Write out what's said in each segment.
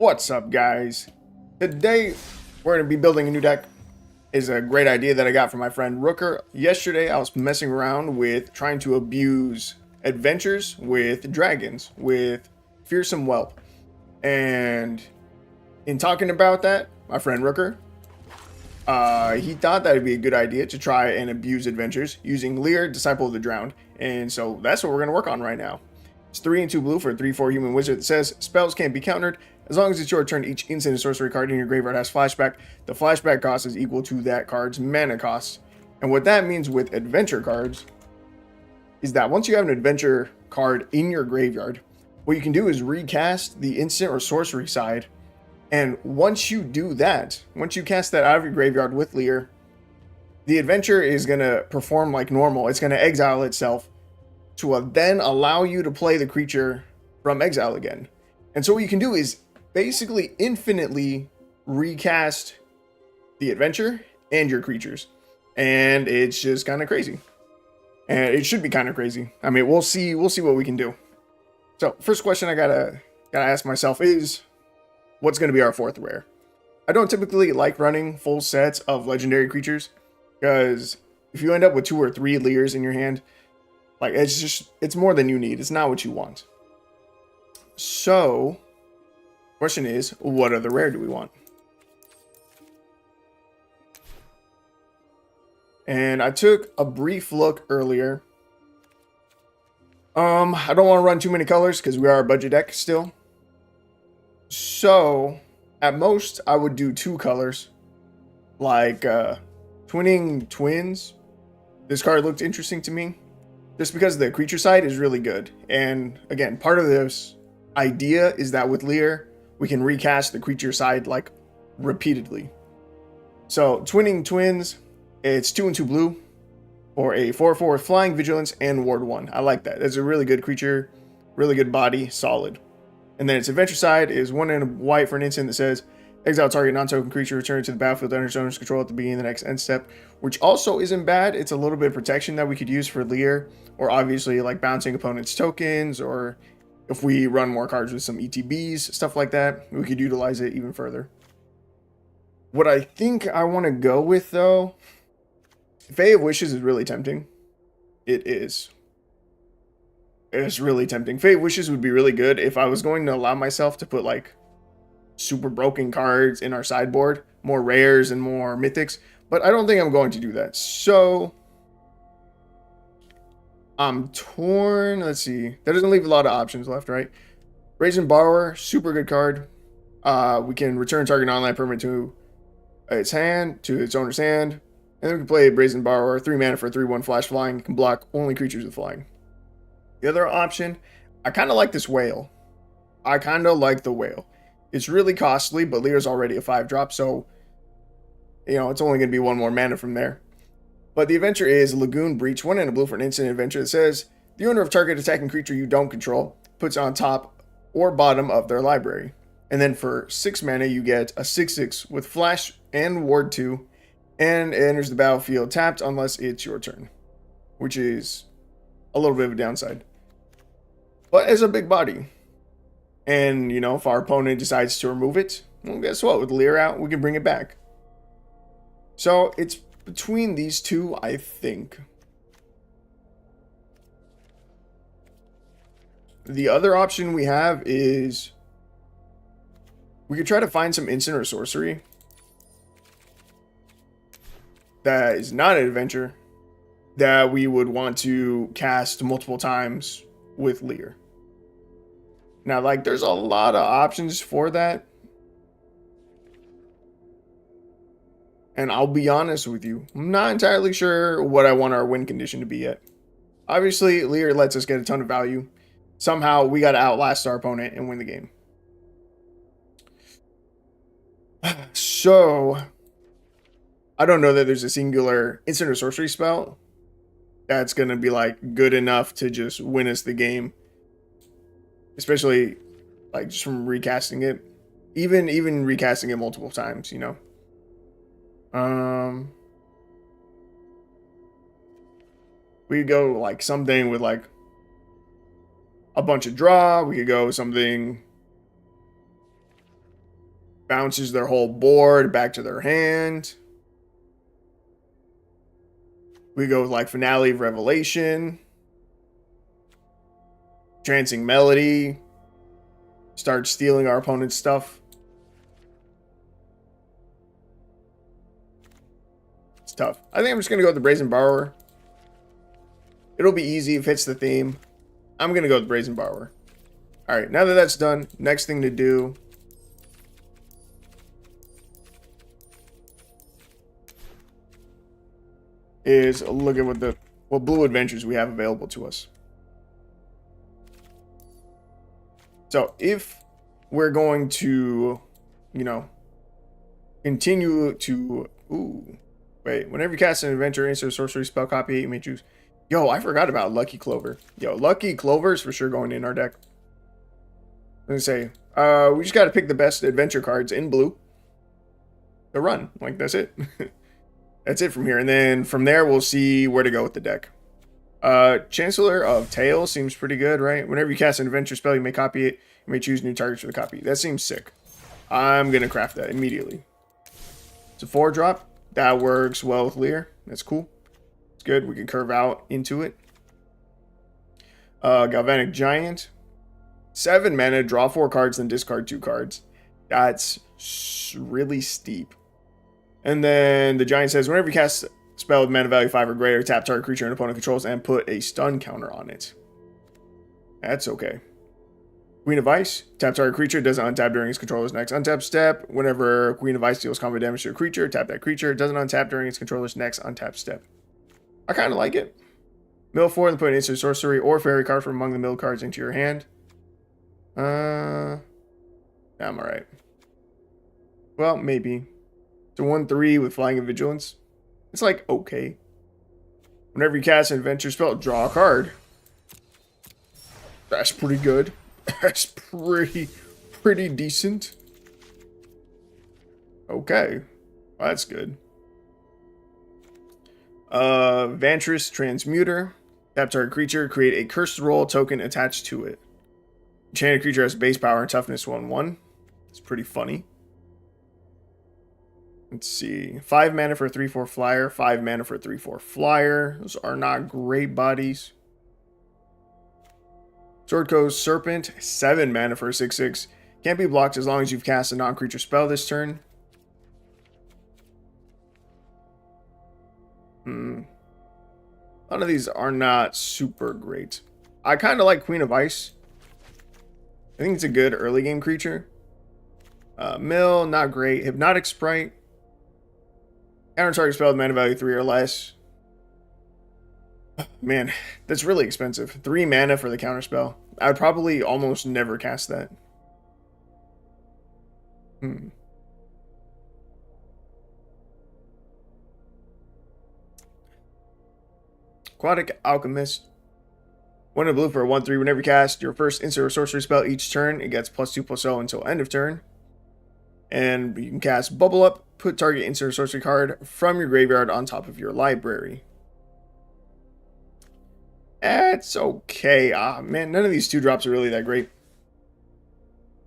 What's up, guys? Today we're going to be building a new deck. Is a great idea that I got from my friend Rooker. Yesterday I was messing around with trying to abuse adventures with dragons with fearsome whelp, and in talking about that, my friend Rooker, he thought that it'd be a good idea to try and abuse adventures using Lier, Disciple of the Drowned, and so that's what we're going to work on right now. It's 3 and 2 blue for a 3/4 human wizard that says spells can't be countered. As long as it's your turn, each instant and sorcery card in your graveyard has flashback. The flashback cost is equal to that card's mana cost. And what that means with adventure cards is that once you have an adventure card in your graveyard, what you can do is recast the instant or sorcery side. And once you do that, once you cast that out of your graveyard with Lier, the adventure is going to perform like normal. It's going to exile itself to then allow you to play the creature from exile again. And so what you can do is basically infinitely recast the adventure and your creatures. And it's just kind of crazy. And it should be kind of crazy. I mean, we'll see what we can do. So first question I gotta ask myself is, what's going to be our fourth rare? I don't typically like running full sets of legendary creatures, because if you end up with 2 or 3 Liers in your hand, like, it's more than you need. It's not what you want. So, question is, what other rare do we want? And I took a brief look earlier. I don't want to run too many colors because we are a budget deck still. So, at most, I would do 2 colors. Like, Twinning Twins. This card looked interesting to me, just because the creature side is really good. And again, part of this idea is that with Lier, we can recast the creature side like repeatedly. So Twinning Twins, it's 2 and 2 blue for a 4/4 flying, vigilance, and ward 1. I like that. It's a really good creature, really good body, solid. And then its adventure side is 1 and a white for an instant that says exile target non-token creature, return to the battlefield under its owner's control at the beginning of the next end step, which also isn't bad. It's a little bit of protection that we could use for Lier, or obviously like bouncing opponents' tokens, or if we run more cards with some ETBs, stuff like that, we could utilize it even further. What I think I want to go with, though, Fae of Wishes is really tempting. It is. It's really tempting. Fae of Wishes would be really good if I was going to allow myself to put like super broken cards in our sideboard, more rares and more mythics, but I don't think I'm going to do that. So I'm torn. Let's see. That doesn't leave a lot of options left, right? Brazen Borrower, super good card. We can return target non-land permanent to its hand, to its owner's hand, and then we can play Brazen Borrower, 3 mana for 3/1 flash flying. It can block only creatures with flying. The other option, I kind of like this whale. I kind of like the whale. It's really costly, but Lier's already a 5-drop, so, you know, it's only going to be 1 more mana from there. But the adventure is Lagoon Breach, 1 and a blue for an instant adventure that says the owner of target attacking creature you don't control puts on top or bottom of their library. And then for 6 mana, you get a 6/6 with flash and ward 2, and it enters the battlefield tapped unless it's your turn, which is a little bit of a downside. But it's a big body. And, you know, if our opponent decides to remove it, well, guess what? With Lier out, we can bring it back. So it's between these two, I think. The other option we have is we could try to find some instant or sorcery that is not an adventure that we would want to cast multiple times with Lier. Now, like, there's a lot of options for that. And I'll be honest with you, I'm not entirely sure what I want our win condition to be yet. Obviously, Lier lets us get a ton of value. Somehow, we got to outlast our opponent and win the game. So, I don't know that there's a singular instant or sorcery spell that's going to be, like, good enough to just win us the game. Especially, like, just from recasting it. Even recasting it multiple times, you know. We could go, like, something with, like, a bunch of draw. We could go something bounces their whole board back to their hand. We go with like Finale of Revelation, Trancing Melody, start stealing our opponent's stuff. It's tough. I think I'm just going to go with the Brazen Borrower. It'll be easy if it hits the theme. I'm going to go with Brazen Borrower. Alright, now that that's done, next thing to do is look at what blue adventures we have available to us. So if we're going to, you know, continue to... Ooh. Wait, whenever you cast an adventure, insert sorcery spell copy, you may choose... Yo, I forgot about Lucky Clover. Yo, Lucky Clover is for sure going in our deck. I'm gonna say, we just got to pick the best adventure cards in blue to run. Like, that's it. That's it from here. And then from there, we'll see where to go with the deck. Chancellor of Tales seems pretty good, right? Whenever you cast an adventure spell, you may copy it. You may choose new targets for the copy. That seems sick. I'm going to craft that immediately. It's a 4-drop. That works well with Lier. That's cool. It's good. We can curve out into it. Galvanic Giant. 7 mana, draw 4 cards, then discard 2 cards. That's really steep. And then the Giant says, whenever you cast a spell with mana value 5 or greater, tap target creature an opponent controls and put a stun counter on it. That's okay. Queen of Ice. Tap target creature, doesn't untap during its controller's next untap step. Whenever Queen of Ice deals combat damage to a creature, tap that creature. Doesn't untap during its controller's next untap step. I kind of like it. Mill 4 and put an instant sorcery or fairy card from among the mill cards into your hand. I'm alright. Well, maybe. It's a 1/3 with Flying and Vigilance. It's like, okay. Whenever you cast an adventure spell, draw a card. That's pretty good. That's pretty decent. Okay. Well, that's good. Vantress Transmuter. Tap target creature, create a cursed roll token attached to it. Enchanted creature has base power and toughness 1/1. It's pretty funny. Let's see. 5 mana for a 3/4 flyer. 5 mana for a 3/4 flyer. Those are not great bodies. Swordco's Serpent. 7 mana for a 6/6. Can't be blocked as long as you've cast a non-creature spell this turn. None of these are not super great. I kind of like Queen of Ice. I think it's a good early game creature. Mill, not great. Hypnotic Sprite. Counter target spell with mana value 3 or less. Man, that's really expensive. 3 mana for the counter spell. I would probably almost never cast that. Aquatic Alchemist. 1 in blue for a 1/3. Whenever you cast your first instant or sorcery spell each turn, it gets +2/+0 until end of turn. And you can cast Bubble Up. Put target instant or sorcery card from your graveyard on top of your library. It's okay. Man, none of these 2-drops are really that great.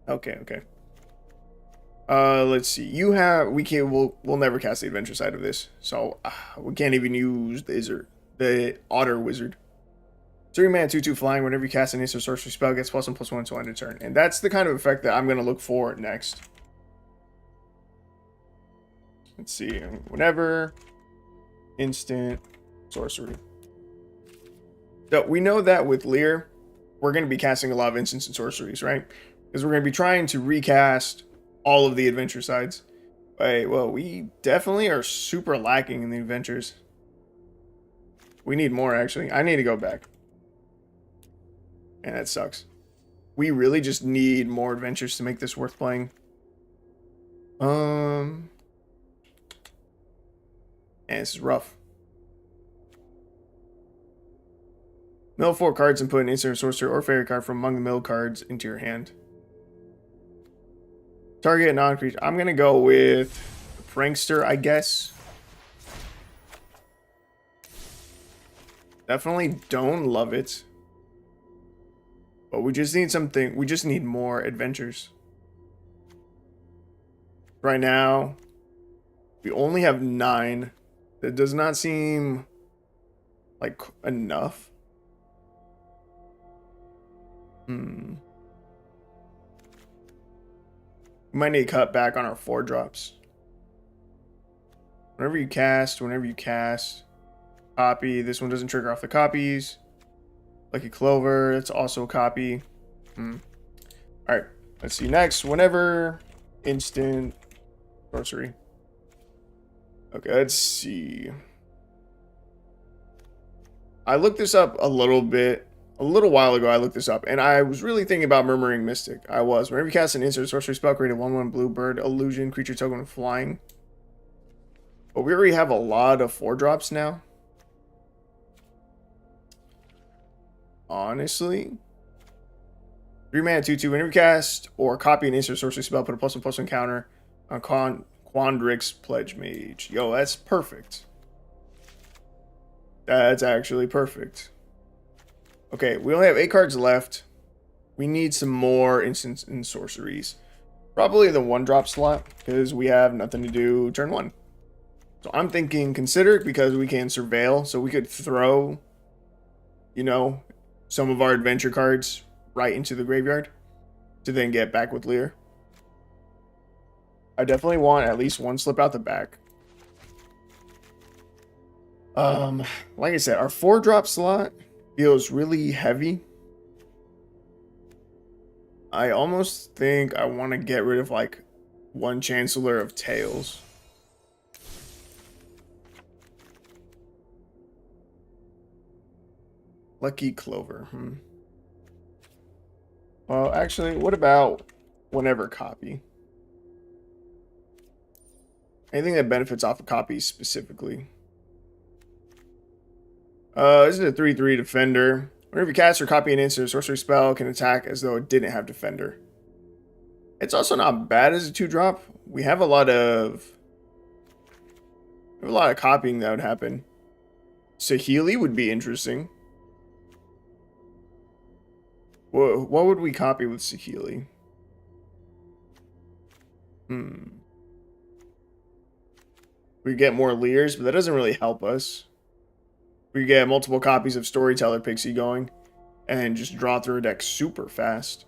Okay. Let's see. We'll never cast the adventure side of this. So, we can't even use the Otter Wizard. 3 mana, 2/2 flying. Whenever you cast an instant or sorcery spell, it gets +1/+1 until end of turn. And that's the kind of effect that I'm going to look for next. Let's see. Whenever instant sorcery. So we know that with Lier, we're going to be casting a lot of instants and sorceries, right? Because we're going to be trying to recast all of the adventure sides. Wait, well, we definitely are super lacking in the adventures. We need more, actually. I need to go back. And that sucks. We really just need more adventures to make this worth playing. And this is rough. Mill 4 cards and put an instant or sorcerer or fairy card from among the mill cards into your hand. Target a non-creature. I'm going to go with Prankster, I guess. Definitely don't love it. But we just need something. We just need more adventures. Right now, we only have 9. That does not seem like enough. We might need to cut back on our 4-drops. Whenever you cast, copy. This one doesn't trigger off the copies. Lucky Clover, that's also a copy. Alright, let's see next. Whenever instant sorcery. Okay, let's see. I looked this up a little while ago. I looked this up, and I was really thinking about Murmuring Mystic. Whenever you cast an instant sorcery spell, create a 1/1 blue bird illusion creature token with flying. But we already have a lot of 4-drops now. Honestly. 3 mana 2/2. Whenever you cast or copy an instant sorcery spell, put a +1/+1 counter on Quandrix Pledge Mage. Yo, that's perfect. That's actually perfect. Okay, we only have 8 cards left. We need some more instants and sorceries. Probably the 1-drop slot, because we have nothing to do turn 1. So I'm thinking Consider, because we can Surveil, so we could throw, you know, some of our adventure cards right into the graveyard to then get back with Lier. I definitely want at least 1 slip out the back. Like I said, our 4-drop slot feels really heavy. I almost think I want to get rid of like 1 Chancellor of Tales. Lucky Clover. Well, actually, what about whenever copy? Anything that benefits off of copies specifically. This is a 3/3 defender. Whenever you cast or copy an instant or sorcery spell, can attack as though it didn't have defender. It's also not bad as a 2-drop. We have a lot of copying that would happen. Saheeli would be interesting. What would we copy with Saheeli? We get more Liers, but that doesn't really help us. We get multiple copies of Storyteller Pixie going and just draw through a deck super fast.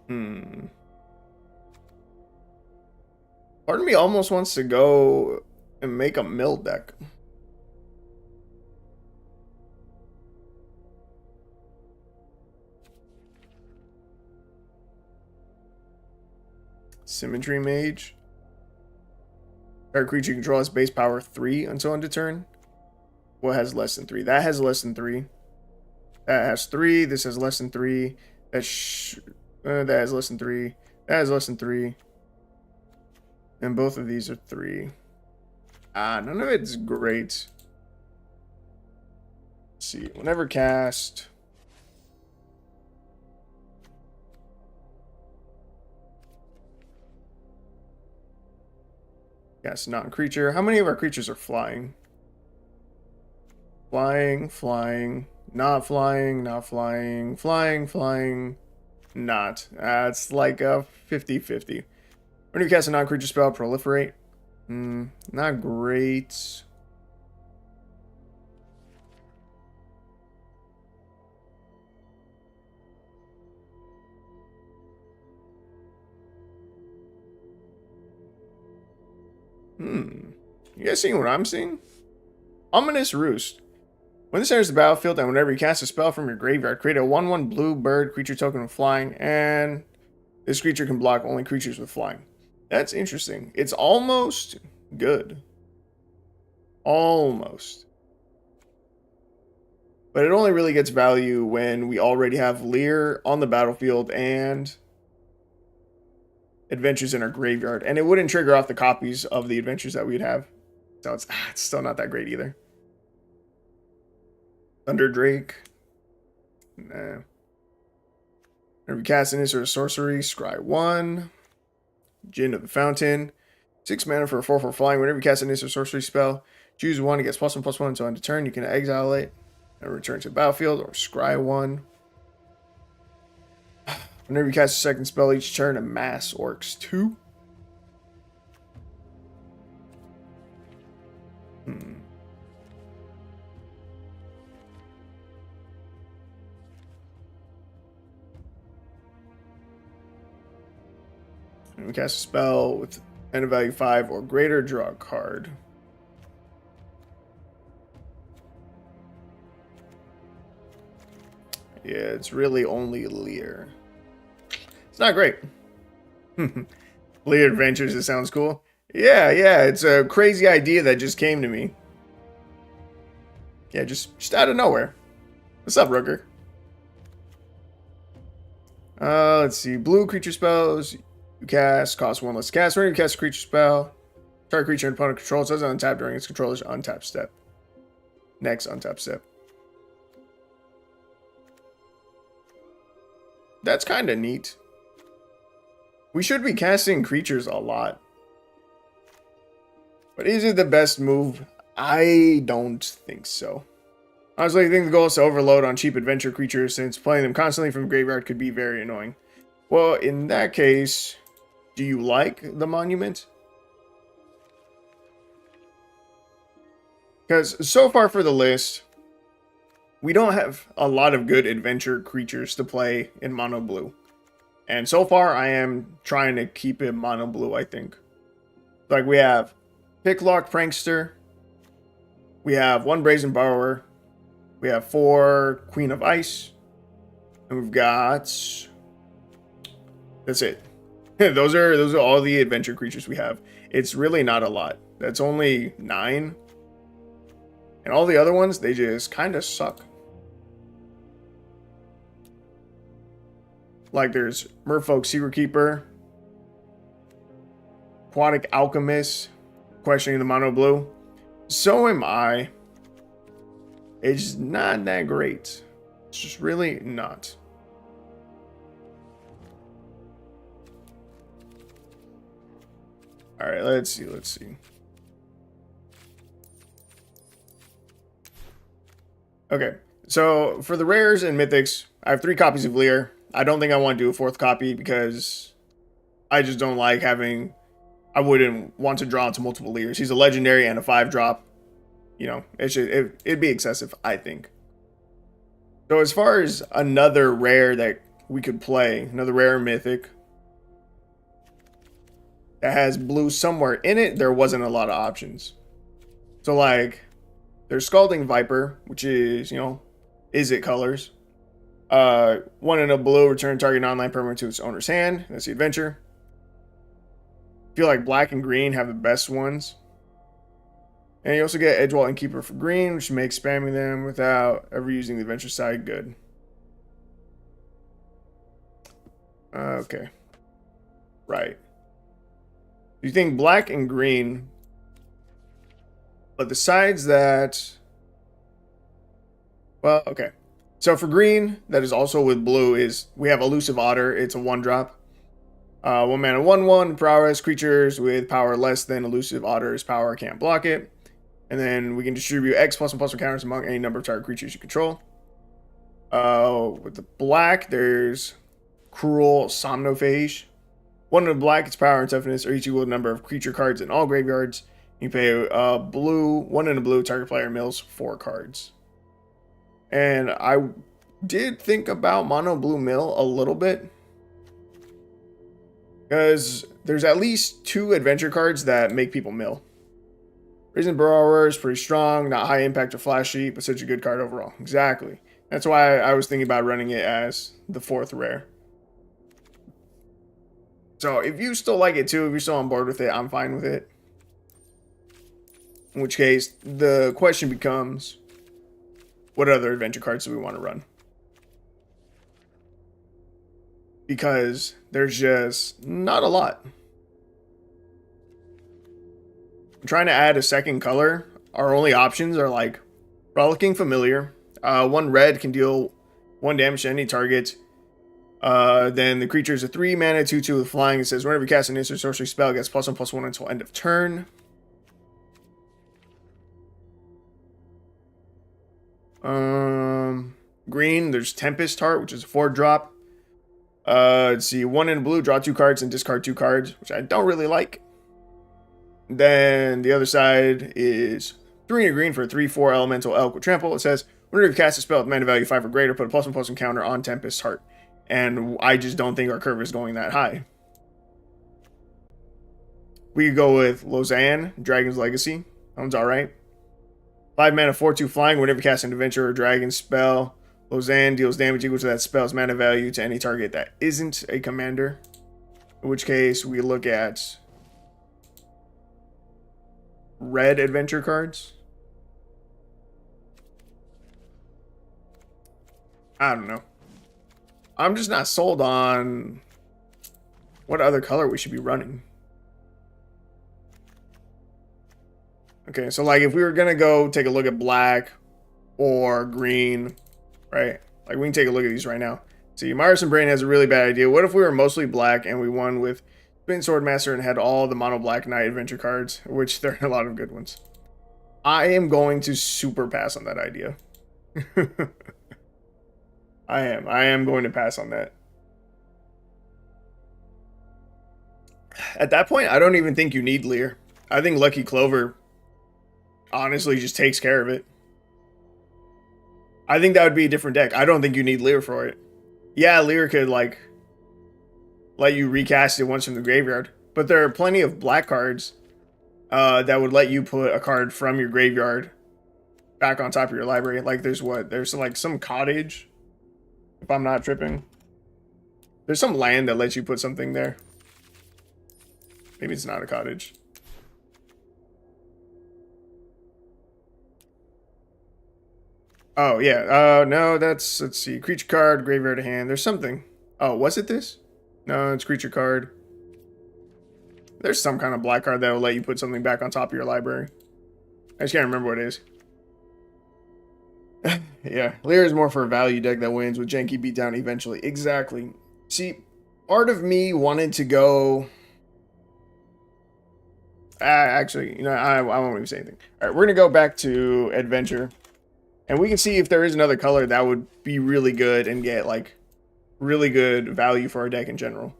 Part of me almost wants to go and make a mill deck. Symmetry Mage. Target creature you control has base power 3 until end of turn. What has less than 3? That has less than 3. That has 3. This has less than 3. That has less than 3. That has less than 3. And both of these are 3. None of it's great. Let's see. Whenever cast. Cast non-creature. How many of our creatures are flying? Flying, flying, not flying, not flying, flying, flying, not. It's like a 50-50. When you cast a non-creature spell, proliferate. Not great. You guys seeing what I'm seeing? Ominous Roost. When this enters the battlefield, and whenever you cast a spell from your graveyard, create a 1/1 blue bird creature token with flying, and this creature can block only creatures with flying. That's interesting. It's almost good. Almost. But it only really gets value when we already have Lier on the battlefield and adventures in our graveyard. And it wouldn't trigger off the copies of the adventures that we'd have. So it's still not that great either. Thunder Drake. Nah. Whenever you cast an instant or sorcery, scry 1. Djinn of the Fountain. 6 mana for a 4/4 flying. Whenever you cast an instant or sorcery spell, choose 1. It gets +1/+1 until end of turn. You can exile it. And return to the battlefield or scry 1. Whenever you cast a second spell each turn, amass orcs 2. And we cast a spell with mana value 5 or greater, draw a card. Yeah, it's really only Lier. It's not great. Lier Adventures, it sounds cool. Yeah, it's a crazy idea that just came to me. Yeah, just out of nowhere. What's up, Rooker? Let's see. Blue creature spells. You cast, cost 1 less to cast. Whenever you cast a creature spell, target creature and opponent controls doesn't untap during its controller's untap step. Next untap step. That's kind of neat. We should be casting creatures a lot. But is it the best move? I don't think so. Honestly, I think the goal is to overload on cheap adventure creatures, since playing them constantly from the graveyard could be very annoying. Well, in that case, do you like the monument? Because so far for the list, we don't have a lot of good adventure creatures to play in mono blue. And so far, I am trying to keep it mono blue, I think. Like, we have Picklock Prankster. We have 1 Brazen Borrower. We have 4 Queen of Ice. And we've got... That's it. those are all the adventure creatures we have. It's really not a lot. That's only 9. And all the other ones, they just kind of suck. Like, there's Merfolk Secret Keeper, Aquatic Alchemist, questioning the mono blue. So am I. It's not that great. It's just really not. Alright, let's see. Okay, so for the rares and mythics, I have 3 copies of Lier. I don't think I want to do a 4th copy because I just don't like having... I wouldn't want to draw into multiple Liers. He's a legendary and a 5-drop. You know, it'd be excessive, I think. So as far as another rare that we could play, another rare mythic that has blue somewhere in it, there wasn't a lot of options. So like, there's Scalding Viper, which is, you know, is it colors. 1 in a blue, return target non-land permanent to its owner's hand. That's the adventure. I feel like black and green have the best ones. And you also get Edgewall Innkeeper for green, which makes spamming them without ever using the adventure side good. Okay. Right. You think black and green, but the sides that... Well, okay. So for green, that is also with blue, is we have Elusive Otter. It's a 1-drop. 1 mana 1/1 prowess. Creatures with power less than Elusive Otter's power can't block it. And then we can distribute X +1/+1 counters among any number of target creatures you control. With the black, there's Cruel Somnophage. 1 in the black, its power and toughness are equal to the number of creature cards in all graveyards. You pay blue, 1 in a blue, target player mills 4 cards. And I did think about mono blue mill a little bit, because there's at least 2 adventure cards that make people mill. Brazen Borrower is pretty strong, not high impact or flashy, but such a good card overall. Exactly. That's why I was thinking about running it as the 4th rare. So if you still like it too, if you're still on board with it, I'm fine with it. In which case, the question becomes, what other adventure cards do we want to run? Because there's just not a lot. I'm trying to add a second color. Our only options are like Frolicking Familiar. 1 red can deal 1 damage to any target. Then the creature is a 3 mana 2/2 with flying. It says whenever you cast an instant sorcery spell, it gets +1/+1 until end of turn. Green, there's Tempest Heart, which is a 4-drop. Let's see, 1 in blue, draw 2 cards and discard 2 cards, which I don't really like. Then the other side is 3 in green for a 3/4 elemental elk with trample. It says, whenever you cast a spell with mana value 5 or greater, put a +1/+1 counter on Tempest Heart. And I just don't think our curve is going that high. We could go with Lausanne, Dragon's Legacy. That one's alright. 5 mana, 4/2 flying. Whenever you cast an adventure or dragon spell, Lausanne deals damage equal to that spell's mana value to any target that isn't a commander. In which case, we look at red adventure cards. I don't know. I'm just not sold on what other color we should be running. Okay, so like if we were gonna go take a look at black or green, right? Like we can take a look at these right now. See, Myerson Brain has a really bad idea. What if we were mostly black and we won with Spin Swordmaster and had all the mono black knight adventure cards, which there are a lot of good ones. I am going to super pass on that idea. I am going to pass on that. At that point, I don't even think you need Lier. I think Lucky Clover honestly just takes care of it. I think that would be a different deck. I don't think you need Lier for it. Yeah, Lier could like let you recast it once from the graveyard, but there are plenty of black cards that would let you put a card from your graveyard back on top of your library. Like there's like some cottage, if I'm not tripping. There's some land that lets you put something there. Maybe it's not a cottage. Oh, yeah. No, that's, let's see. Creature card, graveyard to hand. There's something. Oh, was it this? No, it's creature card. There's some kind of black card that will let you put something back on top of your library. I just can't remember what it is. Yeah, Lier is more for a value deck that wins with janky beatdown eventually. Exactly. See, part of me wanted to go... actually, you know, I won't even say anything. All right, we're going to go back to Adventure. And we can see if there is another color that would be really good and get, like, really good value for our deck in general.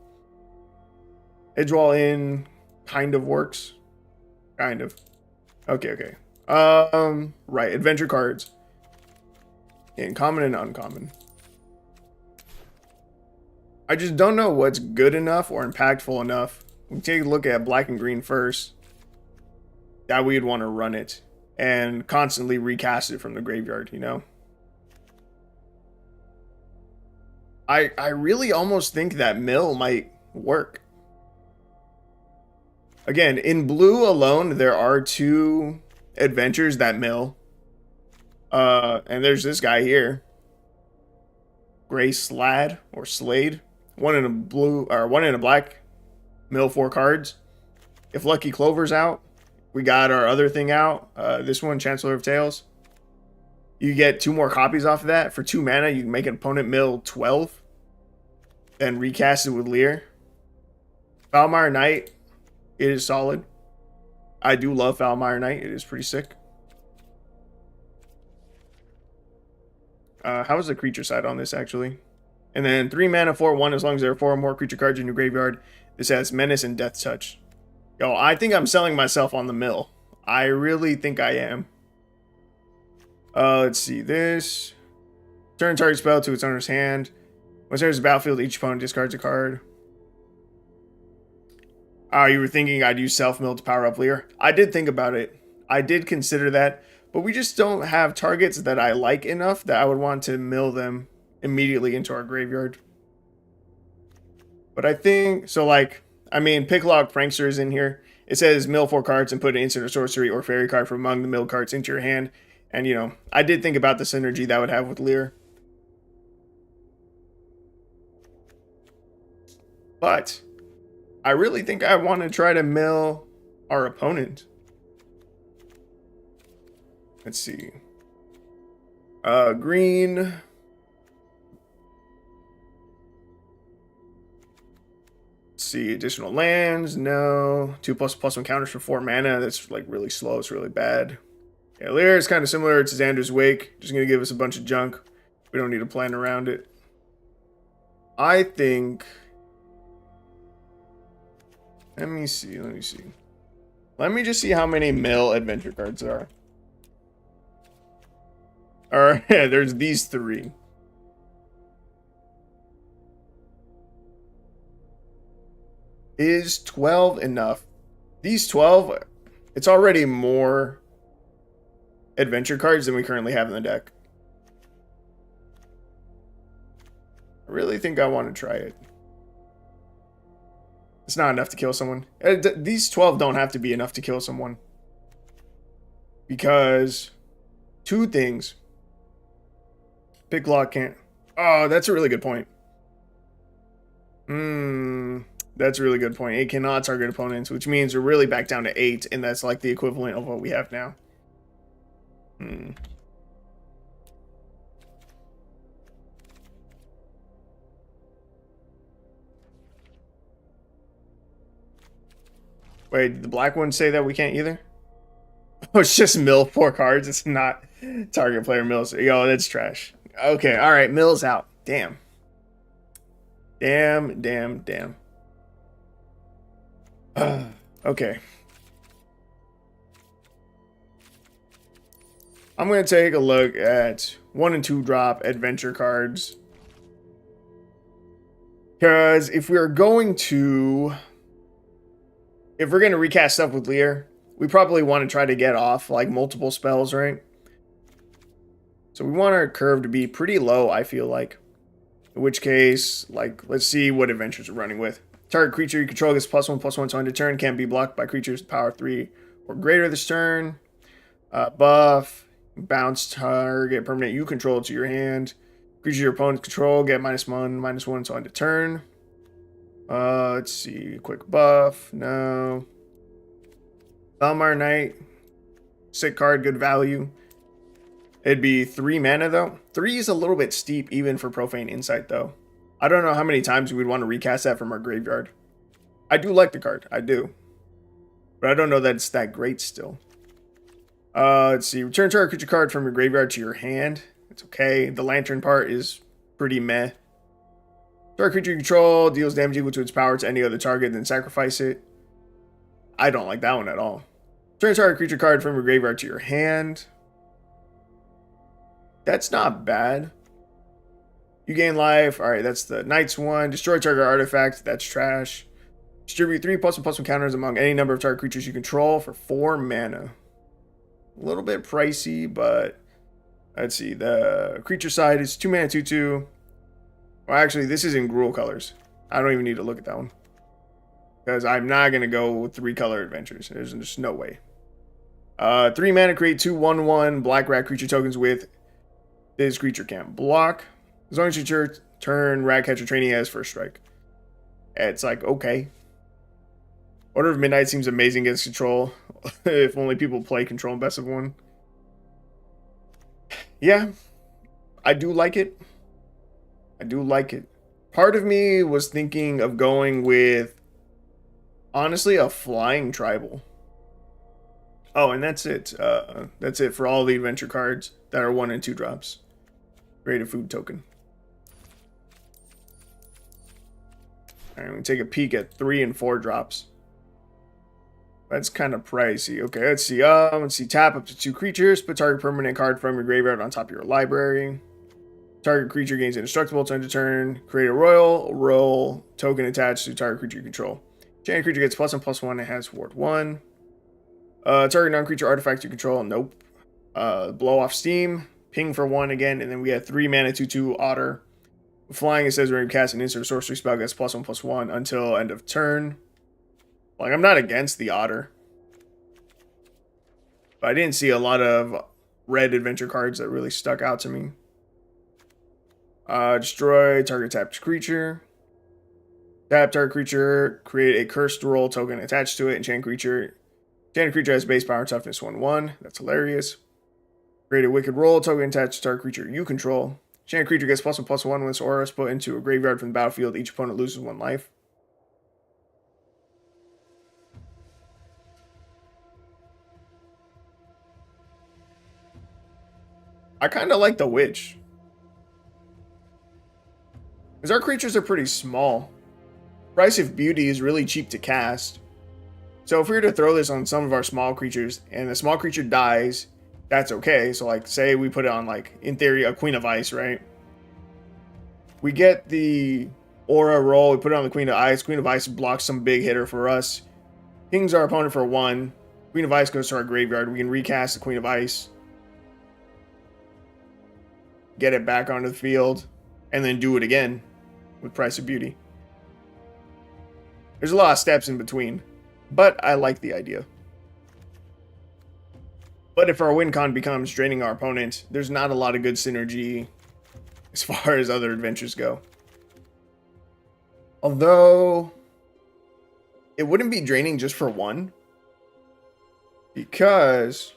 Edgewall in kind of works. Kind of. Okay. Right, adventure cards. In common and uncommon. I just don't know what's good enough or impactful enough. We take a look at black and green first. That we'd want to run it. And constantly recast it from the graveyard, you know? I really almost think that mill might work. Again, in blue alone, there are 2 adventures that mill. And there's this guy here. Gray Slad or Slade. 1 in a blue or 1 in a black. Mill 4 cards. If Lucky Clover's out, we got our other thing out. This one, Chancellor of Tales. You get 2 more copies off of that. For 2 mana, you can make an opponent mill 12. Then recast it with Lier. Foulmire Knight. It is solid. I do love Foulmire Knight. It is pretty sick. How is the creature side on this, actually? And then 3 mana, 4/1. As long as there are 4 or more creature cards in your graveyard. This has Menace and Death Touch. Yo, I think I'm selling myself on the mill. I really think I am. Let's see this. Turn target spell to its owner's hand. Once there's a battlefield, each opponent discards a card. Oh, you were thinking I'd use self-mill to power up Lier? I did think about it. I did consider that. But we just don't have targets that I like enough that I would want to mill them immediately into our graveyard. But I think... So, like... I mean, Picklock Prankster is in here. It says mill 4 cards and put an instant or sorcery or fairy card from among the mill cards into your hand. And, you know, I did think about the synergy that would have with Lier. But I really think I want to try to mill our opponent. Let's see. Green. Let's see, additional lands, no. 2++1 counters for 4 mana. That's like really slow. It's really bad. Yeah, Lier is kind of similar to Xander's Wake. Just going to give us a bunch of junk. We don't need to plan around it. I think... Let me see. Let me just see how many mill adventure cards there are. Alright, there's these 3. Is 12 enough? These 12, it's already more adventure cards than we currently have in the deck. I really think I want to try it. It's not enough to kill someone. These 12 don't have to be enough to kill someone. Because 2 things. Picklock can't. Oh, that's a really good point. That's a really good point. It cannot target opponents, which means we're really back down to 8, and that's like the equivalent of what we have now. Wait, did the black one say that we can't either? Oh, it's just mill 4 cards. It's not target player mills. Yo, that's trash. Okay, all right, mill's out. Damn. Damn. Okay. I'm going to take a look at 1 and 2 drop adventure cards. Because if we're going to recast stuff with Lier, we probably want to try to get off like multiple spells, right? So we want our curve to be pretty low, I feel like. In which case, like, let's see what adventures we're running with. Target creature you control gets +1/+1 to end a turn. Can't be blocked by creatures power 3 or greater this turn. Buff. Bounce target permanent you control to your hand. Creature your opponents control get -1/-1 to end a turn. Let's see. Quick buff. No. Thalmar Knight. Sick card, good value. It'd be 3 mana though. 3 is a little bit steep even for Profane Insight though. I don't know how many times we'd want to recast that from our graveyard. I do like the card. I do. But I don't know that it's that great still. Let's see. Return target creature card from your graveyard to your hand. It's okay. The Lantern part is pretty meh. Target creature you control deals damage equal to its power to any other target, then sacrifice it. I don't like that one at all. Return target creature card from your graveyard to your hand. That's not bad. You gain life. Alright, that's the Knights one. Destroy target artifact. That's trash. Distribute 3 +1/+1 counters among any number of target creatures you control for 4 mana. A little bit pricey, but let's see. The creature side is 2 mana, 2/2. Well, actually, this is in Gruul colors. I don't even need to look at that one. Because I'm not going to go with 3 color adventures. There's just no way. 3 mana, create 2 1/1 black rat creature tokens with this creature can't block. As long as your turn, Ratcatcher Training has first strike. It's like, okay. Order of Midnight seems amazing against control. If only people play control in best of 1. Yeah. I do like it. Part of me was thinking of going with, honestly, a flying tribal. Oh, and that's it. That's it for all the adventure cards that are 1 and 2 drops. Create a food token. Alright, we take a peek at 3 and 4 drops. That's kind of pricey. Okay, let's see. Let's see. Tap up to 2 creatures. Put target permanent card from your graveyard on top of your library. Target creature gains indestructible to end a turn. Create a royal token attached to target creature you control. Chain creature gets +1/+1 and has ward 1. Target non-creature artifact you control. Nope. Blow off steam. Ping for 1 again, and then we have 3 mana 2/2 Otter. Flying, it says we're going to cast an instant sorcery spell gets +1/+1 until end of turn. Like, I'm not against the Otter. But I didn't see a lot of red adventure cards that really stuck out to me. Destroy target tapped creature. Tap target creature, create a cursed roll token attached to it, and chain creature. Chain creature has base power toughness 1/1. That's hilarious. Create a wicked roll token attached to target creature you control. Chain creature gets +1/+1 when its aura is put into a graveyard from the battlefield. Each opponent loses 1 life. I kind of like the witch. Because our creatures are pretty small. Price of Beauty is really cheap to cast. So if we were to throw this on some of our small creatures and the small creature dies, that's okay. So like say we put it on like, in theory, a Queen of Ice, right? We get the aura roll, we put it on the Queen of Ice. Queen of Ice blocks some big hitter for us. Kings our opponent for 1. Queen of Ice goes to our graveyard. We can recast the Queen of Ice. Get it back onto the field. And then do it again with Price of Beauty. There's a lot of steps in between. But I like the idea. But if our win con becomes draining our opponent, there's not a lot of good synergy as far as other adventures go. Although, it wouldn't be draining just for 1. Because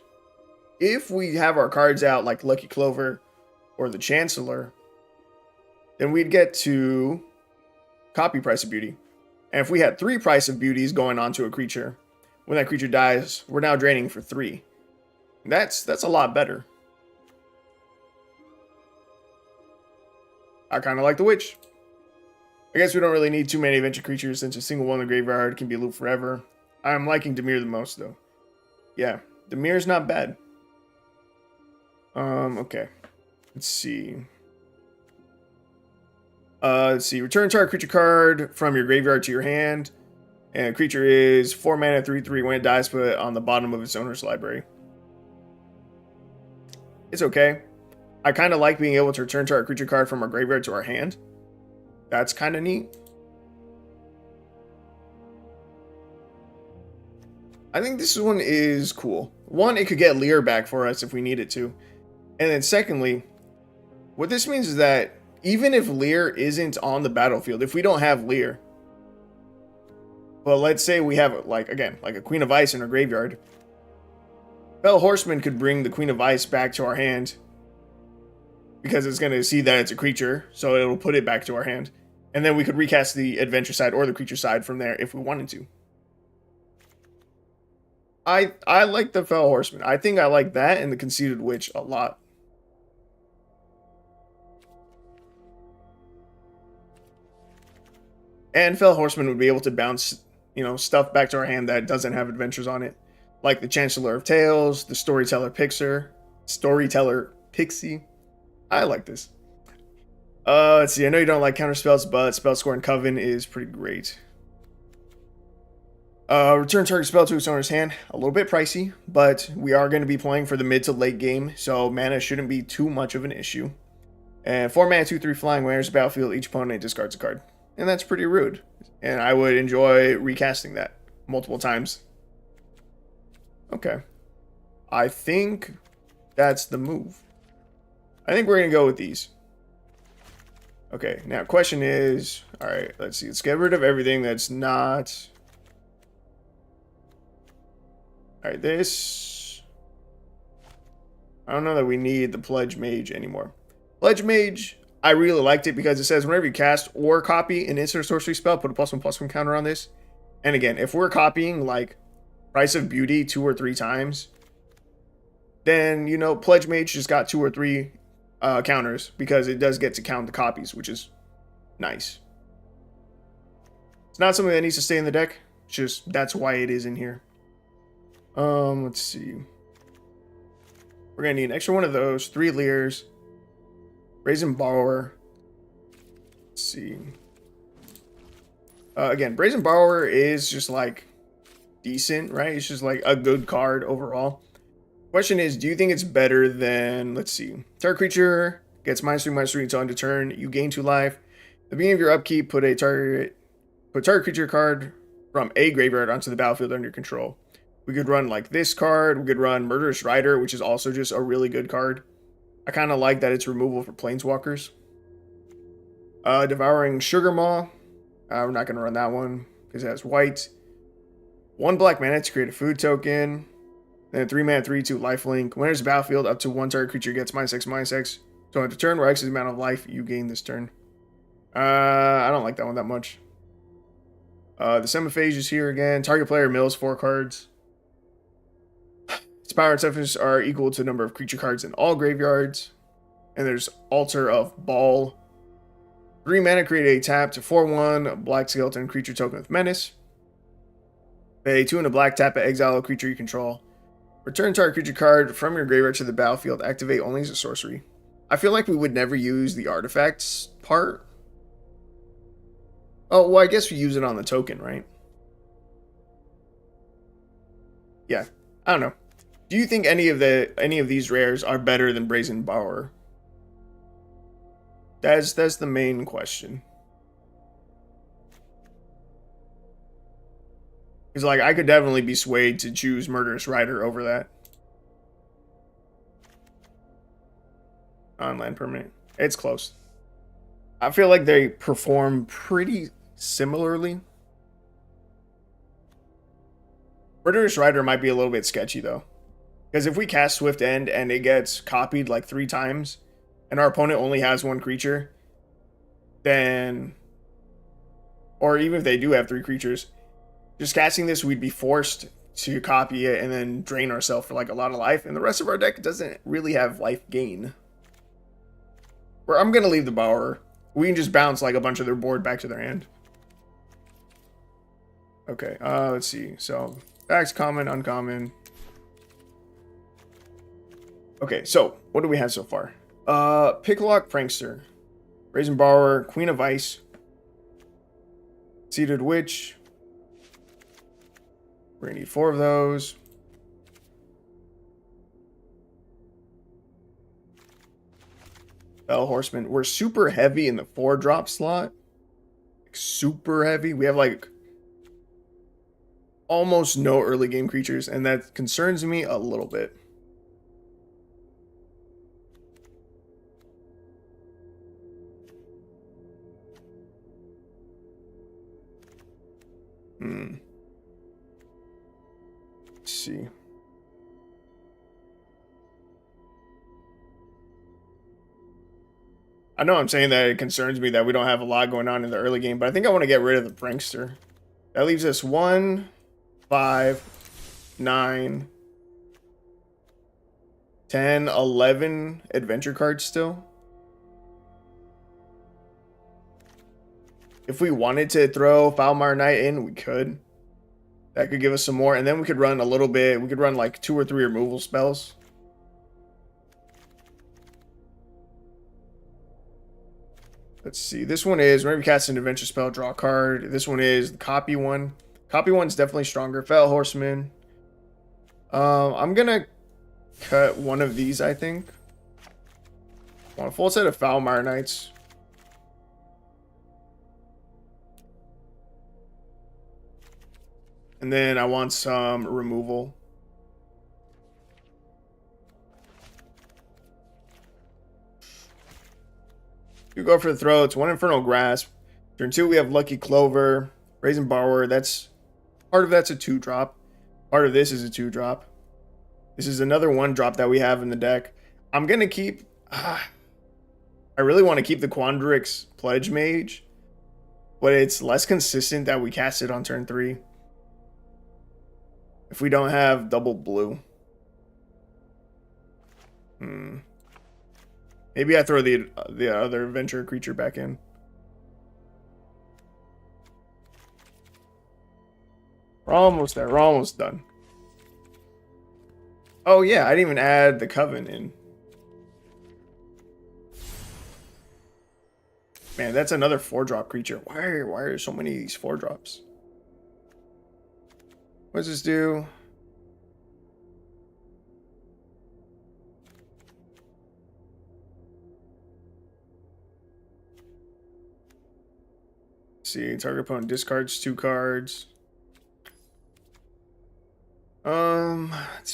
if we have our cards out like Lucky Clover or the Chancellor, then we'd get to copy Price of Beauty. And if we had 3 Price of Beauties going onto a creature, when that creature dies, we're now draining for 3. That's a lot better. I kind of like the Witch. I guess we don't really need too many adventure creatures since a single one in the graveyard can be looped forever. I'm liking Dimir the most though. Yeah, Dimir's not bad. Okay. Let's see. Return target creature card from your graveyard to your hand. And a creature is 4 mana, 3/3. When it dies, put it on the bottom of its owner's library. It's okay. I kind of like being able to return target creature card from our graveyard to our hand. That's kind of neat. I think this one is cool. One, it could get Lier back for us if we need it to. And then secondly, what this means is that even if Lier isn't on the battlefield, if we don't have Lier, but let's say we have, like, again, like a Queen of Ice in our graveyard, Fell Horseman could bring the Queen of Ice back to our hand because it's going to see that it's a creature, so it'll put it back to our hand. And then we could recast the adventure side or the creature side from there if we wanted to. I like the Fell Horseman. I think I like that and the Conceited Witch a lot. And Fell Horseman would be able to bounce, stuff back to our hand that doesn't have adventures on it. Like the Chancellor of Tales, the Storyteller Pixie. I like this. Let's see. I know you don't like counter spells, but Spell Score and Coven is pretty great. Return target spell to its owner's hand. A little bit pricey, but we are going to be playing for the mid to late game, so mana shouldn't be too much of an issue. And 4 mana, 2/3 flying. When enters the battlefield, each opponent discards a card. And that's pretty rude. And I would enjoy recasting that multiple times. Okay. I think that's the move. I think we're going to go with these. Okay, now question is, alright, let's see. Let's get rid of everything that's not... Alright, this... I don't know that we need the Pledge Mage anymore. Pledge Mage, I really liked it because it says whenever you cast or copy an instant sorcery spell, put a +1/+1 counter on this. And again, if we're copying like Price of Beauty 2 or 3 times, then, Pledge Mage just got 2 or 3 counters because it does get to count the copies, which is nice. It's not something that needs to stay in the deck. It's just, that's why it is in here. Let's see. We're going to need an extra one of those, 3 Liers, Brazen Borrower. Let's see. Again, Brazen Borrower is just like decent, right? It's just like a good card overall. Question is, do you think it's better than, let's see, target creature gets -3/-3 until end of turn. You gain 2 life. At the beginning of your upkeep, put target creature card from a graveyard onto the battlefield under your control. We could run like this card. We could run Murderous Rider, which is also just a really good card. I kind of like that it's removal for Planeswalkers. Devouring Sugar Maw. We're not going to run that one because it has white. 1 black mana to create a food token. Then 3 mana, 3/2 lifelink. When there's a battlefield, up to 1 target creature gets -X/-X. So at the turn where X is the amount of life you gain this turn. I don't like that one that much. The Semaphage is here again. Target player mills 4 cards. Its power and toughness are equal to the number of creature cards in all graveyards. And there's Altar of Ball. 3 mana, create a tap to 4/1 black skeleton creature token with menace. Pay 2 and a black, tap at exile a creature you control. Return target creature card from your graveyard to the battlefield. Activate only as a sorcery. I feel like we would never use the artifacts part. Oh, well, I guess we use it on the token, right? Yeah, I don't know. Do you think any of these rares are better than Brazen Borrower? That's the main question. Because, like, I could definitely be swayed to choose Murderous Rider over that. On land permanent. It's close. I feel like they perform pretty similarly. Murderous Rider might be a little bit sketchy, though. Because if we cast Swift End and it gets copied like 3 times, and our opponent only has 1 creature, then... Or even if they do have 3 creatures, just casting this, we'd be forced to copy it and then drain ourselves for like a lot of life. And the rest of our deck doesn't really have life gain. Or I'm going to leave the Borrower. We can just bounce like a bunch of their board back to their hand. Okay, let's see. So, backs, common, uncommon. Okay, so what do we have so far? Picklock, Prankster, Brazen Borrower, Queen of Ice, Seated Witch. We're gonna need 4 of those. Fell Horseman. We're super heavy in the 4-drop slot. Like, super heavy. We have like almost no early game creatures, and that concerns me a little bit. Let's see. I know I'm saying that it concerns me that we don't have a lot going on in the early game, but I think I want to get rid of the Prankster. That leaves us 1, 5, 9, 10, 11 adventure cards still. If we wanted to throw Foulmire Knight in, we could. That could give us some more, and then we could run a little bit. We could run like 2 or 3 removal spells. Let's see. This one is whenever you cast an adventure spell, draw a card. This one is the copy one. Copy one's definitely stronger. Fell Horseman. I'm gonna cut one of these, I think. I want a full set of Foulmire Knights. And then I want some removal. You go for the throw. It's 1 Infernal Grasp. Turn 2, we have Lucky Clover. Brazen Borrower. That's part of that's a 2-drop. Part of this is a 2-drop. This is another 1-drop that we have in the deck. I'm gonna keep. I really want to keep the Quandrix Pledge Mage, but it's less consistent that we cast it on turn 3. If we don't have double blue. Maybe I throw the other adventure creature back in. We're almost there. We're almost done. Oh yeah, I didn't even add the Coven in. Man, that's another 4-drop creature. Why are so many of these 4-drops? What does this do? See, target opponent discards 2 cards. Let's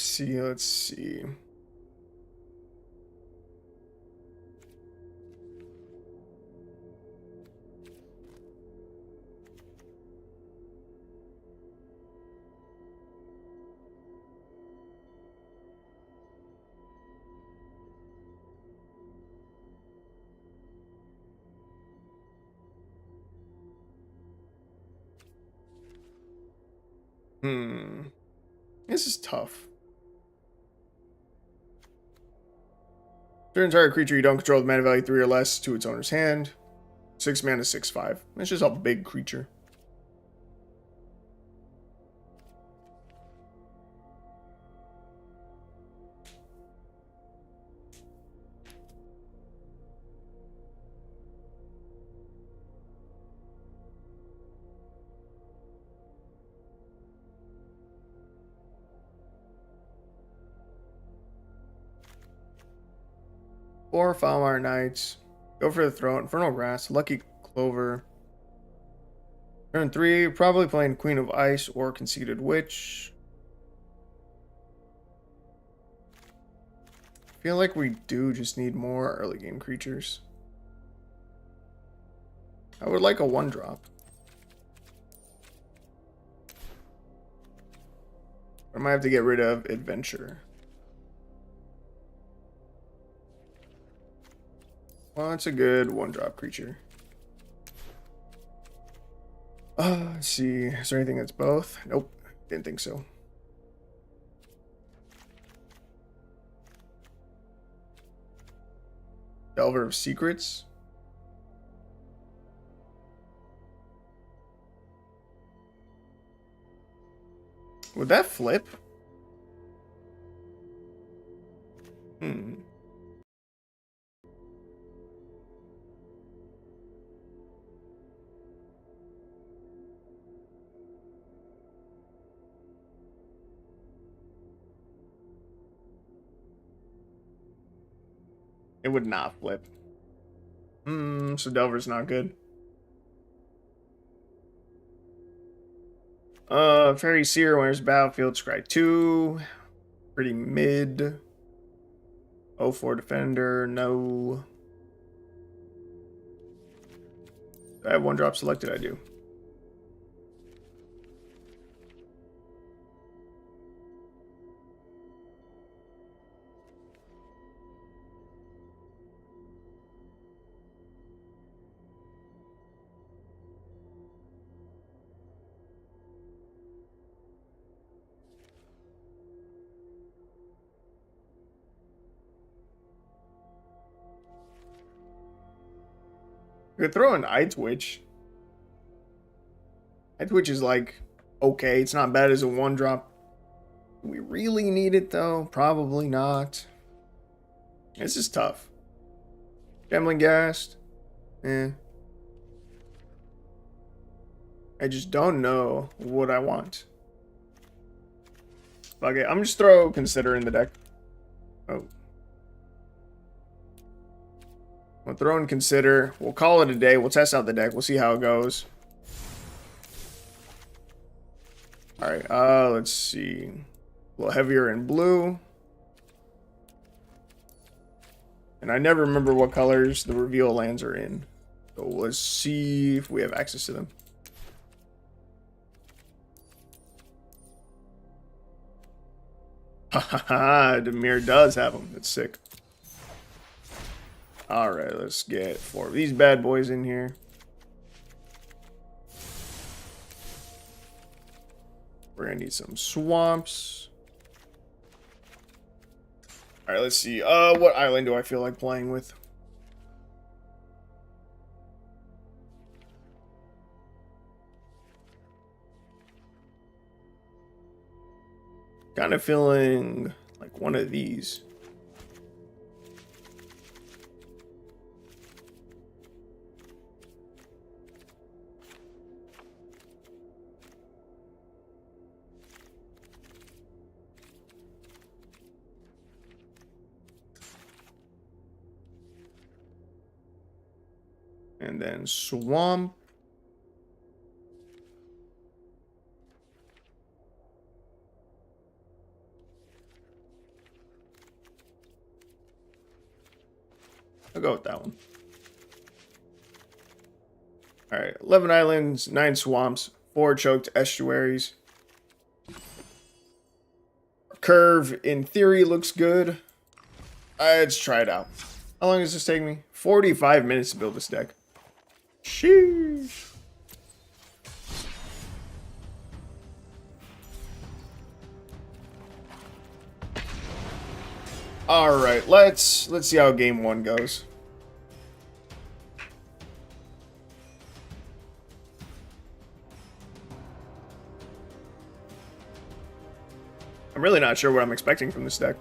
see. This is tough. Turn target creature you don't control with mana value 3 or less to its owner's hand. 6 mana, 6/5. It's just a big creature. Four Foulmire Knights. Go for the Throat. Infernal Grass. Lucky Clover. Turn 3. Probably playing Queen of Ice or Conceited Witch. I feel like we do just need more early game creatures. I would like a 1-drop. I might have to get rid of Adventure. Well, it's a good 1-drop creature. Let's see. Is there anything that's both? Nope. Didn't think so. Delver of Secrets. Would that flip? It would not flip. So Delver's not good. Fairy Seer when there's battlefield, scry 2. Pretty mid. 0-4 Defender, no. I have 1-drop selected, I do. I could throw an Ice Witch. Ice Witch is like, okay, it's not bad as a 1-drop. Do we really need it though? Probably not. This is tough. Gambling Ghast. I just don't know what I want. Okay, I'm just throw Consider in the deck. Oh. We'll throw in Consider. We'll call it a day. We'll test out the deck. We'll see how it goes. Alright, let's see. A little heavier in blue. And I never remember what colors the reveal lands are in. So let's see if we have access to them. Haha, Demir does have them. That's sick. Alright, let's get 4 of these bad boys in here. We're gonna need some swamps. Alright, let's see. What island do I feel like playing with? Kind of feeling like one of these. And then swamp. I'll go with that one. Alright, 11 islands, 9 swamps, 4 choked estuaries. Curve, in theory, looks good. Let's try it out. How long does this take me? 45 minutes to build this deck. Sheesh. All right, let's see how game one goes. I'm really not sure what I'm expecting from this deck.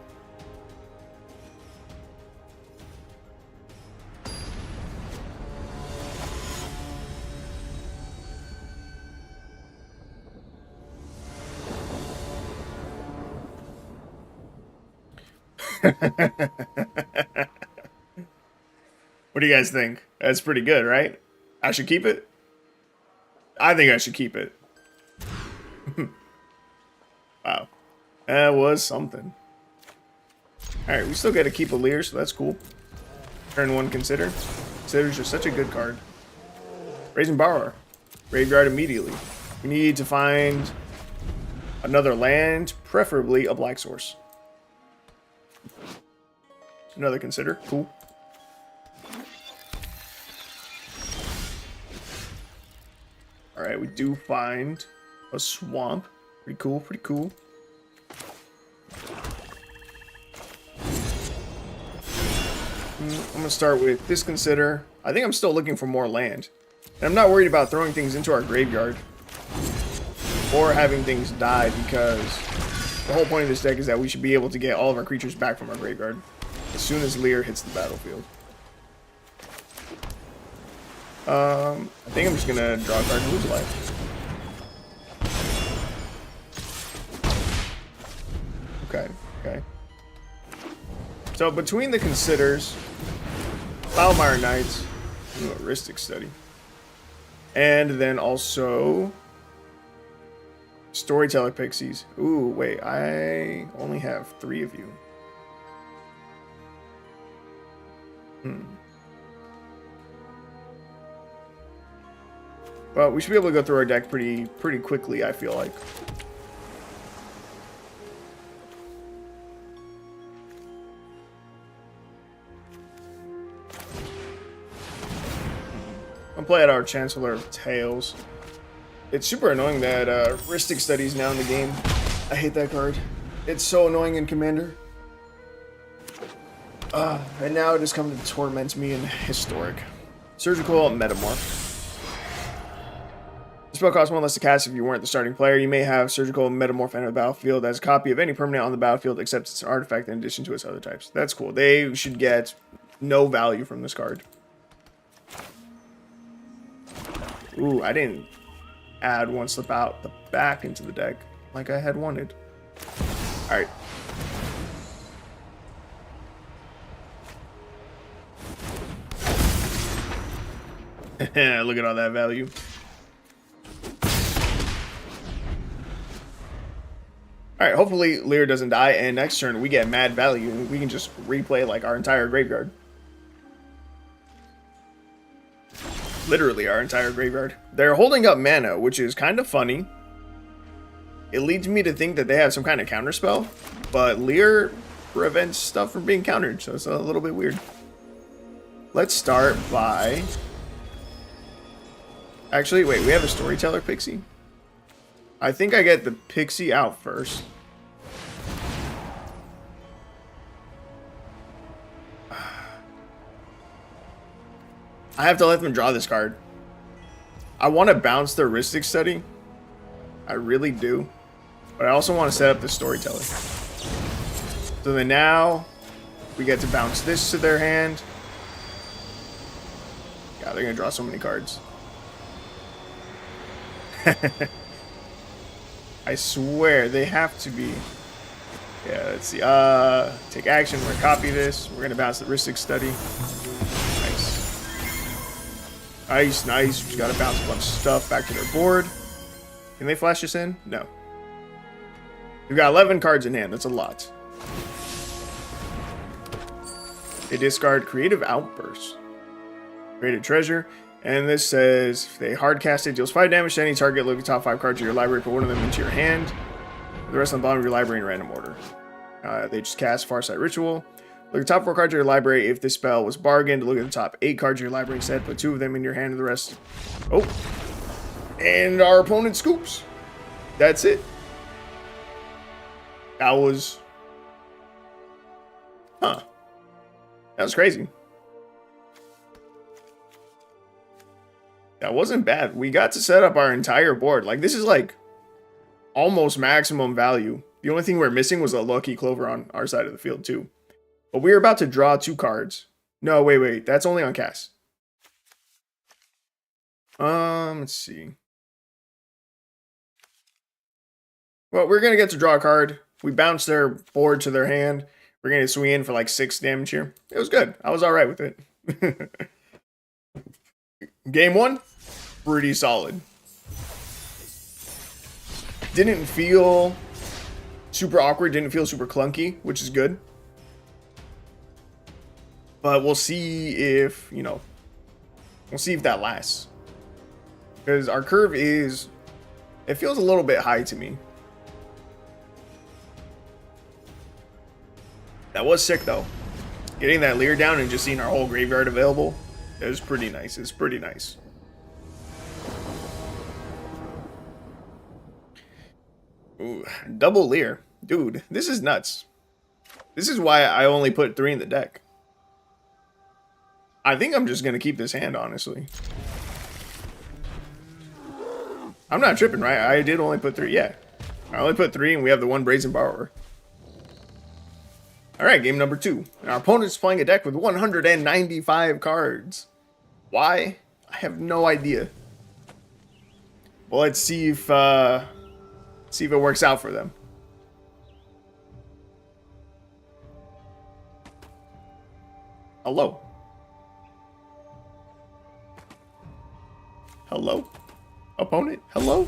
What do you guys think? That's pretty good, right? I should keep it? I think I should keep it. Wow. That was something. Alright, we still get to keep a Lier, so that's cool. Turn one, consider. Consider's just such a good card. Raising Borrower. Graveyard immediately. We need to find another land, preferably a black source. Another consider. Cool. Alright, we do find a swamp. Pretty cool, pretty cool. I'm going to start with this consider. I think I'm still looking for more land. And I'm not worried about throwing things into our graveyard. Or having things die, because the whole point of this deck is that we should be able to get all of our creatures back from our graveyard as soon as Lier hits the battlefield. I think I'm just going to draw a card and lose life. Okay, okay. So between the considers, Foulmire Knights, Heuristic Study, and then also Storyteller Pixies. Ooh, wait, I only have 3 of you. Well, we should be able to go through our deck pretty quickly, I feel like. I'm playing our Chancellor of Tales. It's super annoying that Heuristic Study is now in the game. I hate that card. It's so annoying in Commander. And now it has come to torment me in Historic. Surgical Metamorph. The spell costs 1 less to cast if you weren't the starting player. You may have Surgical Metamorph enter the battlefield as a copy of any permanent on the battlefield except its artifact in addition to its other types. That's cool. They should get no value from this card. Ooh, I didn't add one slip out the back into the deck like I had wanted. Alright. Look at all that value. Alright, hopefully Lier doesn't die, and next turn we get mad value, and we can just replay like our entire graveyard. Literally our entire graveyard. They're holding up mana, which is kind of funny. It leads me to think that they have some kind of counterspell, but Lier prevents stuff from being countered, so it's a little bit weird. Let's start by... Actually, wait, we have a Storyteller Pixie? I think I get the Pixie out first. I have to let them draw this card. I want to bounce the Heuristic Study. I really do. But I also want to set up the Storyteller. So then now we get to bounce this to their hand. Yeah, they're going to draw so many cards. I swear they have to be. Yeah, let's see. Take action. We're going to copy this. We're going to bounce the Heuristic Study. Nice, nice. We just gotta bounce a bunch of stuff back to their board. Can they flash this in? No. We've got 11 cards in hand. That's a lot. They discard Creative Outburst. Creative Treasure. And this says, if they hard cast it, deals 5 damage to any target. Look at the top 5 cards of your library, put one of them into your hand. The rest on the bottom of your library in random order. They just cast Farsight Ritual. Look at the top 4 cards of your library. If this spell was bargained, look at the top 8 cards of your library instead. Put 2 of them in your hand and the rest. Oh. And our opponent scoops. That's it. That was... Huh. That was crazy. That wasn't bad. We got to set up our entire board. Like, this is like almost maximum value. The only thing we're missing was a lucky clover on our side of the field too. But we're about to draw 2 cards. No, wait. That's only on cast. Let's see. Well, we're gonna get to draw a card. We bounce their board to their hand. We're gonna swing in for like 6 damage here. It was good. I was alright with it. Game 1, pretty solid. Didn't feel super awkward, didn't feel super clunky, which is good. But we'll see if, we'll see if that lasts. Because our curve it feels a little bit high to me. That was sick though. Getting that Lier down and just seeing our whole graveyard available, it was pretty nice. It's pretty nice. Ooh, double Lier. Dude, this is nuts. This is why I only put 3 in the deck. I think I'm just going to keep this hand, honestly. I'm not tripping, right? I did only put 3. Yeah. I only put 3, and we have the 1 Brazen Borrower. Alright, game number 2. And our opponent's playing a deck with 195 cards. Why? I have no idea. Well, let's see if it works out for them. Hello. Hello? Opponent? Hello?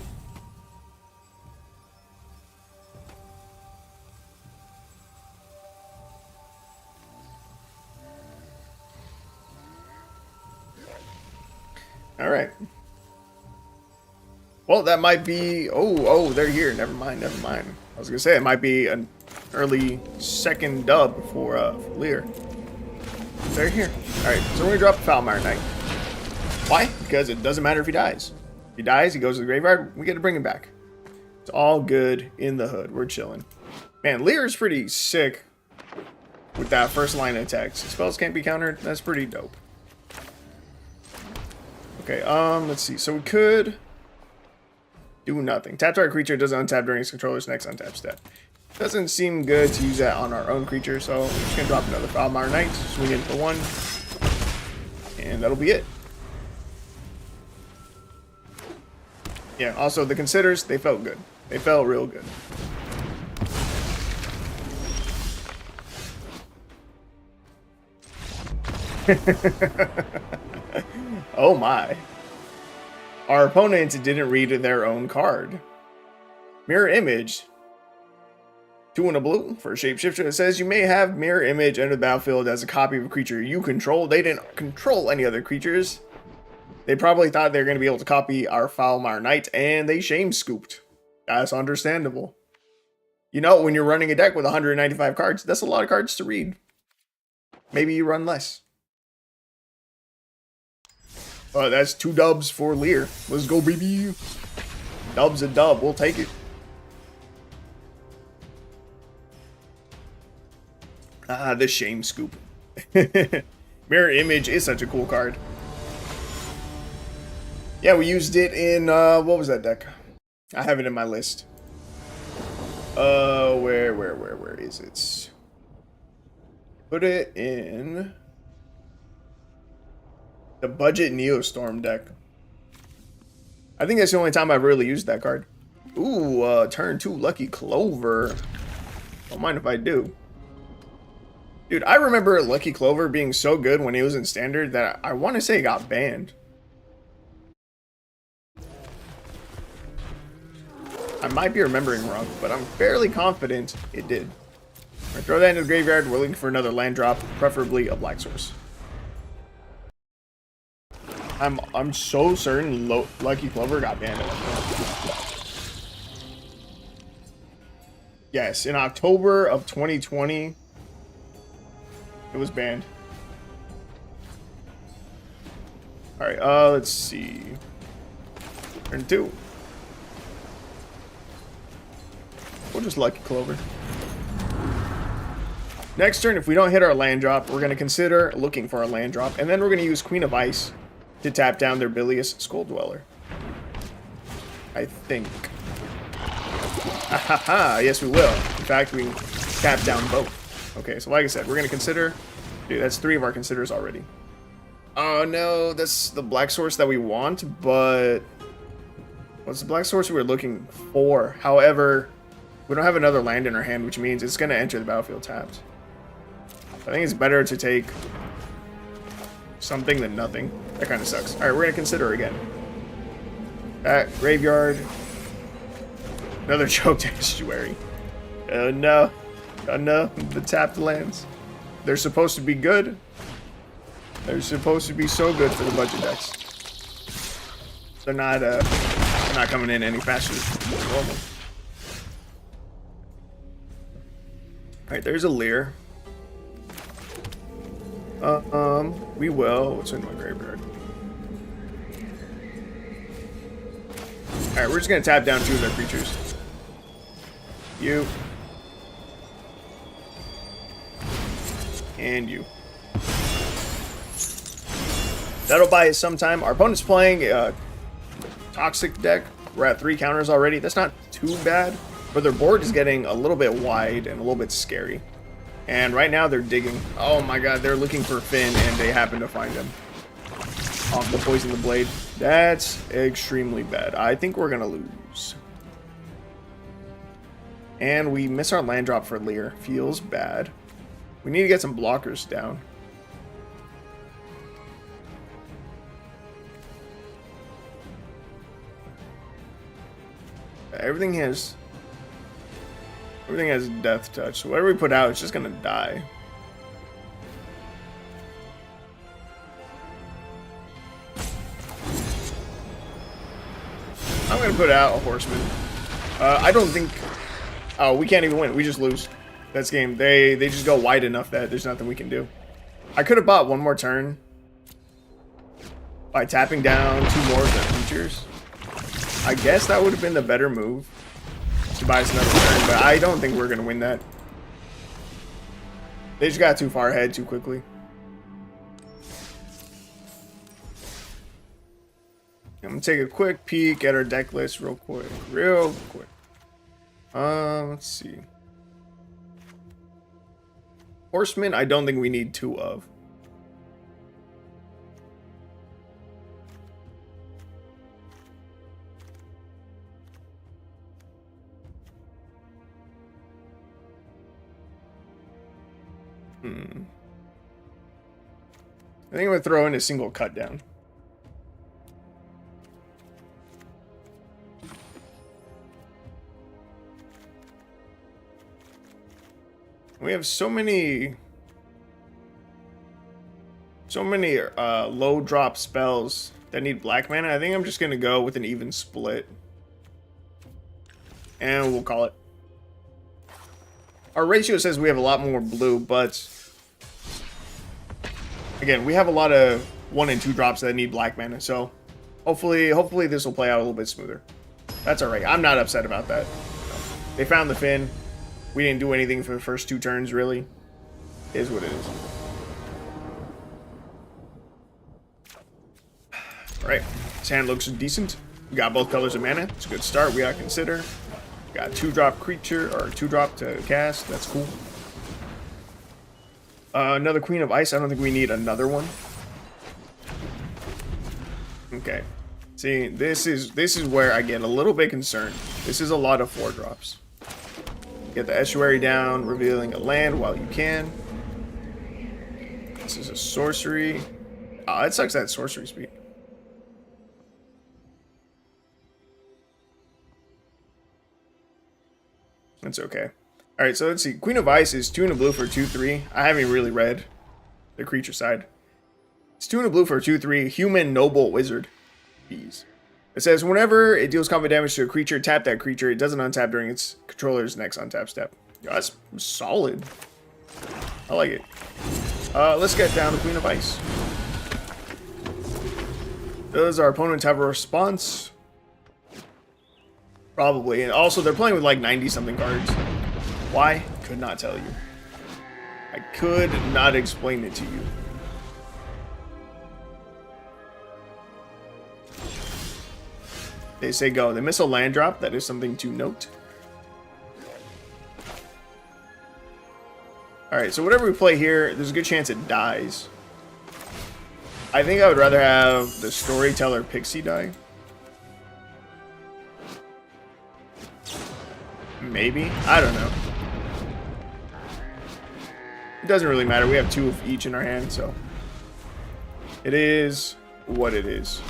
All right. Well, that might be... Oh, they're here. Never mind. I was going to say it might be an early second dub for Lier. They're here. All right, so we're going to drop Foulmire Knight. Why? Because it doesn't matter if he dies. If he dies, he goes to the graveyard, we get to bring him back. It's all good in the hood. We're chilling. Man, Lier is pretty sick with that first line of attacks. Spells can't be countered. That's pretty dope. Okay, let's see. So we could do nothing. Tap target creature doesn't untap during its controller's next untap step. Doesn't seem good to use that on our own creature, so we're just gonna drop another Foulmire Knight, swing in for 1, and that'll be it. Yeah, also the Considers, they felt good. They felt real good. Oh my. Our opponent didn't read their own card. Mirror Image. 2 and a blue for a shapeshifter. It says you may have Mirror Image enter the battlefield as a copy of a creature you control. They didn't control any other creatures. They probably thought they were going to be able to copy our Foulmire Knight, and they shame scooped. That's understandable. You know, when you're running a deck with 195 cards, that's a lot of cards to read. Maybe you run less. That's 2 dubs for Lier. Let's go, baby. Dub's a dub. We'll take it. Ah, the shame scoop. Mirror Image is such a cool card. Yeah, we used it in, what was that deck? I have it in my list. Where is it? Put it in the Budget Neostorm deck. I think that's the only time I've really used that card. Ooh, turn 2 Lucky Clover. Don't mind if I do. Dude, I remember Lucky Clover being so good when he was in Standard that I want to say it got banned. I might be remembering wrong, but I'm fairly confident it did. Right, throw that into the graveyard. We're looking for another land drop, preferably a black source. I'm so certain Lucky Clover got banned. Yes, in October of 2020, it was banned. All right, let's see. Turn 2. We'll just Lucky Clover. Next turn, if we don't hit our land drop, we're going to consider looking for our land drop. And then we're going to use Queen of Ice to tap down their Bilious Skull Dweller. I think. Ahaha, yes we will. In fact, we tap down both. Okay, so like I said, we're going to consider... Dude, that's 3 of our considers already. Oh no, that's the black source that we want, but... What's the black source we're looking for? However, we don't have another land in our hand, which means it's going to enter the battlefield tapped. I think it's better to take something than nothing. That kind of sucks. Alright, we're going to consider again. That graveyard. Another choked estuary. Oh no. Oh no, the tapped lands. They're supposed to be good. They're supposed to be so good for the budget decks. They're not coming in any faster than normal. Alright, there's a Lier. We will. What's in my graveyard? Alright, we're just gonna tap down 2 of their creatures. You. And you. That'll buy us some time. Our opponent's playing a toxic deck. We're at 3 counters already. That's not too bad, but their board is getting a little bit wide and a little bit scary. And right now they're digging. Oh my god, they're looking for Finn and they happen to find him. Off the Poison the Blade. That's extremely bad. I think we're gonna lose. And we miss our land drop for Lier. Feels bad. We need to get some blockers down. Everything has death touch, so whatever we put out, it's just gonna die. I'm gonna put out a Horseman. I don't think... Oh, we can't even win. We just lose. That's game. They just go wide enough that there's nothing we can do. I could have bought one more turn by tapping down 2 more of their creatures. I guess that would have been the better move, to buy us another turn, but I don't think we're going to win that. They just got too far ahead too quickly. I'm going to take a quick peek at our deck list real quick. Let's see. Horsemen, I don't think we need 2 of. I think I'm going to throw in a single cut down. We have so many low drop spells that need black mana. I think I'm just going to go with an even split. And we'll call it. Our ratio says we have a lot more blue, but again, we have a lot of 1 and 2 drops that need black mana, so hopefully this will play out a little bit smoother. That's alright. I'm not upset about that. They found the Finn. We didn't do anything for the first 2 turns, really. It is what it is. Alright, this hand looks decent. We got both colors of mana. It's a good start. We gotta consider. Got 2-drop creature, or 2-drop to cast. That's cool. Another Queen of Ice. I don't think we need another one. Okay. See, this is where I get a little bit concerned. This is a lot of 4-drops. Get the estuary down, revealing a land while you can. This is a sorcery. Oh, it sucks that sorcery speed. That's okay. Alright, so let's see. Queen of Ice is 2 and a blue for 2/3. I haven't really read the creature side. It's 2 and a blue for 2/3. Human Noble Wizard. Jeez. It says, whenever it deals combat damage to a creature, tap that creature. It doesn't untap during its controller's next untap step. Yo, that's solid. I like it. Let's get down to Queen of Ice. Does our opponent have a response? Probably. And also, they're playing with like 90-something cards. Why? Could not tell you. I could not explain it to you. They say go. They miss a land drop. That is something to note. Alright, so whatever we play here, there's a good chance it dies. I think I would rather have the Storyteller Pixie die. Maybe? I don't know. It doesn't really matter. We have 2 of each in our hand, so it is what it is.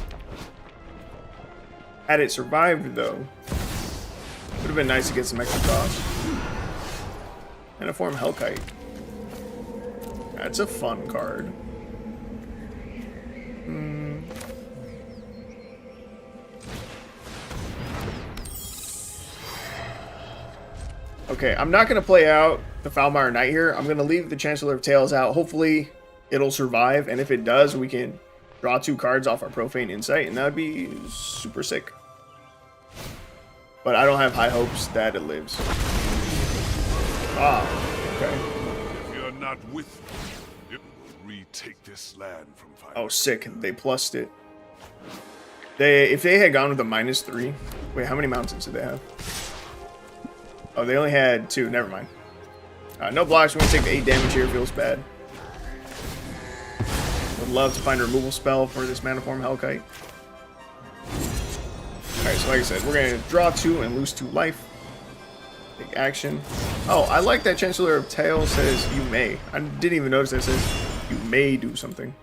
Had it survived, though, would have been nice to get some extra cost. And a form Hellkite. That's a fun card. Okay, I'm not going to play out the Foulmire Knight here. I'm going to leave the Chancellor of Tales out. Hopefully, it'll survive. And if it does, we can draw 2 cards off our Profane Insight. And that would be super sick. But I don't have high hopes that it lives. Ah, okay. If you're not with me, it will retake this land from fire. Oh, sick. They plussed it. If they had gone with a -3... Wait, how many mountains did they have? Oh, they only had 2. Never mind. No blocks. We're going to take the 8 damage here. Feels bad. Would love to find a removal spell for this Maniform Hellkite. Alright, so like I said, we're going to draw 2 and lose 2 life. Take action. Oh, I like that Chancellor of Tales says you may. I didn't even notice that it says you may do something.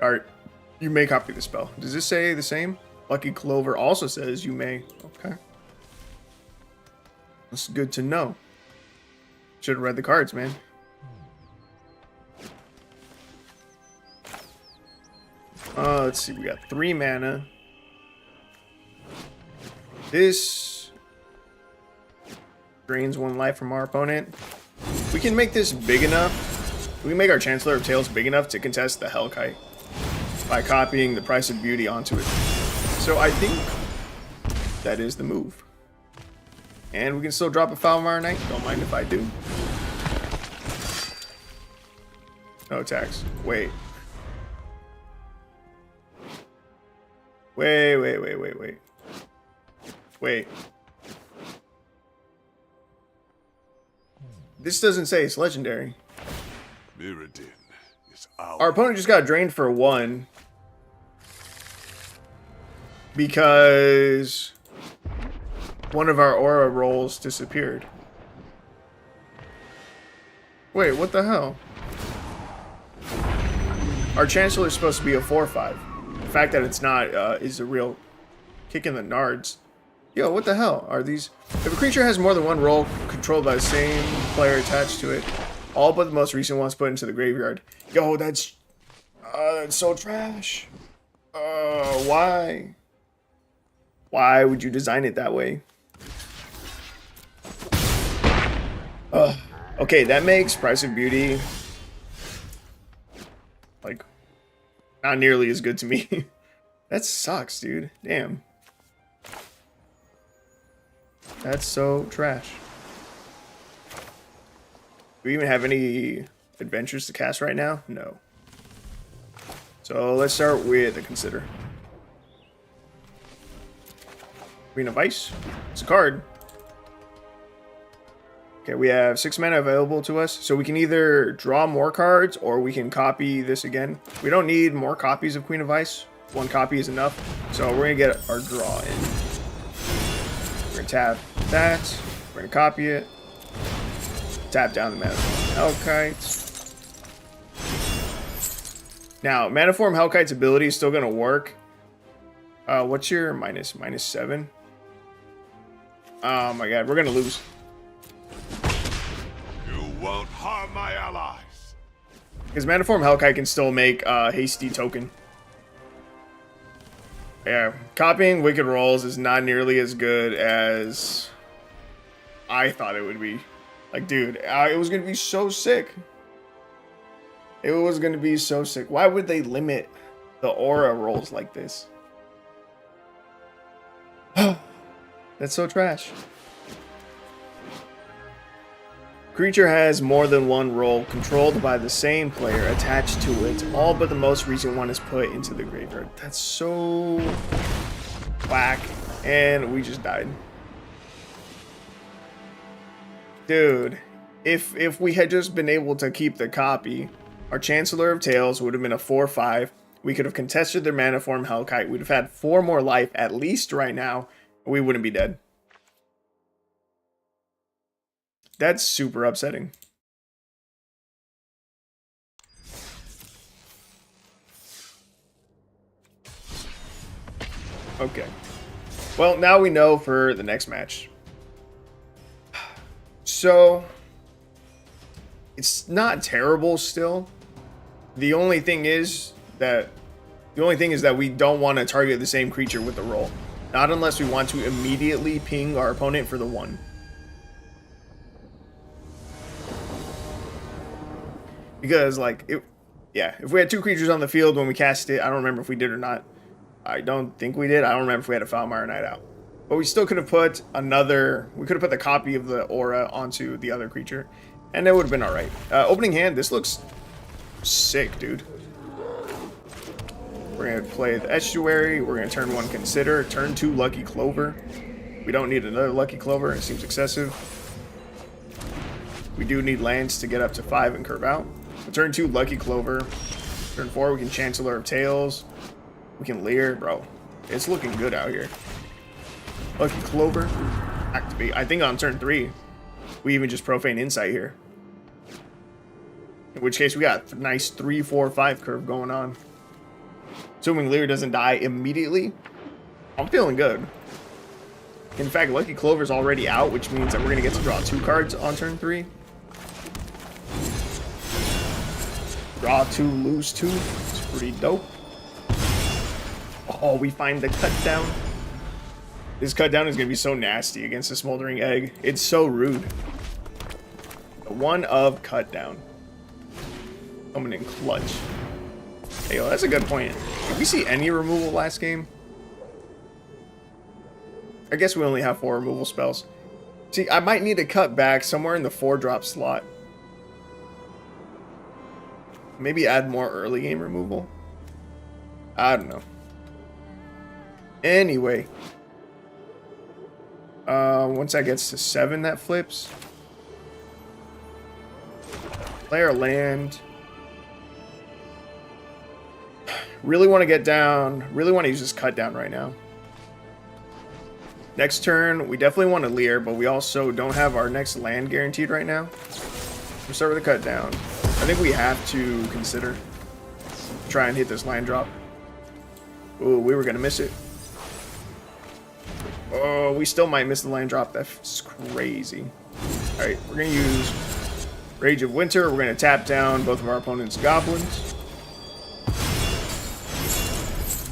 Alright, you may copy the spell. Does this say the same? Lucky Clover also says you may. Okay. That's good to know. Should have read the cards, man. Let's see. We got 3 mana. This drains 1 life from our opponent. We can make this big enough. We can make our Chancellor of Tales big enough to contest the Hellkite by copying the Price of Beauty onto it. So I think that is the move. And we can still drop a Foulmire Knight. Don't mind if I do. No attacks. Wait. Wait. This doesn't say it's legendary. Mirrodin is ours. Our opponent just got drained for 1. Because one of our aura rolls disappeared. Wait, what the hell? Our Chancellor is supposed to be a 4/5. The fact that it's not is a real kick in the nards. Yo, what the hell are these? If a creature has more than 1 role controlled by the same player attached to it, all but the most recent ones put into the graveyard. Yo, that's so trash. Why? Why would you design it that way? Okay, that makes Price of Beauty like not nearly as good to me. That sucks, dude. Damn. That's so trash. Do we even have any adventures to cast right now? No. So let's start with a Consider. Queen of Ice. It's a card. Okay, we have 6 mana available to us, so we can either draw more cards or we can copy this again. We don't need more copies of Queen of Ice. 1 copy is enough. So we're gonna get our draw in. We're gonna tap that. We're gonna copy it. Tap down the Maniform Hellkite. Now, Maniform Hellkite's ability is still gonna work. What's your minus? -7? Oh my god, we're gonna lose. Won't harm my allies. Because Maniform Hellkite can still make a hasty token. Yeah, copying Wicked Rolls is not nearly as good as I thought it would be. Like, dude, it was going to be so sick. It was going to be so sick. Why would they limit the aura rolls like this? That's so trash. Creature has more than one role controlled by the same player attached to it. All but the most recent one is put into the graveyard. That's so whack. And we just died. Dude, if we had just been able to keep the copy, our Chancellor of Tales would have been a 4/5. We could have contested their mana form Hellkite. We'd have had 4 more life at least right now. We wouldn't be dead. That's super upsetting. Okay. Well, now we know for the next match. So, it's not terrible still. The only thing is that we don't want to target the same creature with the roll. Not unless we want to immediately ping our opponent for the 1. Because, like, if we had 2 creatures on the field when we cast it, I don't remember if we did or not. I don't think we did. I don't remember if we had a Foulmire Knight out. But we still could have put we could have put the copy of the aura onto the other creature, and it would have been alright. Opening hand, this looks sick, dude. We're going to play the Estuary. We're going to turn 1 Consider. Turn 2 Lucky Clover. We don't need another Lucky Clover. It seems excessive. We do need lands to get up to 5 and curve out. Turn 2 Lucky Clover. Turn 4 we can Chancellor of Tales. We can Lier. Bro, it's looking good out here. Lucky Clover. Activate. I think on turn 3 we even just Profane Insight here. In which case we got a nice 3, 4, 5 curve going on. Assuming Lier doesn't die immediately, I'm feeling good. In fact, Lucky Clover's already out, which means that we're going to get to draw 2 cards on turn 3. Draw 2, lose 2. It's pretty dope. Oh, we find the cut down. This cut down is going to be so nasty against the Smoldering Egg. It's so rude. The 1 of cut down. Coming in clutch. Hey, yo, that's a good point. Did we see any removal last game? I guess we only have 4 removal spells. See, I might need to cut back somewhere in the 4-drop slot. Maybe add more early game removal. I don't know. Anyway. Once that gets to 7, that flips. Play our land. Really want to get down. Really want to use this cut down right now. Next turn, we definitely want to Lier, but we also don't have our next land guaranteed right now. We'll start with a cut down. I think we have to consider. Try and hit this land drop. Ooh, we were going to miss it. Oh, we still might miss the land drop. That's crazy. Alright, we're going to use Rage of Winter. We're going to tap down both of our opponent's goblins.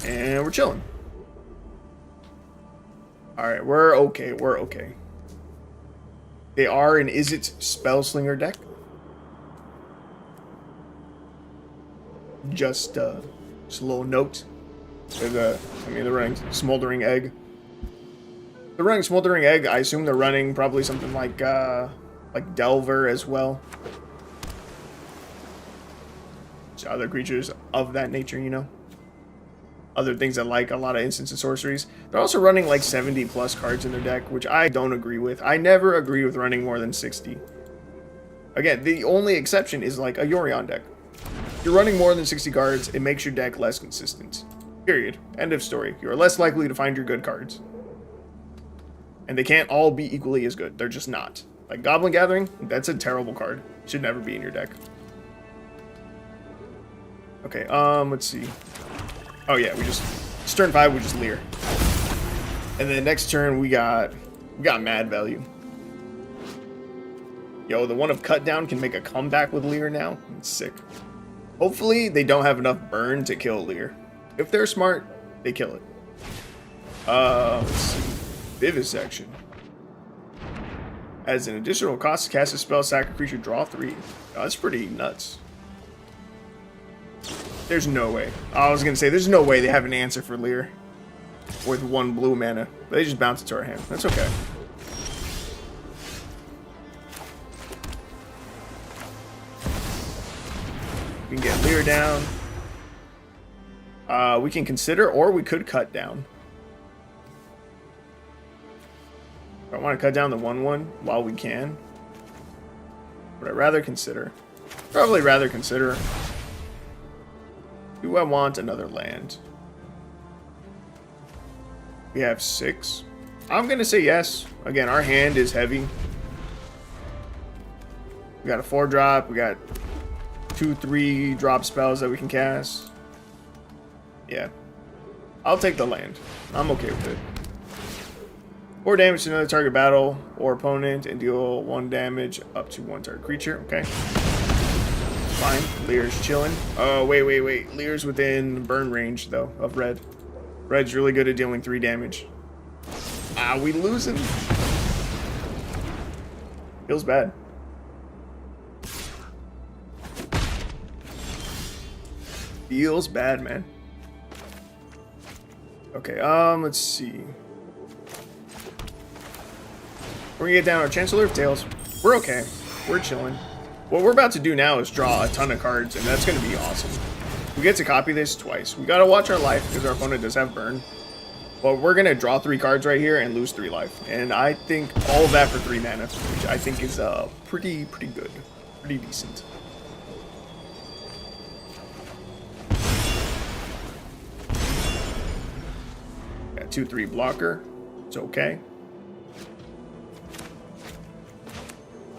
And we're chilling. Alright, we're okay. We're okay. They are an Izzet Spellslinger deck. Just a little note. They're running Smoldering Egg. They're running Smoldering Egg. I assume they're running probably something like Delver as well. So other creatures of that nature, you know. Other things that like a lot of instants and sorceries. They're also running like 70 plus cards in their deck, which I don't agree with. I never agree with running more than 60. Again, the only exception is like a Yorion deck. If you're running more than 60 cards, it makes your deck less consistent. Period. End of story. You are less likely to find your good cards. And they can't all be equally as good. They're just not. Like Goblin Gathering, that's a terrible card. Should never be in your deck. Okay, let's see. Oh yeah, it's turn 5, we just Lier. And then next turn we got mad value. Yo, the 1 of Cut Down can make a comeback with Lier now. It's sick. Hopefully they don't have enough burn to kill Lier. If they're smart, they kill it. Let's see. Vivisection. As an additional cost to cast a spell, sack a creature, draw 3. Oh, that's pretty nuts. There's no way. I was gonna say, there's no way they have an answer for Lier with 1 blue mana. But they just bounce it to our hand. That's okay. down. We can consider, or we could cut down. I want to cut down the 1/1 while we can. But I'd rather consider. Probably rather consider. Do I want another land? We have 6. I'm going to say yes. Again, our hand is heavy. We got a 4-drop. We got 2-3 drop spells that we can cast. Yeah. I'll take the land. I'm okay with it. 4 damage to another target battle or opponent and deal 1 damage up to 1 target creature. Okay. Fine. Lier's chilling. Oh, wait. Lier's within burn range, though, of red. Red's really good at dealing 3 damage. Ah, we losing. Feels bad. Feels bad, man. Okay, let's see. We're gonna get down our Chancellor of Tails. We're okay. We're chilling. What we're about to do now is draw a ton of cards, and that's gonna be awesome. We get to copy this twice. We gotta watch our life because our opponent does have burn. But we're gonna draw 3 cards right here and lose 3 life. And I think all of that for 3 mana, which I think is pretty good. Pretty decent. Got 2/3 blocker. It's okay.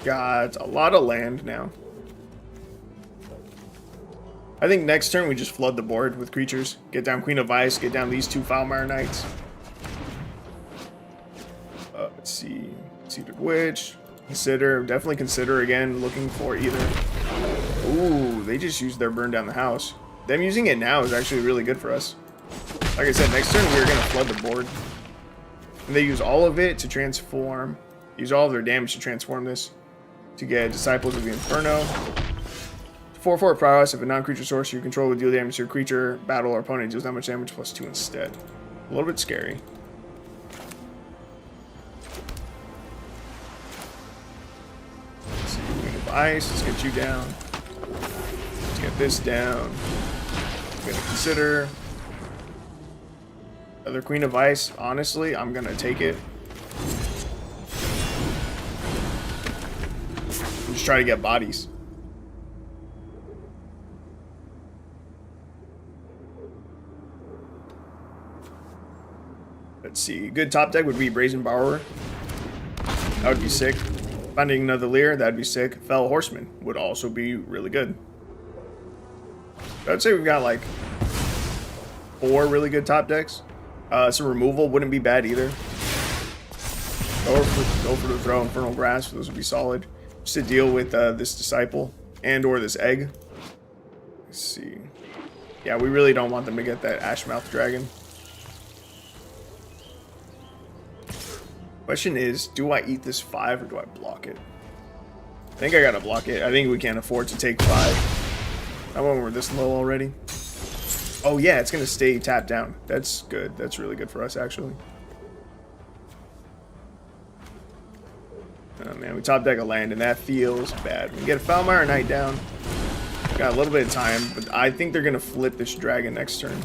Got a lot of land now. I think next turn we just flood the board with creatures. Get down Queen of Ice, get down these 2 Foulmire Knights. Let's see. Seated Witch. Consider, definitely consider again looking for either. Ooh, they just used their burn down the house. Them using it now is actually really good for us. Like I said, next turn we're going to flood the board. And they use all of it to transform. Use all of their damage to transform this. To get Disciples of the Inferno. 4/4 prowess. If a non-creature source you control would deal damage to your creature, battle, or opponent deals that much damage plus 2 instead. A little bit scary. Let's see, Queen of Ice. Let's get you down. Let's get this down. I'm gonna consider another Queen of Ice. Honestly, I'm gonna take it. Just try to get bodies. Let's see. Good top deck would be Brazen Borrower. That would be sick. Finding another Lier, that'd be sick. Fell Horseman would also be really good. I'd say we've got like 4 really good top decks. Some removal wouldn't be bad either. Go for the throw, Infernal Grasp. Those would be solid. Just to deal with this Disciple and or this egg. Let's see. Yeah, we really don't want them to get that Ashmouth Dragon. Question is, do I eat this 5 or do I block it? I think I gotta block it. I think we can't afford to take 5. Not when we're this low already. Oh yeah, it's gonna stay tapped down. That's good. That's really good for us, actually. Oh man, we top deck a land and that feels bad. We get a Foulmire Knight down. Got a little bit of time, but I think they're gonna flip this dragon next turn.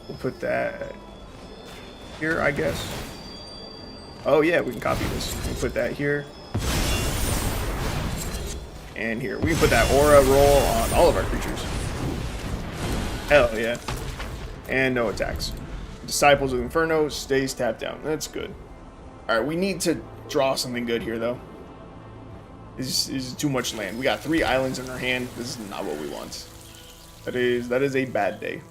We'll put that here, I guess. Oh yeah, we can copy this. We'll put that here. And here. We can put that aura roll on all of our creatures. Hell yeah. And no attacks. Disciples of Inferno stays tapped down. That's good. Alright, we need to draw something good here, though. This is too much land. We got 3 islands in our hand. This is not what we want. That is a bad day.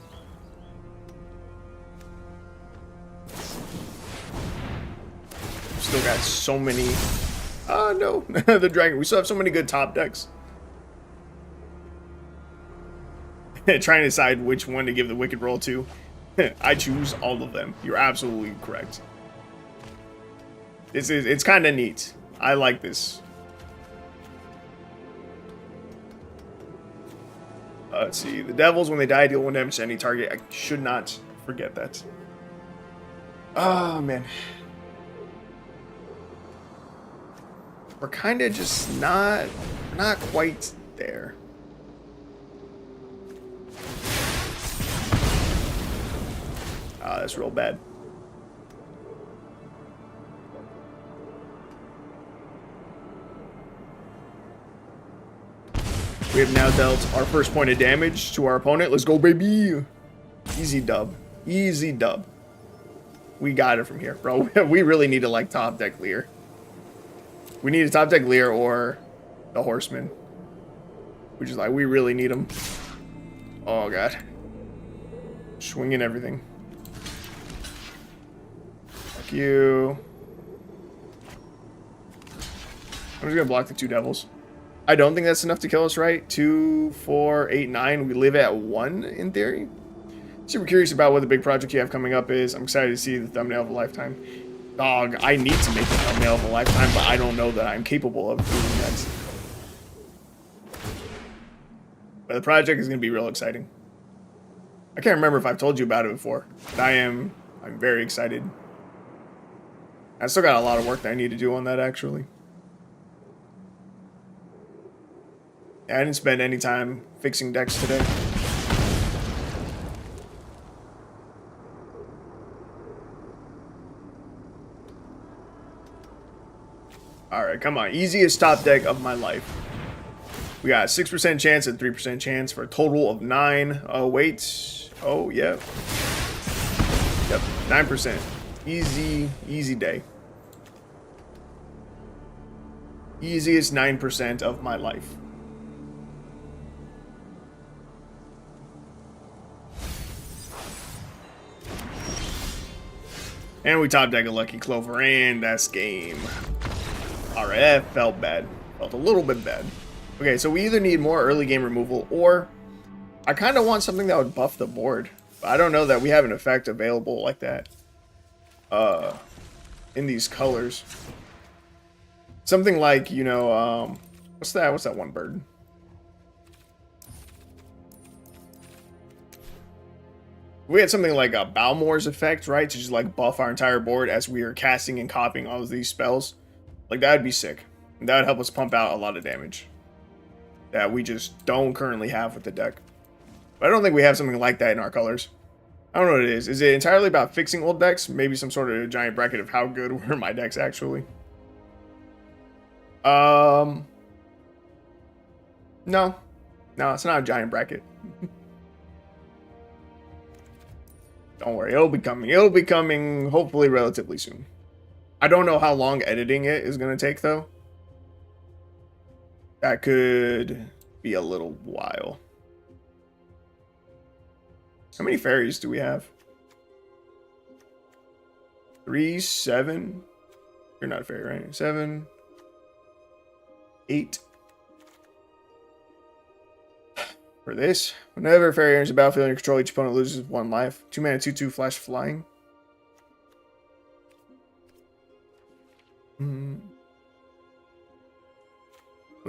Still got so many... no. The dragon. We still have so many good top decks. Trying to decide which one to give the Wicked Roll to. I choose all of them. You're absolutely correct. It's kind of neat. I like this. Let's see. The Devils, when they die, deal 1 damage to any target. I should not forget that. Oh, man. we're kind of just not quite there. Ah, that's real bad. We have now dealt our first point of damage to our opponent. Let's go, baby. Easy dub. Easy dub. We got it from here, bro. We really need to, like, top deck Lier. We need a top deck Lier or the Horseman. Which is like, we really need them. Oh, God. Swinging everything. Fuck you. I'm just gonna block the 2 devils. I don't think that's enough to kill us, right? 2, 4, 8, 9. We live at 1 in theory. Super curious about what the big project you have coming up is. I'm excited to see the thumbnail of a lifetime. Dog, I need to make the thumbnail of a lifetime, but I don't know that I'm capable of doing that. But the project is going to be real exciting. I can't remember if I've told you about it before, but I'm very excited. I still got a lot of work that I need to do on that, actually. I didn't spend any time fixing decks today. Alright, come on. Easiest top deck of my life. We got 6% chance and 3% chance for a total of 9. Oh, wait. Oh, yeah. Yep, 9%. Easy day. Easiest 9% of my life. And we top deck a Lucky Clover, and that's game. Alright, that felt bad. Felt a little bit bad. Okay, so we either need more early game removal, or I kind of want something that would buff the board. But I don't know that we have an effect available like that. In these colors. Something like, you know, what's that one bird? We had something like a Balmore's effect, right? To just like buff our entire board as we are casting and copying all of these spells. Like, that would be sick. And that would help us pump out a lot of damage that we just don't currently have with the deck. But I don't think we have something like that in our colors. I don't know what it is. Is it entirely about fixing old decks? Maybe some sort of giant bracket of how good were my decks actually. No. No, it's not a giant bracket. Don't worry, it'll be coming. It'll be coming hopefully relatively soon. I don't know how long editing it is going to take, though. That could be a little while. How many fairies do we have? 3, 7. You're not a fairy, right? 7, 8. For this, whenever a fairy enters the battlefield and you control, each opponent loses 1 life. 2 mana, 2/2 flash flying. When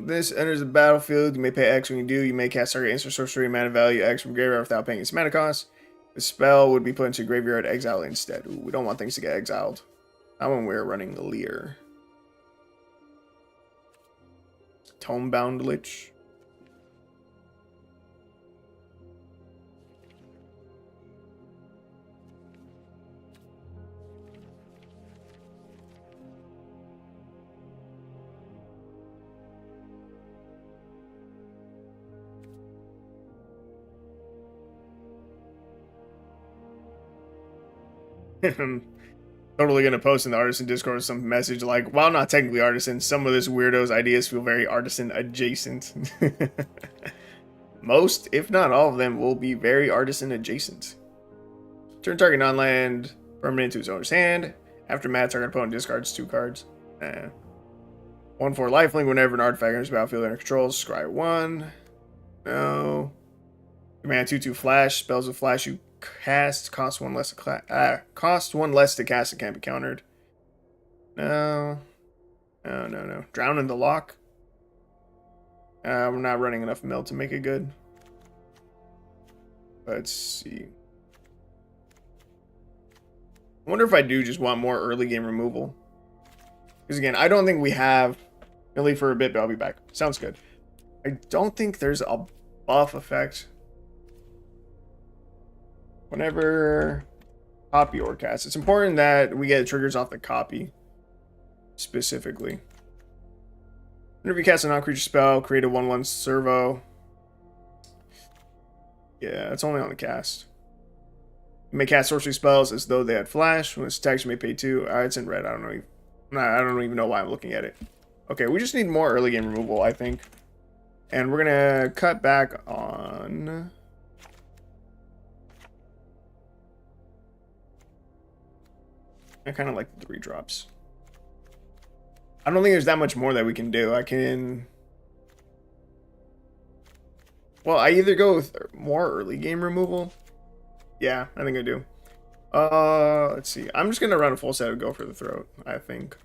this enters the battlefield, you may pay X. When you do, you may cast target instant sorcery mana value X from graveyard without paying its mana cost. The spell would be put into graveyard exile instead. Ooh, we don't want things to get exiled. Not when we're running the Lier. Tomebound Lich. I'm totally gonna post in the Artisan Discord some message like, while not technically artisan, some of this weirdo's ideas feel very artisan adjacent. Most, if not all of them, will be very artisan adjacent. Turn target non-land permanent to its owner's hand. After mat, target opponent discards 2 cards. 1/4 lifelink whenever an artifact enters the battlefield under control. Scry 1. No. Command 2/2 flash. Spells with flash you cast cost 1 less to cost 1 less to cast and can't be countered. No. No. Drown in the lock. We're not running enough mill to make it good. Let's see. I wonder if I do just want more early game removal. Because again, I don't think we have Gonna leave for a bit, but I'll be back. Sounds good. I don't think there's a buff effect. Whenever copy or cast, it's important that we get triggers off the copy specifically. Whenever you cast a non-creature spell, create a 1/1 servo. Yeah, it's only on the cast. You may cast sorcery spells as though they had flash. When it's attacked, you may pay 2. It's in red. I don't know. I don't even know why I'm looking at it. Okay, we just need more early game removal, I think. And we're gonna cut back on. I kind of like the 3 drops. I don't think there's that much more that we can do. I can. Well, I either go with more early game removal. Yeah, I think I do. Let's see. I'm just gonna run a full set of Go for the Throat, I think.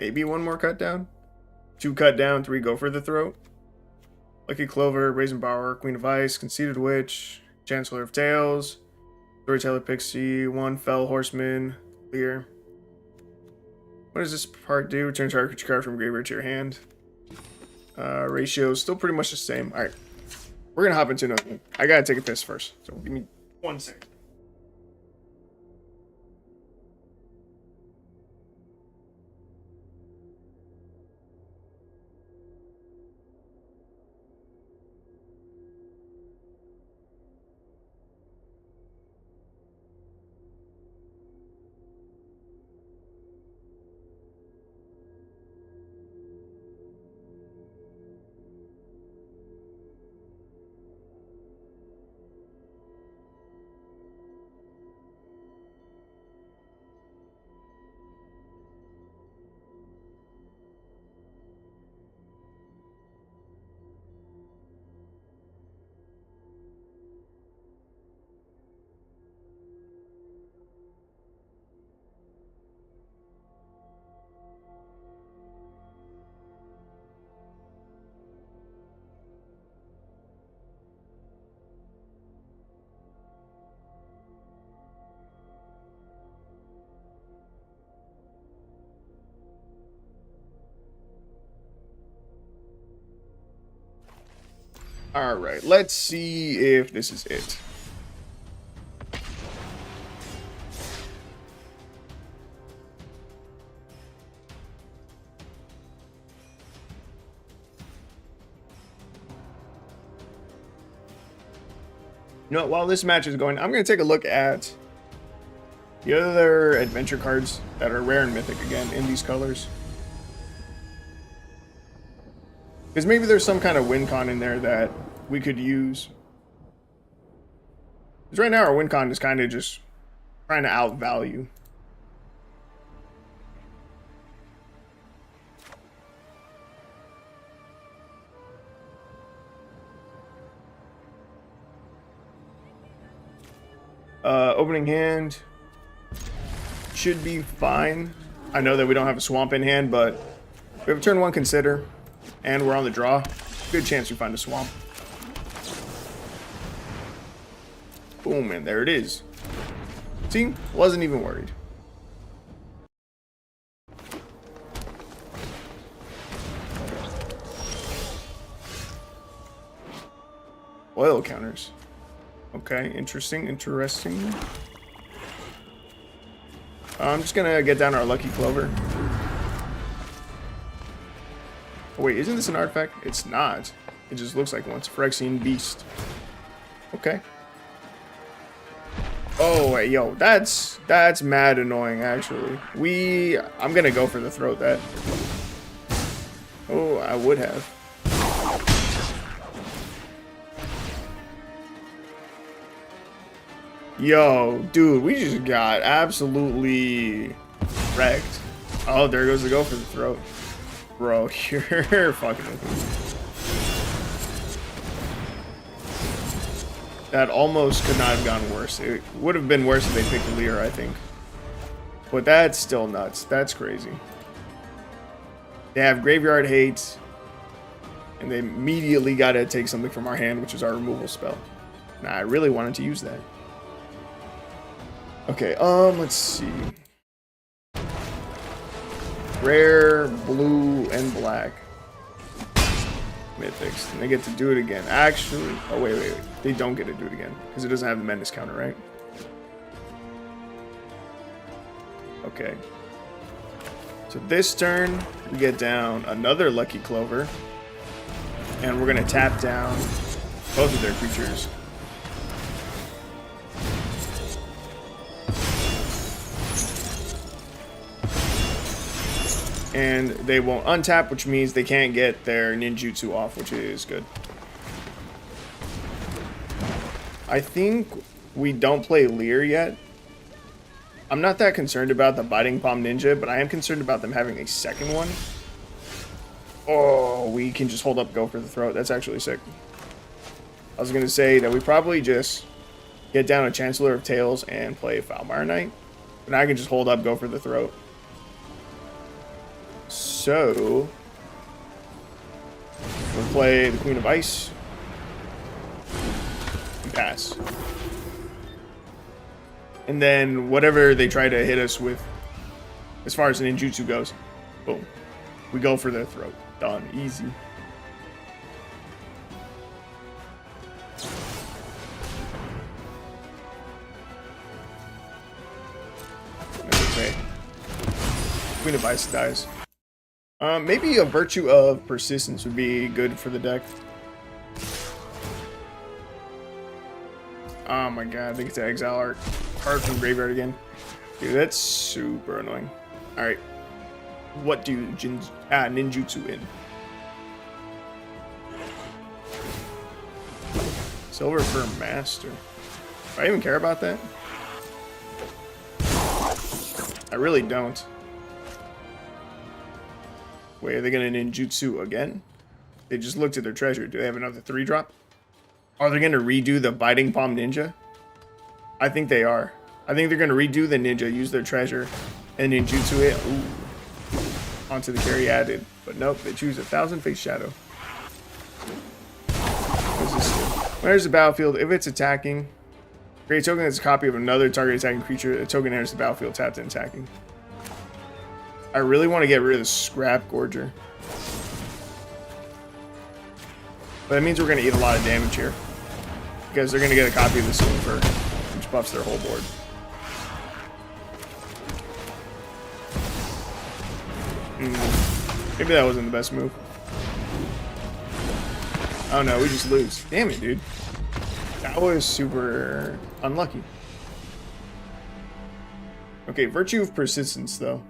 Maybe 1 more cut down. 2 cut down, 3 Go for the Throat. Lucky Clover, Brazen Bower, Queen of Ice, Conceited Witch, Chancellor of Tales, Storyteller Pixie, 1 Fell Horseman, Lier. What does this part do? Return target creature card from graveyard to your hand. Ratio is still pretty much the same. Alright. We're gonna hop into another thing. I gotta take a piss first. So give me 1 second. Alright, let's see if this is it. You know, while this match is going, I'm going to take a look at the other adventure cards that are rare and mythic again in these colors. Because maybe there's some kind of win con in there that we could use. Because right now our win con is kind of just trying to outvalue. Opening hand should be fine. I know that we don't have a swamp in hand, but we have turn 1 consider, and we're on the draw. Good chance we find a swamp. Boom, and there it is. See? Wasn't even worried. Oil counters. Okay, interesting. I'm just gonna get down our Lucky Clover. Oh, wait, isn't this an artifact? It's not. It just looks like one. It's Phyrexian Beast. Okay. Oh, wait, yo, that's mad annoying, actually. I'm gonna go for the throat that. Oh, I would have. Yo, dude, we just got absolutely wrecked. Oh, there goes the Go for the Throat. Bro, you're fucking with me. That almost could not have gone worse. It would have been worse if they picked Lier, I think. But that's still nuts. That's crazy. They have Graveyard Hate, and they immediately got to take something from our hand, which is our removal spell. Nah, I really wanted to use that. Okay, let's see. Rare, blue, and black. Mythics. And they get to do it again. Actually, oh wait. They don't get to do it again because it doesn't have the menace counter, right? Okay. So this turn, we get down another Lucky Clover. And we're going to tap down both of their creatures. And they won't untap, which means they can't get their ninjutsu off, which is good. I think we don't play Lier yet. I'm not that concerned about the Biting Palm Ninja, but I am concerned about them having a second one. Oh, we can just hold up, go for the throat. That's actually sick. I was going to say that we probably just get down a Chancellor of Tales and play Foulmire Knight. But now I can just hold up, go for the throat. So, we'll play the Queen of Ice. And pass. And then whatever they try to hit us with, as far as the ninjutsu goes, boom. We go for their throat. Done. Easy. Okay. Queen of Ice dies. Maybe a Virtue of Persistence would be good for the deck. Oh my god, they get to exile our card from the graveyard again. Dude, that's super annoying. Alright. What do ninjutsu in? Silver for Master. Do I even care about that? I really don't. Wait, are they going to ninjutsu again? They just looked at their treasure. Do they have another 3-drop? Are they going to redo the Biting Palm Ninja? I think they are. I think they're going to redo the ninja, use their treasure, and ninjutsu it. Ooh. Onto the carry added. But nope, they choose 1,000 Face Shadow. What does this do? When enters the battlefield, if it's attacking, create a token that's a copy of another target attacking creature. The token enters the battlefield tapped and attacking. I really want to get rid of the Scrap Gorger. But that means we're going to eat a lot of damage here. Because they're going to get a copy of the Silver, which buffs their whole board. Maybe that wasn't the best move. Oh no, we just lose. Damn it, dude. That was super unlucky. Okay, Virtue of Persistence, though.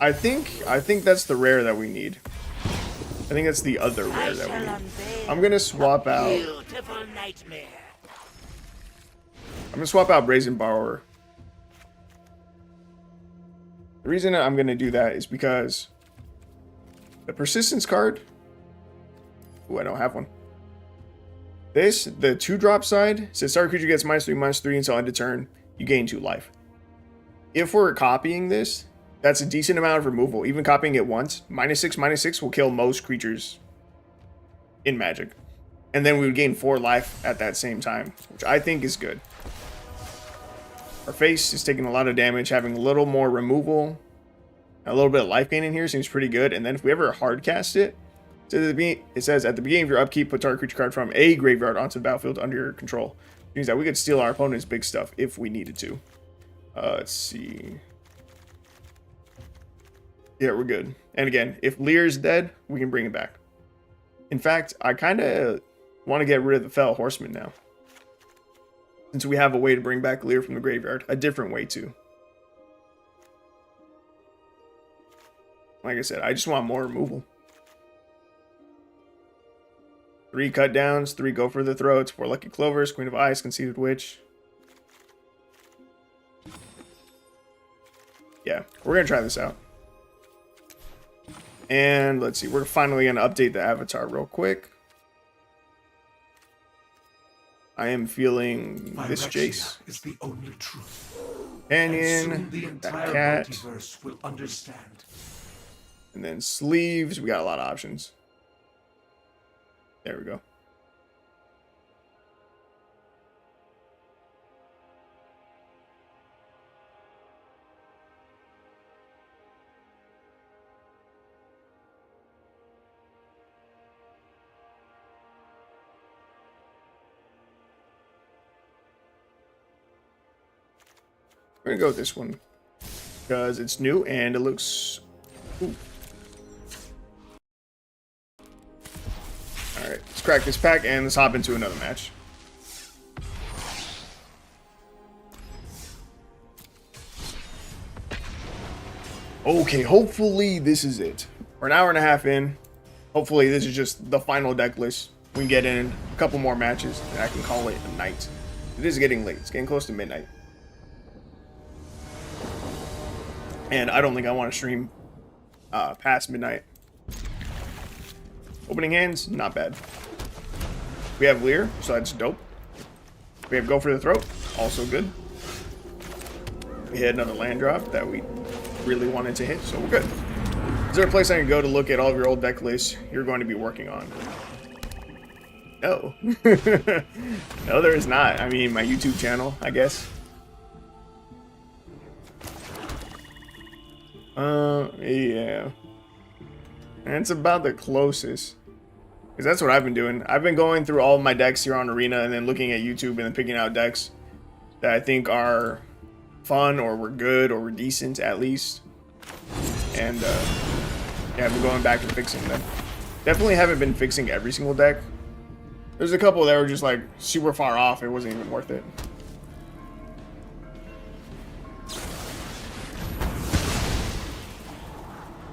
I think that's the rare that we need. I think that's the other rare that we need. I'm gonna swap out. I'm gonna swap out Brazen Borrower. The reason I'm gonna do that is because the Persistence card. Ooh, I don't have one. This, the 2-drop side, says target creature gets -3/-3 until end of turn. You gain 2 life. If we're copying this, that's a decent amount of removal. Even copying it once, -6/-6 will kill most creatures in Magic. And then we would gain 4 life at that same time, which I think is good. Our face is taking a lot of damage, having a little more removal. A little bit of life gain in here seems pretty good. And then if we ever hard cast it, it says at the beginning of your upkeep, put target creature card from a graveyard onto the battlefield under your control. It means that we could steal our opponent's big stuff if we needed to. Let's see. Yeah, we're good. And again, if Lier's dead, we can bring it back. In fact, I kind of want to get rid of the Fell Horseman now. Since we have a way to bring back Lier from the graveyard. A different way, too. Like I said, I just want more removal. 3 cut downs, 3 go for the throats, 4 lucky clovers, Queen of Ice, Conceited Witch. Yeah, we're going to try this out. And let's see, we're finally going to update the avatar real quick. I am feeling this Jace. Is the only truth. Canyon, that cat. Will understand. And then sleeves, we got a lot of options. There we go. We're gonna go with this one because it's new and it looks. Ooh. All right, let's crack this pack and let's hop into another match. Okay, hopefully this is it. We're an hour and a half in. Hopefully this is just the final deck list. We can get in a couple more matches and I can call it a night. It is getting late. It's getting close to midnight. And I don't think I want to stream past midnight. Opening hands, not bad. We have Lier, so that's dope. We have Go for the Throat, also good. We hit another land drop that we really wanted to hit, so we're good. Is there a place I can go to look at all of your old deck lists you're going to be working on? No. No, there is not. I mean, my YouTube channel, I guess. Yeah. And it's about the closest. Because that's what I've been doing. I've been going through all of my decks here on Arena and then looking at YouTube and then picking out decks that I think are fun or were good or were decent at least. And yeah, I've been going back and fixing them. Definitely haven't been fixing every single deck. There's a couple that were just like super far off. It wasn't even worth it.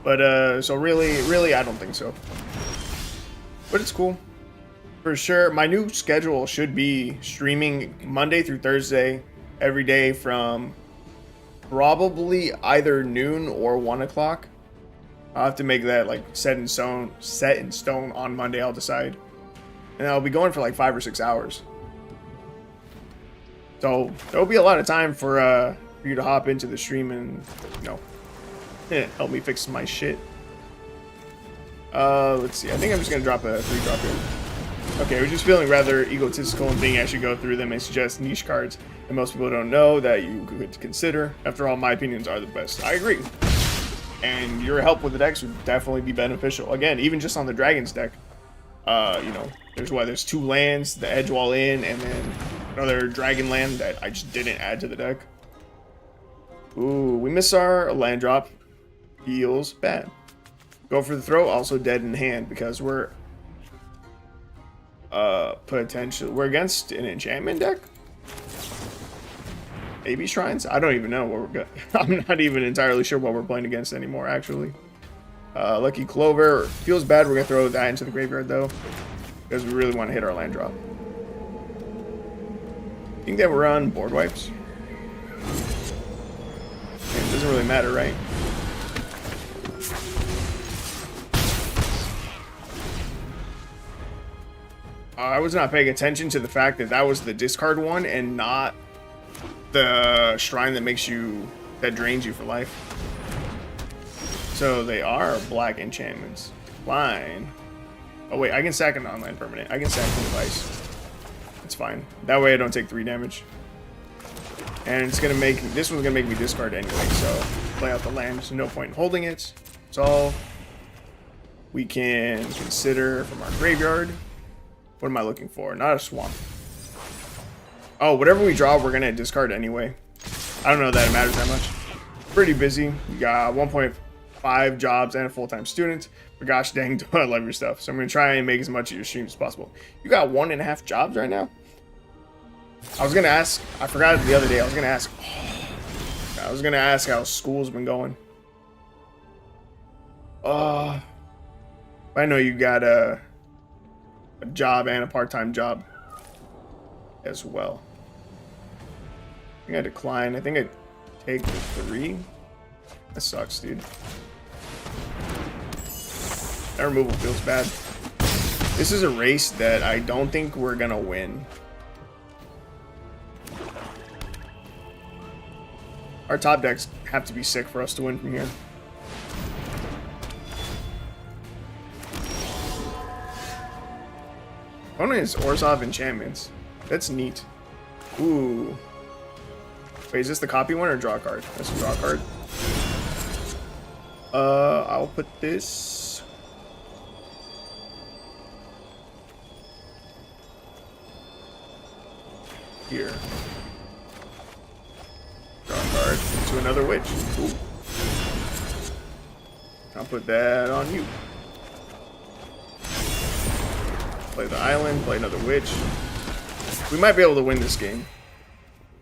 But so really I don't think so. But it's cool. For sure, my new schedule should be streaming Monday through Thursday every day from probably either noon or 1 o'clock. I'll have to make that like set in stone on Monday. I'll decide. And I'll be going for like 5 or 6 hours. So there'll be a lot of time for you to hop into the stream and, you know, help me fix my shit. Let's see. I think I'm just gonna drop a 3-drop here. Okay, I was just feeling rather egotistical and thinking I should go through them and suggest niche cards that most people don't know that you could consider. After all, my opinions are the best. I agree. And your help with the decks would definitely be beneficial. Again, even just on the Dragons deck. You know, there's 2 lands, the Edgewall Inn, and then another Dragon land that I just didn't add to the deck. Ooh, we miss our land drop. Feels bad. Go for the Throat, also dead in hand because we're we're against an enchantment deck. Maybe Shrines? I don't even know what we're I'm not even entirely sure what we're playing against anymore, actually. Lucky Clover. Feels bad. We're gonna throw that into the graveyard though, because we really want to hit our land drop. Think that we're on board wipes. It doesn't really matter, right? I was not paying attention to the fact that that was the discard one and not the shrine that drains you for life. So they are black enchantments. Fine. Oh wait, I can sack an online permanent. I can sack the device. It's fine. That way I don't take 3 damage. And it's gonna make this one's gonna make me discard anyway, so play out the land. There's no point in holding it. It's all we can consider from our graveyard. What am I looking for? Not a swamp. Oh, whatever we draw, we're gonna discard anyway. I don't know that it matters that much. Pretty busy. We got 1.5 jobs and a full-time student. But gosh dang, do I love your stuff. So I'm gonna try and make as much of your streams as possible. You got 1.5 jobs right now? I was gonna ask. I forgot it the other day. I was gonna ask how school's been going. I know you got a job and a part-time job as well. I think I decline. I think I take the 3. That sucks, dude. That removal feels bad. This is a race that I don't think we're gonna win. Our top decks have to be sick for us to win from here. Opponent is Orzhov Enchantments. That's neat. Ooh. Wait, is this the copy one or draw card? That's a draw card. I'll put this. Here. Draw card. another witch. Ooh. I'll put that on you. Play the island, play another witch. We might be able to win this game.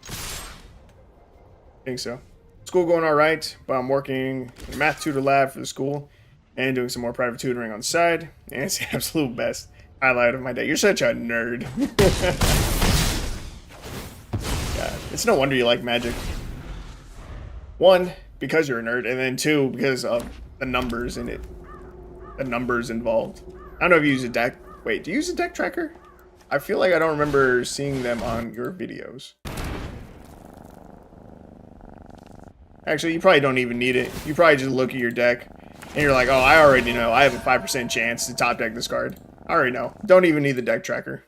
I think so. School going alright, but I'm working in a math tutor lab for the school and doing some more private tutoring on the side. And it's the absolute best highlight of my day. You're such a nerd. Yeah, it's no wonder you like Magic. One, because you're a nerd, and then two, because of the numbers in it. The numbers involved. I don't know if you use a deck. Wait, do you use a deck tracker? I feel like I don't remember seeing them on your videos. Actually, you probably don't even need it. You probably just look at your deck, and you're like, oh, I already know. I have a 5% chance to top deck this card. I already know. Don't even need the deck tracker.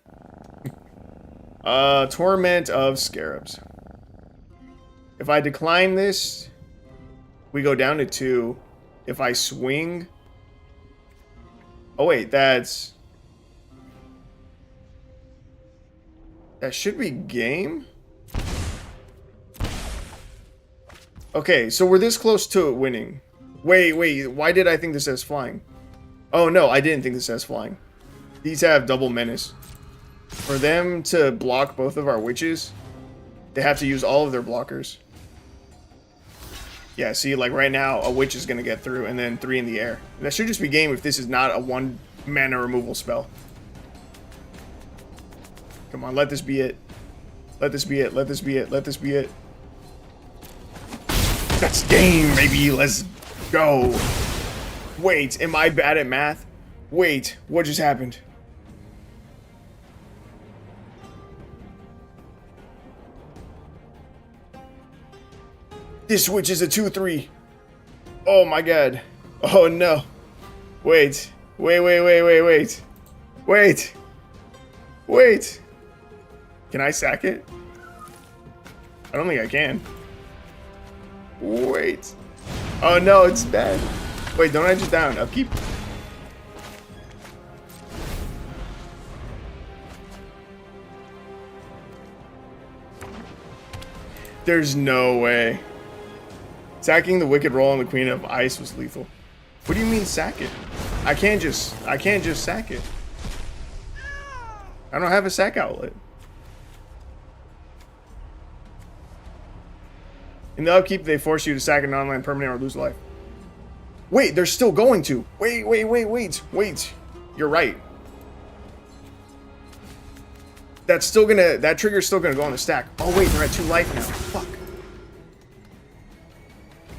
Torment of Scarabs. If I decline this, we go down to 2. If I swing... Oh, wait, that's... That should be game? Okay, so we're this close to winning. Wait, why did I think this says flying? Oh, no, I didn't think this says flying. These have double menace. For them to block both of our witches, they have to use all of their blockers. Yeah, see, like right now, a witch is going to get through, and then 3 in the air. That should just be game if this is not a 1 mana removal spell. Come on, let this be it. Let this be it, let this be it, let this be it. That's game, baby, let's go. Wait, am I bad at math? Wait, what just happened? This witch is a 2/3. Oh my god. Oh no. Wait. Wait. Can I sack it? I don't think I can. Wait. Oh no, it's bad. Wait, don't I just down? Upkeep? There's no way. Sacking the Wicked Roll on the Queen of Ice was lethal. What do you mean sack it? I can't just sack it. I don't have a sack outlet. In the upkeep, they force you to sack an online permanent or lose a life. Wait, they're still going to. Wait. You're right. That trigger's still gonna go on the stack. Oh wait, they're at 2 life now. Fuck.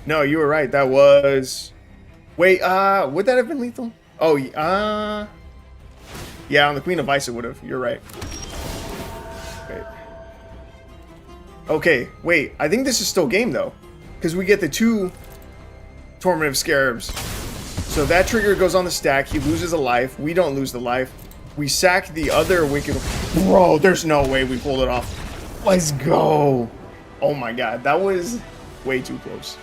No, you were right. That was... Wait, would that have been lethal? Oh, yeah, on the Queen of Ice it would have. You're right. Wait. Okay, wait. I think this is still game, though. Because we get the 2 Torment of Scarabs. So that trigger goes on the stack. He loses a life. We don't lose the life. We sack the other Wicked... Bro, there's no way we pulled it off. Let's go. Oh my god, that was way too close.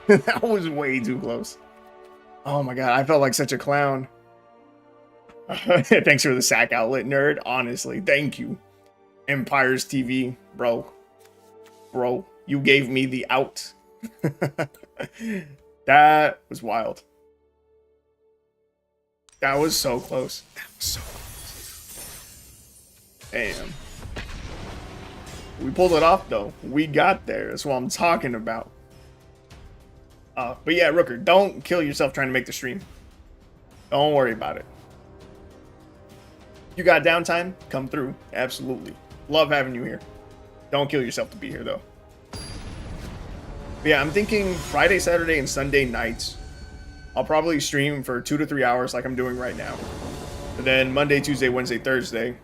That was way too close. Oh my god, I felt like such a clown. Thanks for the sack outlet, nerd. Honestly, thank you. Empire's TV, bro. Bro, you gave me the out. That was wild. That was so close. That was so close. Damn. We pulled it off, though. We got there. That's what I'm talking about. But yeah, Rooker, don't kill yourself trying to make the stream. Don't worry about it. You got downtime? Come through. Absolutely. Love having you here. Don't kill yourself to be here, though. But yeah, I'm thinking Friday, Saturday, and Sunday nights. I'll probably stream for 2 to 3 hours like I'm doing right now. And then Monday, Tuesday, Wednesday, Thursday,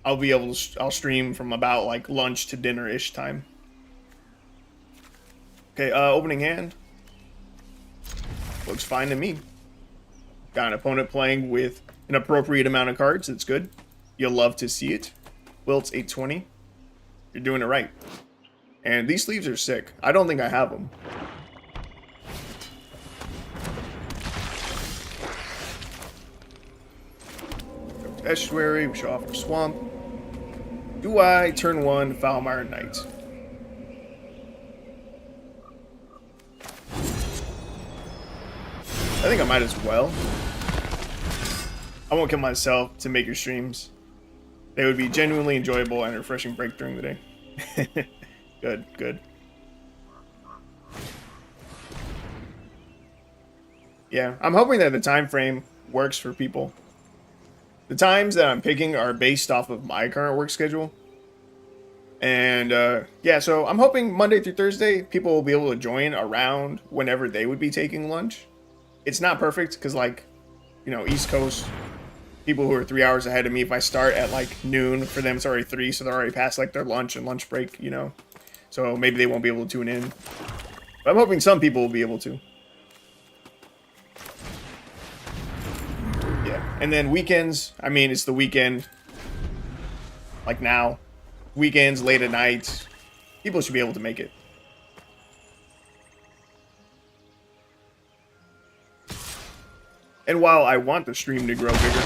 I'll stream from about like lunch to dinner-ish time. Okay, opening hand. Looks fine to me. Got an opponent playing with an appropriate amount of cards. That's good. You'll love to see it. Wilt's 820. You're doing it right. And these sleeves are sick. I don't think I have them. Go to Estuary. We show off our Swamp. Do I turn 1 Foulmire Knight? I think I might as well. I won't kill myself to make your streams. They would be genuinely enjoyable and a refreshing break during the day. Good, good. Yeah, I'm hoping that the time frame works for people. The times that I'm picking are based off of my current work schedule. And yeah, so I'm hoping Monday through Thursday, people will be able to join around whenever they would be taking lunch. It's not perfect because, like, you know, East Coast people who are 3 hours ahead of me, if I start at like noon, for them it's already 3, so they're already past like their lunch and lunch break, you know. So maybe they won't be able to tune in. But I'm hoping some people will be able to. Yeah, and then weekends, I mean, it's the weekend, like now. Weekends, late at night, people should be able to make it. And while I want the stream to grow bigger,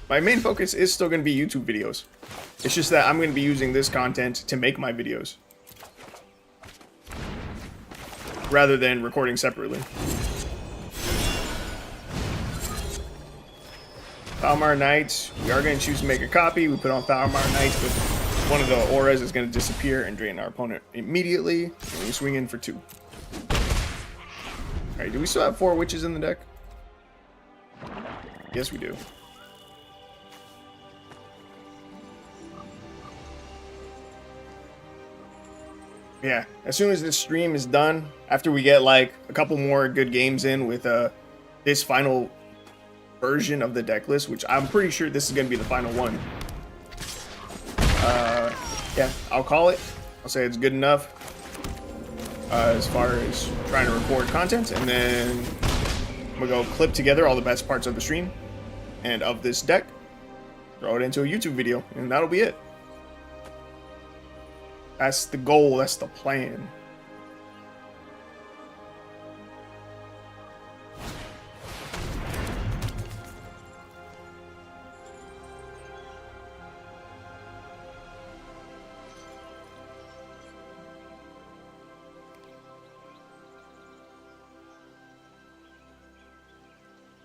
my main focus is still going to be YouTube videos. It's just that I'm going to be using this content to make my videos, rather than recording separately. Falmar Knight, we are going to choose to make a copy. We put on Falmar Knight, but one of the auras is going to disappear and drain our opponent immediately. And we swing in for 2. Alright, do we still have 4 witches in the deck? Yes, we do. Yeah, as soon as this stream is done, after we get like a couple more good games in with this final version of the deck list, which I'm pretty sure this is going to be the final one. Yeah, I'll call it. I'll say it's good enough as far as trying to record content, and then we'll go clip together all the best parts of the stream and of this deck, throw it into a YouTube video, and that'll be it. That's the goal, that's the plan.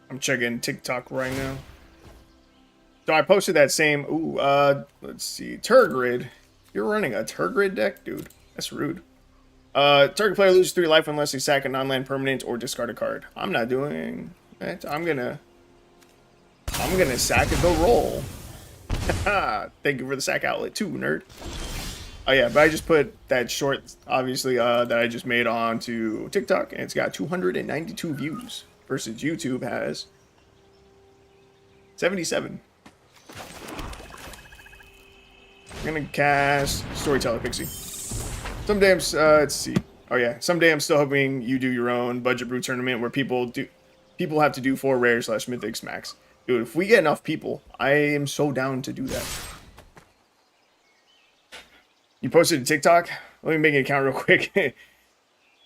I'm checking TikTok right now. So I posted that same, let's see, Turgrid. You're running a Turgrid deck? Dude, that's rude. Target player loses 3 life unless they sack a non-land permanent or discard a card. I'm not doing that. I'm gonna sack and go roll. Thank you for the sack outlet too, nerd. Oh yeah, but I just put that short, obviously, that I just made onto TikTok, and it's got 292 views. Versus YouTube has 77. I'm gonna cast Storyteller Pixie. Someday I'm let's see. Oh yeah, someday I'm still hoping you do your own budget brew tournament where people have to do 4 rare / mythics max. Dude, if we get enough people, I am so down to do that. You posted a TikTok? Let me make an account real quick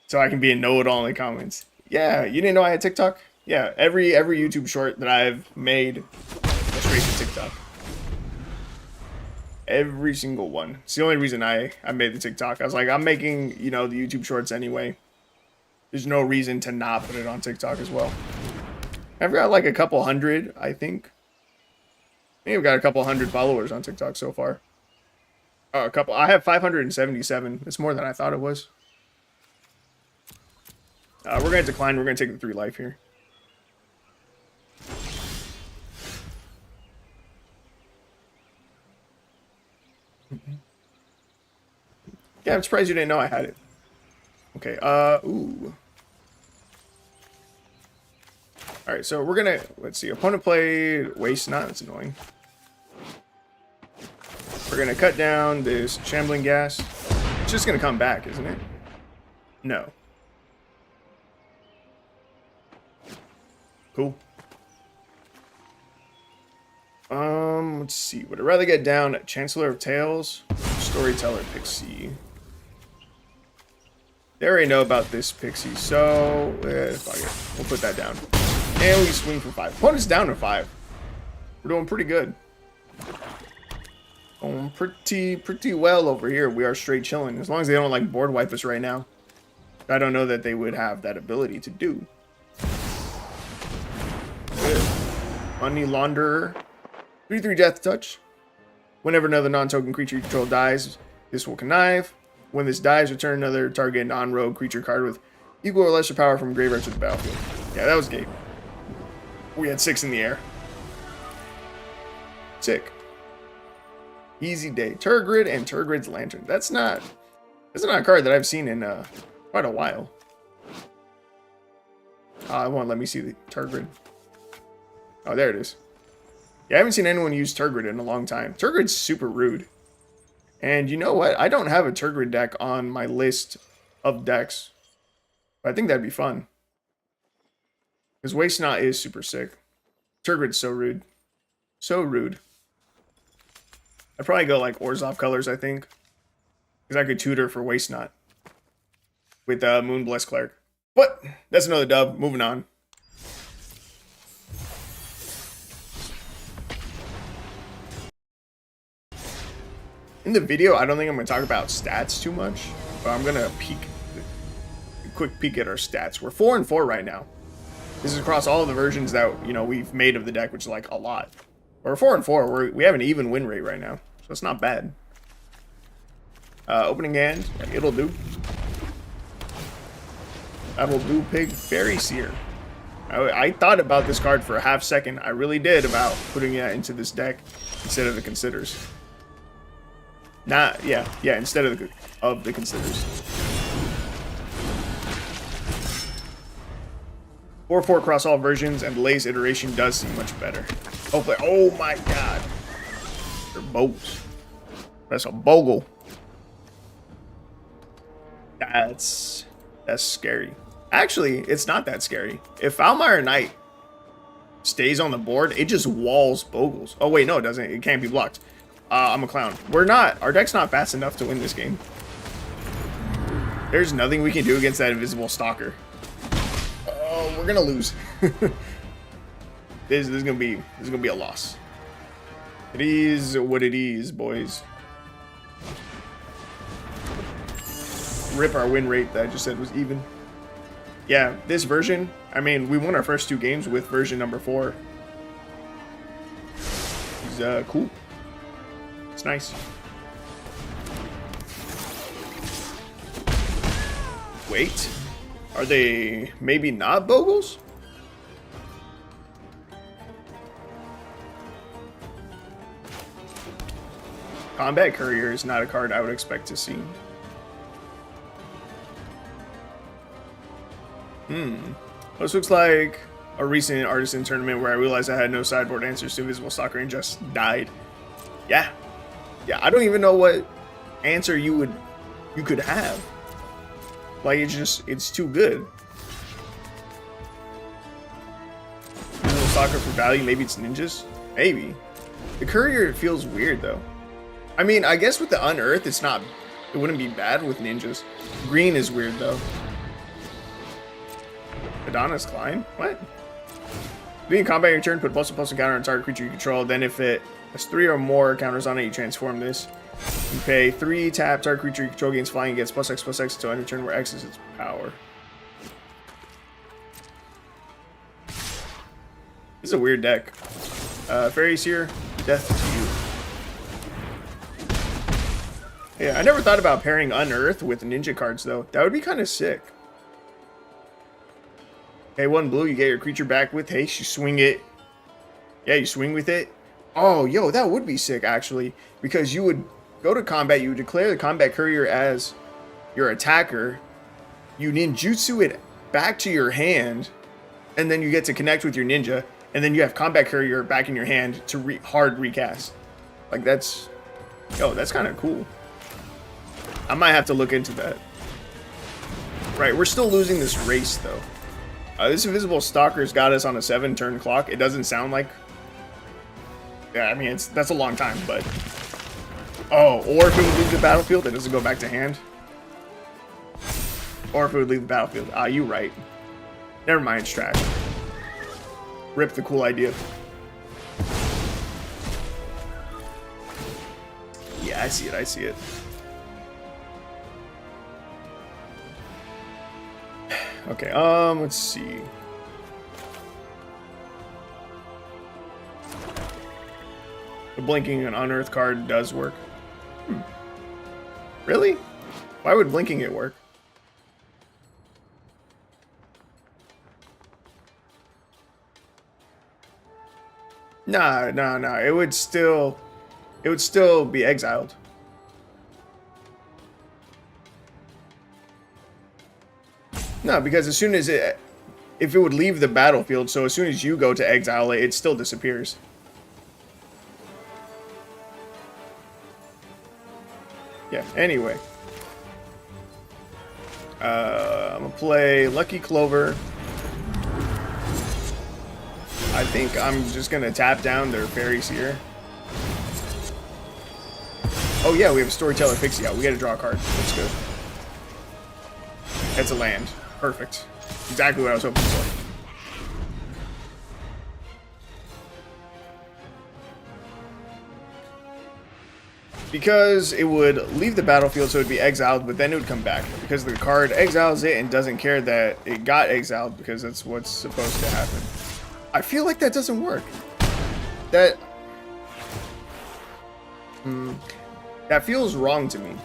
so I can be a know-it-all in the comments. Yeah, you didn't know I had TikTok? Yeah, every YouTube short that I've made goes straight to TikTok. Every single one. It's the only reason I made the TikTok. I was like, I'm making, you know, the YouTube shorts anyway. There's no reason to not put it on TikTok as well. I've got like a couple hundred, I think. I think I've got a couple hundred followers on TikTok so far. Oh, I have 577. It's more than I thought it was. We're going to decline. We're going to take the 3 life here. Yeah, I'm surprised you didn't know I had it. Okay, ooh. Alright, so we're going to, let's see. Opponent played Waste Not. That's annoying. We're going to cut down this Shambling Gas. It's just going to come back, isn't it? No. Cool. Let's see. Would I rather get down Chancellor of Tales, Storyteller Pixie? They already know about this Pixie, so fuck it. We'll put that down. And we swing for 5. Opponent's down to 5. We're doing pretty good. Going pretty well over here. We are straight chilling. As long as they don't like board wipe us right now. I don't know that they would have that ability to do. Money Launderer. 3/3 Death Touch. Whenever another non-token creature you control dies, this will connive. When this dies, return another target non-rogue creature card with equal or lesser power from graveyard to the battlefield. Yeah, that was game. We had 6 in the air. Sick. Easy day. Turgrid and Turgrid's Lantern. That's not a card that I've seen in quite a while. It won't let me see the Turgrid. Oh, there it is. Yeah, I haven't seen anyone use Turgrid in a long time. Turgrid's super rude. And you know what? I don't have a Turgrid deck on my list of decks. But I think that'd be fun. Because Waste Not is super sick. Turgrid's so rude. So rude. I'd probably go like Orzhov colors, I think. Because I could tutor for Waste Not. With Moonbless Cleric. But that's another dub. Moving on. In the video, I don't think I'm going to talk about stats too much. But I'm going to a quick peek at our stats. We're 4-4 right now. This is across all of the versions that, you know, we've made of the deck, which is like a lot. We're 4-4. We have an even win rate right now. So it's not bad. Opening hand. It'll do. That'll do, pig. Fairy Seer. I thought about this card for a half second. I really did about putting it into this deck instead of the Considers. Instead of the Considers. 4-4 across all versions, and Lay's iteration does seem much better. Hopefully, oh my god. They're bogus. That's a bogle. That's scary. Actually, it's not that scary. If Foulmire Knight stays on the board, it just walls Bogles. Oh wait, no it doesn't. It can't be blocked. I'm a clown. Our deck's not fast enough to win this game. There's nothing we can do against that Invisible Stalker. Oh, we're gonna lose. This is gonna be a loss. It is what it is, boys. Rip our win rate that I just said was even. Yeah, this version, I mean, we won our first 2 games with version number 4. It's cool. It's nice. Wait, are they maybe not Bogles? Combat Courier is not a card I would expect to see. This looks like a recent Artisan tournament where I realized I had no sideboard answers to Invisible Stalker and just died. Yeah, I don't even know what answer you could have. Like, it's too good. Invisible Stalker for value, maybe it's ninjas? Maybe. The Courier feels weird though. I mean, I guess with the Unearth, it wouldn't be bad with ninjas. Green is weird though. Adonis Klein? What? Being combat your turn, put +++ counter on target creature you control. Then if it has 3 or more counters on it, you transform this. You pay 3, tap, target creature you control gains flying, gets +X/+X until end of turn where X is its power. This is a weird deck. Fairy Seer, death to you. Yeah, I never thought about pairing Unearth with ninja cards though. That would be kind of sick. Hey, 1 blue, you get your creature back with haste, you swing it. Yeah, you swing with it. Oh, yo, that would be sick, actually. Because you would go to combat, you would declare the Combat Courier as your attacker. You ninjutsu it back to your hand. And then you get to connect with your ninja. And then you have Combat Courier back in your hand to hard recast. Like, that's kind of cool. I might have to look into that. Right, we're still losing this race, though. This Invisible Stalker's got us on a 7-turn clock. It doesn't sound like... Yeah, I mean, that's a long time, but... Oh, or if it would leave the battlefield, it doesn't go back to hand. Or if it would leave the battlefield. Ah, you right. Never mind, it's trash. Rip the cool idea. Yeah, I see it. Okay, let's see. The blinking an unearthed card does work. Really? Why would blinking it work? Nah. It would still be exiled. No, because as soon as if it would leave the battlefield, so as soon as you go to exile it, it still disappears. Yeah, anyway. I'm gonna play Lucky Clover. I think I'm just gonna tap down their Fairies here. Oh yeah, we have a Storyteller Pixie out. We gotta draw a card. That's good. That's a land. Perfect. Exactly what I was hoping for. Because it would leave the battlefield, so it would be exiled, but then it would come back. Because the card exiles it and doesn't care that it got exiled, because that's what's supposed to happen. I feel like that doesn't work. That feels wrong to me.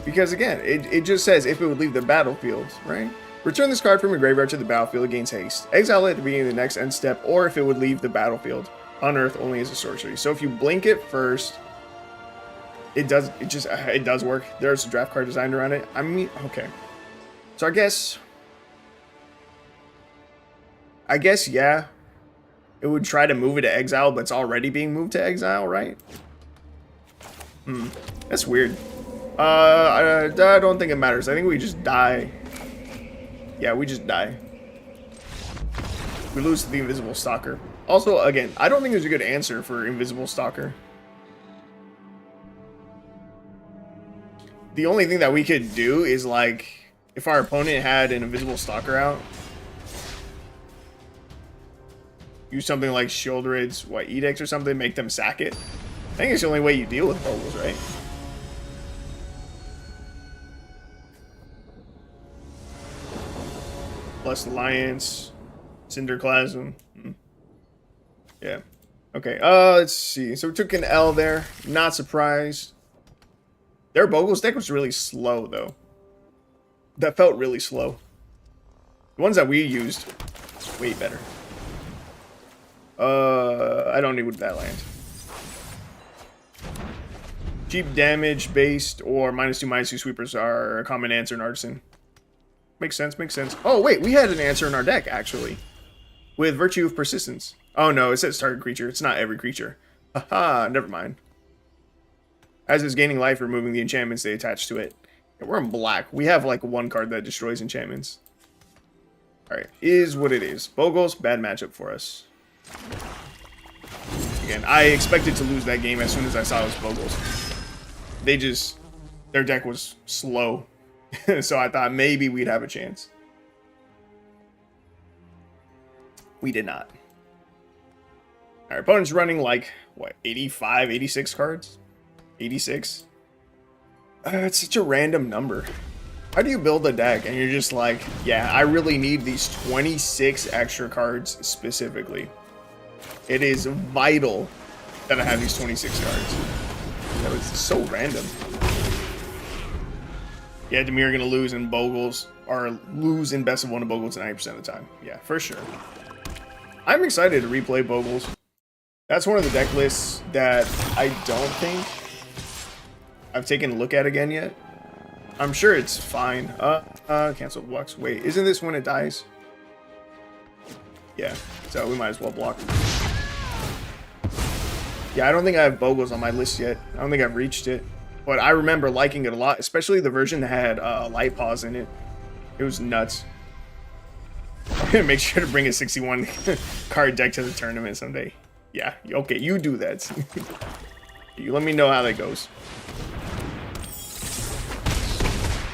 Because again, it just says if it would leave the battlefield, right? Return this card from your graveyard to the battlefield, it gains haste. Exile it at the beginning of the next end step, or if it would leave the battlefield. Unearth only as a sorcery. So if you blink it first, it does work. There's a draft card designed around it. I mean, okay. So I guess yeah. It would try to move it to exile, but it's already being moved to exile, right? That's weird. I don't think it matters. I think we just die. Yeah, we just die. We lose to the Invisible Stalker. Also, again, I don't think there's a good answer for Invisible Stalker. The only thing that we could do is, like, if our opponent had an Invisible Stalker out, use something like Shieldred's, Edicts or something, make them sack it. I think it's the only way you deal with Bogles, right? Blessed Alliance, Cinderclasm. Yeah. Okay, let's see. So we took an L there. Not surprised. Their Bogles deck was really slow, though. That felt really slow. The ones that we used, way better. I don't need that land. Cheap damage based or -2/-2 sweepers are a common answer in Artisan. Makes sense, makes sense. Oh, wait, we had an answer in our deck, actually. With Virtue of Persistence. Oh, no, it says target creature. It's not every creature. Haha, never mind. As is gaining life, removing the enchantments they attach to it. Yeah, we're in black. We have, like, one card that destroys enchantments. Alright, is what it is. Bogles, bad matchup for us. Again, I expected to lose that game as soon as I saw it was Bogles. Their deck was slow. So I thought maybe we'd have a chance. We did not. Our opponent's running like, what, 85, 86 cards? 86? It's such a random number. How do you build a deck and you're just like, yeah, I really need these 26 extra cards specifically. It is vital that I have these 26 cards. That was so random. Yeah, Demir gonna lose in Bogles, or lose in Best of 1 of Bogles 90% of the time. Yeah, for sure. I'm excited to replay Bogles. That's one of the deck lists that I don't think I've taken a look at again yet. I'm sure it's fine. Cancel blocks. Wait, isn't this when it dies? Yeah, so we might as well block. Yeah, I don't think I have Bogles on my list yet. I don't think I've reached it. But I remember liking it a lot, especially the version that had Light Paws in it. It was nuts. Make sure to bring a 61 card deck to the tournament someday. Yeah, okay, you do that. You let me know how that goes.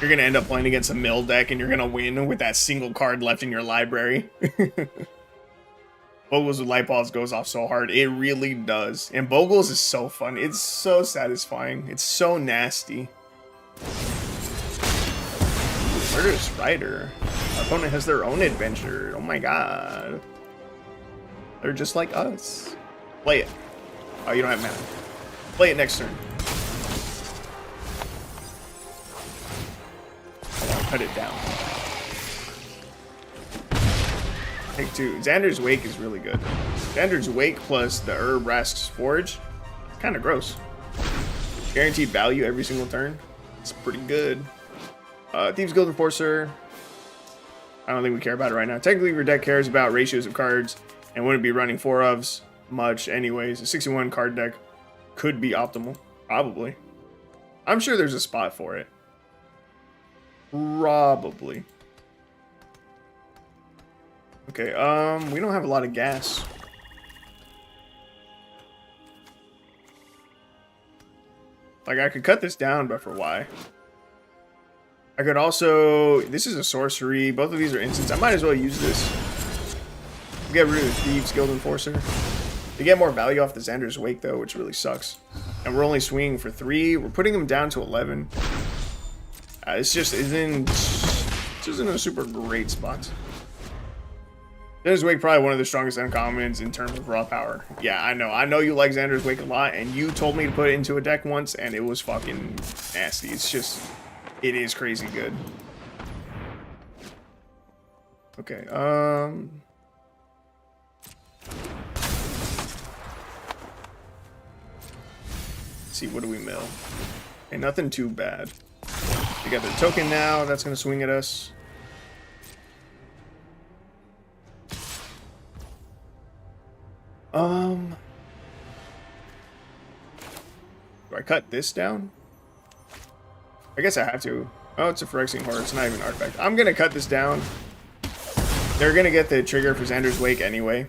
You're gonna end up playing against a mill deck and you're gonna win with that single card left in your library. Bogles with Light Paws goes off so hard. It really does. And Bogles is so fun. It's so satisfying. It's so nasty. Murderous Rider. Our opponent has their own adventure. Oh my god. They're just like us. Play it. Oh, you don't have mana. Play it next turn. I'll cut it down. Take 2. Xander's Wake is really good. Xander's Wake plus the Herb Rask's Forge. It's kind of gross. Guaranteed value every single turn. It's pretty good. Thieves Guild Enforcer. I don't think we care about it right now. Technically, your deck cares about ratios of cards and wouldn't be running 4-ofs much anyways. A 61 card deck could be optimal. Probably. I'm sure there's a spot for it. Probably. Okay, we don't have a lot of gas. Like, I could cut this down, but for why? I could also... This is a sorcery. Both of these are instants. I might as well use this. Get rid of the Thieves Guild Enforcer. To get more value off the Xander's Wake, though, which really sucks. And we're only swinging for 3. We're putting them down to 11. It's just isn't a super great spot. Xander's Wake probably one of the strongest uncommons in terms of raw power. Yeah, I know. I know you like Xander's Wake a lot, and you told me to put it into a deck once, and it was fucking nasty. It's just, it is crazy good. Okay, let's see, what do we mill? Okay, nothing too bad. We got the token now. That's gonna swing at us. Do I cut this down? I guess I have to. Oh, it's a Phyrexian Horror. It's not even an artifact. I'm gonna cut this down. They're gonna get the trigger for Xander's Wake anyway.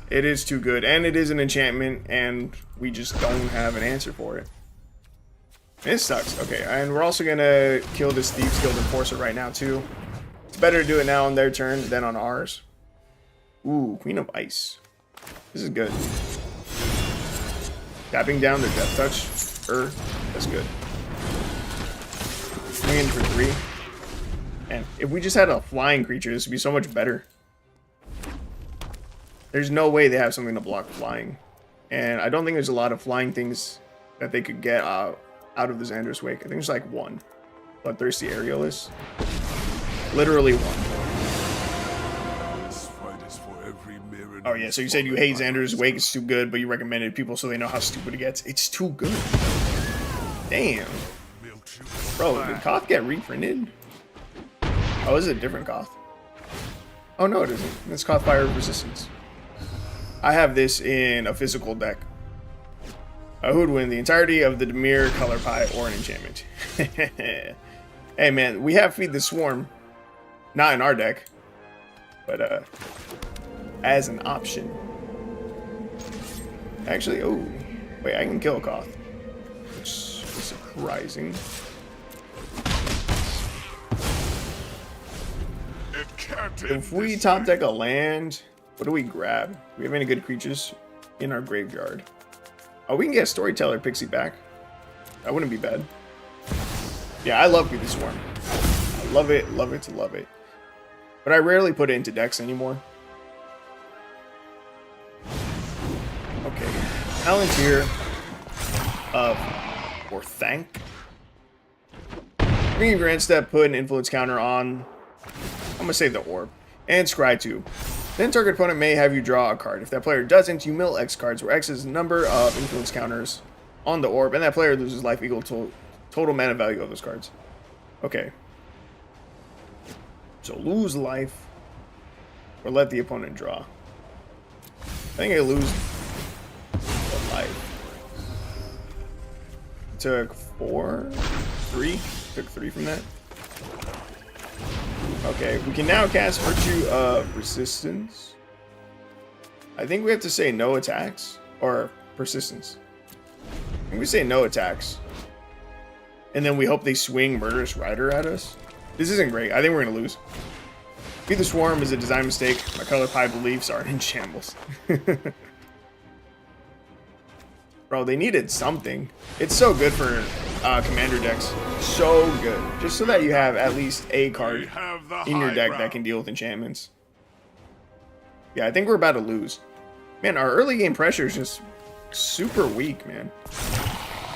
It is too good, and it is an enchantment, and we just don't have an answer for it. It sucks. Okay, and we're also gonna kill this Thieves Guild Enforcer right now too. It's better to do it now on their turn than on ours. Ooh, Queen of Ice. This is good. Tapping down the Death Touch. That's good. Swinging for 3. And if we just had a flying creature, this would be so much better. There's no way they have something to block flying. And I don't think there's a lot of flying things that they could get out of the Xander's Wake. I think there's like 1. Bloodthirsty Aerialist. Literally 1. Oh yeah, so you said you hate Xander's Wake, it's too good, but you recommended people so they know how stupid it gets. It's too good. Damn. Bro, did Koth get reprinted? Oh, is it a different Koth? Oh no, it isn't. It's Koth Fire Resistance. I have this in a physical deck. Who would win? The entirety of the Dimir, Color Pie, or an enchantment? Hey man, we have Feed the Swarm. Not in our deck. But, as an option. Actually, oh. Wait, I can kill a Koth. Which is surprising. If we top deck a land, what do we grab? Do we have any good creatures in our graveyard? Oh, we can get a Storyteller Pixie back. That wouldn't be bad. Yeah, I love Feed the Swarm. I love it, love it, love it. But I rarely put it into decks anymore. Okay. Palantir of Orthanc. Bringing Grand Step, put an influence counter on. I'm gonna save the orb. And Scry 2. Then target opponent may have you draw a card. If that player doesn't, you mill X cards, where X is the number of influence counters on the orb, and that player loses life equal to total mana value of those cards. Okay. So lose life, or let the opponent draw. I think I lose the life. Took 4, 3. Took 3 from that. Okay, we can now cast Virtue of Resistance. I think we have to say no attacks, or persistence. I think we say no attacks. And then we hope they swing Murderous Rider at us. This isn't great. I think we're going to lose. Feed the Swarm is a design mistake. My Color Pie beliefs are in shambles. Bro, they needed something. It's so good for commander decks. So good. Just so that you have at least a card in your deck that can deal with enchantments. Yeah, I think we're about to lose. Man, our early game pressure is just super weak, man.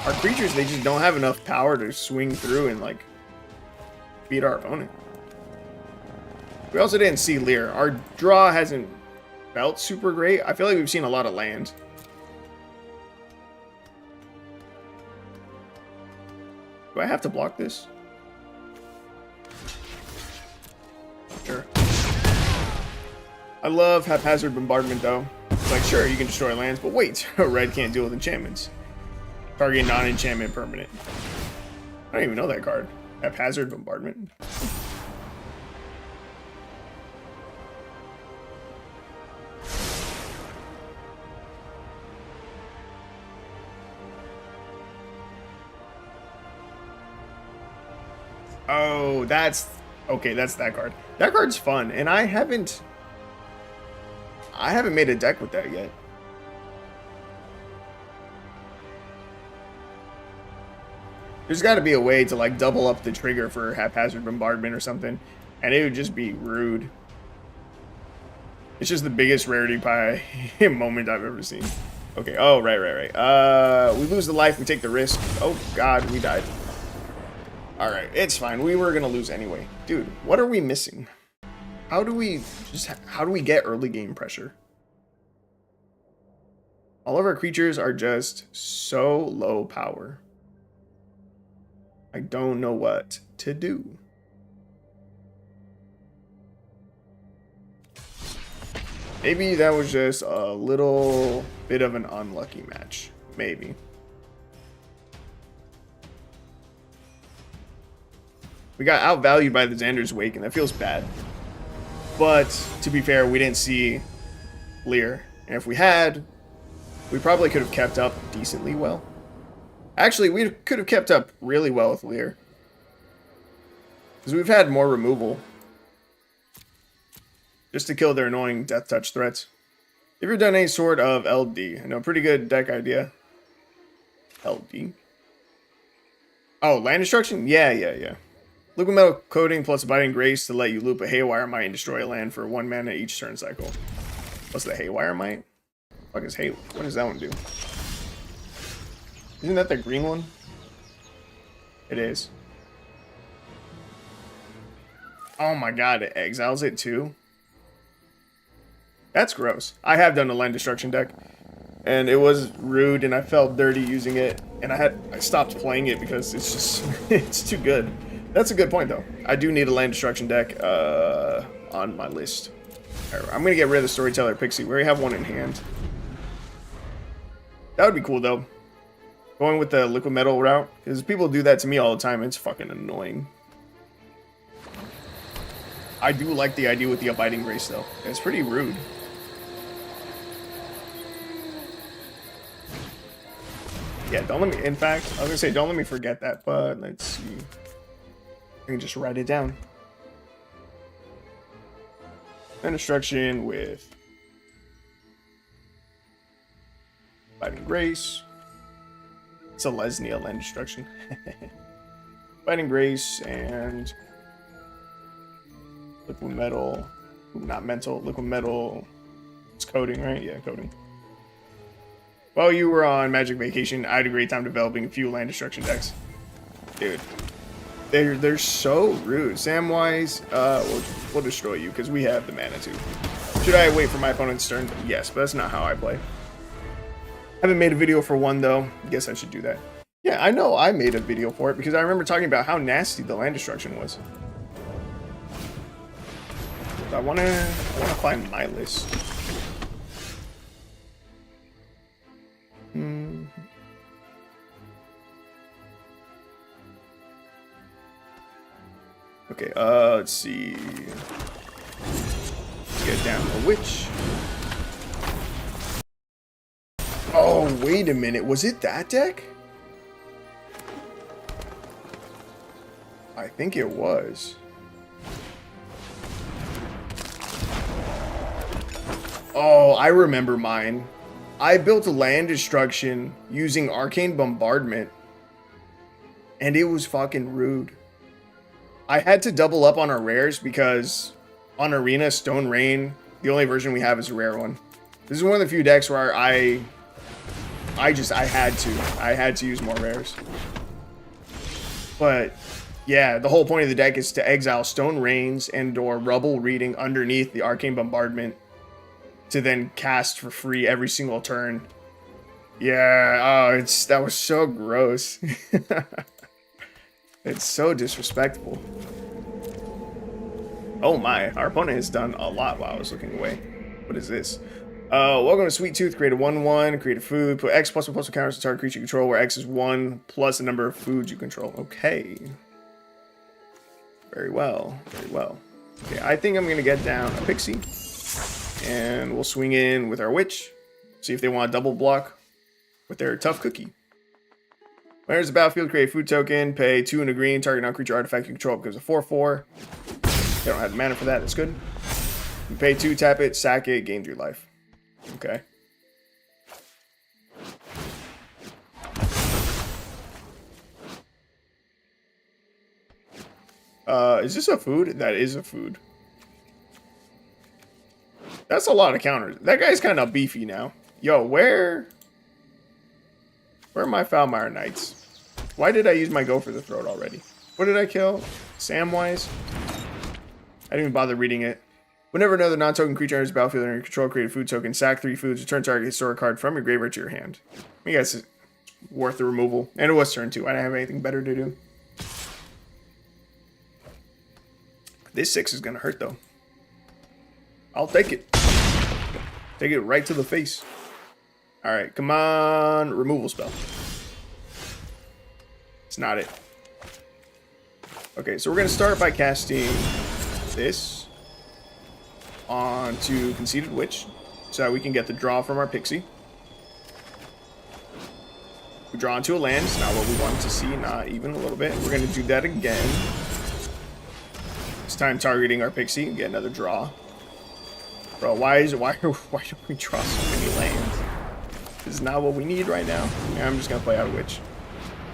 Our creatures, they just don't have enough power to swing through and, like, beat our opponent. We also didn't see Lier. Our draw hasn't felt super great. I feel like we've seen a lot of land. Do I have to block this? Sure. I love haphazard bombardment though. It's like, sure, you can destroy lands, but wait, red can't deal with enchantments. Target non-enchantment permanent. I don't even know that card. Haphazard bombardment. Oh, that's okay. That's that card. That card's fun, and I haven't made a deck with that yet. There's got to be a way to like double up the trigger for haphazard bombardment or something, and it would just be rude. It's just the biggest rarity pie moment I've ever seen. Okay. Oh, right. We lose the life. We take the risk. Oh God, we died. All right, it's fine. We were gonna lose anyway, dude. What are we missing? How do we get early game pressure? All of our creatures are just so low power. I don't know what to do. Maybe that was just a little bit of an unlucky match. Maybe. We got outvalued by the Xander's Wake, and that feels bad. But, to be fair, we didn't see Lier. And if we had, we probably could have kept up decently well. Actually, we could have kept up really well with Lier. Because we've had more removal. Just to kill their annoying Death Touch threats. Have you ever done any sort of LD? I know, pretty good deck idea. LD. Oh, land destruction? Yeah. Liquid Metal Coating plus Abiding Grace to let you loop a Haywire Might and destroy a land for 1 mana each turn cycle. What's the Haywire Might? What does that one do? Isn't that the green one? It is. Oh my god, it exiles it too? That's gross. I have done a land destruction deck, and it was rude, and I felt dirty using it, and I stopped playing it because it's just it's too good. That's a good point, though. I do need a land destruction deck on my list. Right, I'm going to get rid of the Storyteller Pixie. We already have one in hand. That would be cool, though. Going with the liquid metal route. Because people do that to me all the time. It's fucking annoying. I do like the idea with the Abiding Grace, though. It's pretty rude. Yeah, don't let me... In fact, I was going to say, don't let me forget that. But let's see... I can just write it down. Land destruction with Fighting Grace. It's a Lesnia land destruction. Fighting Grace and liquid metal. Not mental. Liquid metal. It's coding, right? Yeah, coding. While you were on Magic Vacation, I had a great time developing a few land destruction decks. Dude. They're so rude. Samwise, we'll destroy you because we have the mana too. Should I wait for my opponent's turn? Yes, but that's not how I play. Haven't made a video for one though. Guess I should do that. Yeah, I know I made a video for it because I remember talking about how nasty the land destruction was. So I wanna find my list. Okay, let's see. Let's get down to Witch. Oh, wait a minute. Was it that deck? I think it was. Oh, I remember mine. I built a land destruction using Arcane Bombardment. And it was fucking rude. I had to double up on our rares because on Arena, Stone Rain, the only version we have is a rare one. This is one of the few decks where I had to use more rares. But yeah, the whole point of the deck is to exile Stone Rains and or Rubble Reading underneath the Arcane Bombardment to then cast for free every single turn. Yeah, oh, that was so gross. It's so disrespectful. Oh my, our opponent has done a lot while I was looking away. What is this? Welcome to Sweet Tooth. Create a 1/1, create a food, put X plus 1/+1 counters to target creature you control, where X is 1 plus the number of foods you control. Okay. Very well, very well. Okay, I think I'm gonna get down a Pixie. And we'll swing in with our Witch. See if they want a double block with their Tough Cookie. When there's a battlefield, create a food token, pay 2 and a green, target non-creature artifact you control because of 4/4. They don't have the mana for that, that's good. You pay 2, tap it, sack it, gain 3 life. Okay. Is this a food? That is a food. That's a lot of counters. That guy's kind of beefy now. Yo, where are my Foulmire Knights? Why did I use my Go for the Throat already? What did I kill? Samwise? I didn't even bother reading it. Whenever another non-token creature enters the battlefield under your control, create a food token, sack 3 foods, return target historic card from your graveyard to your hand. I guess it's worth the removal. And it was turn 2. I didn't have anything better to do. This 6 is going to hurt, though. I'll take it. Take it right to the face. Alright, come on. Removal spell. It's not it. Okay, so we're going to start by casting this onto Conceited Witch so that we can get the draw from our Pixie. We draw into a land. It's not what we wanted to see, not even a little bit. We're going to do that again. This time targeting our Pixie and get another draw. Bro, why do we draw so many lands? This is not what we need right now. Yeah, I'm just going to play out a Witch.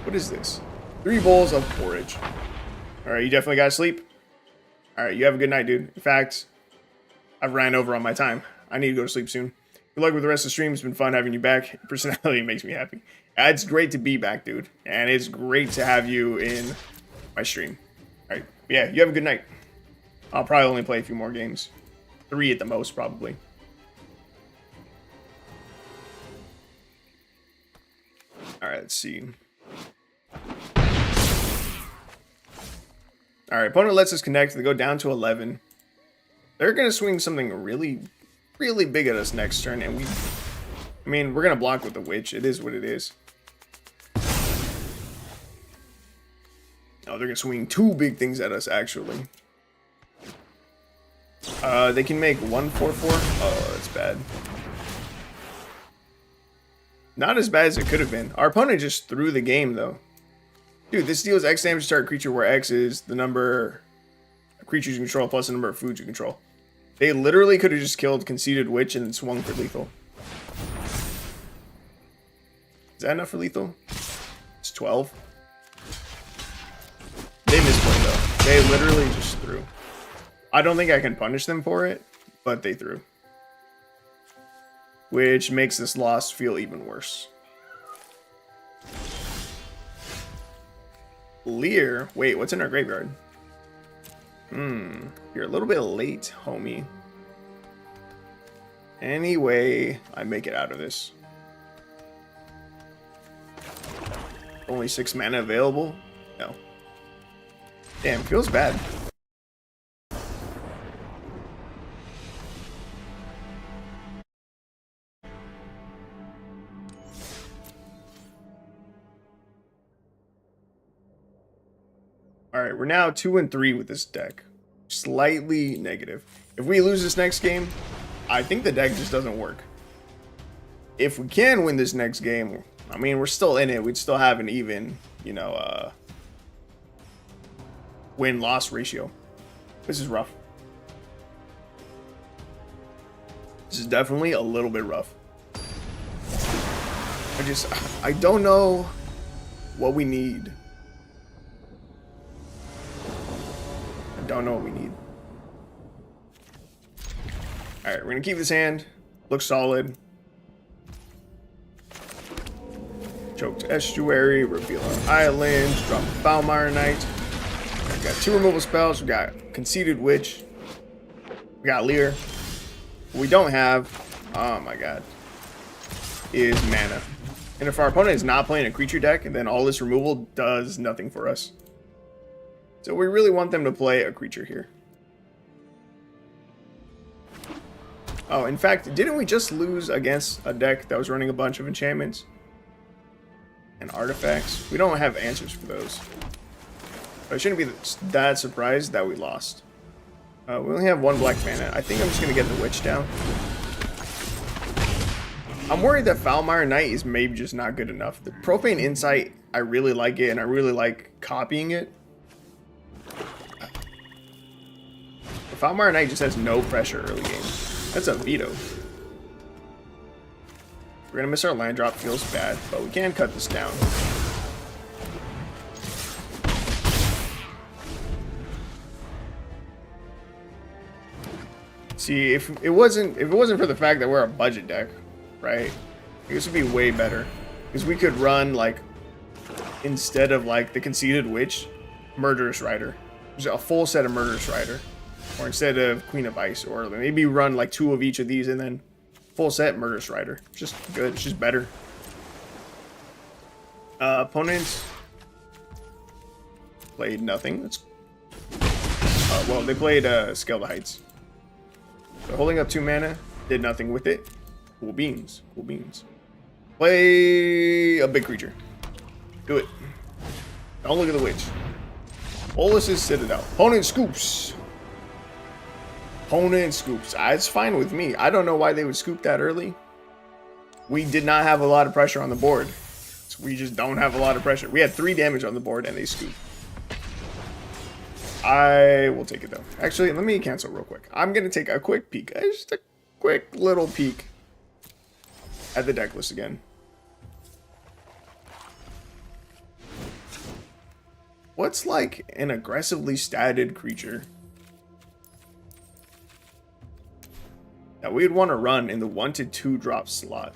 What is this? 3 bowls of porridge. Alright, you definitely got to sleep. Alright, you have a good night, dude. In fact, I've ran over on my time. I need to go to sleep soon. Good luck with the rest of the stream. It's been fun having you back. Your personality makes me happy. It's great to be back, dude. And it's great to have you in my stream. Alright, yeah, you have a good night. I'll probably only play a few more games. 3 at the most, probably. Alright, let's see. Alright, opponent lets us connect. They go down to 11. They're going to swing something really, really big at us next turn. And I mean, we're going to block with the Witch. It is what it is. Oh, they're going to swing 2 big things at us, actually. They can make 1/4/4. Oh, that's bad. Not as bad as it could have been. Our opponent just threw the game, though. Dude, this deals X damage to target creature where X is the number of creatures you control plus the number of foods you control. They literally could have just killed Conceited Witch and swung for lethal. Is that enough for lethal? It's 12. They misplayed, though. They literally just threw. I don't think I can punish them for it, but they threw. Which makes this loss feel even worse. Lier. Wait, what's in our graveyard? You're a little bit late, homie. Anyway, I make it out of this. Only 6 mana available? No. Damn, feels bad. Alright, we're now 2-3 with this deck. Slightly negative. If we lose this next game, I think the deck just doesn't work. If we can win this next game, I mean, we're still in it. We'd still have an even, you know, win-loss ratio. This is rough. This is definitely a little bit rough. I don't know what we need. Don't know what we need. Alright, we're gonna keep this hand. Looks solid. Choked Estuary, reveal our islands, drop Foulmire Knight. We got 2 removal spells. We got Conceited Witch. We got Lier. What we don't have, oh my god, is mana. And if our opponent is not playing a creature deck, then all this removal does nothing for us. So we really want them to play a creature here. Oh, in fact, didn't we just lose against a deck that was running a bunch of enchantments and artifacts? We don't have answers for those. But I shouldn't be that surprised that we lost. We only have 1 black mana. I think I'm just going to get the Witch down. I'm worried that Foulmire Knight is maybe just not good enough. The Profane Insight, I really like it, and I really like copying it. The Foulmire Knight just has no pressure early game. That's a veto. We're going to miss our land drop. Feels bad, but we can cut this down. See, if it wasn't for the fact that we're a budget deck, right? This would be way better, because we could run, like, instead of like the Conceited Witch, Murderous Rider. There's a full set of Murderous Rider, or instead of Queen of Ice, or maybe run like 2 of each of these and then full set Murderous Rider. It's just good. It's just better. Opponents played nothing. That's well, they played Scale the Heights. So holding up 2 mana, did nothing with it. Cool beans. Cool beans. Play a big creature. Do it. Don't look at the Witch. Bolus's Citadel. Opponent scoops. Opponent scoops. It's fine with me. I don't know why they would scoop that early. We did not have a lot of pressure on the board. So we just don't have a lot of pressure. We had 3 damage on the board and they scoop. I will take it though. Actually, let me cancel real quick. I'm going to take a quick peek. Just a quick little peek at the deck list again. What's like an aggressively statted creature that we'd want to run in the 1 to 2 drop slot?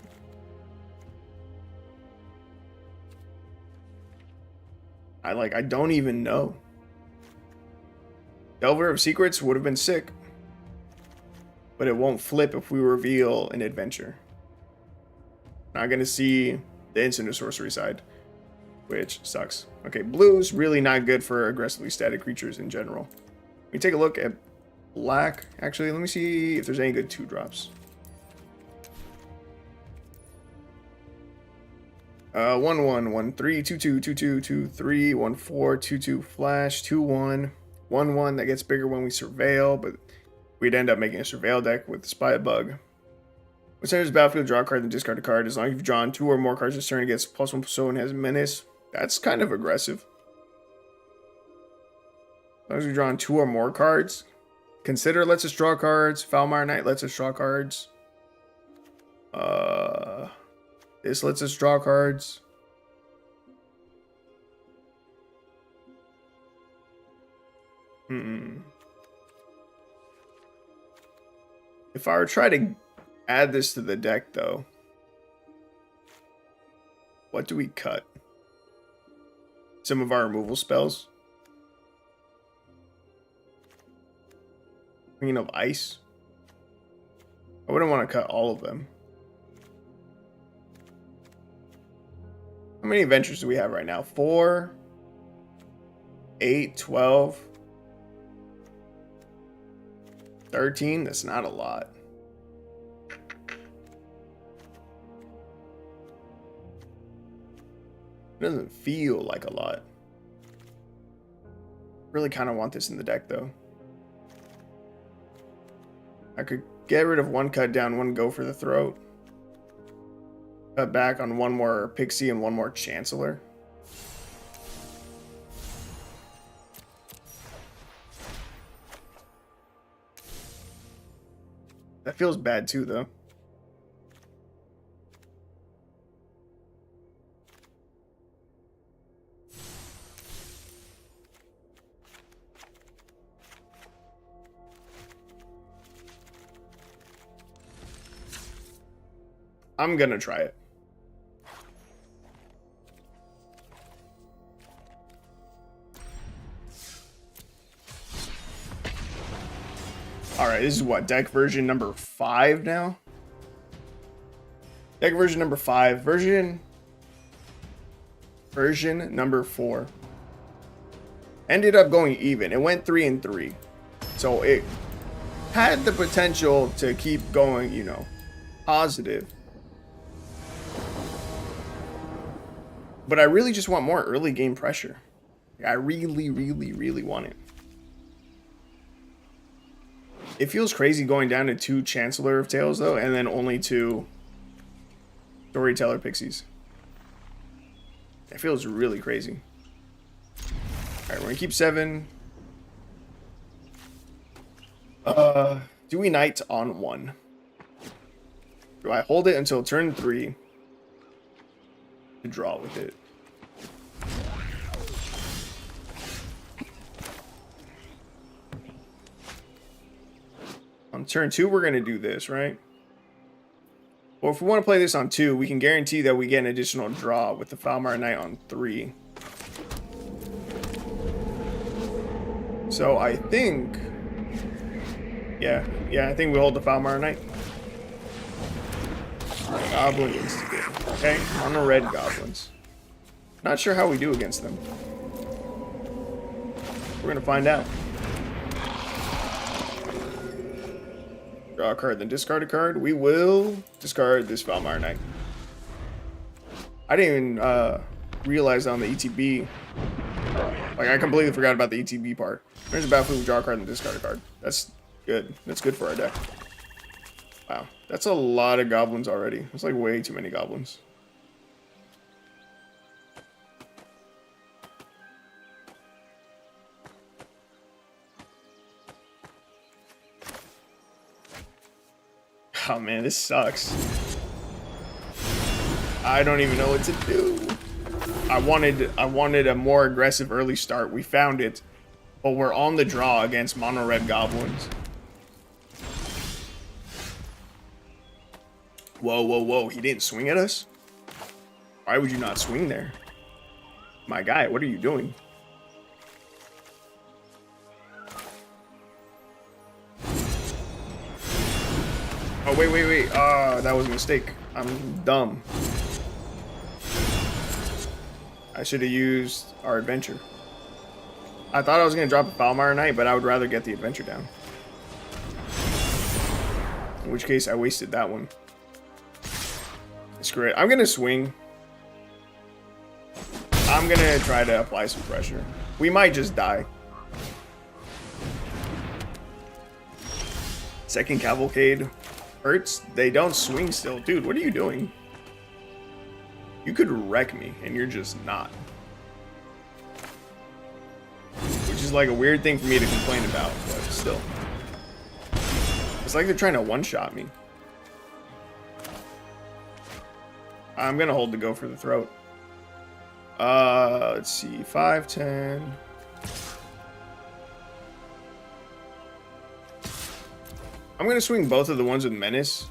I don't even know. Delver of Secrets would have been sick, but it won't flip if we reveal an adventure. Not gonna see the instant or sorcery side, which sucks. Okay, blue's really not good for aggressively static creatures in general. Let me take a look at black. Actually, let me see if there's any good 2-drops. 1/1, 1/3, 2/2, 2/2, 2/3, 1/4, 2/2 flash, 2/1, 1/1 that gets bigger when we surveil, but we'd end up making a surveil deck with the Spy Bug. Which enters the battlefield, draw a card, then discard a card. As long as you've drawn 2 or more cards this turn, it gets +1/+0 and has Menace. That's kind of aggressive. As long as we've drawn 2 or more cards. Consider lets us draw cards. Foulmire Knight lets us draw cards. This lets us draw cards. If I were to try to add this to the deck, though, what do we cut? Some of our removal spells. Queen of Ice. I wouldn't want to cut all of them. How many adventures do we have right now? 4, 8, 12, 13. That's not a lot. It doesn't feel like a lot. Really kind of want this in the deck, though. I could get rid of 1 cut down, 1 go for the throat. Cut back on 1 more Pixie and 1 more Chancellor. That feels bad too, though. I'm gonna try it. Alright, this is what? Deck version number 5 now? Deck version number 5. Version number 4. Ended up going even. It went 3-3. So it had the potential to keep going, you know, positive. But I really just want more early game pressure. I really, really, really want it. It feels crazy going down to 2 Chancellor of Tales, though, and then only 2 Storyteller Pixies. It feels really crazy. Alright, we're gonna keep 7. Do we Knight on 1? Do I hold it until turn 3 to draw with it? On turn 2, we're going to do this, right? Well, if we want to play this on 2, we can guarantee that we get an additional draw with the Falmar Knight on 3. So I think... Yeah, I think we hold the Falmar Knight. Goblin Instigate. Okay, on the red goblins. Not sure how we do against them. We're going to find out. Draw a card, then discard a card. We will discard this Falmar Knight. I didn't even realize on the ETB. Like, I completely forgot about the ETB part. There's a battlefield, draw a card, and discard a card. That's good. That's good for our deck. Wow. That's a lot of goblins already. That's like way too many goblins. Oh man, this sucks. I don't even know what to do. I wanted a more aggressive early start. We found it, but we're on the draw against mono red goblins. Whoa, whoa, whoa! He didn't swing at us. Why would you not swing there, my guy? What are you doing? Oh, wait. That was a mistake. I'm dumb. I should have used our adventure. I thought I was going to drop a Falmar Knight, but I would rather get the adventure down. In which case, I wasted that one. Screw it. I'm going to swing. I'm going to try to apply some pressure. We might just die. Second Cavalcade hurts. They don't swing still. Dude, what are you doing? You could wreck me, and you're just not. Which is like a weird thing for me to complain about, but still. It's like they're trying to one-shot me. I'm gonna hold the go for the throat. Let's see. 5, 10... I'm going to swing both of the ones with Menace.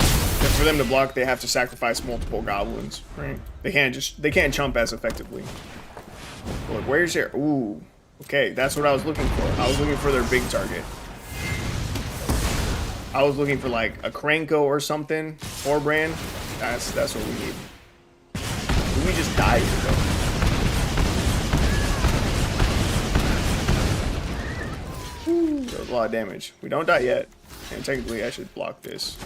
And for them to block, they have to sacrifice multiple goblins, right? They can't chump as effectively. Look, where's your... Ooh. Okay, that's what I was looking for. I was looking for their big target. I was looking for like a Kranko or something. Or Brand. That's what we need. We just died here, though. That was a lot of damage. We don't die yet. And technically I should block this.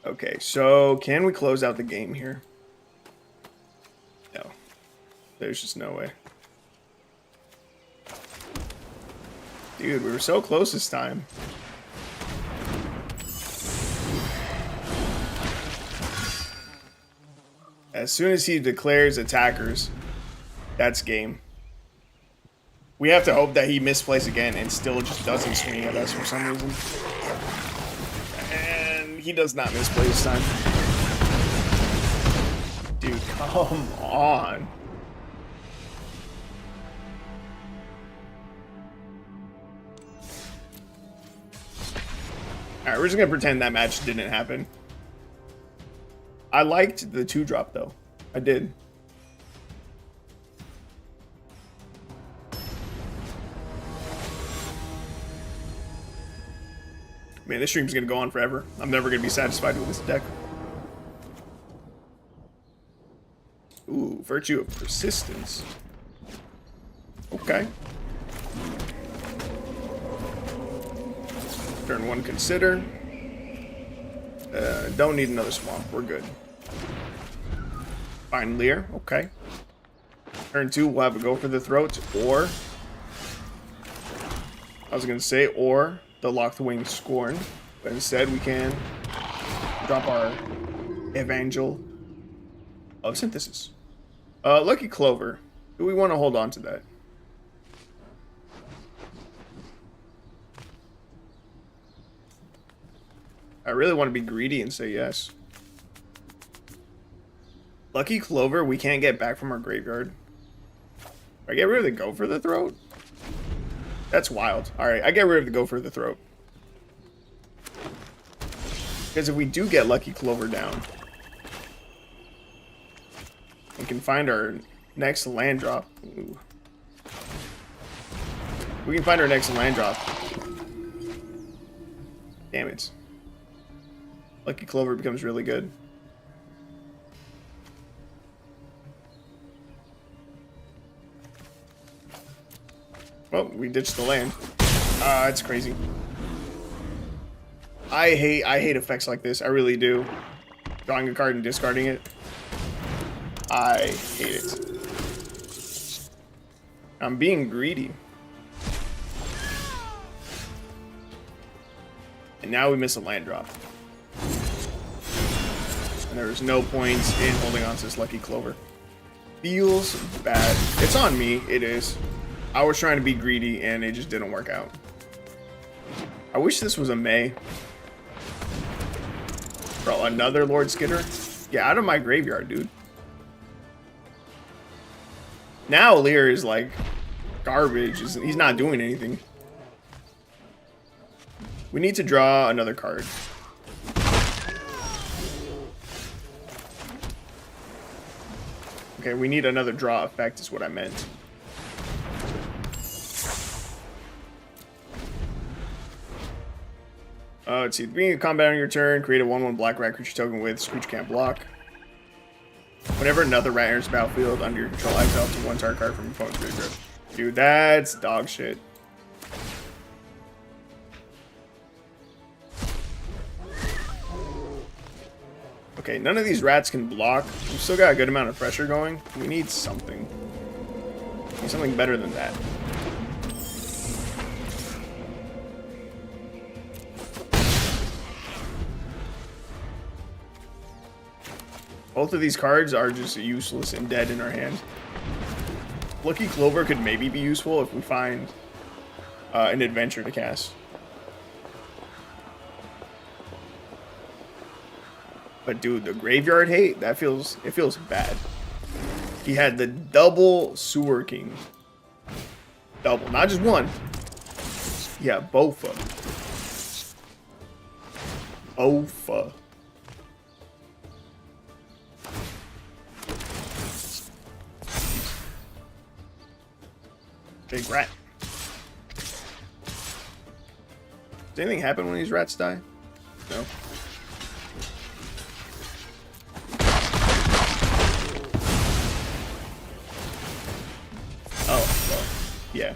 Okay, so can we close out the game here? No. There's just no way. Dude, we were so close this time. As soon as he declares attackers, that's game. We have to hope that he misplays again and still just doesn't swing at us for some reason. And he does not misplay this time. Dude, come on. Alright, we're just gonna pretend that match didn't happen. I liked the 2-drop though. I did. Man, this stream's gonna go on forever. I'm never gonna be satisfied with this deck. Ooh, Virtue of Persistence. Okay. Turn 1, consider. Don't need another swamp. We're good. Fine, Lier. Okay. Turn 2, we'll have a go for the throat, or I was gonna say, or the Locked Wing Scorn, but instead we can drop our Evangel of Synthesis. Lucky Clover. Do we want to hold on to that? I really want to be greedy and say yes. Lucky Clover, we can't get back from our graveyard. I get rid of the Go for the Throat? That's wild. Alright, I get rid of the Go for the Throat. Because if we do get Lucky Clover down, we can find our next land drop. Ooh. We can find our next land drop. Damn it. Lucky Clover becomes really good. Well, we ditched the land. It's crazy. I hate effects like this. I really do. Drawing a card and discarding it. I hate it. I'm being greedy. And now we miss a land drop. And there is no point in holding on to this Lucky Clover. Feels bad. It's on me. It is. I was trying to be greedy and it just didn't work out. I wish this was a May. Bro, another Lord Skitter? Get out of my graveyard, dude. Now Lier is like garbage. He's not doing anything. We need to draw another card. Okay, we need another draw effect is what I meant. Let's see. Being a combat on your turn, create a 1/1 black rat creature token with Screech can't block. Whenever another rat enters the battlefield under your control, exile to 1 target card from your opponent's graveyard. Dude, that's dog shit. Okay, none of these rats can block. We've still got a good amount of pressure going. We need something. We need something better than that. Both of these cards are just useless and dead in our hand. Lucky Clover could maybe be useful if we find an adventure to cast. But dude, the graveyard hate, it feels bad. He had the double Sewer King. Double, not just one. Yeah, both of them. Both. Big rat. Does anything happen when these rats die? No. Oh, well, yeah.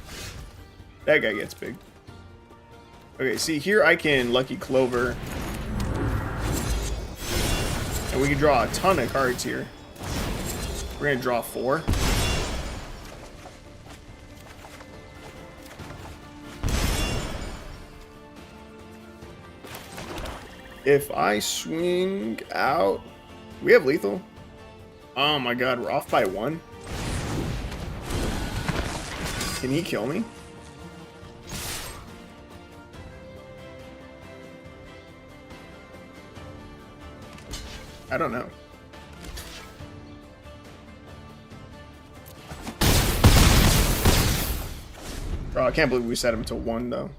That guy gets big. Okay, see here I can Lucky Clover. And we can draw a ton of cards here. We're gonna draw 4. If I swing out... We have lethal? Oh my god, we're off by 1. Can he kill me? I don't know. Bro, I can't believe we set him to 1 though.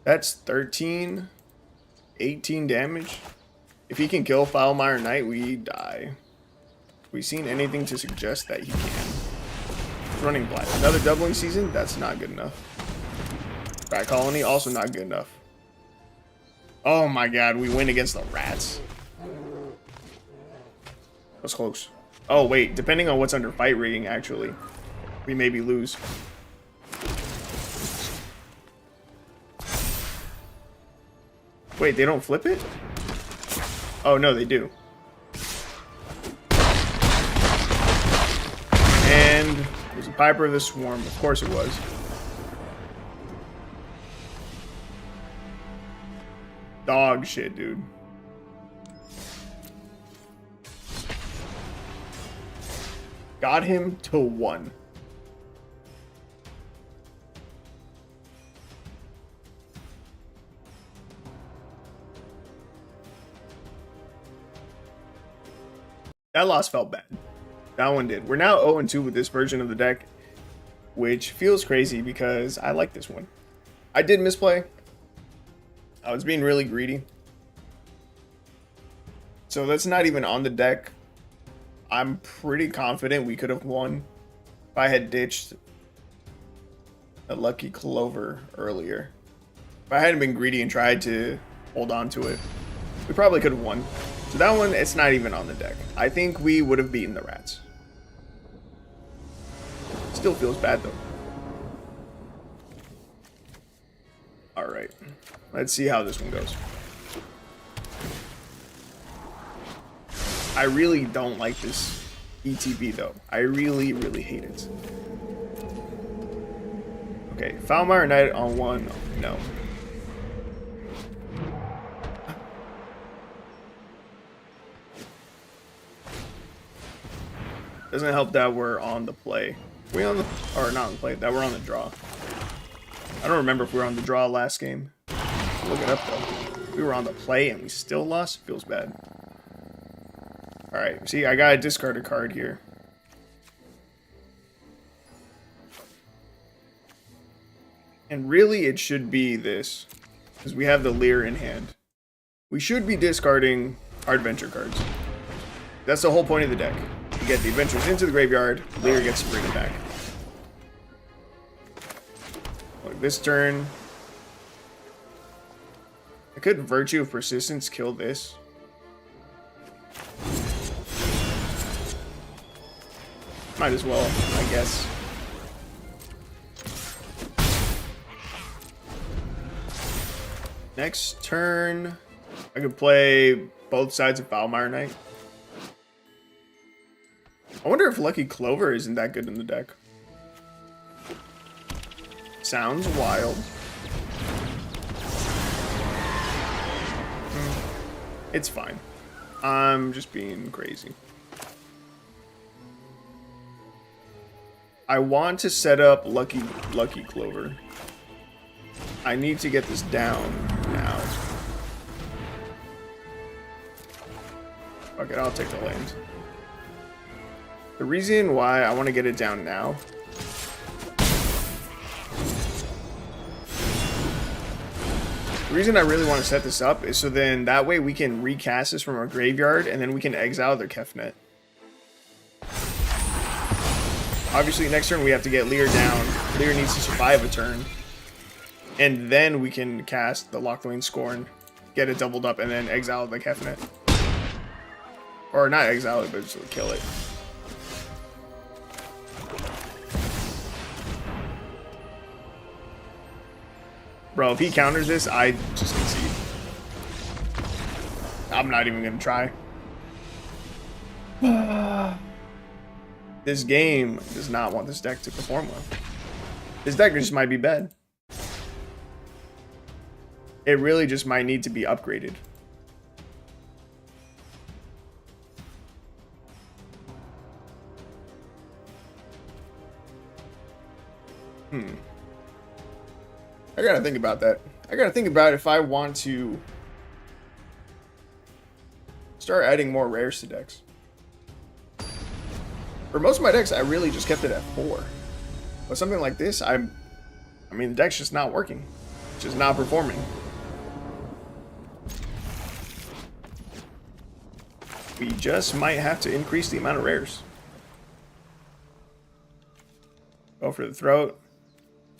That's 13. 18 damage. If he can kill Foulmire Knight, we die. We've seen anything to suggest that he can. He's running blind. Another doubling season? That's not good enough. Rat Colony? Also not good enough. Oh my god, we win against the rats. That was close. Oh wait, depending on what's under fight rigging, actually, we maybe lose. Wait, they don't flip it? Oh no, they do. And it was a Piper of the Swarm. Of course it was. Dog shit, dude. Got him to 1. That loss felt bad. That one did. We're now 0-2 with this version of the deck, which feels crazy because I like this one. I did misplay. I was being really greedy. So that's not even on the deck. I'm pretty confident we could have won if I had ditched a Lucky Clover earlier. If I hadn't been greedy and tried to hold on to it, we probably could have won. So that one, it's not even on the deck. I think we would have beaten the rats. Still feels bad though. Alright. Let's see how this one goes. I really don't like this ETB though. I really, really hate it. Okay, Foulmire Knight on 1. No. Doesn't help that we're on the play. We on the, or not on the play, that we're on the draw. I don't remember if we were on the draw last game. Look it up though. We were on the play and we still lost. Feels bad. Alright, see, I gotta discard a card here. And really, it should be this. Because we have the Lier in hand. We should be discarding our adventure cards. That's the whole point of the deck. You get the adventures into the graveyard, Lier gets to bring it back. Like this turn. I could Virtue of Persistence kill this. Might as well, I guess. Next turn, I could play both sides of Foulmire Knight. I wonder if Lucky Clover isn't that good in the deck. Sounds wild. It's fine. I'm just being crazy. I want to set up Lucky Clover. I need to get this down now. Fuck it, I'll take the land. The reason why I want to get it down now the reason I really want to set this up is so then that way we can recast this from our graveyard and then we can exile their Kefnet. Obviously next turn we have to get Lier down. Lier needs to survive a turn. And then we can cast the Locthwain Scorn, get it doubled up, and then exile the Kefnet. Or not exile it, but just kill it. Bro, if he counters this, I just concede. I'm not even gonna try. This game does not want this deck to perform well. This deck just might be bad. It really just might need to be upgraded. I gotta think about that. I gotta think about if I want to start adding more rares to decks. For most of my decks, I really just kept it at 4. But something like this, I mean, the deck's just not working. It's just not performing. We just might have to increase the amount of rares. Go for the throat.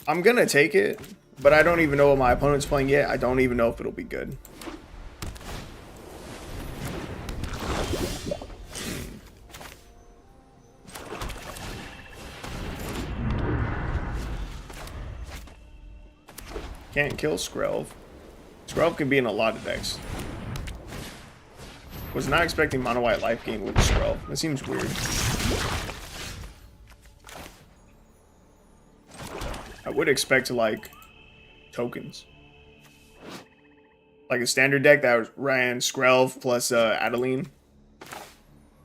I'm gonna take it, but I don't even know what my opponent's playing yet. I don't even know if it'll be good. Can't kill Skrelv. Skrelv can be in a lot of decks. Was not expecting mono white life gain with Skrelv. That seems weird. I would expect to like tokens. Like a standard deck that ran Skrelv plus Adeline.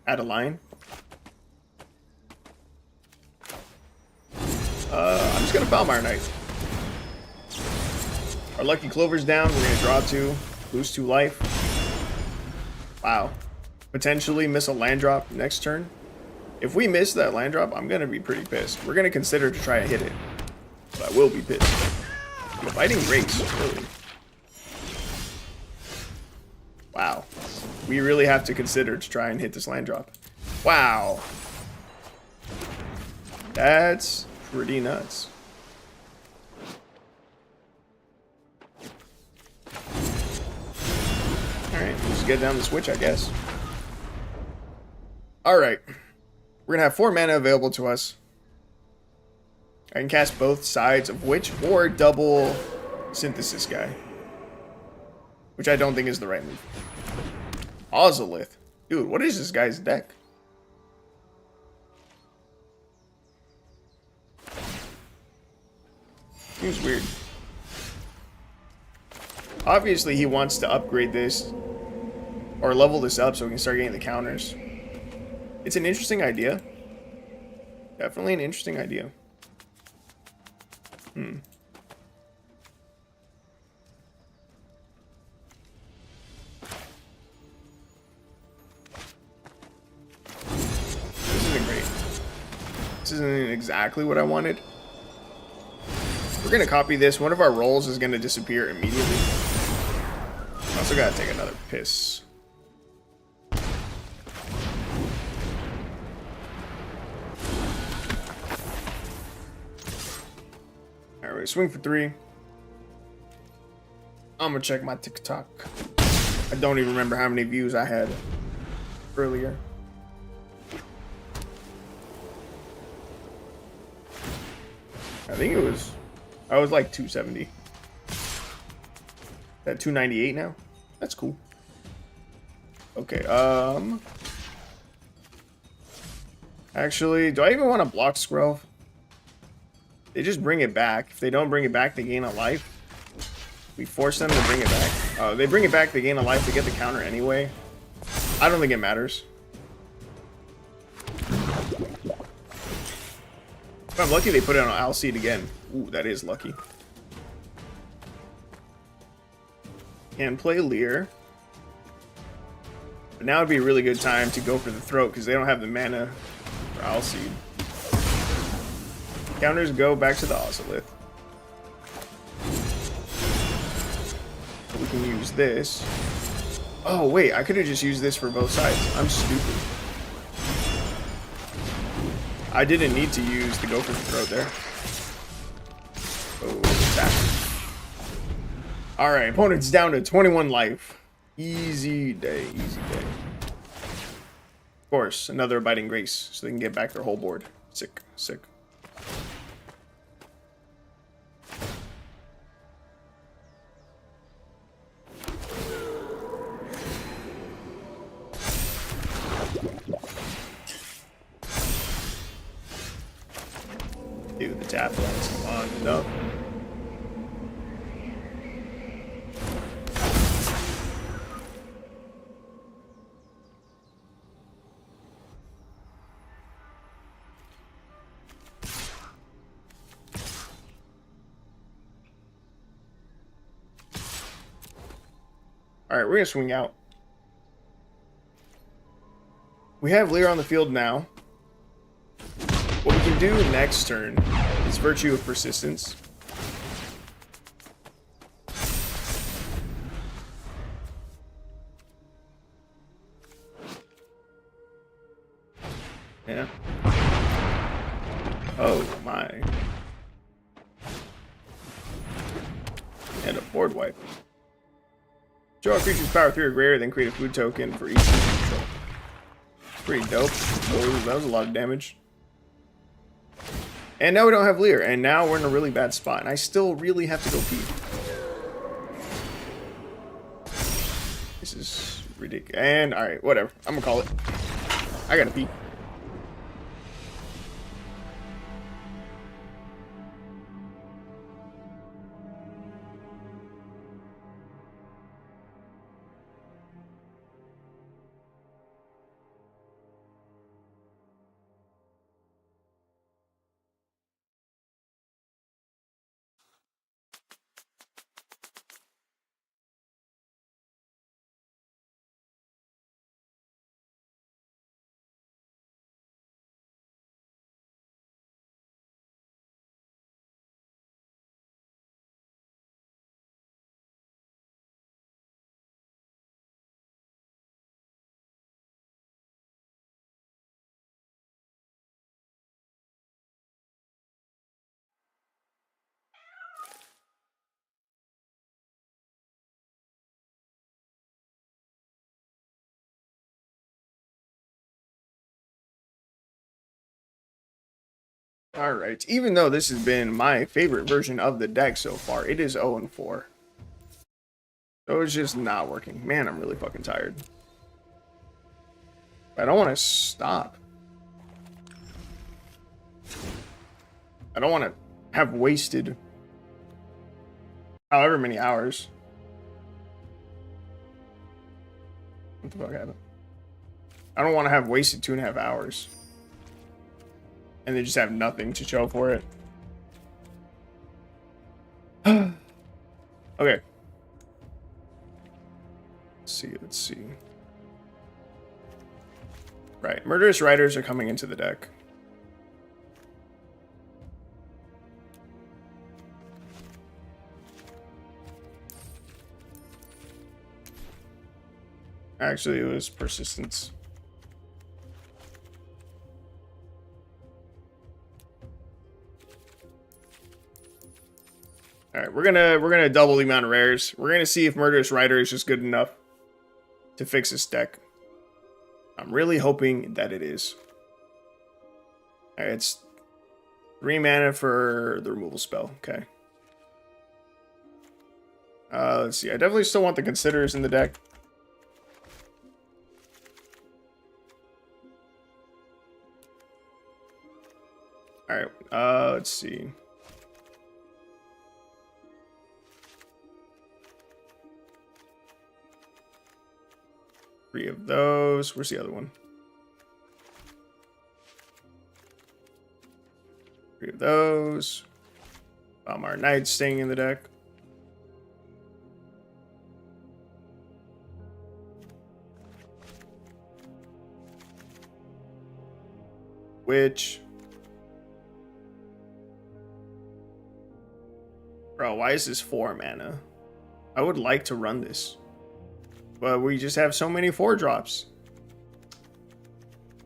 Adeline. I'm just gonna Foulmire Knight. Our Lucky Clover's down. We're gonna draw 2, lose 2 life. Wow. Potentially miss a land drop next turn. If we miss that land drop, I'm gonna be pretty pissed. We're gonna consider to try and hit it, but I will be pissed. The Biting Grace, really. Wow. We really have to consider to try and hit this land drop. Wow. That's pretty nuts. Alright, just get down the switch, I guess. Alright. We're gonna have 4 mana available to us. I can cast both sides of Witch or double Synthesis guy. Which I don't think is the right move. Ozolith. Dude, what is this guy's deck? Seems weird. Obviously, he wants to upgrade this or level this up so we can start getting the counters. It's an interesting idea. Definitely an interesting idea. This isn't great. This isn't exactly what I wanted. We're gonna copy this. One of our rolls is gonna disappear immediately. Also gotta take another piss. Alright, swing for 3. I'm gonna check my TikTok. I don't even remember how many views I had earlier. I think it was... I was like 270. At 298 now? That's cool. Okay, actually, do I even want to block Skrelv? They just bring it back. If they don't bring it back, they gain a life. We force them to bring it back. They bring it back, they gain a life, they get the counter anyway. I don't think it matters. If I'm lucky, they put it on Alseed again. Ooh, that is lucky. Can play Lier. But now would be a really good time to go for the throat because they don't have the mana for Alseed. Counters go back to the Ozolith. We can use this. Oh, wait, I could have just used this for both sides. I'm stupid. I didn't need to use the go for the throat there. Oh, attack. Alright, opponent's down to 21 life. Easy day, easy day. Of course, another Biting Grace, so they can get back their whole board. Sick, sick. Dude, the tap lines, come on, no. Alright, we're gonna swing out. We have Lier on the field now. What we can do next turn is Virtue of Persistence. Yeah. Oh my. And a board wipe. Draw a creature's power 3 or greater, then create a food token for each creature control. Pretty dope. Oh, that was a lot of damage. And now we don't have Lier, and now we're in a really bad spot, and I still really have to go pee. This is ridiculous. And, alright, whatever. I'm gonna call it. I gotta pee. Alright, even though this has been my favorite version of the deck so far, it is 0-4. So it's just not working. Man, I'm really fucking tired. I don't want to stop. I don't want to have wasted however many hours. What the fuck happened? I don't want to have wasted 2.5 hours. And they just have nothing to show for it. Okay. Let's see. Right, Murderous Riders are coming into the deck. Actually, it was Persistence. All right, we're gonna double the amount of rares. We're gonna see if Murderous Rider is just good enough to fix this deck. I'm really hoping that it is. All right, it's 3 mana for the removal spell. Okay. Let's see. I definitely still want the Considerers in the deck. All right. Let's see. Three of those. Where's the other one? 3 of those. Our Knights staying in the deck. Which... Bro, why is this 4 mana? I would like to run this. But we just have so many 4-drops.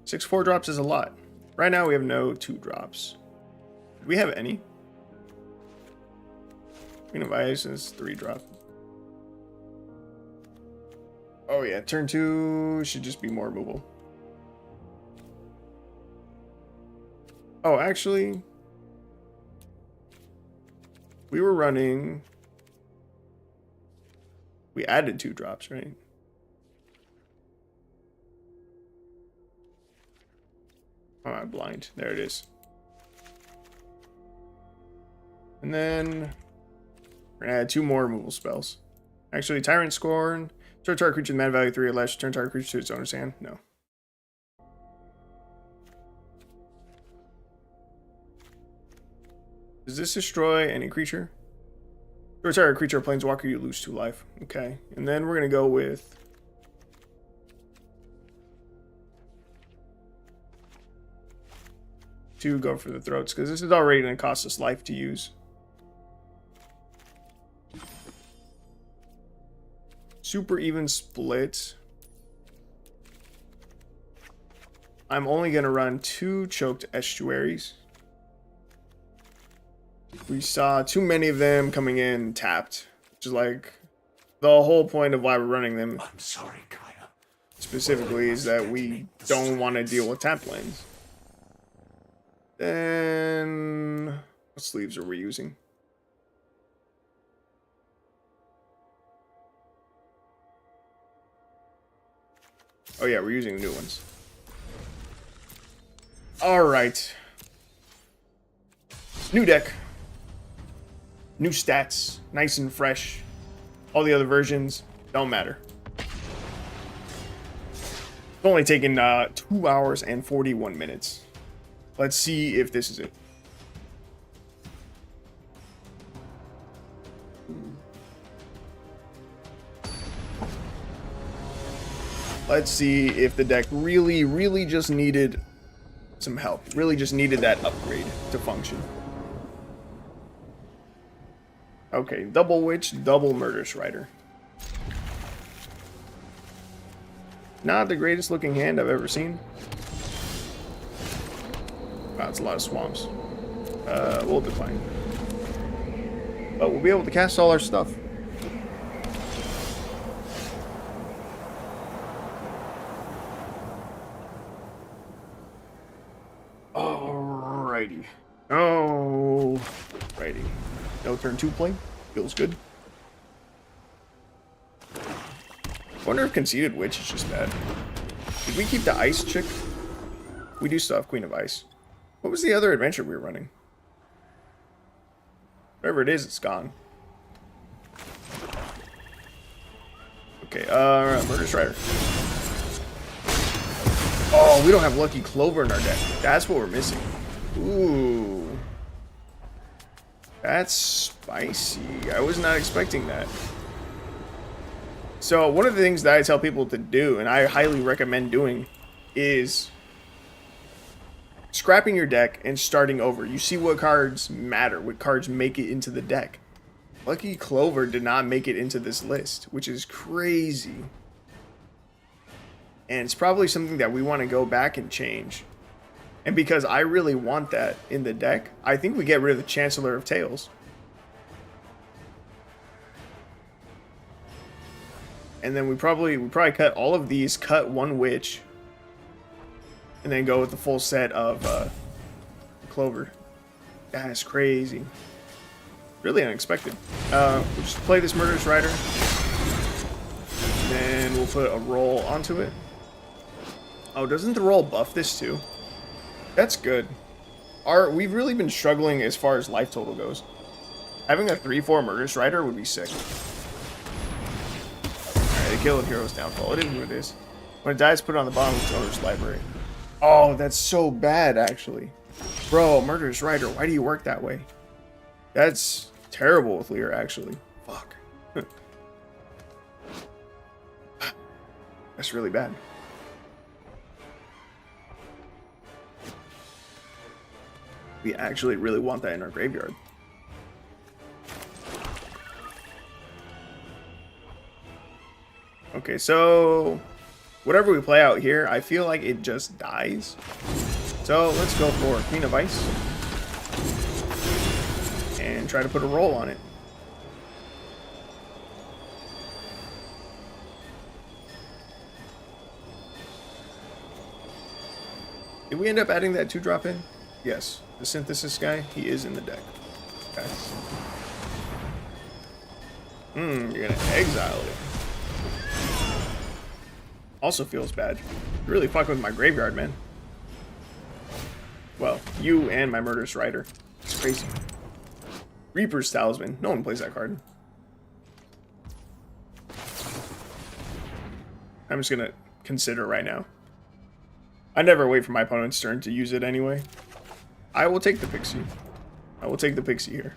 6 4-drops is a lot. Right now we have no 2-drops. Do we have any? Queen of Ice is 3-drop. Oh yeah, turn 2 should just be more removal. Oh, actually... We were running... We added 2-drops, right? Oh, I'm blind. There it is. And then... We're gonna add 2 more removal spells. Actually, Tyrant Scorn. Turn target creature with mana value 3 or less. Turn target creature to its owner's hand. No. Does this destroy any creature? Or target creature or planeswalker, you lose 2 life. Okay. And then we're going to go with... to go for the throats, because this is already going to cost us life to use. Super even split. I'm only going to run 2 choked estuaries. We saw too many of them coming in tapped, which is like the whole point of why we're running them. I'm sorry, Kaya. Specifically is that we don't want to deal with tap lanes. Then what sleeves are we using? Oh yeah, we're using the new ones. All right. New deck. New stats. Nice and fresh. All the other versions don't matter. It's only taken 2 hours and 41 minutes. Let's see if this is it. Let's see if the deck really just needed some help. Really just needed that upgrade to function. Okay, double witch, double murderous rider. Not the greatest looking hand I've ever seen. Wow, it's a lot of swamps. We'll decline. But we'll be able to cast all our stuff. Alrighty. Alrighty. No turn 2 play. Feels good. I wonder if Conceited Witch is just bad. Did we keep the ice chick? We do still have Queen of Ice. What was the other adventure we were running? Whatever it is, it's gone. Okay, Murderous Rider. Oh, we don't have Lucky Clover in our deck. That's what we're missing. Ooh. That's spicy. I was not expecting that. So one of the things that I tell people to do, and I highly recommend doing, is scrapping your deck and starting over. You see what cards matter, what cards make it into the deck. Lucky Clover did not make it into this list, which is crazy. And it's probably something that we want to go back and change. And because I really want that in the deck, I think we get rid of the Chancellor of Tales. And then we probably cut all of these, cut 1 witch, and then go with the full set of Clover. That is crazy. Really unexpected. We'll just play this Murderous Rider. Then we'll put a roll onto it. Oh, doesn't the roll buff this too? That's good. We've really been struggling as far as life total goes. Having a 3/4 Murderous Rider would be sick. Alright, they killed Hero's Downfall. It is what it is. When it dies, put it on the bottom of its owner's library. Oh, that's so bad, actually. Bro, Murderous Rider, why do you work that way? That's terrible with Lier, actually. Fuck. That's really bad. We actually really want that in our graveyard. Okay, so whatever we play out here, I feel like it just dies. So let's go for Queen of Ice and try to put a roll on it. Did we end up adding that 2-drop in? Yes. The Synthesis guy, he is in the deck. Okay. You're gonna exile it. Also feels bad. You're really fucking with my graveyard, man. Well, you and my Murderous Rider. It's crazy. Reaper's Talisman. No one plays that card. I'm just gonna consider it right now. I never wait for my opponent's turn to use it anyway. I will take the Pixie. I will take the Pixie here.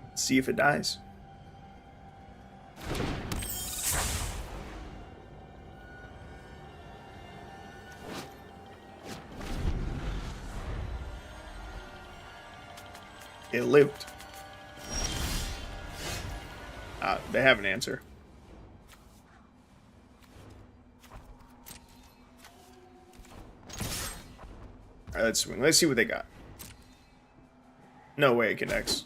Let's see if it dies. It lived. They have an answer. Alright, let's swing. Let's see what they got. No way it connects.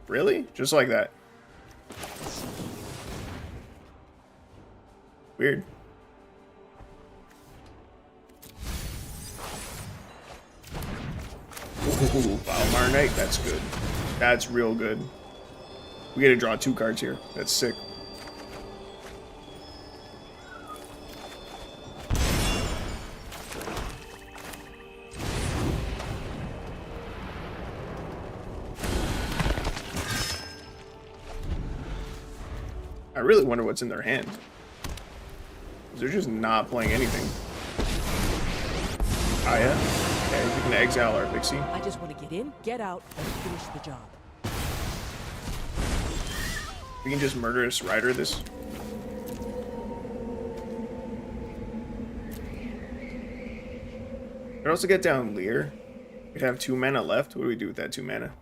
Really? Just like that. Weird. Ooh, Valmar Knight. That's good. That's real good. We gotta draw 2 cards here. That's sick. I really wonder what's in their hand. They're just not playing anything. Oh yeah? Okay, we can exile our Pixie. I just want to get in, get out, and finish the job. We can just Murderous Rider this. We could also get down Lier. We'd have 2 mana left. What do we do with that 2 mana?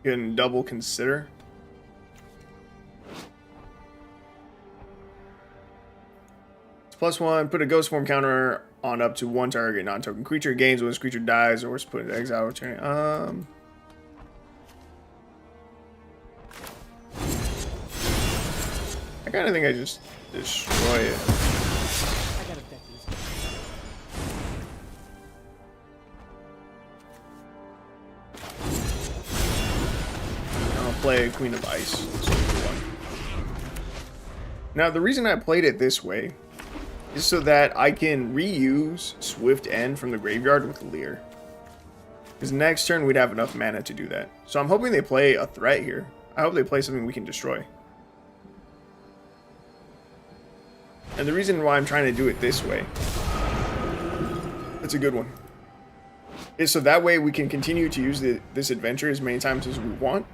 You can double consider. +1, put a ghost form counter on up to 1 target non-token creature. Gains when this creature dies or is put into exile, returning. I kind of think I just destroy it. I gotta bet these. I'll play Queen of Ice. So now, the reason I played it this way is so that I can reuse Swift End from the graveyard with Lier. Because next turn we'd have enough mana to do that. So I'm hoping they play a threat here. I hope they play something we can destroy. And the reason why I'm trying to do it this way, it's a good one, is so that way we can continue to use this adventure as many times as we want.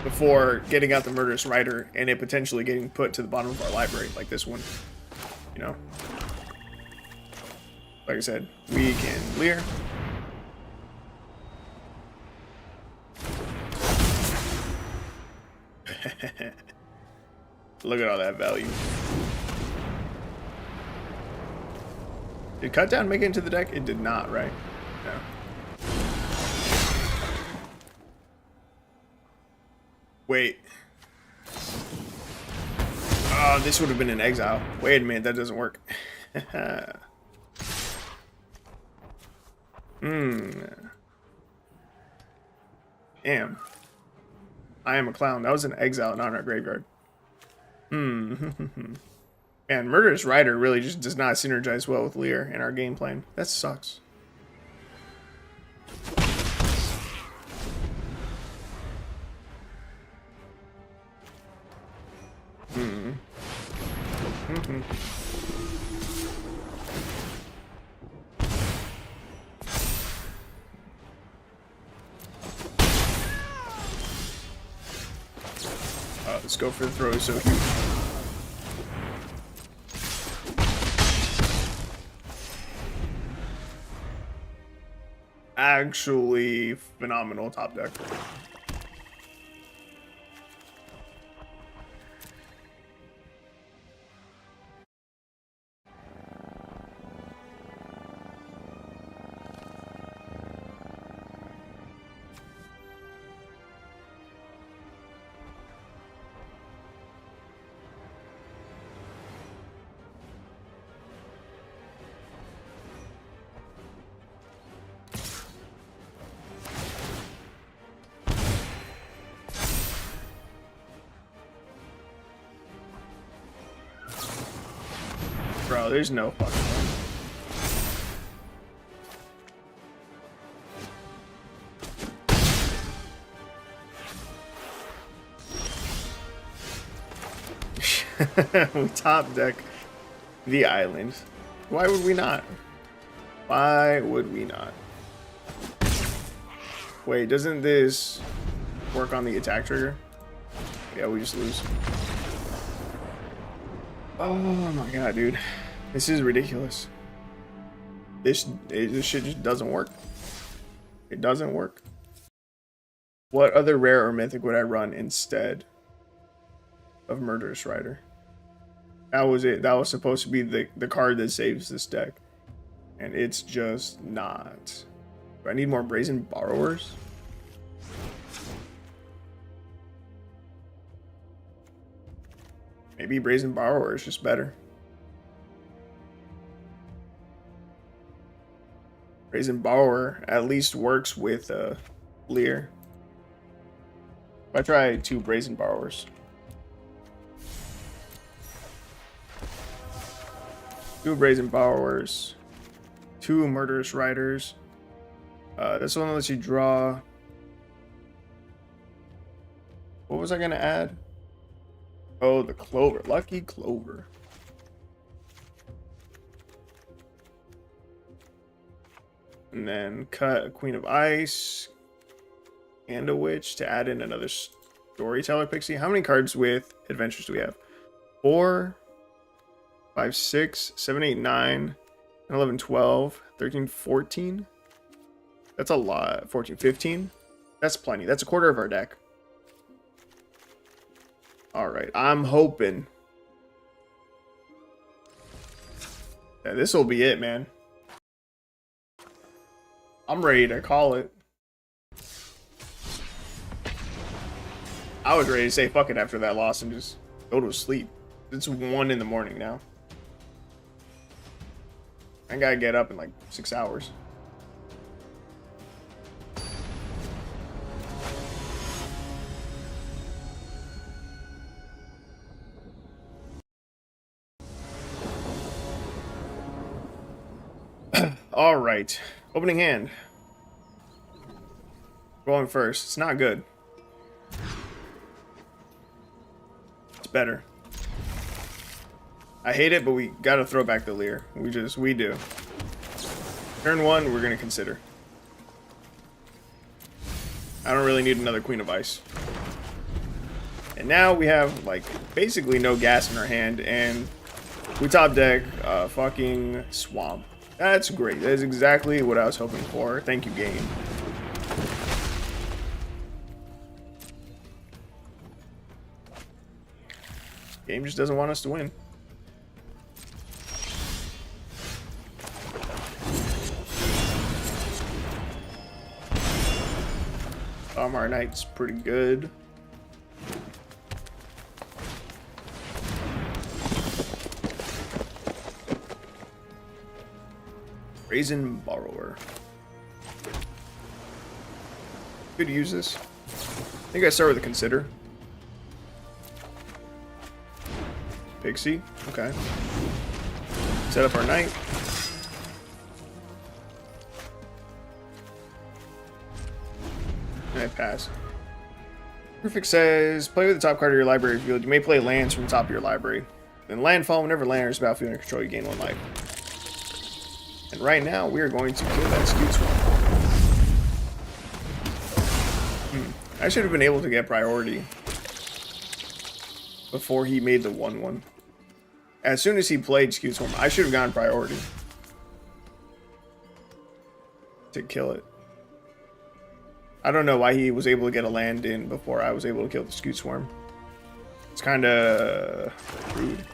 Before getting out the Murderous Rider and it potentially getting put to the bottom of our library, like this one. You know? Like I said, we can Lier. Look at all that value. Did Cut Down make it into the deck? It did not, right? No. Wait. Oh, this would have been an exile. Wait a minute, that doesn't work. Damn. I am a clown. That was an exile, not in our graveyard. Man, Murderous Rider really just does not synergize well with Lier in our game plan. That sucks. Let's go for the throw. So huge. Actually, phenomenal top deck. Bro, there's no fucking way. We top deck the island. Why would we not? Why would we not? Wait, doesn't this work on the attack trigger? Yeah, we just lose. Oh my god, dude. This is ridiculous. This shit just doesn't work. It doesn't work. What other rare or mythic would I run instead of Murderous Rider? That was it. That was supposed to be the card that saves this deck. And it's just not. Do I need more Brazen Borrowers? Maybe Brazen Borrower is just better. Brazen Borrower at least works with Lier. If I try 2 Brazen Borrowers. 2 Brazen Borrowers. 2 Murderous Riders. This one lets you draw. What was I gonna add? Oh, the Clover. Lucky Clover. And then cut a Queen of Ice and a Witch to add in another Storyteller Pixie. How many cards with adventures do we have? 4, 5, 6, 7, 8, 9, 11, 12, 13, 14. That's a lot. 14, 15. That's plenty. That's a quarter of our deck. Alright, I'm hoping that this will be it, man. I'm ready to call it. I was ready to say fuck it after that loss and just go to sleep. It's 1 in the morning now. I gotta get up in like 6 hours. All right, opening hand. Going first. It's not good. It's better. I hate it, but we gotta throw back the Lier. We do. Turn 1, we're gonna consider. I don't really need another Queen of Ice. And now we have like basically no gas in our hand, and we top deck fucking Swamp. That's great. That is exactly what I was hoping for. Thank you, game. Game just doesn't want us to win. Our Knight's pretty good. Brazen Borrower. Could use this. I think I start with a Consider. Pixie. Okay. Set up our Knight. And I pass. Perfect says, play with the top card of your library field. You may play lands from the top of your library. Then landfall, whenever land enters the battlefield under control, you gain 1 life. And right now, we are going to kill that Skewed Swarm. I should have been able to get priority before he made the 1/1. As soon as he played Skewed Swarm, I should have gotten priority to kill it. I don't know why he was able to get a land in before I was able to kill the Skewed Swarm. It's kind of rude.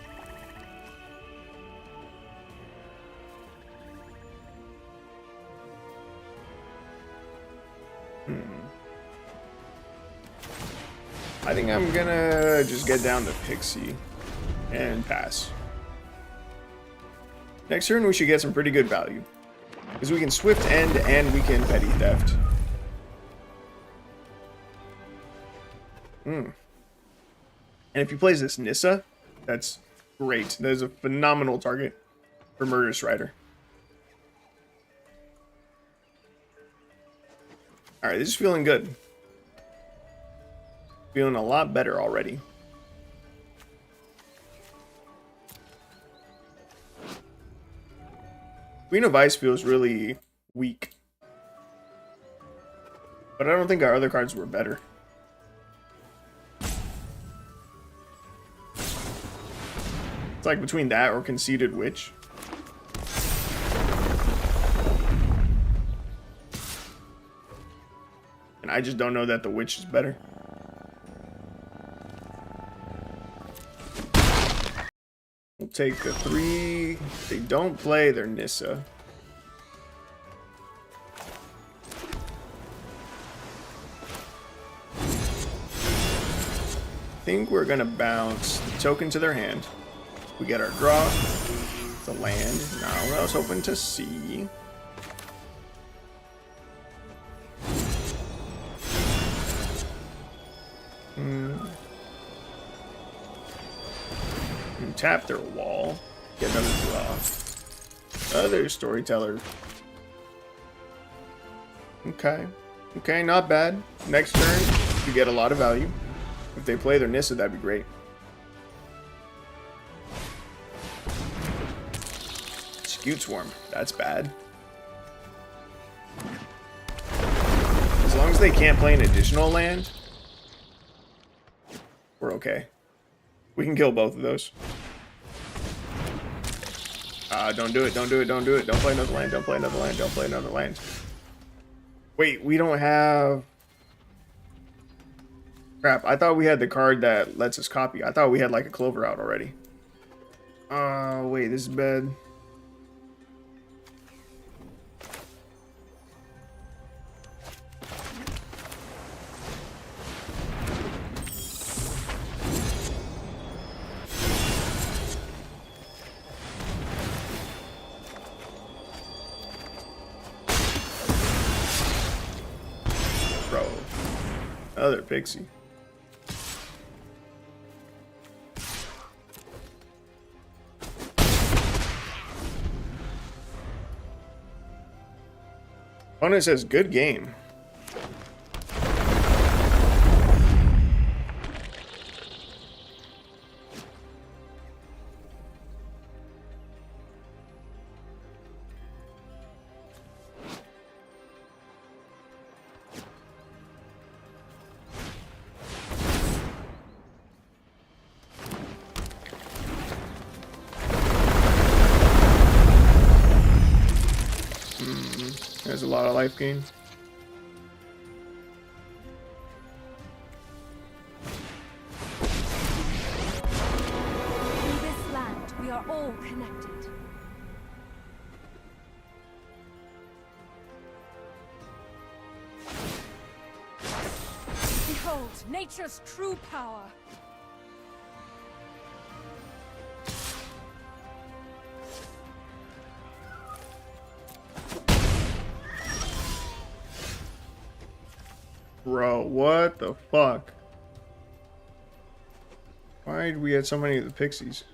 I think I'm gonna just get down to Pixie and pass. Next turn we should get some pretty good value, because we can Swift End and we can Petty Theft. And if he plays this Nissa, that's great. That is a phenomenal target for Murderous Rider. Alright, this is feeling good. Feeling a lot better already. Queen of Ice feels really weak. But I don't think our other cards were better. It's like between that or Conceited Witch. I just don't know that the witch is better. We'll take the 3. They don't play their Nissa. I think we're gonna bounce the token to their hand. We get our draw. The land. Not what I was hoping to see. Tap their wall. Get another draw. Other storyteller. Okay. Okay, not bad. Next turn, you get a lot of value. If they play their Nissa, that'd be great. Skewed Swarm. That's bad. As long as they can't play an additional land, we're okay. We can kill both of those. Don't do it, don't do it, don't do it. Don't play another land, don't play another land, don't play another land. Wait, we don't have... Crap, I thought we had the card that lets us copy. I thought we had like a Clover out already. Wait, this is bad. Bro, another pixie. Opponent says good game. There's a lot of life gain. In this land, we are all connected. Behold, nature's true power. Bro, what the fuck? Why did we have so many of the pixies?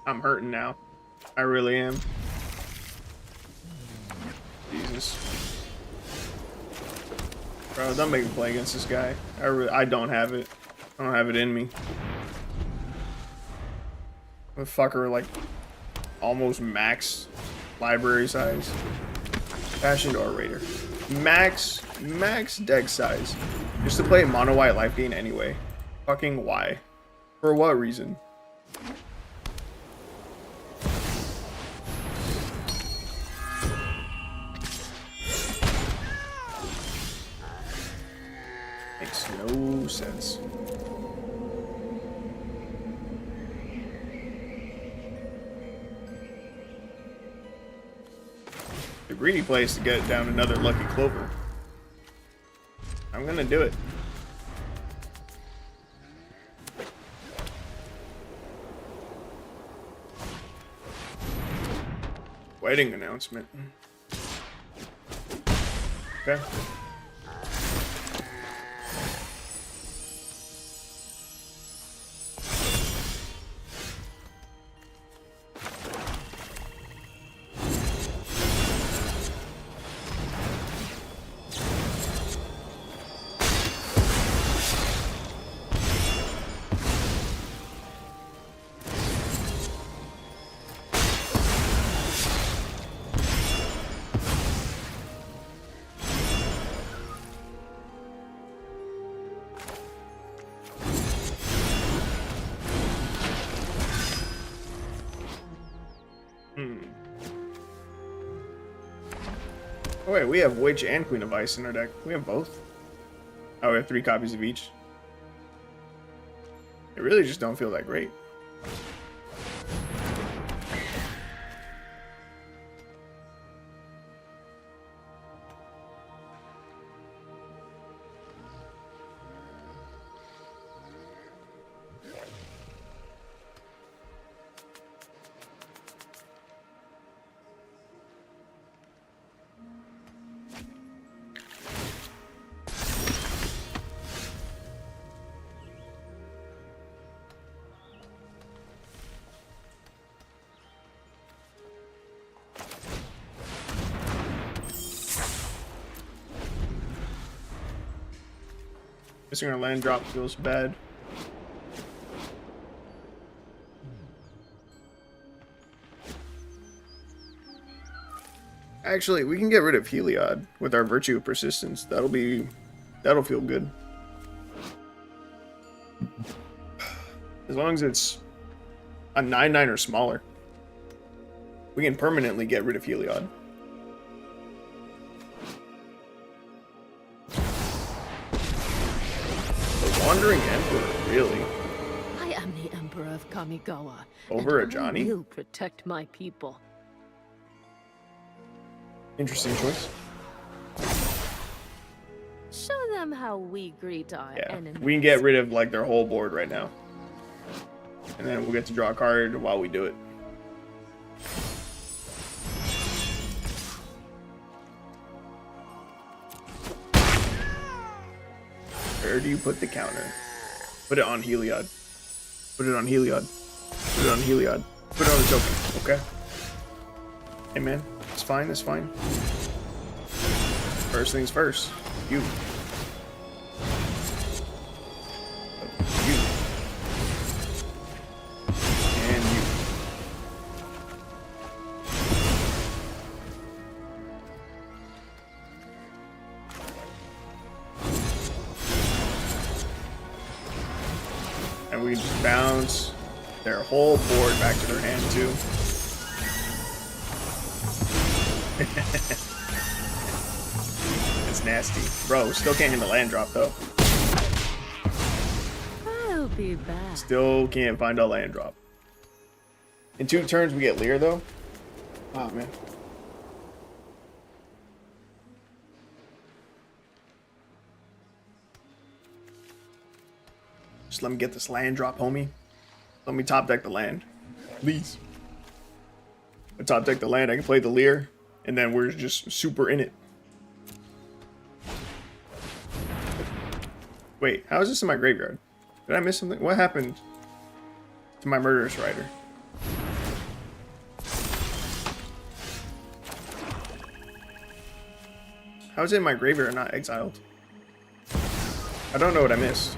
I'm hurting now. I really am. Jesus. Bro, don't make me play against this guy. I don't have it. I don't have it in me. The fucker, like, almost max library size. Passion Orator. Max deck size. Just to play mono white life gain anyway. Fucking why? For what reason? Makes no sense. The greedy play is to get down another lucky clover. I'm gonna do it. Wedding announcement. Okay. Hmm. Oh wait, we have Witch and Queen of Ice in our deck. We have both. Oh, we have 3 copies of each. They really just don't feel that great. Missing our land drop feels bad. Actually, we can get rid of Heliod with our Virtue of Persistence. That'll feel good. As long as it's a 9/9 or smaller, we can permanently get rid of Heliod. Wandering Emperor, really? I am the Emperor of Kamigawa. Over a and Johnny? I will protect my people. Interesting choice. Show them how we greet our Yeah, enemies. we can get rid of like their whole board right now, and then we'll get to draw a card while we do it. Where do you put the counter? Put it on Heliod. Put it on Heliod. Put it on Heliod. Put it on the token. Okay. Hey man, it's fine. It's fine. First things first. You. You. And you. And we can just bounce their whole board back to their hand too. It's nasty. Bro, still can't hit the land drop though. I'll be back. Still can't find a land drop. In 2 turns we get Lier though. Oh man. Just let me get this land drop, homie. Let me top deck the land. Please. I top deck the land, I can play the Lier, and then we're just super in it. Wait, how is this in my graveyard? Did I miss something? What happened to my Murderous Rider? How is it in my graveyard and not exiled? I don't know what I missed.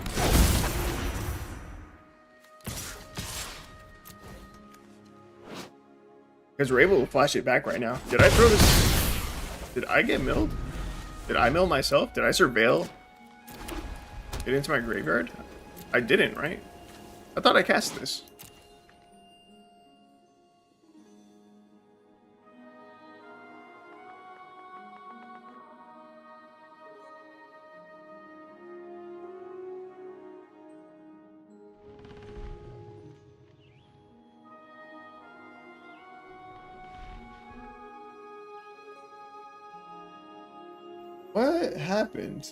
Because we're able to flash it back right now. Did I throw this? Did I get milled? Did I mill myself? Did I surveil it into my graveyard? I didn't, right? I thought I cast this. What happened?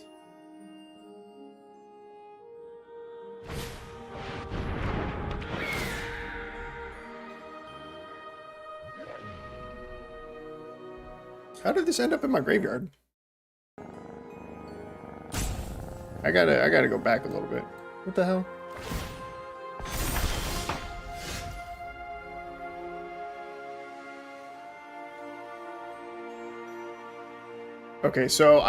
How did this end up in my graveyard? I gotta go back a little bit. What the hell? Okay, so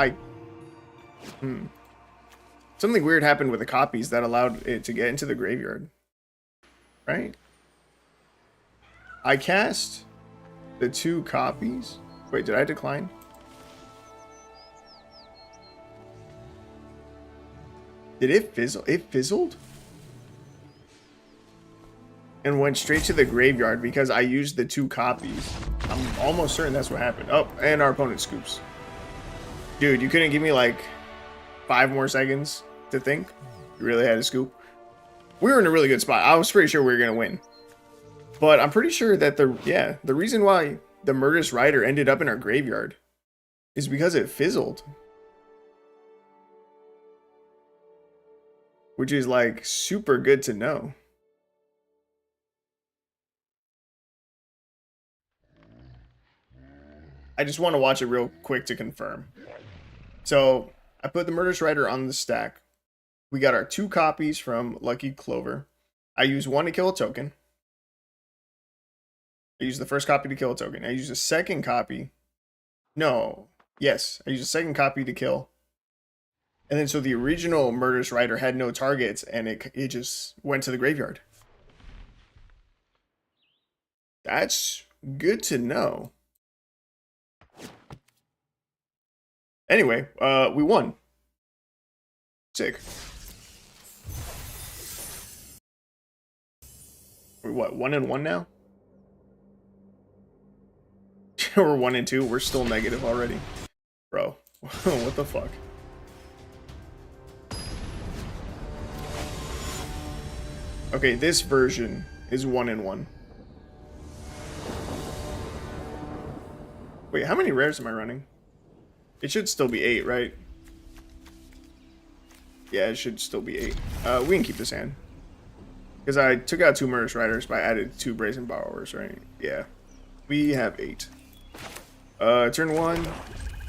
something weird happened with the copies that allowed it to get into the graveyard. Right? I cast the 2 copies. Wait, did I decline? Did it fizzle? It fizzled? and went straight to the graveyard because I used the 2 copies. I'm almost certain that's what happened. Oh, and our opponent scoops. Dude, you couldn't give me like 5 more seconds to think? You really had to scoop? We were in a really good spot. I was pretty sure we were going to win. But I'm pretty sure that the reason why the Murderous Rider ended up in our graveyard is because it fizzled. Which is like super good to know. I just want to watch it real quick to confirm. So I put the Murderous Rider on the stack. We got our 2 copies from Lucky Clover. I used 1 to kill a token. I used the first copy to kill a token. I used a second copy. No. Yes. I used a second copy to kill. And then so the original Murderous Rider had no targets and it just went to the graveyard. That's good to know. Anyway, we won. Sick. We're what, 1-1 now? We're 1-2. We're still negative already. Bro, what the fuck? Okay, this version is 1-1. Wait, how many rares am I running? It should still be 8, right? Yeah, it should still be 8. We can keep this hand. Because I took out 2 Murderous Riders, but I added 2 Brazen Borrowers, right? Yeah. We have 8. Turn 1.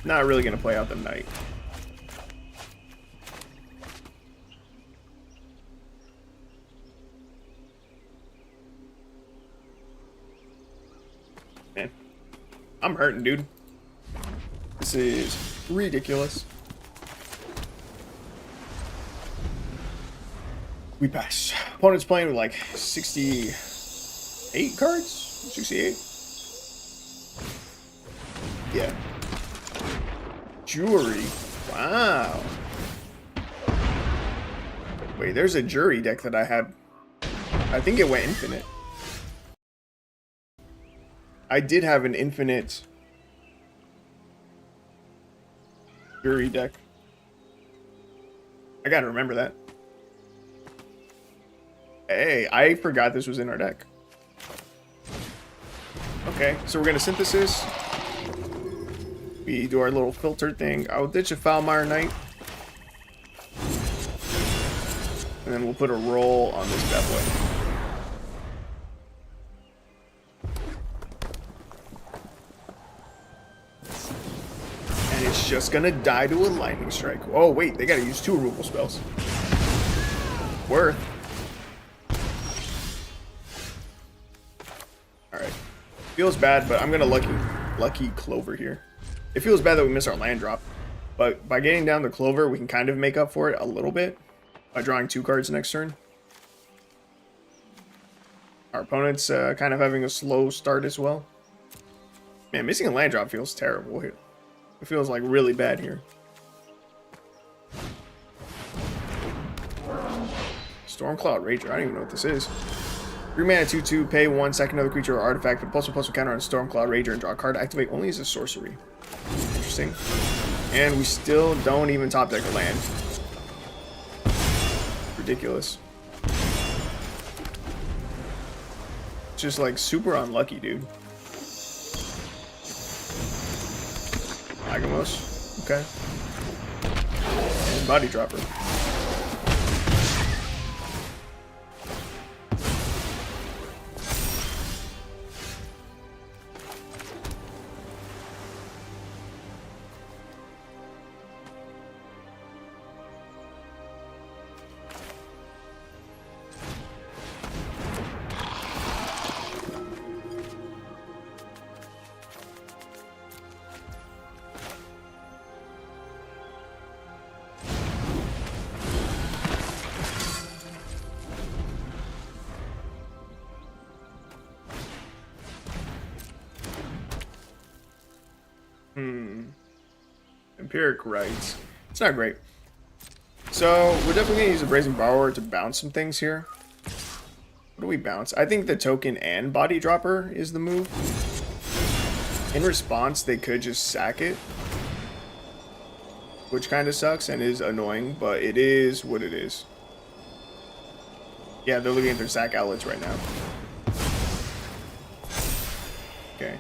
Not really going to play out the Knight. Man. I'm hurting, dude. This is ridiculous. We pass. Opponent's playing with like 68 cards? 68? Yeah. Jury. Wow. Wait, there's a jury deck that I have. I think it went infinite. I did have an infinite jury deck. I gotta remember that. Hey, I forgot this was in our deck. Okay, so we're gonna synthesis. We do our little filter thing. I'll ditch a Foulmire Knight. And then we'll put a roll on this bad boy. And it's just gonna die to a lightning strike. Oh wait, they gotta use 2 removal spells. Worth. Alright. Feels bad, but I'm gonna lucky Clover here. It feels bad that we miss our land drop. But by getting down the Clover, we can kind of make up for it a little bit. By drawing 2 cards next turn. Our opponent's kind of having a slow start as well. Man, missing a land drop feels terrible here. It feels like really bad here. Stormcloud Rager. I don't even know what this is. 3 mana 2/2, pay 1, sack another creature or artifact, put +1/+1 counter on Stormcloud Rager and draw a card. Activate only as a sorcery. Interesting. And we still don't even top deck a land. Ridiculous. Just like super unlucky, dude. Agamos. Okay. And Body Dropper. Empiric Rights. It's not great. So, we're definitely going to use a Brazen Borrower to bounce some things here. What do we bounce? I think the token and body dropper is the move. In response, they could just sack it, which kind of sucks and is annoying, but it is what it is. Yeah, they're looking at their sack outlets right now. Okay.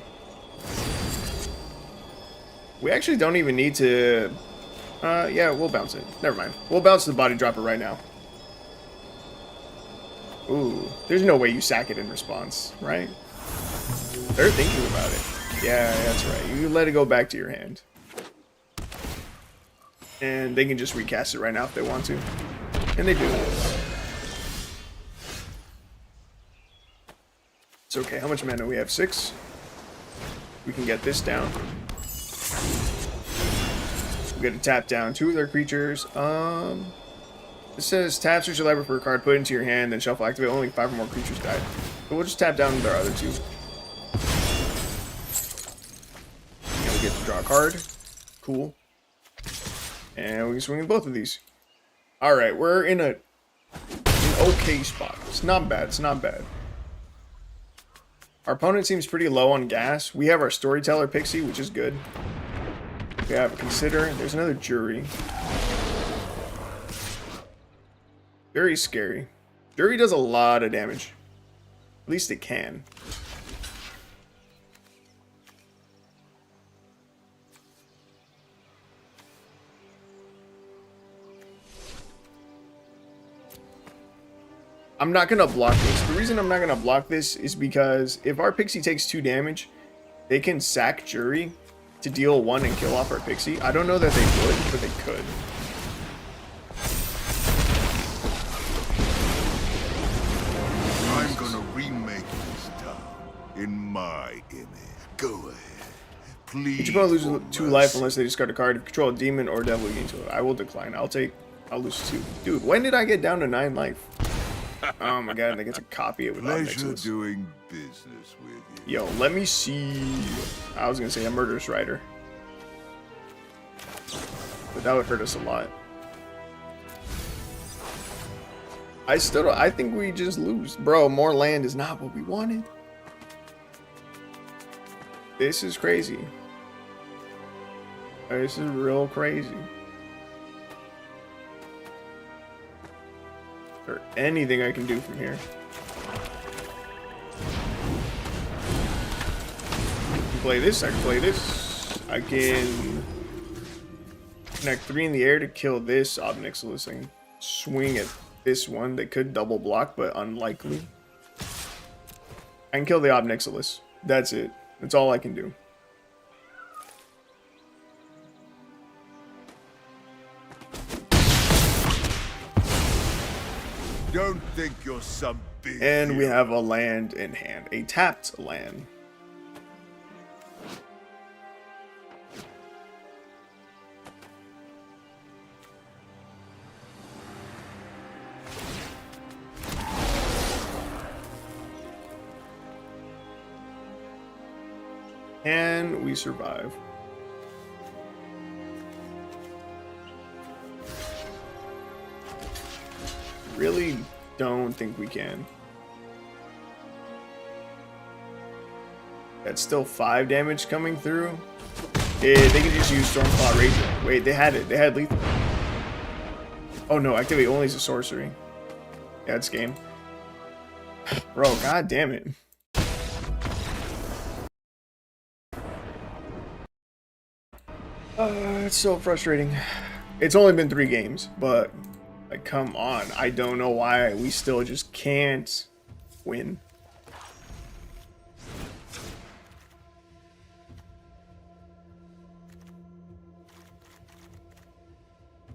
We actually don't even need to... yeah, we'll bounce it. Never mind. We'll bounce the body dropper right now. Ooh, there's no way you sack it in response, right? They're thinking about it. Yeah, that's right. You let it go back to your hand. And they can just recast it right now if they want to. And they do. It's okay. How much mana? We have 6. We can get this down. We get to tap down 2 of their creatures. It says tap search your library for a card, put it into your hand, then shuffle activate. Only 5 or more creatures died. But we'll just tap down their other 2. And we get to draw a card. Cool. And we can swing in both of these. Alright, we're in an okay spot. It's not bad. It's not bad. Our opponent seems pretty low on gas. We have our Storyteller Pixie, which is good. We have a Consider. There's another Jury. Very scary. Jury does a lot of damage. At least it can. I'm not going to block this. The reason I'm not going to block this is because if our Pixie takes 2 damage, they can sack Jury to deal 1 and kill off our Pixie. I don't know that they would, but they could. I'm gonna remake this town in my image. Go ahead. Please. Each opponent loses 2 life unless they discard a card. If you control a demon or devil, you gain 2. I will decline. I'll lose 2. Dude, when did I get down to 9 life? Oh my god, and I get to copy it with Pleasure doing business with you. Yo, let me see. I was gonna say a murderous rider, but that would hurt us a lot. I think we just lose. Bro, more land is not what we wanted. This is crazy. This is real crazy. Or anything I can do from here. I can play this, I can play this. I can connect 3 in the air to kill this Obnixilis and swing at this one that could double block, but unlikely. I can kill the Obnixilis. That's it. That's all I can do. Don't think you're some big And we hero. have a land in hand. A tapped land. Can we survive? Really don't think we can. That's still 5 damage coming through. They can just use Stormclaw Rager. Wait, they had it. They had lethal. Oh no, activate only is a sorcery. Yeah, it's game. Bro, god damn it. It's so frustrating. It's only been 3 games, but like, come on. I don't know why we still just can't win.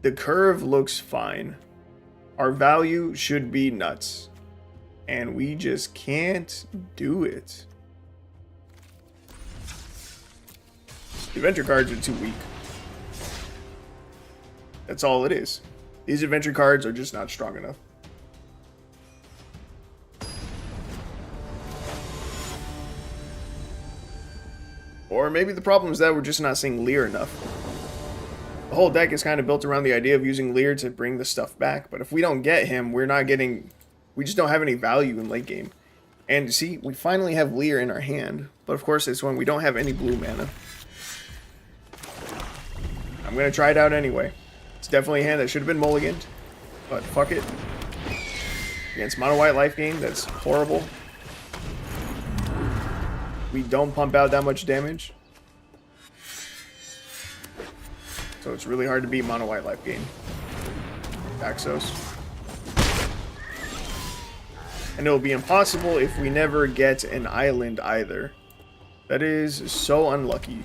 The curve looks fine. Our value should be nuts. And we just can't do it. The adventure cards are too weak. That's all it is. These adventure cards are just not strong enough. Or maybe the problem is that we're just not seeing Lier enough. The whole deck is kind of built around the idea of using Lier to bring the stuff back, but if we don't get him, we're not getting we just don't have any value in late game. And see, we finally have Lier in our hand, but of course it's when we don't have any blue mana. I'm gonna try it out anyway. It's definitely a hand that should have been mulliganed, but fuck it. Against mono white life gain, that's horrible. We don't pump out that much damage, so it's really hard to beat mono white life gain. Axos. And it'll be impossible if we never get an island either. That is so unlucky.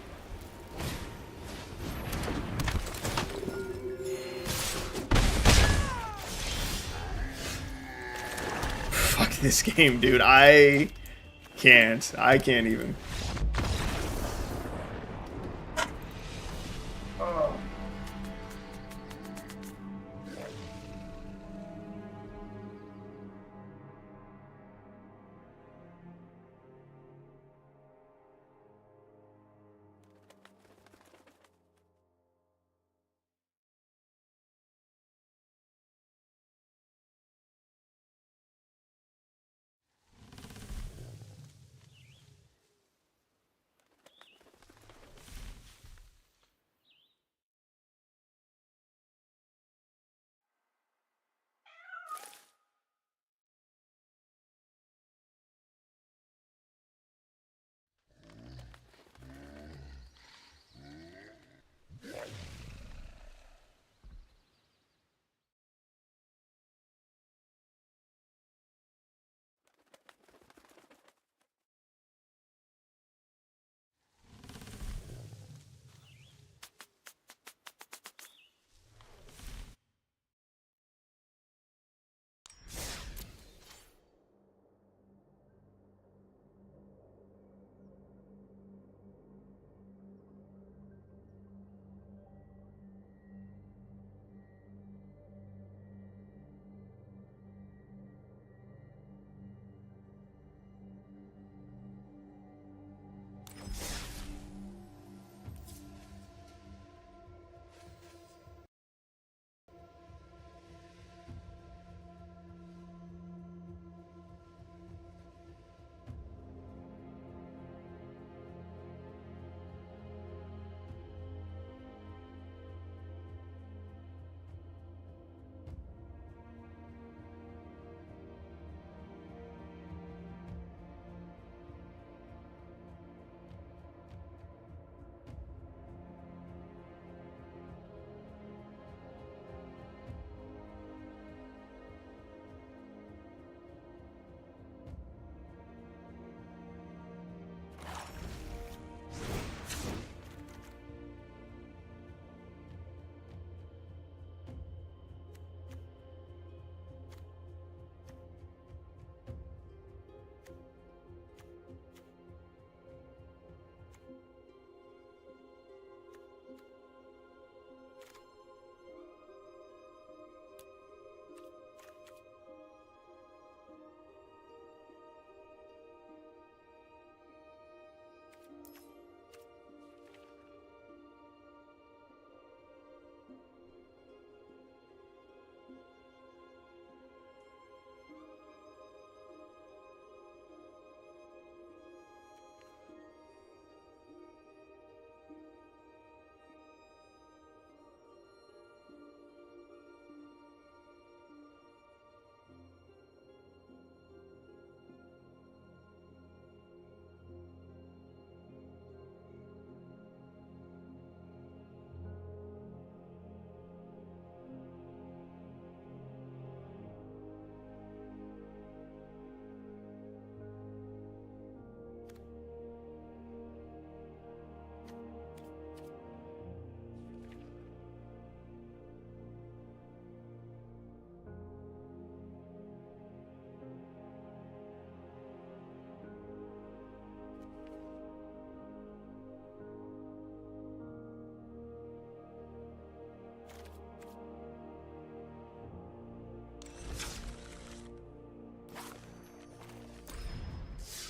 Fuck this game, dude. I can't even.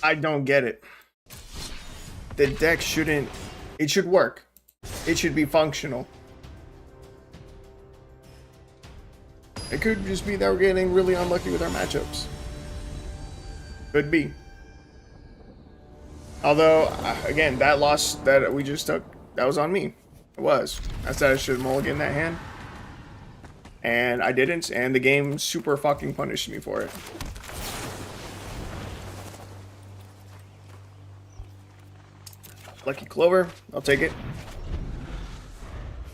I don't get it. The deck shouldn't... It should work. It should be functional. It could just be that we're getting really unlucky with our matchups. Could be. Although, again, that loss that we just took, that was on me. It was. I said I should mulligan that hand. And I didn't, and the game super fucking punished me for it. Lucky Clover, I'll take it.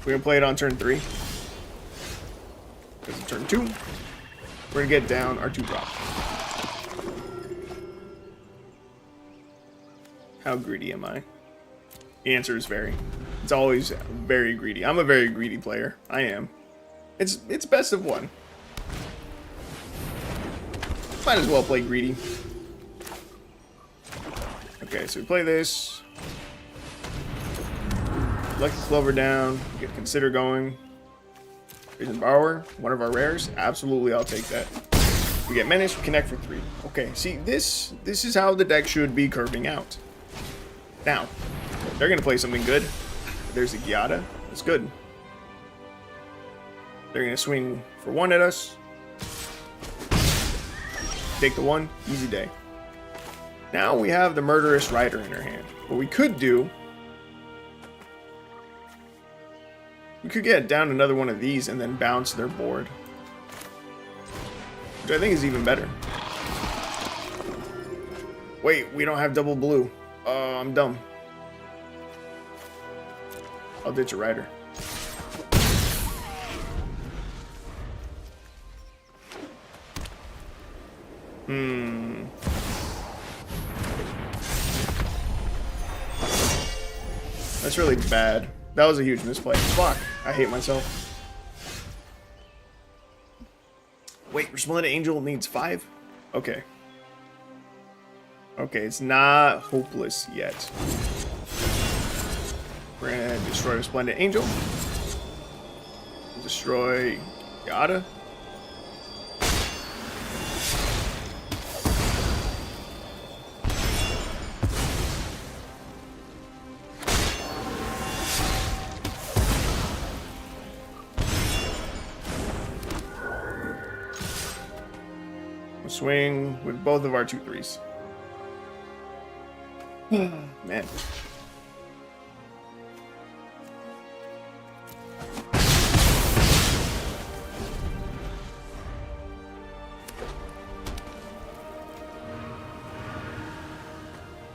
We're gonna play it on turn 3. Because turn 2, we're gonna get down our 2-drop. How greedy am I? The answer is very. It's always very greedy. I'm a very greedy player. I am. It's best of 1. Might as well play greedy. Okay, so we play this. Lucky Clover down. Get Consider going. Vision Borrower, one of our rares. Absolutely, I'll take that. We get Menace, we connect for 3. Okay, see, this is how the deck should be curving out. Now, they're going to play something good. There's a Giada. That's good. They're going to swing for 1 at us. Take the 1. Easy day. Now we have the Murderous Rider in our hand. What we could do... We could get down another one of these and then bounce their board. Which I think is even better. Wait, we don't have double blue. I'm dumb. I'll ditch a rider. That's really bad. That was a huge misplay. Fuck. I hate myself. Wait, Resplendent Angel needs 5? Okay. Okay, it's not hopeless yet. We're gonna destroy Resplendent Angel. Destroy Yada. We'll swing with both of our 2/3s. Man.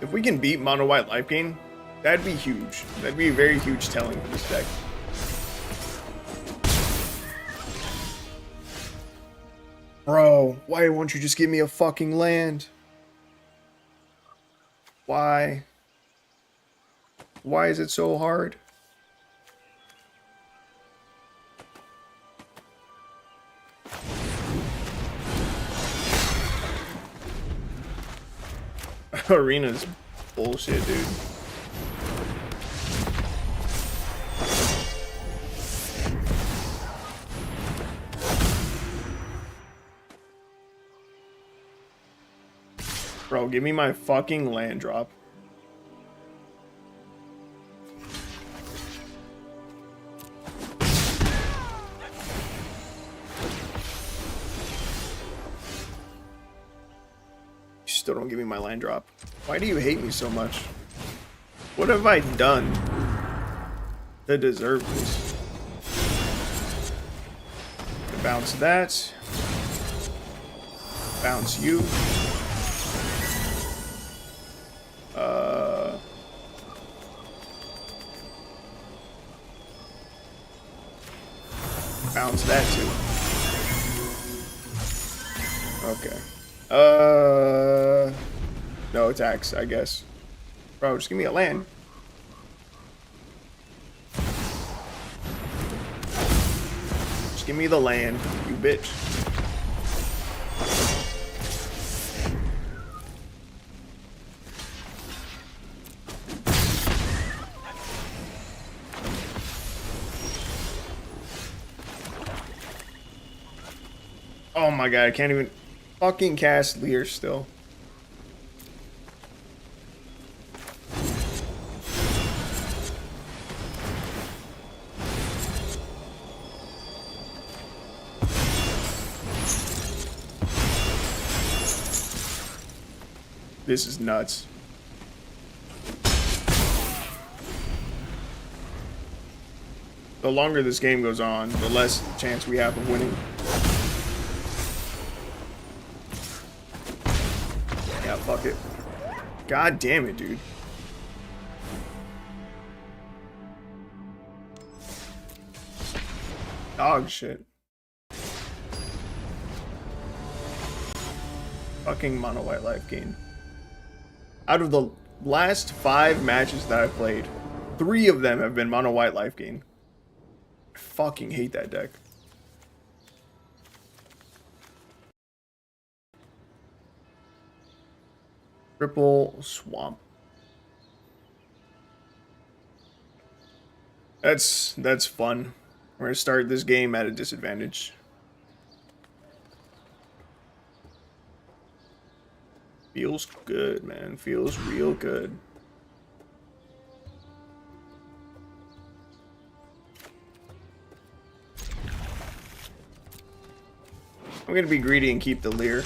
If we can beat mono white life gain, that'd be huge. That'd be a very huge telling for this deck. Bro, why won't you just give me a fucking land? Why? Why is it so hard? Arena's bullshit, dude. Bro, give me my fucking land drop. You still don't give me my land drop. Why do you hate me so much? What have I done to deserve this? Bounce that. Bounce you. Bounce that too. Okay. No attacks, I guess. Bro, just give me a land. Just give me the land, you bitch. Oh my god, I can't even fucking cast Lier still. This is nuts. The longer this game goes on, the less chance we have of winning. Yeah, fuck it. God damn it, dude. Dog shit. Fucking mono white life gain. Out of the last 5 matches that I've played, 3 of them have been mono white life gain. I fucking hate that deck. Triple swamp. That's fun. We're gonna start this game at a disadvantage. Feels good, man. Feels real good. I'm gonna be greedy and keep the Lier.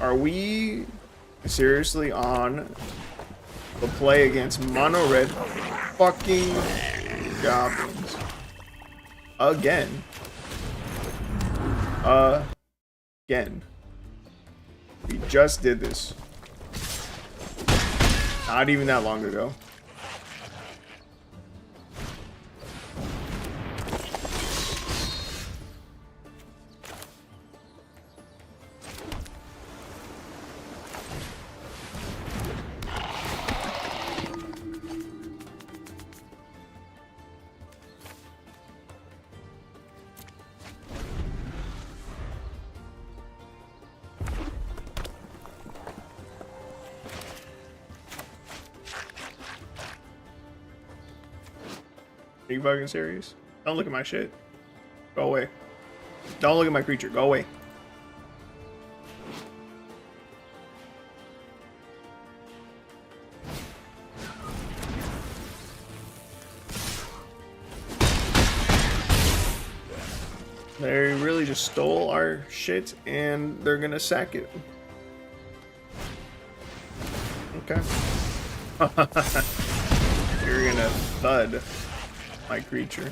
Are we seriously on the play against mono red fucking goblins? Again. Again. We just did this. Not even that long ago. Are you fucking serious? Don't look at my shit. Go away. Don't look at my creature. Go away. They really just stole our shit and they're gonna sack it. Okay. You're gonna thud my creature.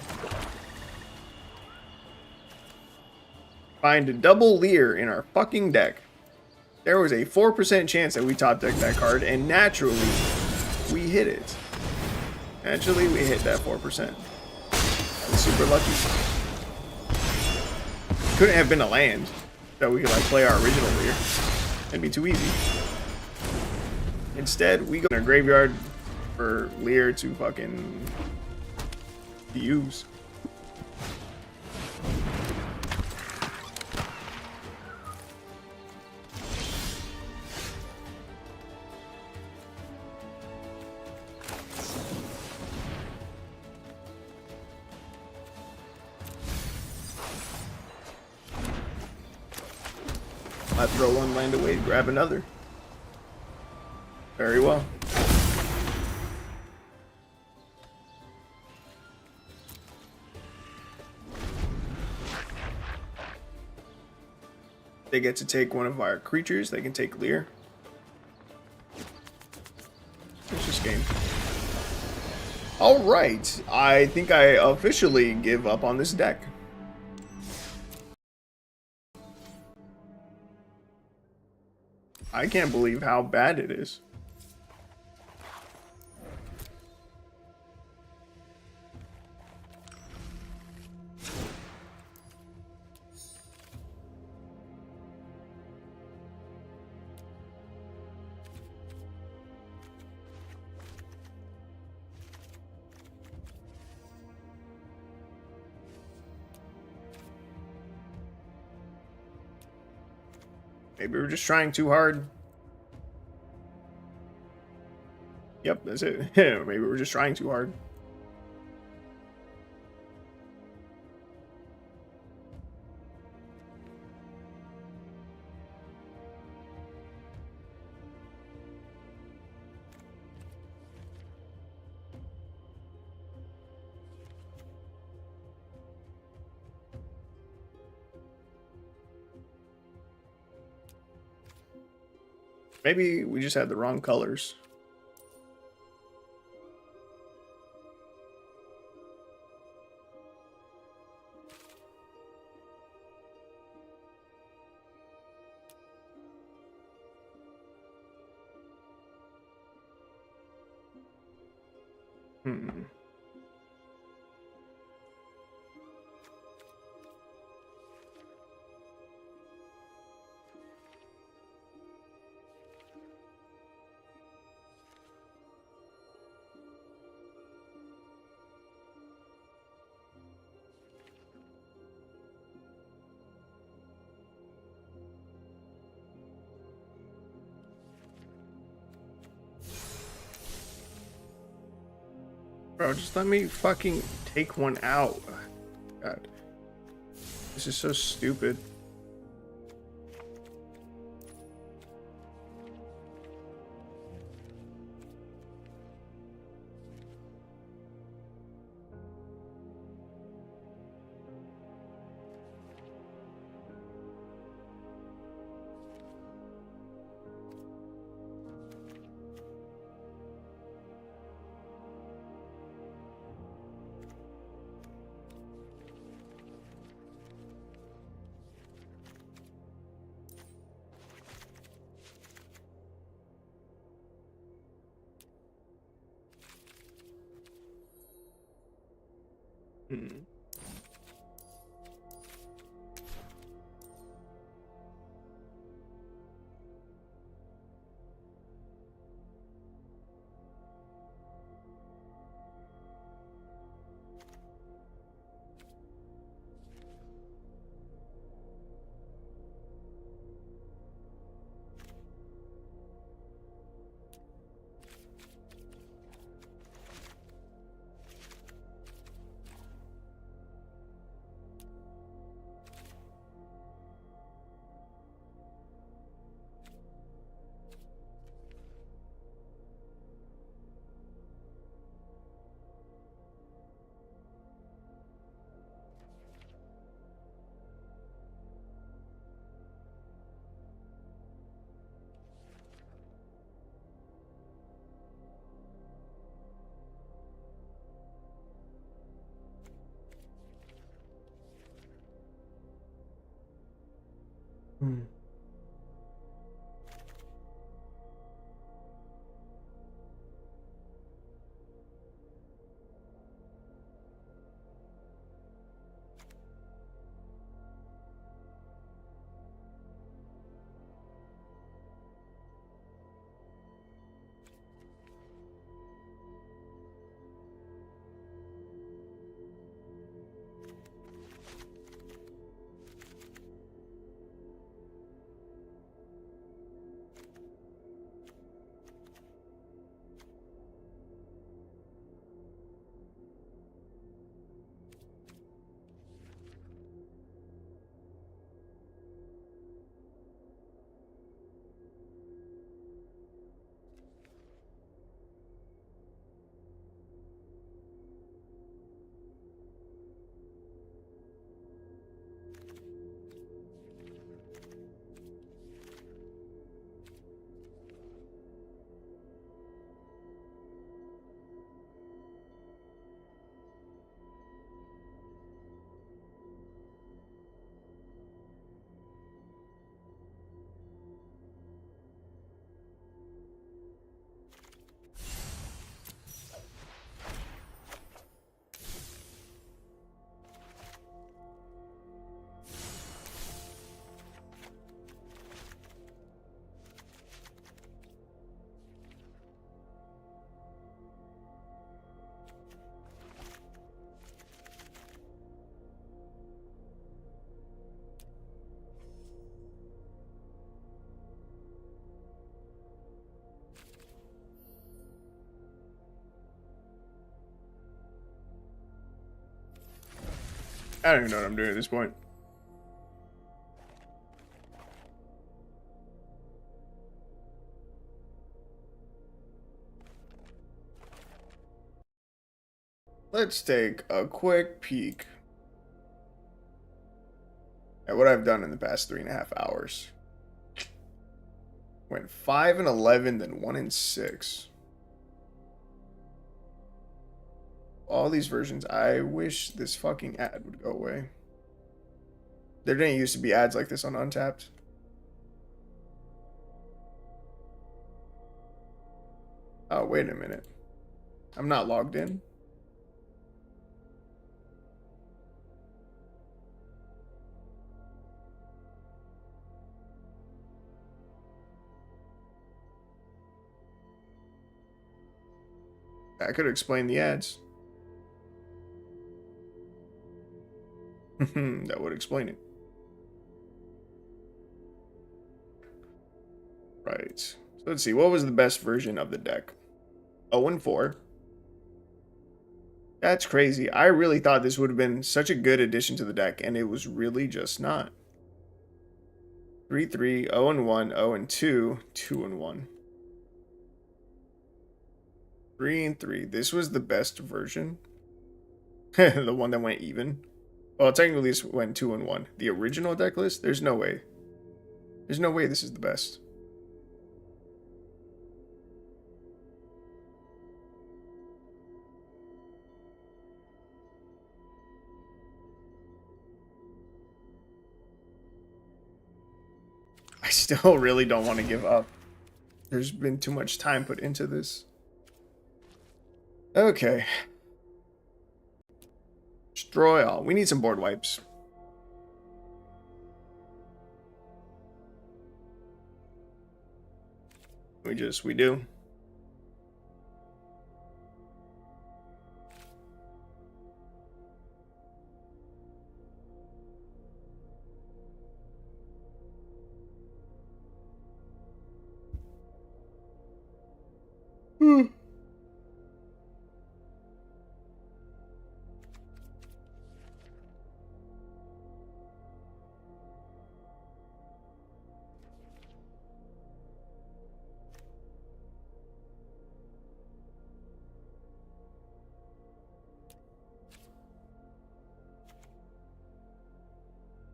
Find a double Lier in our fucking deck. There was a 4% chance that we top decked that card, and naturally, we hit it. Naturally, we hit that 4%. That's super lucky. Couldn't have been a land that we could like play our original Lier. It'd be too easy. Instead, we go in our graveyard for Lier to fucking use. I throw one land away to grab another. Very well. They get to take one of our creatures. They can take Lier. Finish this game. Alright. I think I officially give up on this deck. I can't believe how bad it is. Maybe we're just trying too hard. Yep, that's it. Maybe we're just trying too hard. Maybe we just had the wrong colors. Hmm. Bro, just let me fucking take one out. God. This is so stupid. Hmm. Hmm. I don't even know what I'm doing at this point. Let's take a quick peek at what I've done in the past 3.5 hours. Went 5 and 11, then 1 and 6. All these versions. I wish this fucking ad would go away. There didn't used to be ads like this on Untapped. Oh, wait a minute. I'm not logged in. I could explain the ads. That would explain it. Right. So let's see. What was the best version of the deck? 0 and 4. That's crazy. I really thought this would have been such a good addition to the deck, and it was really just not. 3-3, 0 and 1, 0 and 2, 2 and 1. 3 and 3. This was the best version. The one that went even. Well, technically this went 2 and 1. The original deck list? There's no way. There's no way this is the best. I still really don't want to give up. There's been too much time put into this. Okay. Destroy all. We need some board wipes. We do.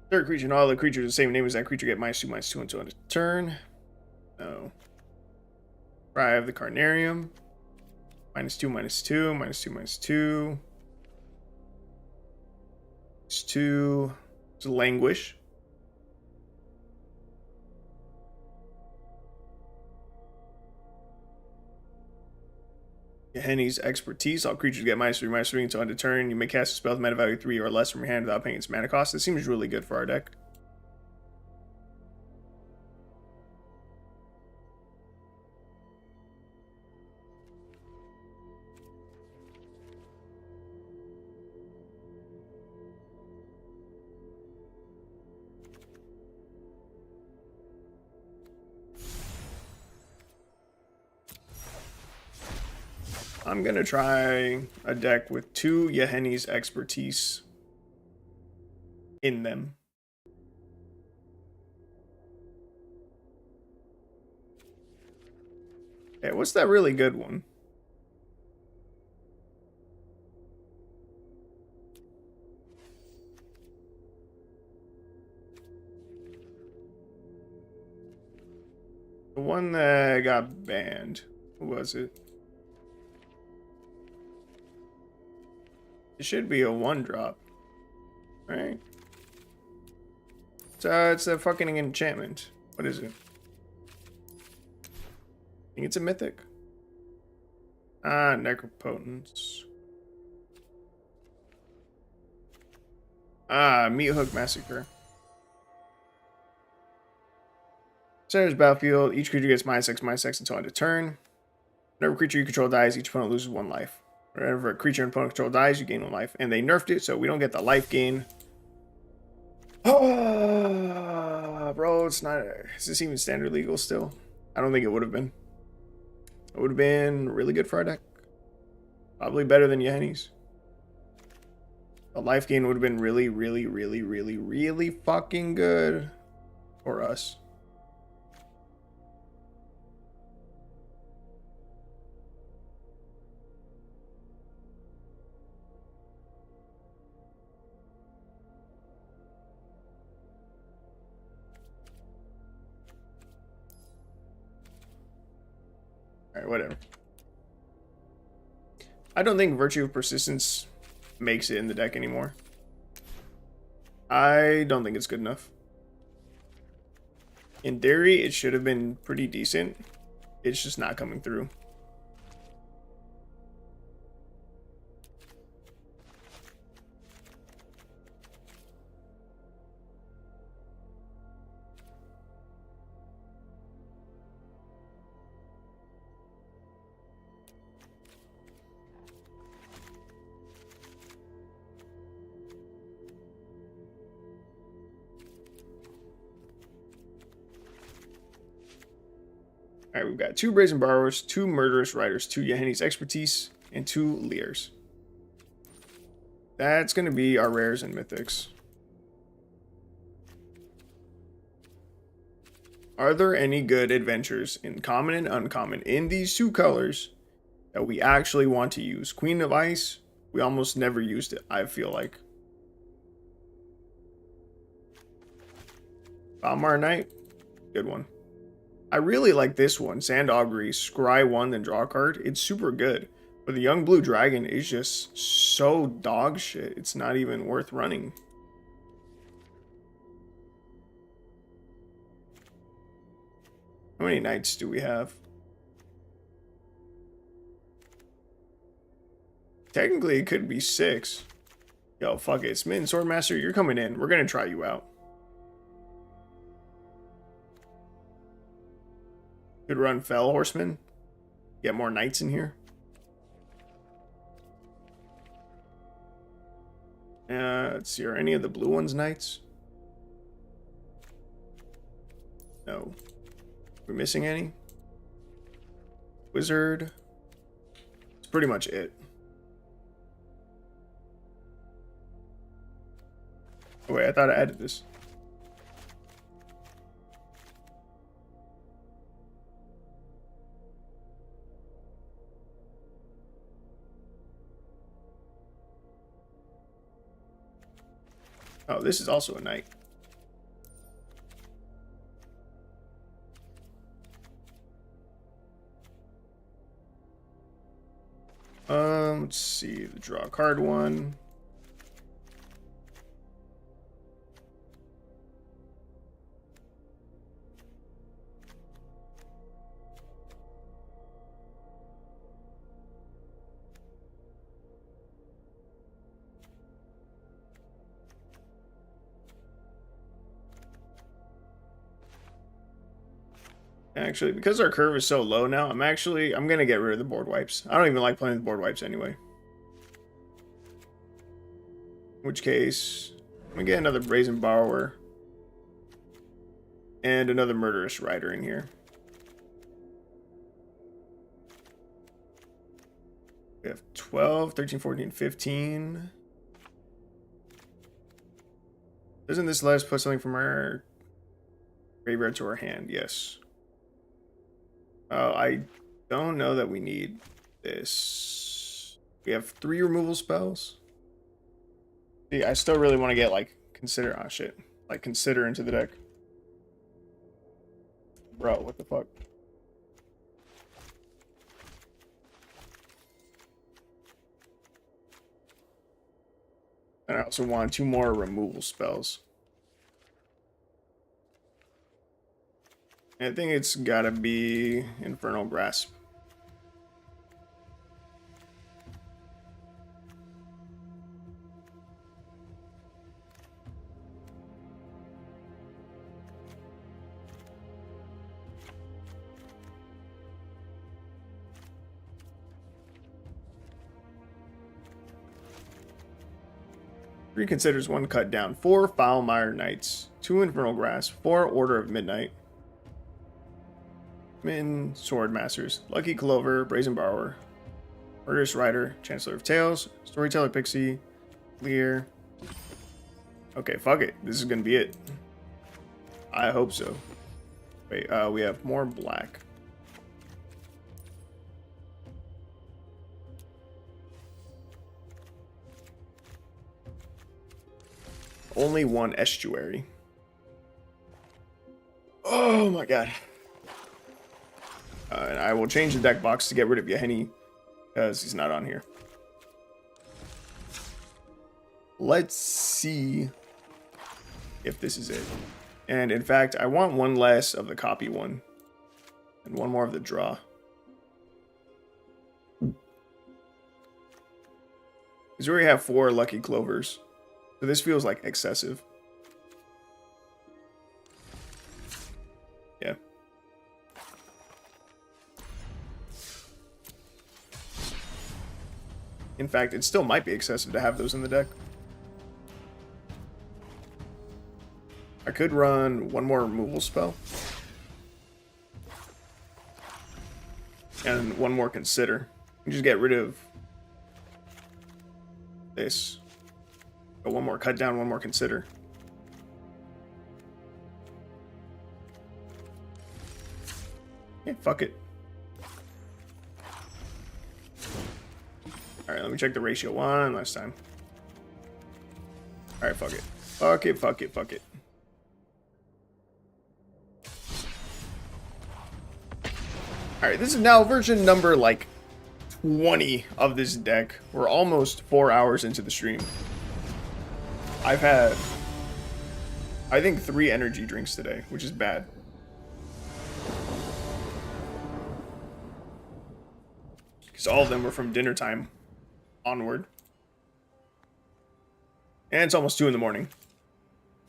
Third creature and all the creatures the same name as that creature get -2/-2 until end of turn. No. Drive the Carnarium. -2/-2, -2, -2. -2. It's Languish. Henny's Expertise. All creatures get -3/-3 until end of turn. You may cast a spell with mana value 3 or less from your hand without paying its mana cost. This seems really good for our deck. I'm going to try a deck with 2 Yahenni's Expertise in them. Hey, what's that really good one? The one that got banned. Who was it? It should be a 1-drop, right? So it's a fucking enchantment. What is it? I think it's a mythic. Ah, Necropotence. Ah, Meat Hook Massacre. Center's battlefield. Each creature gets -6/-6 until end of turn. Whenever a creature you control dies, each opponent loses 1 life. Whenever a creature in opponent control dies, you gain 1 life. And they nerfed it, so we don't get the life gain. Oh, bro, it's not. Is this even standard legal still? I don't think it would have been. It would have been really good for our deck. Probably better than Yahenni's. The life gain would have been really, really, really, really, really fucking good for us. Alright, whatever. I don't think Virtue of Persistence makes it in the deck anymore. I don't think it's good enough. In theory, it should have been pretty decent. It's just not coming through. Alright, we've got 2 Brazen Borrowers, 2 Murderous Riders, 2 Yahenni's Expertise, and 2 Liers. That's going to be our rares and mythics. Are there any good adventures in common and uncommon in these 2 colors that we actually want to use? Queen of Ice, we almost never used it, I feel like. Balmar Knight, good one. I really like this one, Sand Augury, scry 1, then draw a card. It's super good. But the Young Blue Dragon is just so dog shit. It's not even worth running. How many knights do we have? Technically, it could be 6. Yo, fuck it. Smitten Swordmaster, you're coming in. We're gonna try you out. Could run Fell Horseman. Get more knights in here. Let's see, are any of the blue ones knights? No. We're missing any? Wizard. That's pretty much it. Oh wait, I thought I added this. Oh, this is also a knight. Let's see, the draw card one. Actually, because our curve is so low now, I'm gonna get rid of the board wipes. I don't even like playing with board wipes anyway. In which case, I'm gonna get another Brazen Borrower and another Murderous Rider in here. We have 12, 13, 14, 15. Doesn't this let us put something from our graveyard to our hand? Yes. I don't know that we need this. We have 3 removal spells. See, I still really want to get, like, consider. Oh, shit. Like, consider into the deck. Bro, what the fuck? And I also want 2 more removal spells. I think it's gotta be Infernal Grasp. Three considers, 1 cut down, 4 Foulmire Knights, 2 Infernal Grasp, 4 Order of Midnight. Min, Sword Masters, Lucky Clover, Brazen Borrower, Murderous Rider, Chancellor of Tales, Storyteller Pixie, Lier. Okay, fuck it. This is gonna be it. I hope so. Wait, we have more black. Only 1 estuary. Oh my god. And I will change the deck box to get rid of Yahenni because he's not on here. Let's see if this is it. And in fact, I want one less of the copy one and one more of the draw. Because we already have 4 lucky clovers. So this feels like excessive. Yeah. In fact, it still might be excessive to have those in the deck. I could run one more removal spell. And one more consider. Just get rid of this. Go one more cut down, one more consider. Yeah, fuck it. Alright, let me check the ratio one last time. Alright, fuck it. Fuck it, fuck it, fuck it. Alright, this is now version number like 20 of this deck. We're almost 4 hours into the stream. I've had, I think, 3 energy drinks today, which is bad. Because all of them were from dinner time onward. And it's almost 2 in the morning.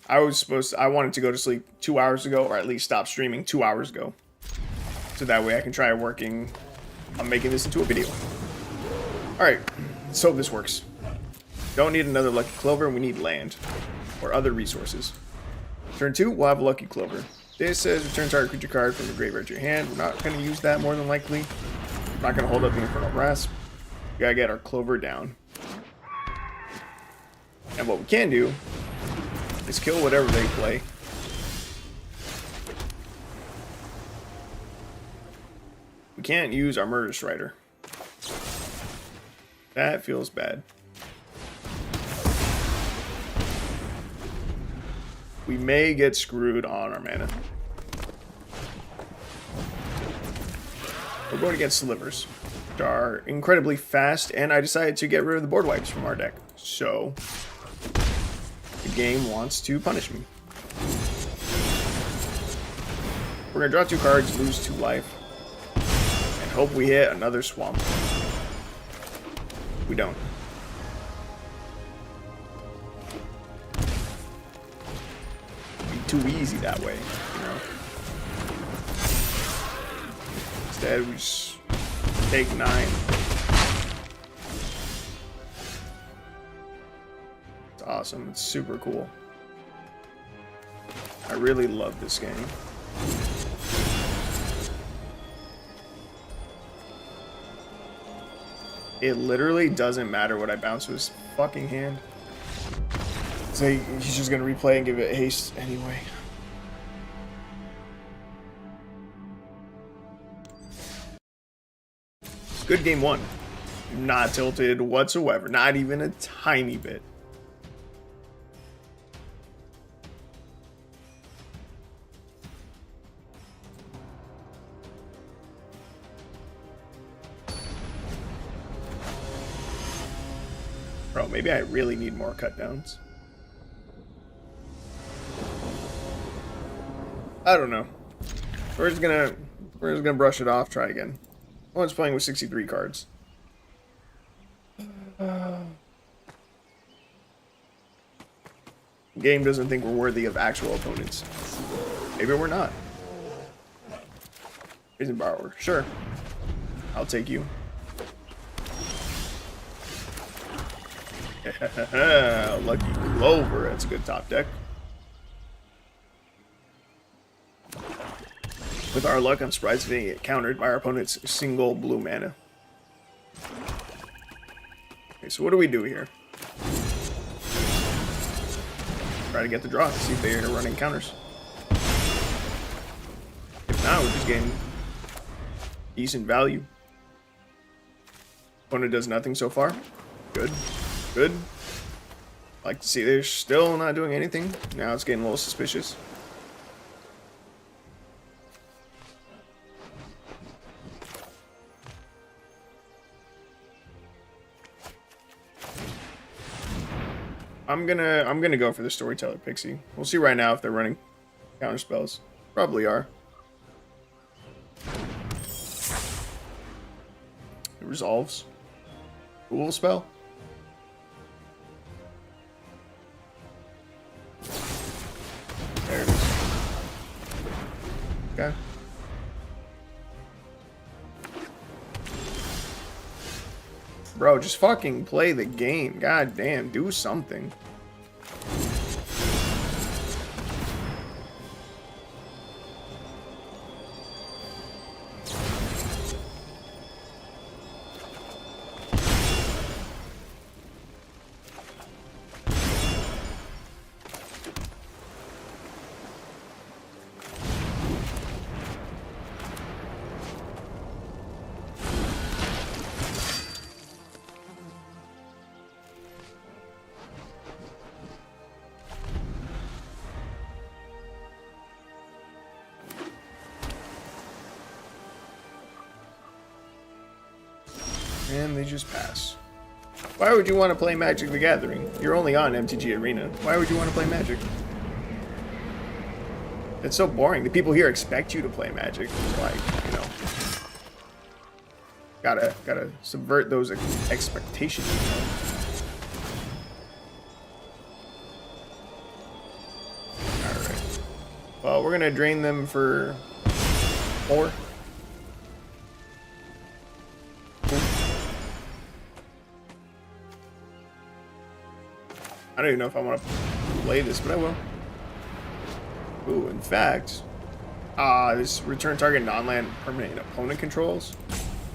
I wanted to go to sleep 2 hours ago, or at least stop streaming 2 hours ago. So that way I can try working on making this into a video. Alright, let's hope this works. Don't need another Lucky Clover, we need land. Or other resources. Turn 2, we'll have a Lucky Clover. This says return target creature card from the graveyard to your hand. We're not going to use that more than likely. We're not going to hold up the Infernal Grasp. We gotta get our Clover down. And what we can do is kill whatever they play. We can't use our Murder Strider. That feels bad. We may get screwed on our mana. We're going against Slivers, which are incredibly fast, and I decided to get rid of the board wipes from our deck. So, the game wants to punish me. We're going to draw 2 cards, lose 2 life, and hope we hit another swamp. We don't. It'd be too easy that way, you know? Instead, we just take 9. It's awesome. It's super cool. I really love this game. It literally doesn't matter what I bounce to his fucking hand. So he's just gonna replay and give it haste anyway. Good game 1. Not tilted whatsoever. Not even a tiny bit. Bro, maybe I really need more cut downs. I don't know. We're just gonna brush it off, try again. One's playing with 63 cards. Game doesn't think we're worthy of actual opponents. Maybe we're not. Prison Borrower. Sure. I'll take you. Lucky Clover. That's a good top deck. With our luck, I'm surprised we didn't get countered by our opponent's single blue mana. Okay, so what do we do here? Try to get the draw, see if they're running counters. If not, we're just getting decent value. Opponent does nothing so far. Good. Good. Like to see they're still not doing anything. Now it's getting a little suspicious. I'm gonna go for the Storyteller Pixie. We'll see right now if they're running counter spells. Probably are. It resolves. Cool spell. There it is. Okay. Bro, just fucking play the game. God damn, do something. And they just pass. Why would you want to play Magic the Gathering? You're only on MTG Arena. Why would you want to play Magic? It's so boring. The people here expect you to play Magic. It's like, you know, gotta subvert those expectations. Alright. Well, we're gonna drain them for 4. I don't even know if I want to play this, but I will. Ooh, in fact, this return target non-land permanent opponent controls.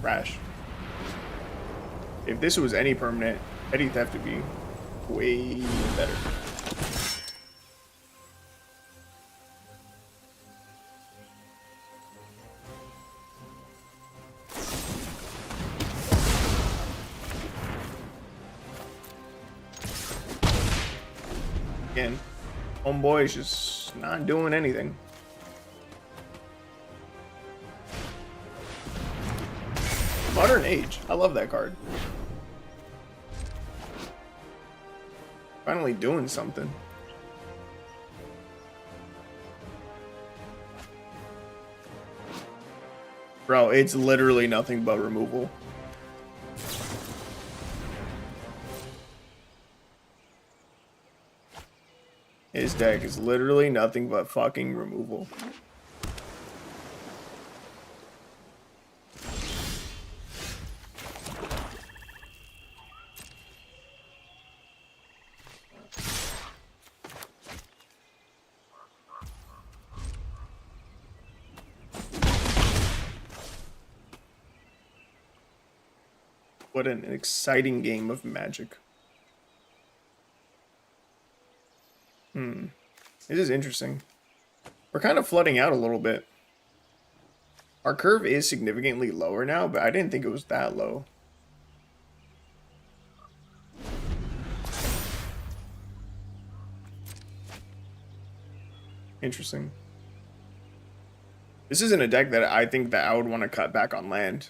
Trash. If this was any permanent, Petty Theft would be way better. Again, homeboy is just not doing anything. Modern Age. I love that card. Finally doing something. Bro, it's literally nothing but removal. His deck is literally nothing but fucking removal. What an exciting game of Magic. This is interesting. We're kind of flooding out a little bit. Our curve is significantly lower now, but I didn't think it was that low. Interesting. This isn't a deck that I think that I would want to cut back on land.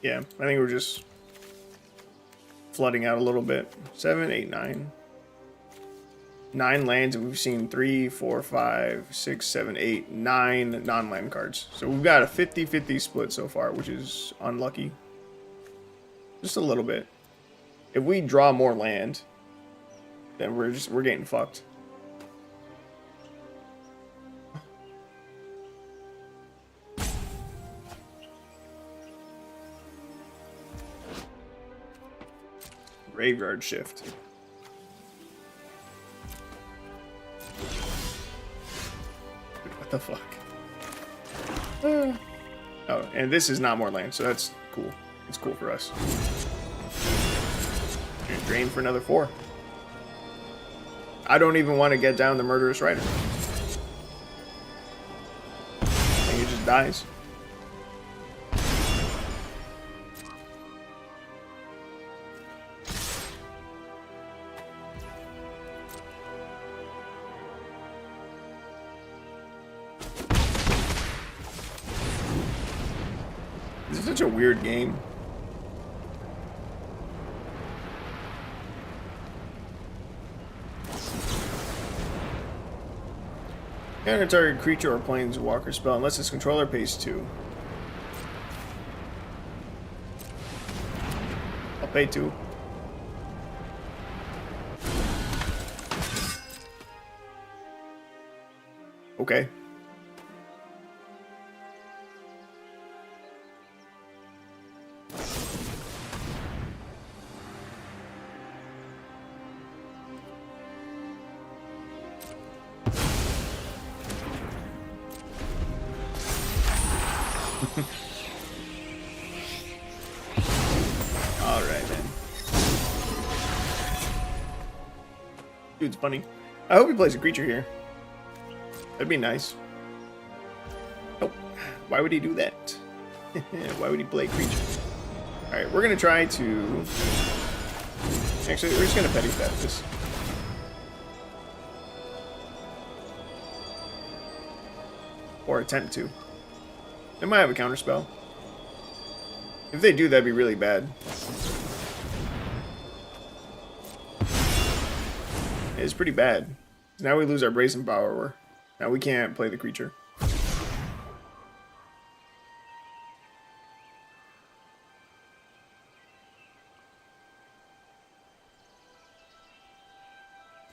Yeah, I think we're just flooding out a little bit. 7, 8, 9. 9 lands, and we've seen 3, 4, 5, 6, 7, 8, 9 non-land cards. So we've got a 50-50 split so far, which is unlucky. Just a little bit. If we draw more land, then we're getting fucked. Graveyard Shift. What the fuck? Oh, and this is not more land, so that's cool. It's cool for us. And drain for another 4. I don't even want to get down the Murderous Rider. I think it just dies. This is such a weird game. Enter target creature or planeswalker spell unless its controller pays 2. I'll pay 2. Okay. Alright then. Dude's funny. I hope he plays a creature here. That'd be nice. Nope. Why would he do that? Why would he play creature? Alright, we're gonna try to... Actually, we're just gonna petty stat this. Or attempt to. They might have a counterspell. If they do, that'd be really bad. It's pretty bad. Now we lose our bracing power. Now we can't play the creature.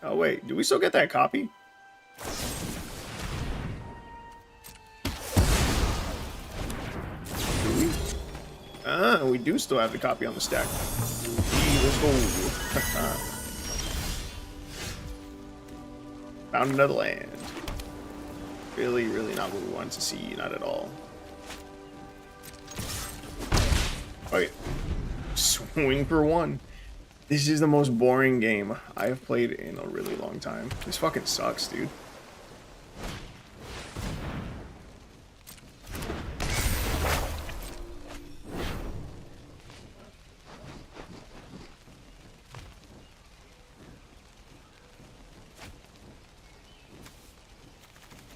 Oh wait, do we still get that copy? Do we? Ah, we do still have the copy on the stack. Let's go. Found another land. Really, really not what we wanted to see. Not at all. Okay. Swing for 1. This is the most boring game I have played in a really long time. This fucking sucks, dude.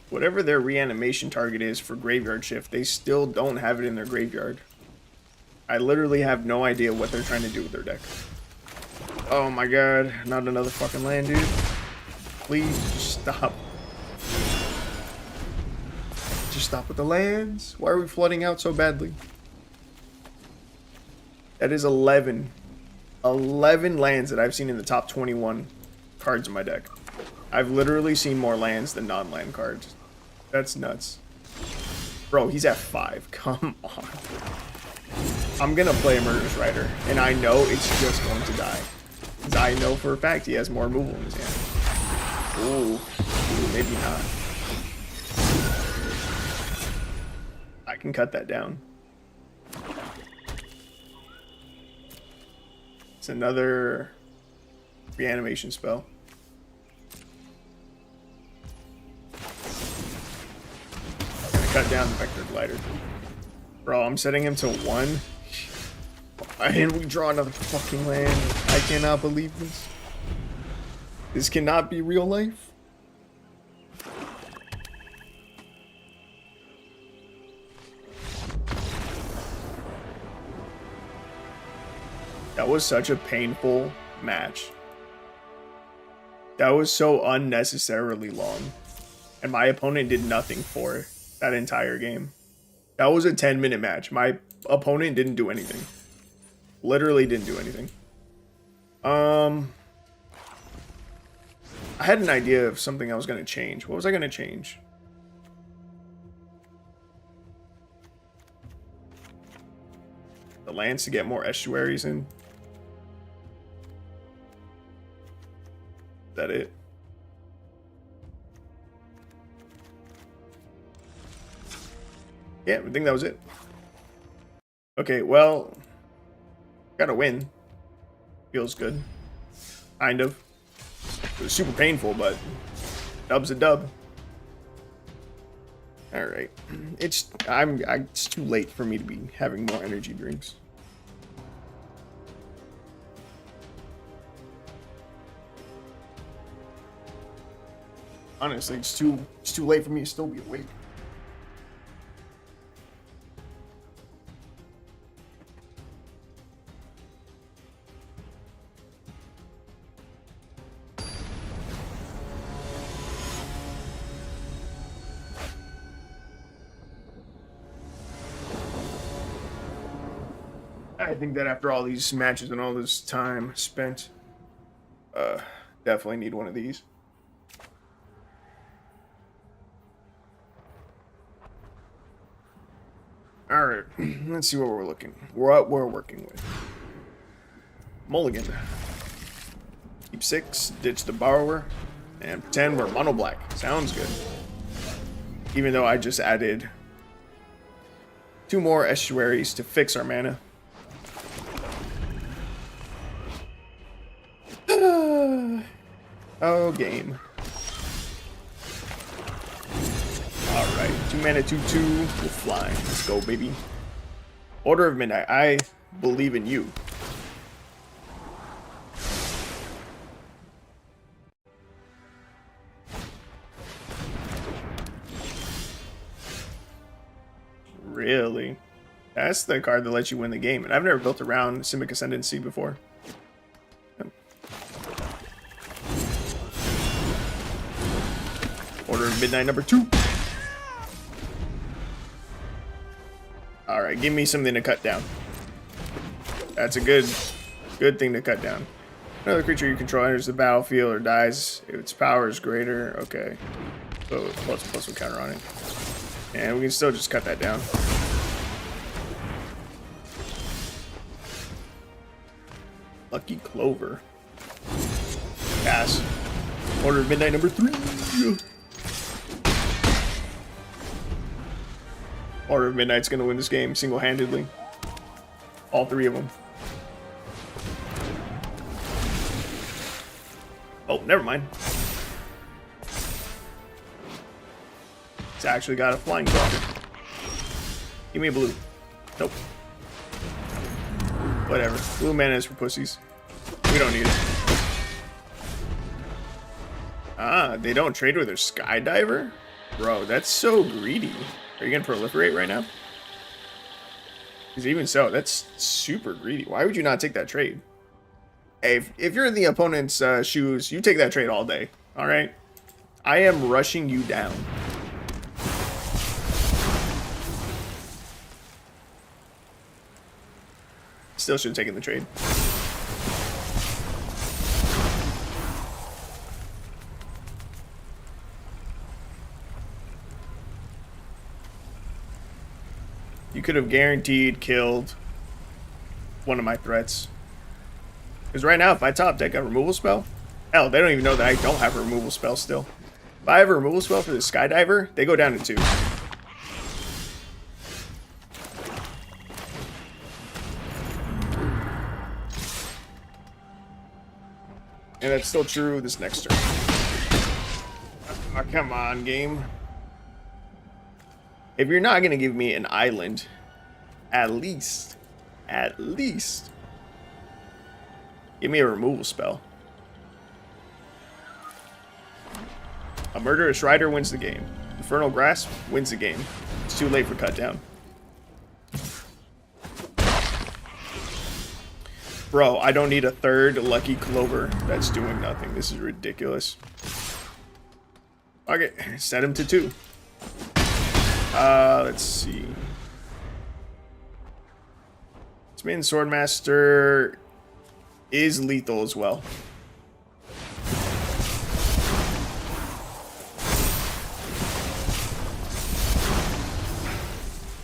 Whatever their reanimation target is for graveyard shift, they still don't have it in their graveyard. I literally have no idea what they're trying to do with their deck. Oh my god, not another fucking land, dude. Please stop. Just stop with the lands. Why are we flooding out so badly? That is 11. 11 lands that I've seen in the top 21 cards in my deck. I've literally seen more lands than non-land cards. That's nuts. Bro, he's at 5. Come on. I'm gonna play a Murderous Rider, and I know it's just going to die. Because I know for a fact he has more removal in his hand. Ooh, maybe not. I can cut that down. It's another reanimation spell. Cut down the Vector Glider. Bro, I'm setting him to 1. And we draw another fucking land. I cannot believe this. This cannot be real life. That was such a painful match. That was so unnecessarily long. And my opponent did nothing for it. That entire game. That was a 10-minute match. My opponent didn't do anything. Literally didn't do anything. I had an idea of something I was going to change. What was I going to change? The lands to get more estuaries in. Is that it? Yeah, I think that was it. Okay, well, got a win. Feels good. Kind of. It was super painful, but dub's a dub. All right, it's too late for me to be having more energy drinks. Honestly, it's too late for me to still be awake. I think that after all these matches and all this time spent, definitely need one of these. All right, let's see what we're working with. Mulligan. Keep 6, ditch the borrower, and pretend we're mono black. Sounds good. Even though I just added 2 more estuaries to fix our mana. Oh, game. Alright, 2 mana, 2/2. We're flying. Let's go, baby. Order of Midnight. I believe in you. Really? That's the card that lets you win the game. And I've never built around Simic Ascendancy before. Order of Midnight number 2. Alright, give me something to cut down. That's a good thing to cut down. Another creature you control enters the battlefield or dies if its power is greater. Okay. So plus one counter on it. And we can still just cut that down. Lucky Clover. Pass. Order of Midnight number 3. Order of Midnight's gonna win this game single-handedly. All 3 of them. Oh, never mind. It's actually got a flying clock. Give me a blue. Nope. Whatever. Blue mana is for pussies. We don't need it. Ah, they don't trade with their Skydiver? Bro, that's so greedy. Are you gonna proliferate right now? Because even so, that's super greedy. Why would you not take that trade? Hey, if you're in the opponent's shoes, you take that trade all day. Alright? I am rushing you down. Still should have taken the trade. You could have guaranteed killed one of my threats. Because right now, if I top deck a removal spell, hell, they don't even know that I don't have a removal spell still. If I have a removal spell for the Skydiver, they go down to 2. And that's still true this next turn. Oh, come on, game. If you're not going to give me an island, at least, give me a removal spell. A Murderous Rider wins the game. Infernal Grasp wins the game. It's too late for cut down. Bro, I don't need a 3rd Lucky Clover that's doing nothing. This is ridiculous. Okay, set him to 2. Let's see. This main Swordmaster is lethal as well.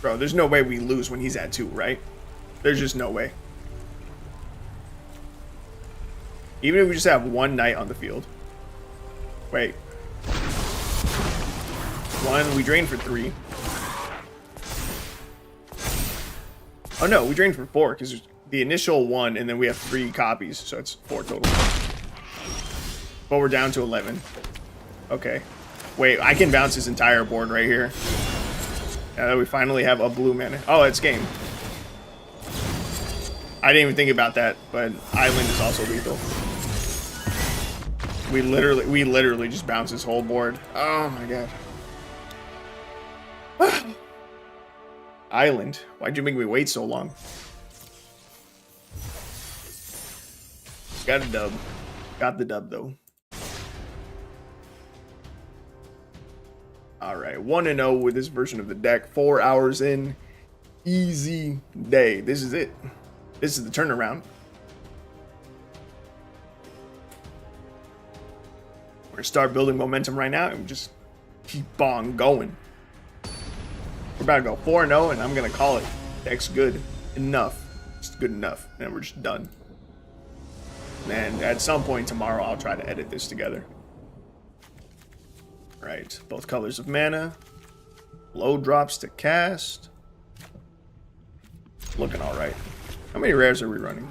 Bro, there's no way we lose when he's at 2, right? There's just no way. Even if we just have 1 knight on the field. Wait. 1, we drain for 3. Oh no, we drain for 4 because the initial 1 and then we have 3 copies, so it's 4 total. But we're down to 11. Okay. Wait, I can bounce this entire board right here. Now that we finally have a blue mana. Oh, it's game. I didn't even think about that, but Island is also lethal. We literally just bounce this whole board. Oh my god. Island. Why'd you make me wait so long? Got a dub. Got the dub though. Alright, 1-0 with this version of the deck. 4 hours in. Easy day. This is it. This is the turnaround. We're gonna start building momentum right now and just keep on going. We're about to go 4-0, and I'm gonna call it. Deck's good enough. It's good enough, and we're just done. And at some point tomorrow, I'll try to edit this together. Right, both colors of mana. Low drops to cast. Looking all right. How many rares are we running?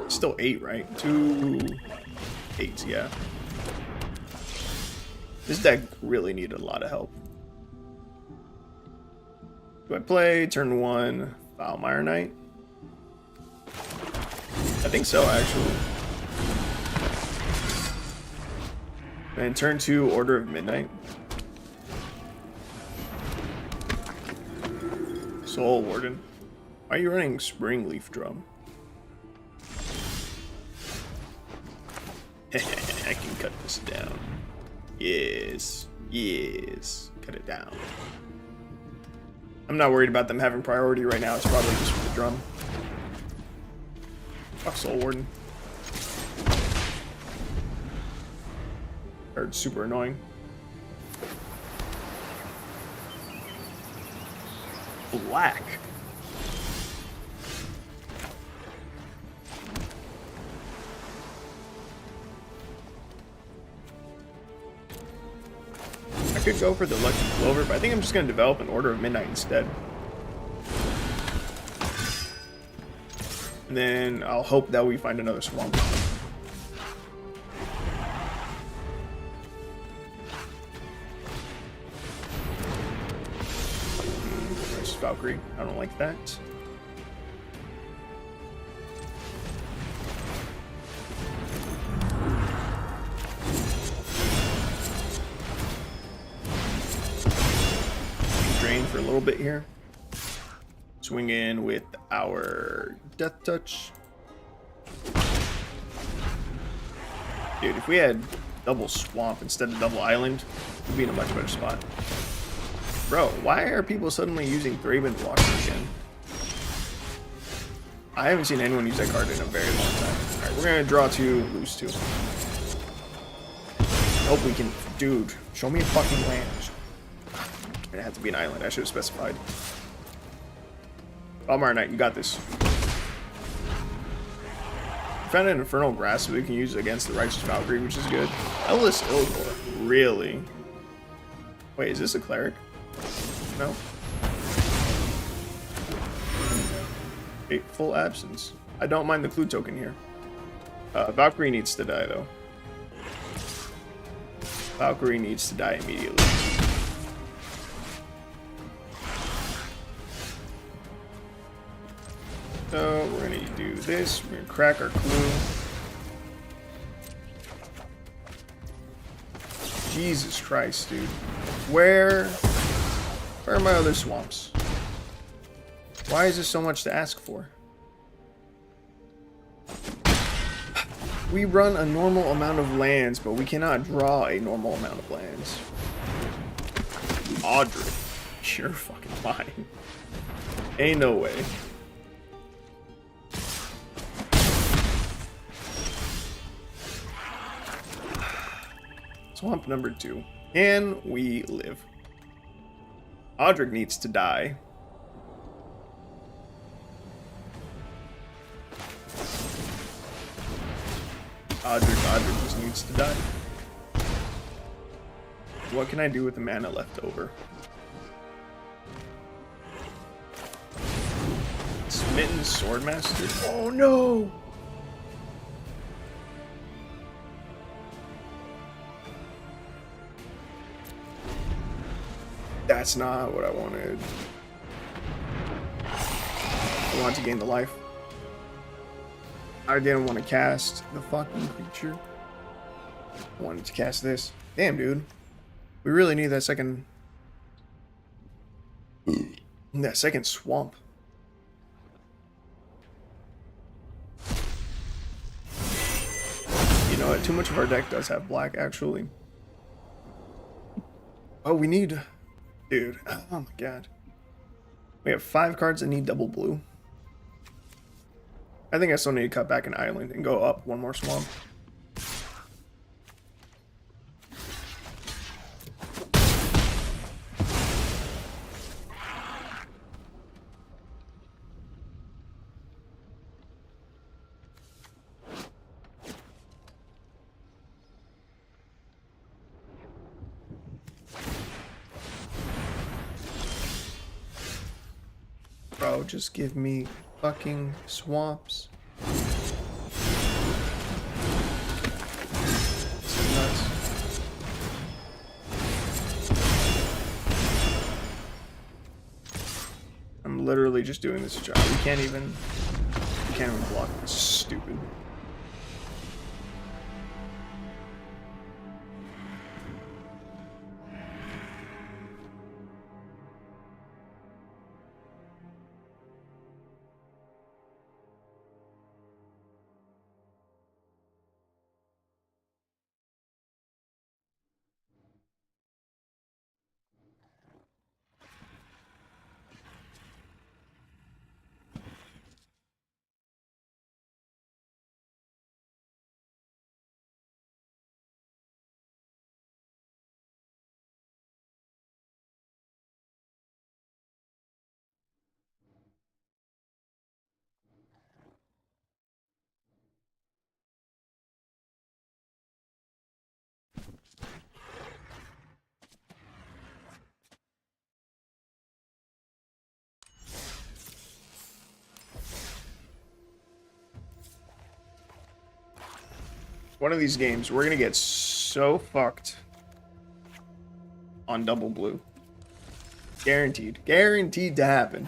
Still 8, right? 2 8s, yeah. This deck really needed a lot of help. Do I play turn 1 Foulmire Knight? I think so, actually. And turn 2 Order of Midnight. Soul Warden. Why are you running Spring Leaf Drum? I can cut this down. Yes. Yes. Cut it down. I'm not worried about them having priority right now. It's probably just for the drum. Fuck Soul Warden. Card's super annoying. Black. I could go for the Electric Clover, but I think I'm just going to develop an Order of Midnight instead. And then I'll hope that we find another Swamp. There's Valkyrie. I don't like that. Drain for a little bit here. Swing in with our Death Touch. Dude, if we had double Swamp instead of double Island, we'd be in a much better spot. Bro, why are people suddenly using Thraben Blocker again? I haven't seen anyone use that card in a very long time. Alright, we're gonna draw 2, lose 2. Hope we can... Dude, show me a fucking land. It had to be an island. I should have specified. Foulmire Knight, you got this. Found an Infernal Grasp that we can use against the Righteous Valkyrie, which is good. Ellis Ilgor, really? Wait, is this a cleric? No. Fateful Absence. I don't mind the clue token here. Valkyrie needs to die, though. Valkyrie needs to die immediately. So we're gonna do this. We're gonna crack our clue. Jesus Christ, dude. Where are my other swamps? Why is this so much to ask for? We run a normal amount of lands, but we cannot draw a normal amount of lands. Audrey, you're fucking lying. Ain't no way. Swamp number 2. Can we live? Audric needs to die. Audric just needs to die. What can I do with the mana left over? Smitten Swordmaster? Oh no! That's not what I wanted. I want to gain the life. I didn't want to cast the fucking creature. I wanted to cast this. Damn, dude. We really need that second... that second swamp. You know what? Too much of our deck does have black, actually. Oh, we need... Dude, oh my god. We have 5 cards that need double blue. I think I still need to cut back an island and go up one more swamp. Bro, just give me fucking swamps. This is nuts. I'm literally just doing this job. We can't even block this. Stupid. One of these games, we're gonna get so fucked on double blue. Guaranteed. Guaranteed to happen.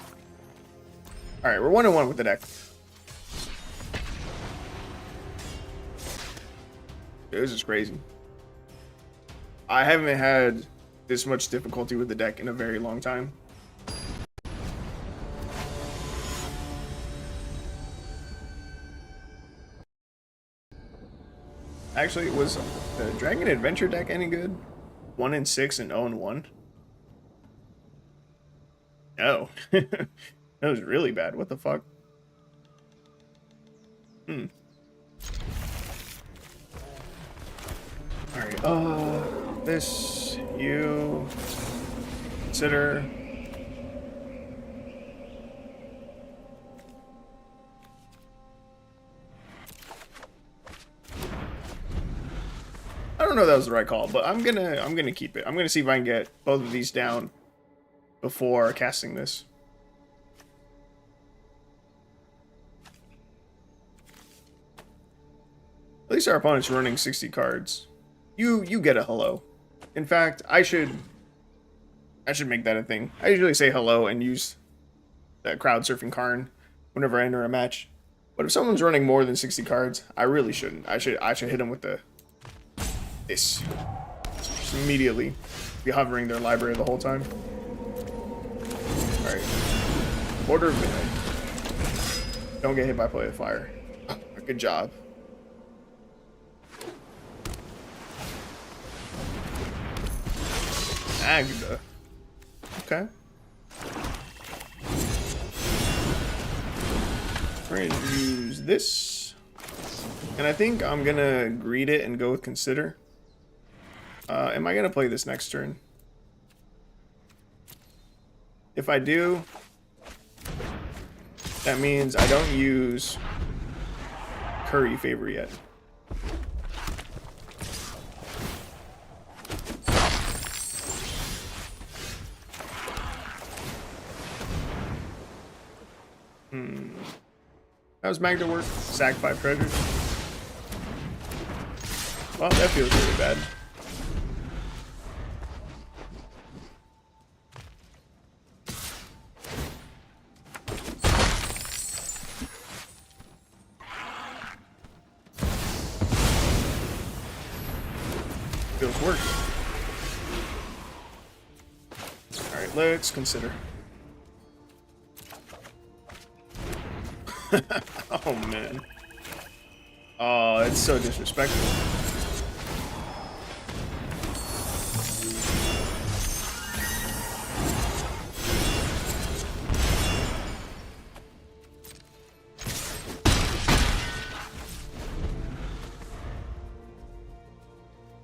Alright, we're 1-1 with the deck. This is crazy. I haven't had this much difficulty with the deck in a very long time. Actually, was the Dragon Adventure deck any good? 1-6 and 0-1? No. That was really bad. What the fuck? Alright, this, you, consider. I don't know if that was the right call, but I'm gonna keep it. I'm gonna see if I can get both of these down before casting this. At least our opponent's running 60 cards. You get a hello. In fact, I should make that a thing. I usually say hello and use the crowd surfing Karn whenever I enter a match. But if someone's running more than 60 cards, I really shouldn't. I should hit them with this. Just immediately be hovering their library the whole time. Alright. Order of Midnight. Don't get hit by play of fire. Good job. Agda. Okay. We're gonna use this. And I think I'm gonna greed it and go with consider. Am I gonna play this next turn? If I do, that means I don't use Curry Favor yet. How's Magda work? Sack 5 treasures. Well, that feels really bad. Feels worse. Alright, let's consider. Oh man. Oh, it's so disrespectful.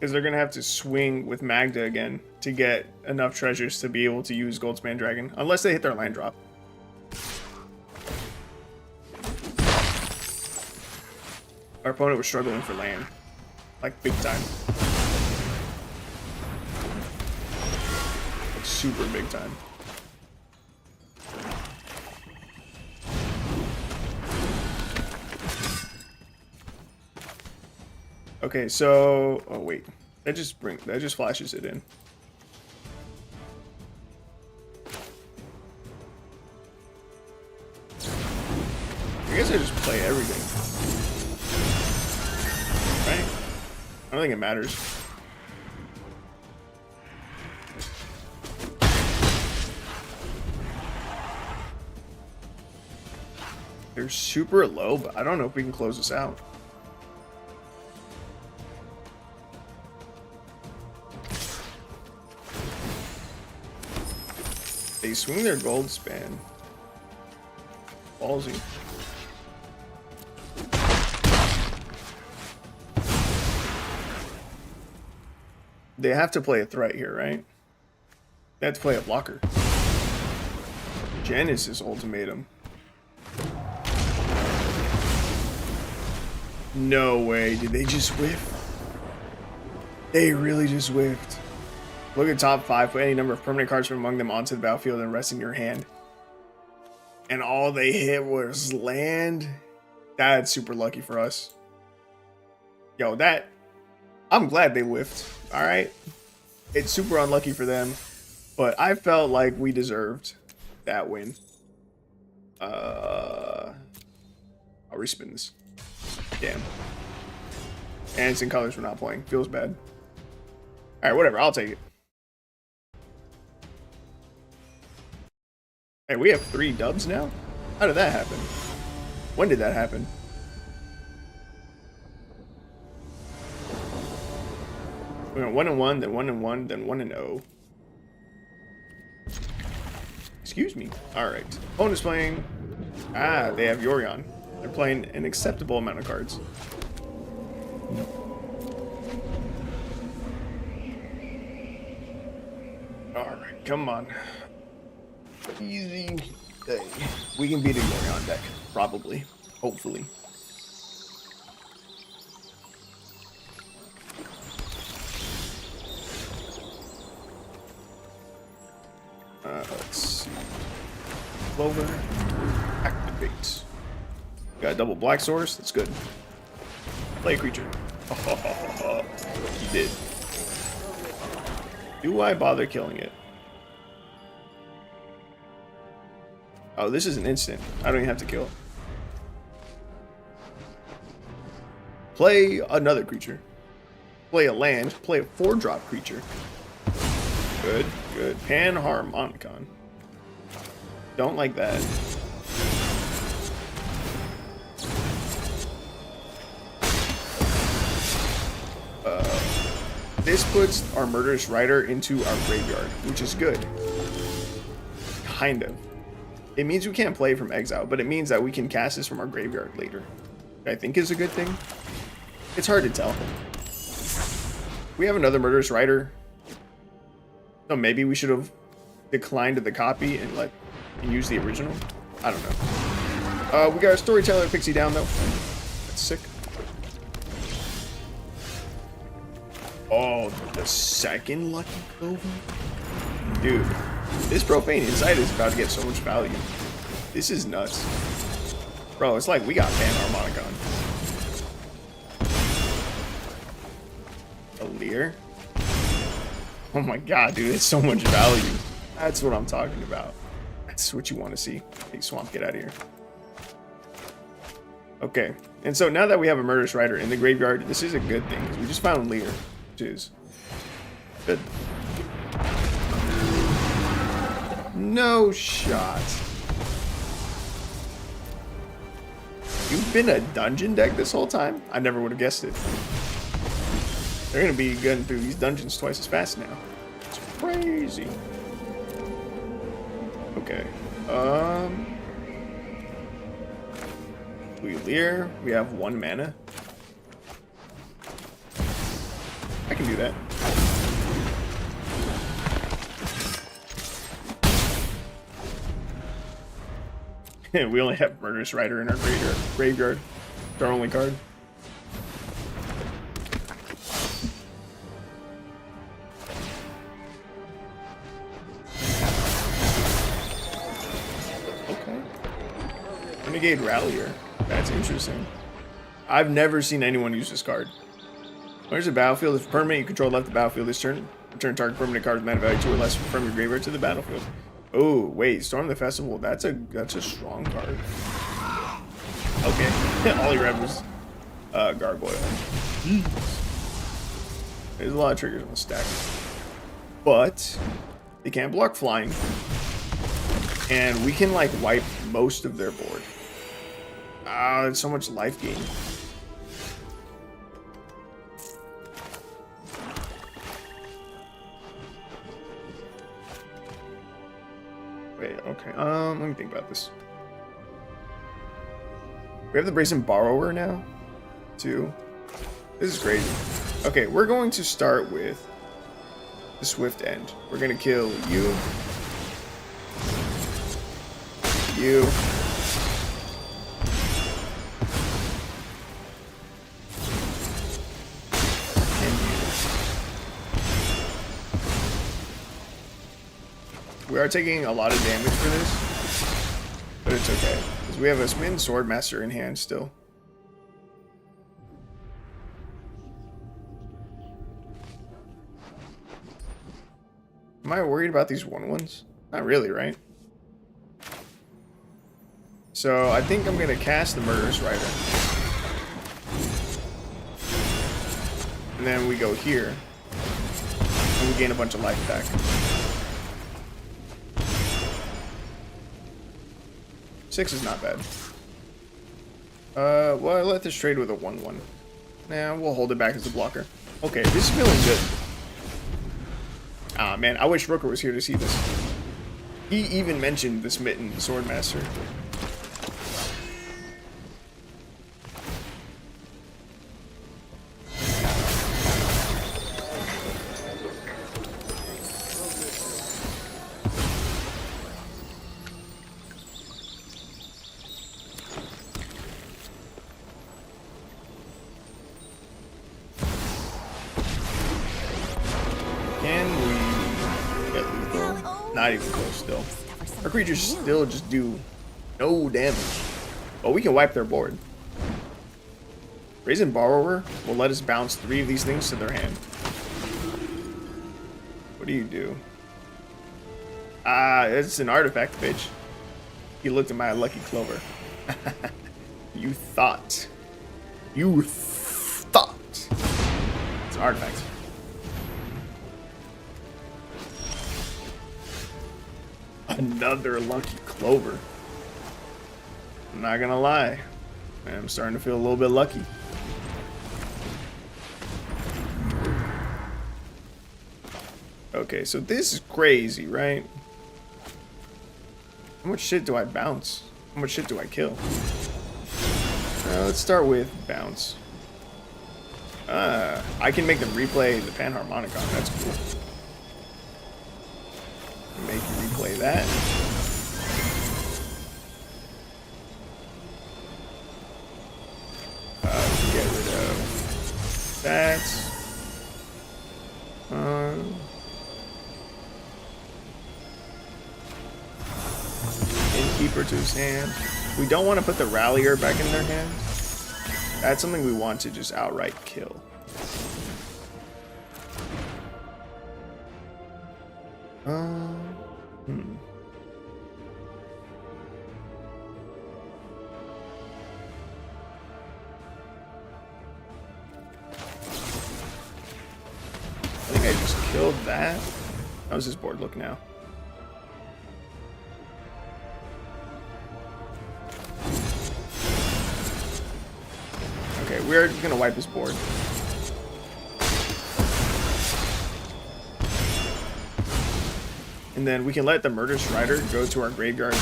Because they're going to have to swing with Magda again to get enough treasures to be able to use Goldspan Dragon. Unless they hit their land drop. Our opponent was struggling for land. Like, big time. Like, super big time. Okay, so... Oh, wait. That just flashes it in. I guess I just play everything. Right? I don't think it matters. They're super low, but I don't know if we can close this out. They swing their gold span. Ballsy. They have to play a threat here, right? They have to play a blocker. Genesis Ultimatum. No way. Did they just whiff? They really just whiffed. Look at top 5. Put any number of permanent cards from among them onto the battlefield and rest in your hand. And all they hit was land. That's super lucky for us. Yo, that... I'm glad they whiffed. Alright? It's super unlucky for them. But I felt like we deserved that win. I'll respin this. Damn. And it's in colors we're not playing. Feels bad. Alright, whatever. I'll take it. Hey, we have 3 dubs now? How did that happen? When did that happen? We went 1-1, then 1-1, then 1-0. Excuse me. Alright. Opponent's playing... Ah, they have Yorion. They're playing an acceptable amount of cards. Alright, come on. Easy day. We can beat a Yorion deck. Probably. Hopefully. Let's see. Clover. Activate. Got a double black source. That's good. Play a creature. He did. Do I bother killing it? Oh, this is an instant. I don't even have to kill. Play another creature. Play a land. Play a 4-drop creature. Good, good. Panharmonicon. Don't like that. This puts our Murderous Rider into our graveyard, which is good. Kind of. It means we can't play from exile, but it means that we can cast this from our graveyard later. I think is a good thing. It's hard to tell. We have another Murderous Rider. So maybe we should have declined the copy and use the original. I don't know. We got a Storyteller Pixie down though. That's sick. Oh, the second Lucky Clover? Dude, this Profane Insight is about to get so much value. This is nuts. Bro, it's like we got Panharmonicon. A Lier? Oh my god, dude, it's so much value. That's what I'm talking about. That's what you want to see. Hey, Swamp, get out of here. Okay, and so now that we have a Murderous Rider in the graveyard, this is a good thing, because we just found Lier, which is good. No shot. You've been a dungeon deck this whole time? I never would have guessed it. They're going to be going through these dungeons twice as fast now. It's crazy. Okay. We Lier. We have 1 mana. I can do that. We only have Murderous Rider in our graveyard. It's our only card. Okay. Renegade Rallier. That's interesting. I've never seen anyone use this card. There's a battlefield. If permanent you control left the battlefield this turn, return target permanent card with mana value 2 or less from your graveyard to the battlefield. Oh, wait, Storm the Festival. That's a strong card. Okay. All he read was Gargoyle. There's a lot of triggers on the stack. But they can't block flying. And we can like wipe most of their board. Ah, there's so much life gain. Wait, okay. Let me think about this. We have the Brazen Borrower now, too. This is crazy. Okay, we're going to start with the Swift End. We're gonna kill you, you, and you. We are taking a lot of damage for this, but it's okay, because we have a Smitten Swordmaster in hand still. Am I worried about these 1/1s? Not really, right? So I think I'm gonna cast the Murderous Rider. And then we go here. And we gain a bunch of life back. Six is not bad. Well, I let this trade with a 1/1. Nah, we'll hold it back as a blocker. Okay, this is feeling good. Ah, man, I wish Rooker was here to see this. He even mentioned the Smitten Swordmaster. Not even close still. Our creatures still just do no damage. But we can wipe their board. Brazen Borrower will let us bounce 3 of these things to their hand. What do you do? Ah, it's an artifact, bitch. You looked at my lucky clover. You thought. You thought. It's an artifact. Another lucky clover. I'm not gonna lie. Man, I'm starting to feel a little bit lucky. Okay, so this is crazy, right? How much shit do I bounce? How much shit do I kill? Let's start with bounce. I can make them replay the Panharmonicon. That's cool. Make you replay that. Get rid of that. Innkeeper to his hand. We don't want to put the Rallier back in their hand. That's something we want to just outright kill. I think I just killed that. How's his board look now? Okay, we're gonna wipe his board. And then we can let the Murderous Rider go to our graveyard,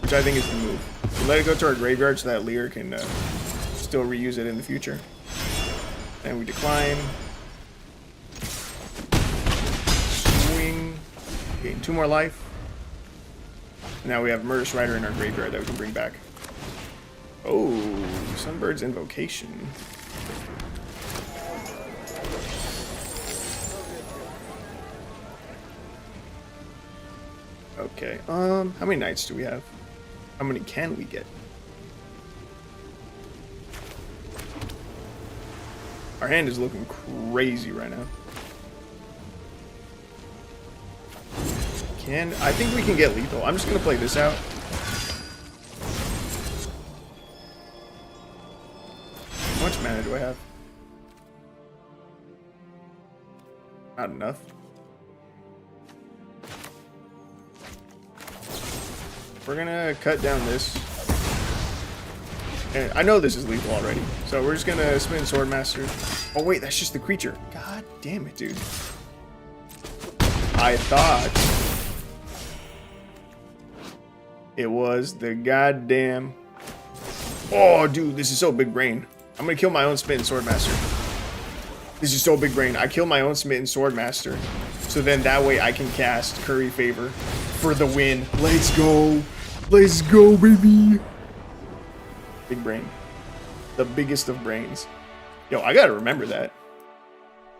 which I think is the move. We let it go to our graveyard so that Lier can still reuse it in the future. And we decline. Swing. Gain 2 more life. Now we have Murderous Rider in our graveyard that we can bring back. Oh, Sunbird's Invocation. Okay, how many knights do we have? How many can we get? Our hand is looking crazy right now. I think we can get lethal. I'm just gonna play this out. How much mana do I have? Not enough. We're gonna cut down this. And I know this is lethal already, so we're just gonna spin Swordmaster. Oh wait, that's just the creature. God damn it, dude. I thought it was the goddamn... Oh, dude, this is so big brain. I'm gonna kill my own Smitten Swordmaster. This is so big brain. I kill my own Smitten Swordmaster, so then that way I can cast Curry Favor for the win. Let's go. Let's go, baby. Big brain. The biggest of brains. Yo, I gotta remember that.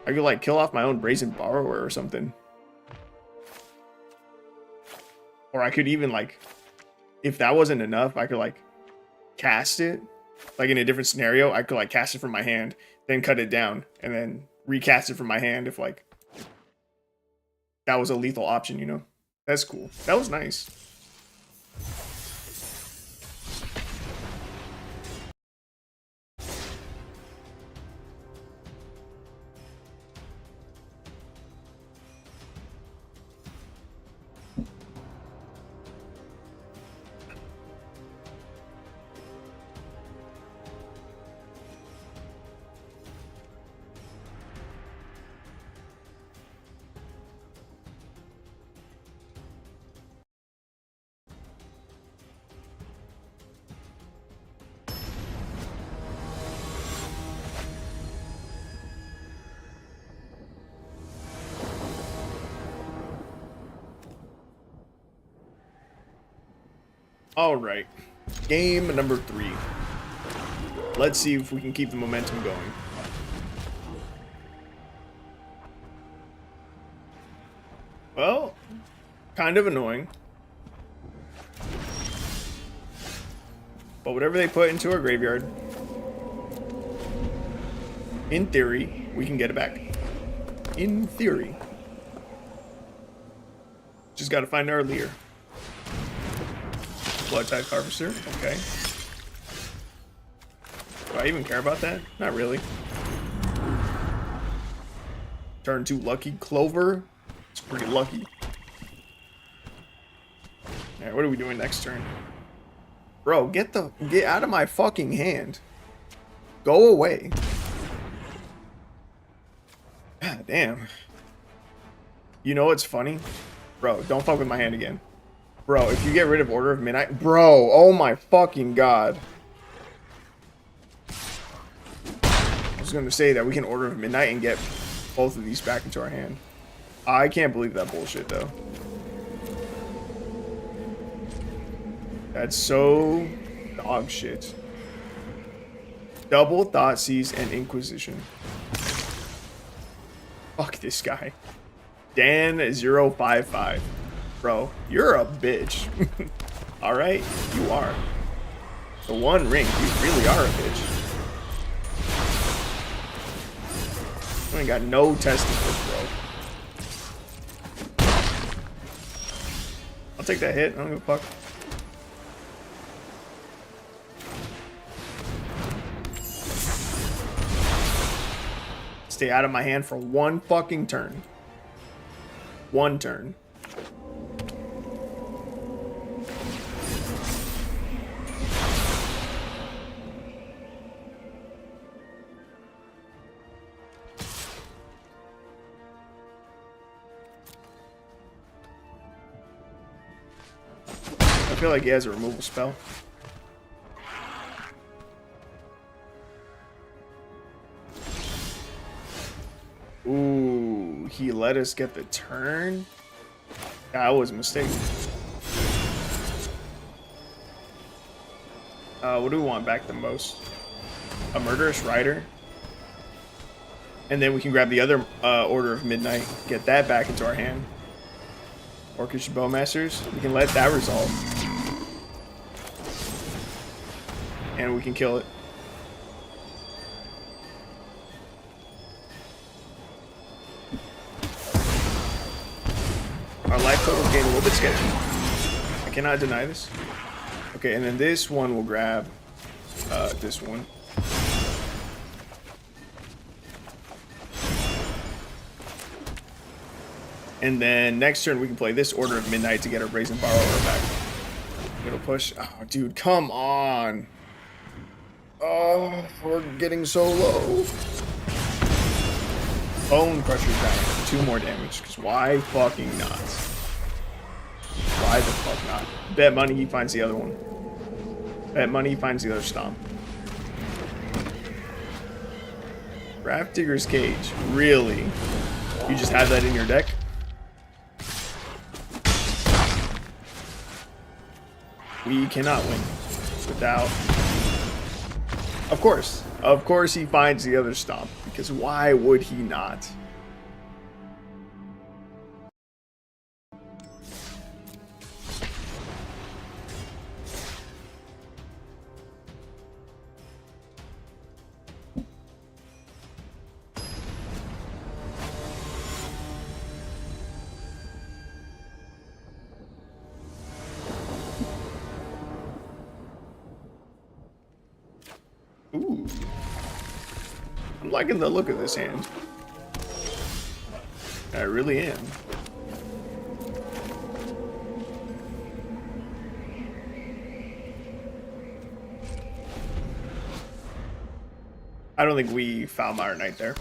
I could, like, kill off my own Brazen Borrower or something. Or I could even, like... If that wasn't enough, I could, like, cast it. Like, in a different scenario, I could, like, cast it from my hand, then cut it down, and then recast it from my hand if, like, that was a lethal option, you know? That's cool. That was nice. All right, game number 3. Let's see if we can keep the momentum going. Well, kind of annoying. But whatever they put into our graveyard, in theory, we can get it back. In theory. Just gotta find our Lier. Blood-type Harvester, okay. Do I even care about that? Not really. Turn 2 lucky Clover. It's pretty lucky. Alright, what are we doing next turn? Bro, get out of my fucking hand. Go away. God damn. You know what's funny? Bro, don't fuck with my hand again. Bro, if you get rid of Order of Midnight... Bro, oh my fucking god. I was going to say that we can Order of Midnight and get both of these back into our hand. I can't believe that bullshit, though. That's so dog shit. Double Thoughtseize and Inquisition. Fuck this guy. Dan055. Bro, you're a bitch. Alright? You are. The One Ring, you really are a bitch. You ain't got no testicles, bro. I'll take that hit. I don't give a fuck. Stay out of my hand for one fucking turn. One turn. I feel like he has a removal spell. he let us get the turn. That was a mistake. What do we want back the most? A Murderous Rider. And then we can grab the other Order of Midnight, get that back into our hand. Orcish Bowmasters, we can let that resolve. And we can kill it. Our life total is getting a little bit sketchy. I cannot deny this. Okay, and then this one will grab this one. And then next turn we can play this Order of Midnight to get our Brazen Borrower back. It'll push. Oh, dude, come on. Oh, we're getting so low. Bone Crusher's down. 2 more damage. Because why fucking not? Why the fuck not? Bet money he finds the other one. Bet money he finds the other stomp. Graft Digger's Cage. Really? You just have that in your deck? We cannot win without... Of course he finds the other stomp, because why would he not? Ooh. I'm liking the look of this hand. I really am. I don't think we foul Mire Knight there.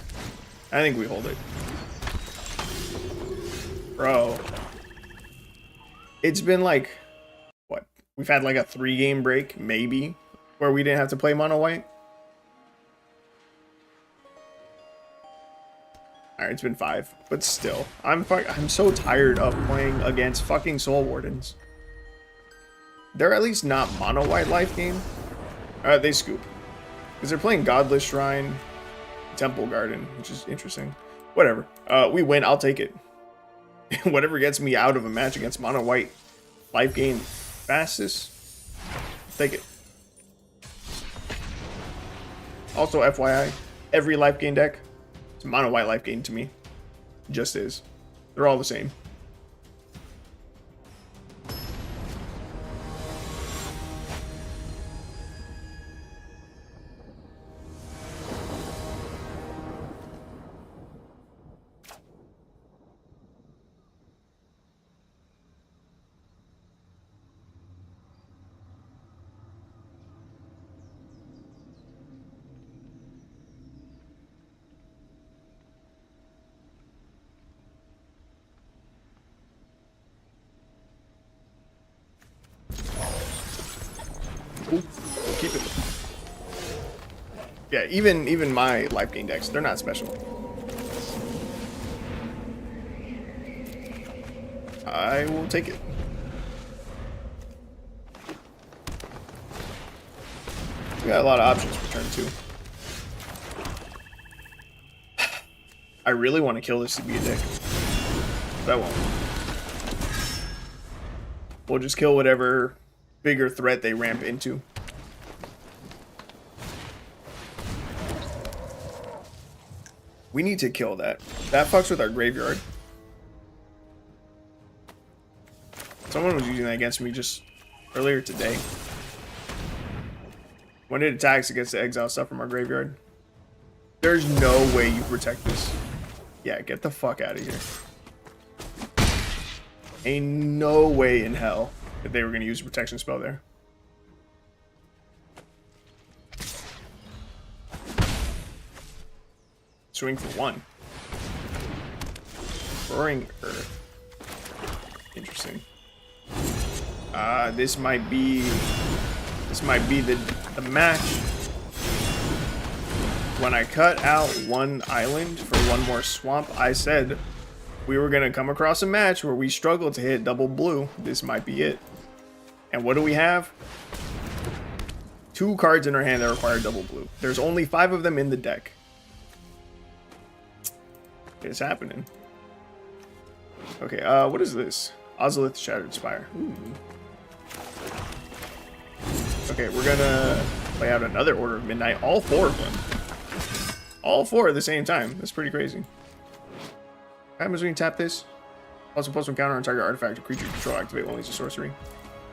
I think we hold it. Bro. It's been like, what? We've had like a 3-game break, maybe, where we didn't have to play mono white. Alright, it's been 5, but still, I'm so tired of playing against fucking Soul Wardens. They're at least not mono white life game. They scoop because they're playing Godless Shrine, Temple Garden, which is interesting. Whatever. We win. I'll take it. Whatever gets me out of a match against mono white life game fastest, take it. Also, FYI, every life gain deck. It's a mono white life gain to me. Just is. They're all the same. Ooh, keep it. Yeah, even my life gain decks, they're not special. I will take it. We got a lot of options for turn 2. I really want to kill this CB deck. But I won't. We'll just kill whatever bigger threat they ramp into. We need to kill that. That fucks with our graveyard. Someone was using that against me just earlier today. When it attacks, it gets to exile stuff from our graveyard. There's no way you protect this. Yeah, get the fuck out of here. Ain't no way in hell that they were going to use a protection spell there. Swing for 1. Roaring Earth. Interesting. This might be the match. When I cut out 1 island for 1 more swamp, I said we were gonna come across a match where we struggled to hit double blue, this might be it. And what do we have? 2 cards in our hand that require double blue. There's only 5 of them in the deck. It's happening. Okay, what is this? Ozolith Shattered Spire. Ooh. Okay, we're gonna play out another Order of Midnight. All 4 of them. All 4 at the same time. That's pretty crazy. What happens when you tap this? Also, +1 counter on target artifact or creature you control. Activate one as a sorcery.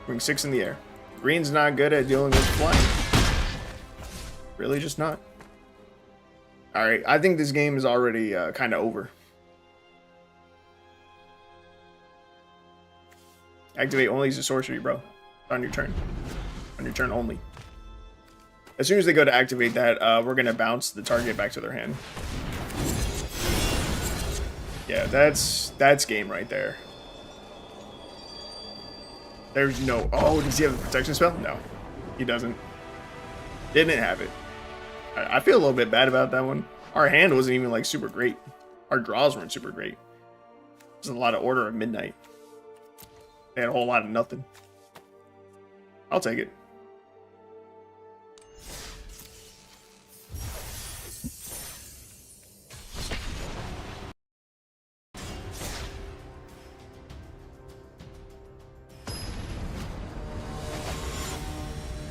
Bring 6 in the air. Green's not good at dealing with flying. Really, just not. Alright, I think this game is already kind of over. Activate only as a sorcery, bro. On your turn. On your turn only. As soon as they go to activate that, we're going to bounce the target back to their hand. Yeah, that's game right there. There's no... Oh, does he have a protection spell? No, he doesn't. Didn't have it. I feel a little bit bad about that one. Our hand wasn't even like super great. Our draws weren't super great. There's a lot of Order of Midnight. They had a whole lot of nothing. I'll take it.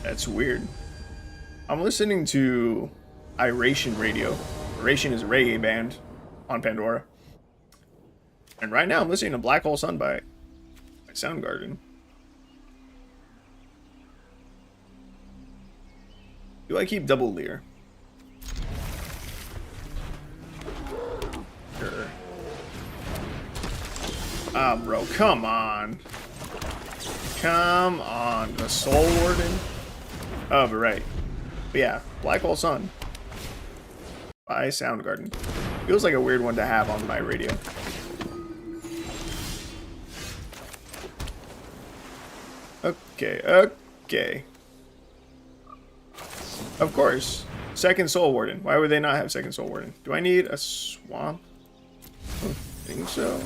That's weird. I'm listening to Iration Radio. Iration is a reggae band on Pandora. And right now I'm listening to Black Hole Sun by Soundgarden. Do I keep double Lier? Sure. Ah, bro, come on. Come on. The Soul Warden? Oh, but right. But yeah, Black Hole Sun by Soundgarden. Feels like a weird one to have on my radio. Okay, okay. Of course. Second Soul Warden. Why would they not have second Soul Warden? Do I need a swamp? I don't think so.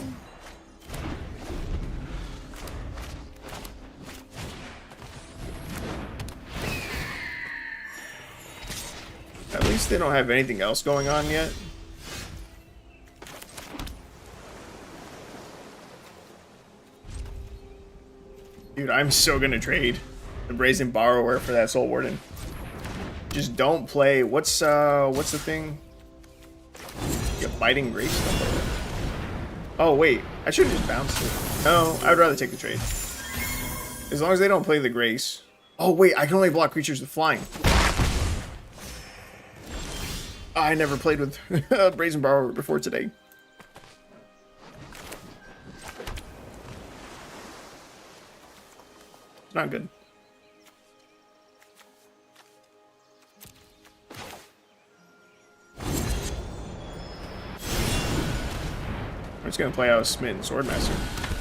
At least they don't have anything else going on yet. Dude, I'm so gonna trade the Brazen Borrower for that Soul Warden. Just don't play. What's the thing? Yeah, Biting Grace. Oh wait, I should have just bounced it. No, I'd rather take the trade. As long as they don't play the Grace. Oh wait, I can only block creatures with flying. I never played with Brazen Borrower before today. It's not good. I'm just gonna play out Smitten Swordmaster.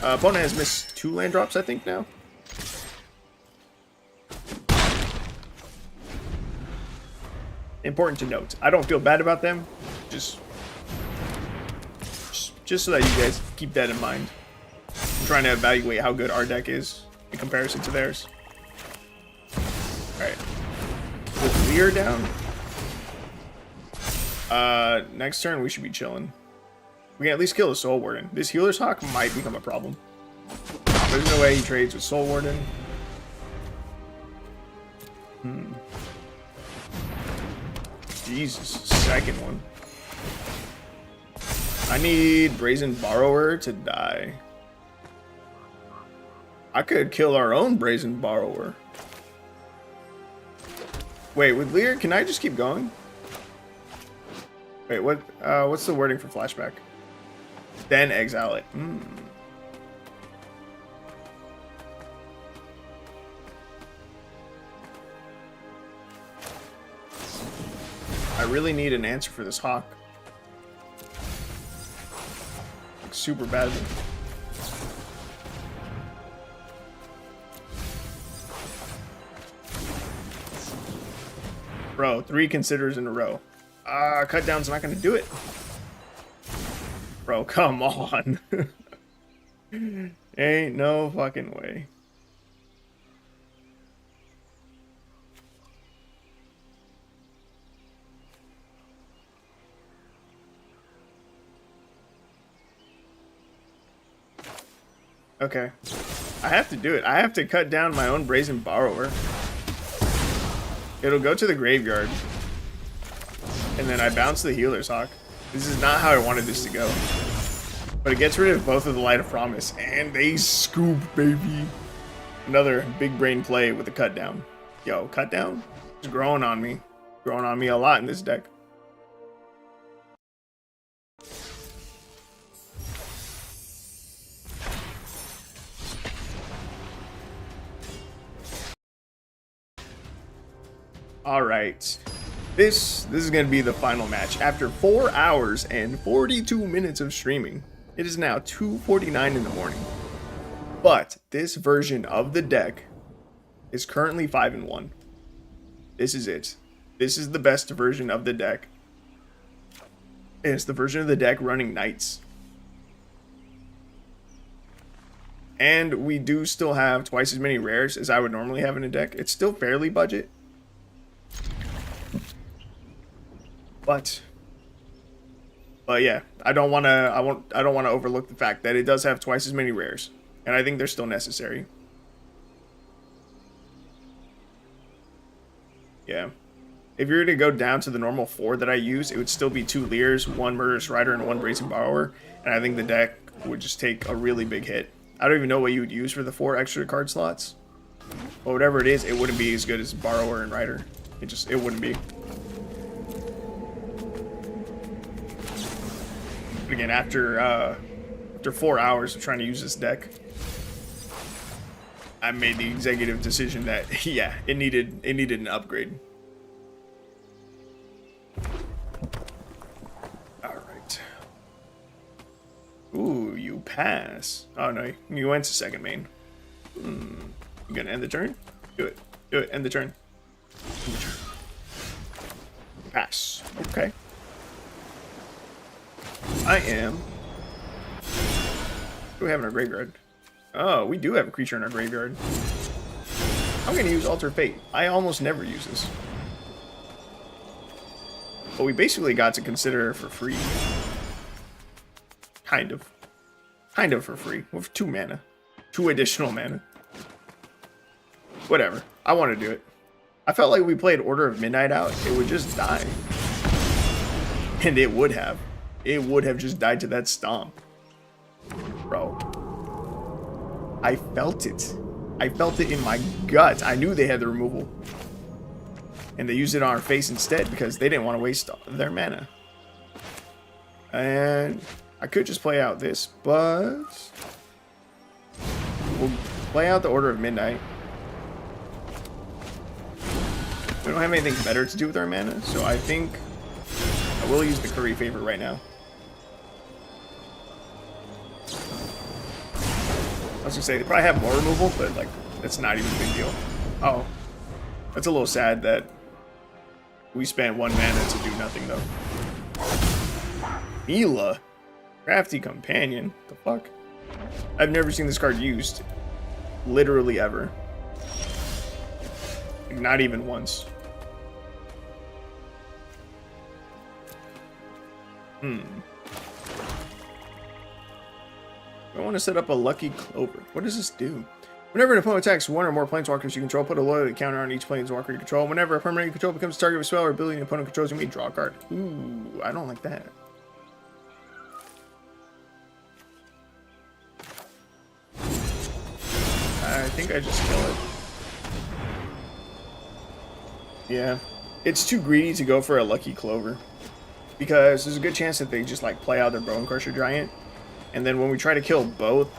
Opponent has missed 2 land drops, I think, now. Important to note, I don't feel bad about them. Just so that you guys keep that in mind. I'm trying to evaluate how good our deck is in comparison to theirs. Alright. With Lier down. Next turn we should be chilling. We can at least kill the Soul Warden. This Healer's Hawk might become a problem. There's no way he trades with Soul Warden. Jesus, second one. I need Brazen Borrower to die. I could kill our own Brazen Borrower. Wait, with Lier, can I just keep going? Wait, what's the wording for flashback? Then exile it. I really need an answer for this Hawk. Like, super badly. Bro, 3 considers in a row. Cut down's not gonna do it. Bro, come on. Ain't no fucking way. Okay. I have to do it. I have to cut down my own Brazen Borrower. It'll go to the graveyard. And then I bounce the Healer's Hawk. This is not how I wanted this to go. But it gets rid of both of the Light of Promise. And they scoop, baby. Another big brain play with the cut down. Yo, cut down? It's growing on me. Growing on me a lot in this deck. All right, this is gonna be the final match. After 4 hours and 42 minutes of streaming, it is now 2:49 in the morning. But this version of the deck is currently 5-1. This is it. This is the best version of the deck. And it's the version of the deck running Knights. And we do still have twice as many rares as I would normally have in a deck. It's still fairly budget. But yeah, I don't want to overlook the fact that it does have twice as many rares, and I think they're still necessary. Yeah, if you were to go down to the normal 4 that I use, it would still be 2 Liers, 1 Murderous Rider, and 1 Brazen Borrower, and I think the deck would just take a really big hit. I don't even know what you would use for the 4 extra card slots, but whatever it is, it wouldn't be as good as Borrower and Rider. It wouldn't be. Again, after 4 hours of trying to use this deck, I made the executive decision that yeah, it needed an upgrade. All right. Ooh, you pass. Oh no, you went to second main. You gonna end the turn? Do it. Do it. End the turn. End the turn. Pass. Okay. I am. What do we have in our graveyard? Oh, we do have a creature in our graveyard. I'm going to use Alter Fate. I almost never use this. But we basically got to consider it for free. Kind of. Kind of for free. With 2 mana. 2 additional mana. Whatever. I want to do it. I felt like we played Order of Midnight out, it would just die. And it would have. It would have just died to that stomp. Bro. I felt it. I felt it in my gut. I knew they had the removal. And they used it on our face instead because they didn't want to waste their mana. And I could just play out this, but we'll play out the Order of Midnight. We don't have anything better to do with our mana, so I think I will use the Curry Favor right now. I was gonna say, they probably have more removal, but like, that's not even a big deal. Oh, that's a little sad that we spent 1 mana to do nothing though. Mila, Crafty Companion, the fuck? I've never seen this card used, literally ever. Like, not even once. I want to set up a Lucky Clover. What does this do? Whenever an opponent attacks 1 or more planeswalkers you control, put a loyalty counter on each planeswalker you control. Whenever a permanent you control becomes the target of a spell or ability an opponent controls, you may draw a card. Ooh, I don't like that. I think I just kill it. Yeah. It's too greedy to go for a Lucky Clover. Because there's a good chance that they just like play out their Bone Crusher Giant. And then when we try to kill both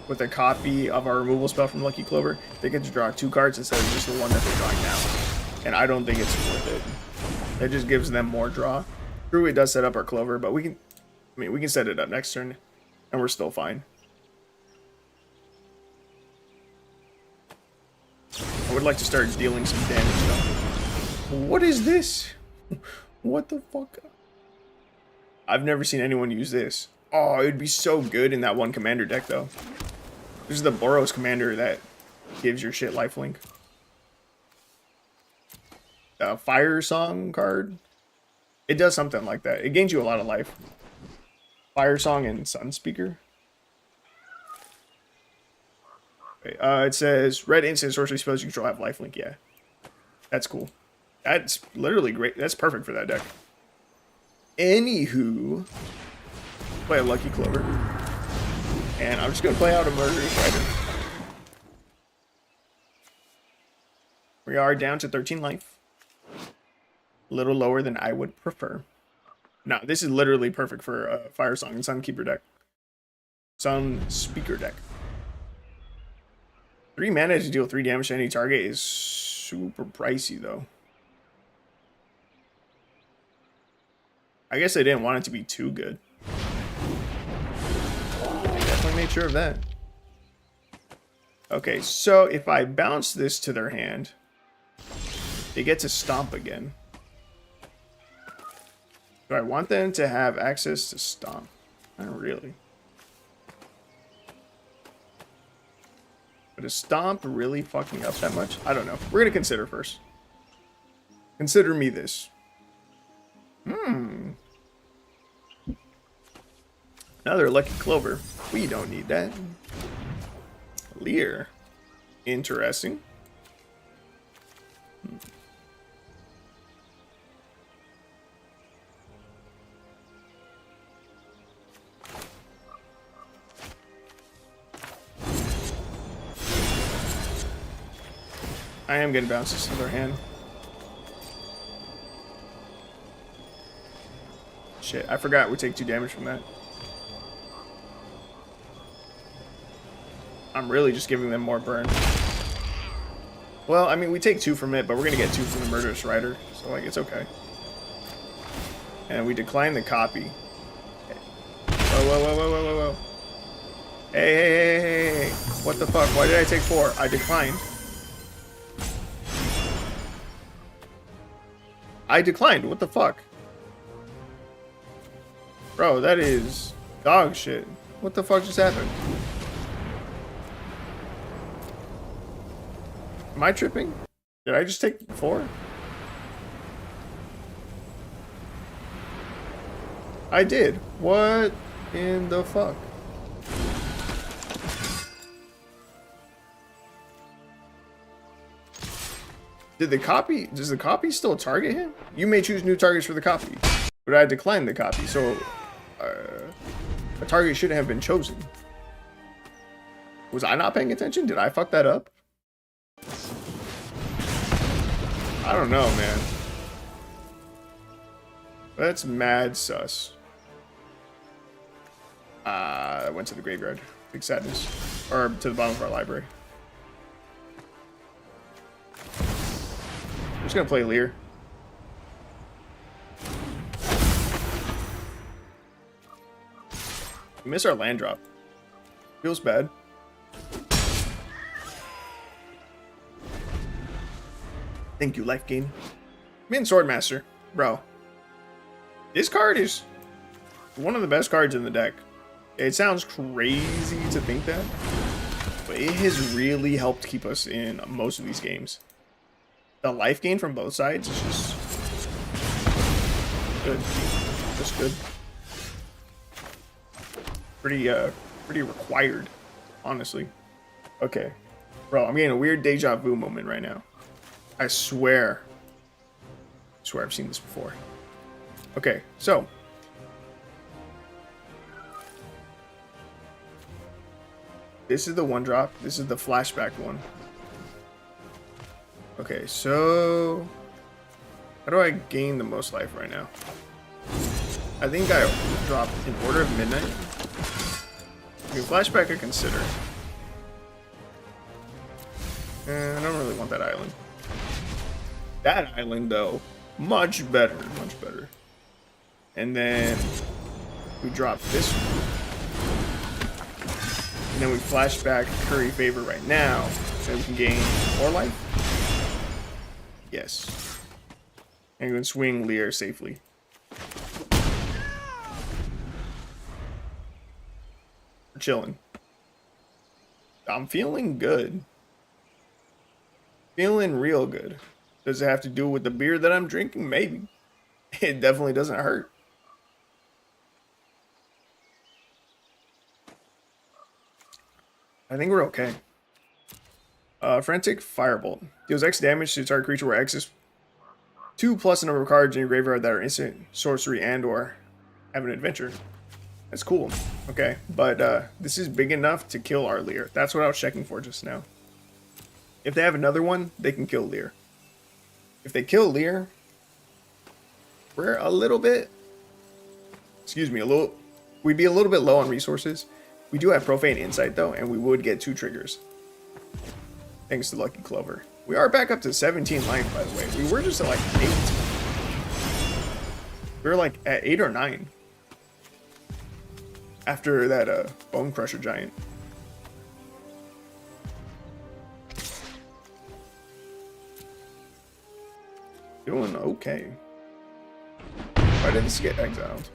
with a copy of our removal spell from Lucky Clover, they get to draw 2 cards instead of just the one that they're drawing now. And I don't think it's worth it. It just gives them more draw. True, it does set up our Clover, but we can set it up next turn and we're still fine. I would like to start dealing some damage though. What is this? What the fuck? I've never seen anyone use this. Oh, it would be so good in that one commander deck, though. This is the Boros commander that gives your shit lifelink. Fire Song card. It does something like that. It gains you a lot of life. Fire Song and Sun Speaker. Okay, it says red instant sorcery spells you control have lifelink. Yeah, that's cool. That's literally great. That's perfect for that deck. Anywho, play a Lucky Clover, and I'm just gonna play out a Murderous Rider. We are down to 13 life. A little lower than I would prefer. No, this is literally perfect for Fire Song and Sunkeeper deck. Sun Speaker deck. 3 mana to deal 3 damage to any target is super pricey, though. I guess I didn't want it to be too good. I definitely made sure of that. Okay, so if I bounce this to their hand, they get to stomp again. Do I want them to have access to stomp? Not really. But is stomp really fucking up that much? I don't know. We're gonna consider first. Consider me this. Another Lucky Clover. We don't need that. Lier. Interesting. I am going to bounce this to their hand. Shit, I forgot we take 2 damage from that. I'm really just giving them more burn. Well, I mean, we take 2 from it, but we're going to get 2 from the Murderous Rider. So, like, it's okay. And we decline the copy. Whoa, whoa, whoa, whoa, whoa, whoa, whoa. Hey, hey, hey, hey, hey. What the fuck? Why did I take 4? I declined. I declined. What the fuck? Bro, that is dog shit. What the fuck just happened? Am I tripping? Did I just take 4? I did. What in the fuck? Does the copy still target him? You may choose new targets for the copy, but I declined the copy, so a target shouldn't have been chosen. Was I not paying attention? Did I fuck that up? I don't know, man. That's mad sus. I went to the graveyard. Big sadness. Or to the bottom of our library. I'm just gonna play Lier. We miss our land drop. Feels bad. Thank you, life gain. Min Swordmaster. Bro. This card is one of the best cards in the deck. It sounds crazy to think that, but it has really helped keep us in most of these games. The life gain from both sides is just good. Just good. Pretty required, honestly. Okay. Bro, I'm getting a weird deja vu moment right now. I swear I've seen this before. Okay, so this is the 1-drop. This is the flashback one. Okay, so how do I gain the most life right now? I think I dropped in Order of Midnight. Okay, flashback I consider. I don't really want that island. That island, though, much better, much better. And then we drop this one. And then we flash back Curry Favor right now, so we can gain more life. Yes. And we can swing Lier safely. chilling. I'm feeling good. Feeling real good. Does it have to do with the beer that I'm drinking? Maybe. It definitely doesn't hurt. I think we're okay. Frantic Firebolt. Deals X damage to target creature where X is 2 plus the number of cards in your graveyard that are instant, sorcery, and or have an adventure. That's cool. Okay, but this is big enough to kill our Lier. That's what I was checking for just now. If they have another one, they can kill Lier. If they kill Lier, we're a little bit... Excuse me, we'd be a little bit low on resources. We do have Profane Insight, though, and we would get 2 triggers. Thanks to Lucky Clover. We are back up to 17 life, by the way. We were just at like 8. We were like at 8 or 9. After that Bone Crusher Giant. Doing okay. Why did this get exiled?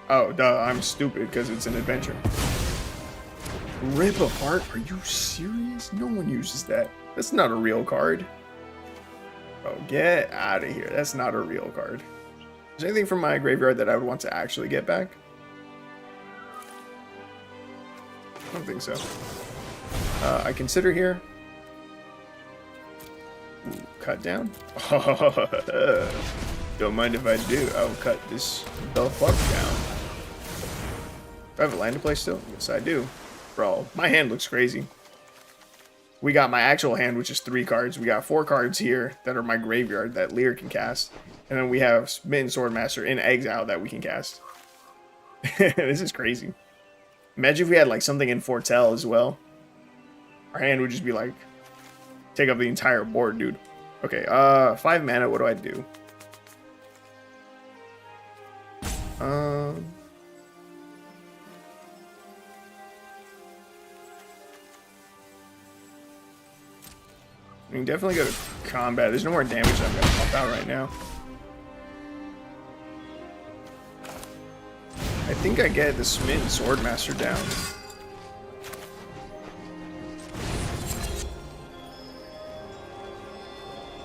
Oh, duh, I'm stupid because it's an adventure. Rip Apart? Are you serious? No one uses that. That's not a real card. Oh, get out of here. That's not a real card. Is there anything from my graveyard that I would want to actually get back? I don't think so. I consider here. Ooh, cut down. Don't mind if I do. I'll cut this the fuck down. Do I have a land to play still? Yes, I do. Bro, my hand looks crazy. We got my actual hand, which is 3 cards. We got 4 cards here that are my graveyard that Lier can cast. And then we have Smitten Swordmaster in exile that we can cast. This is crazy. Imagine if we had like something in Foretell as well. Our hand would just be like, take up the entire board, dude. Okay, 5 mana, what do I do? I mean, definitely go to combat. There's no more damage I'm going to pump out right now. I think I get the Smitten Swordmaster down.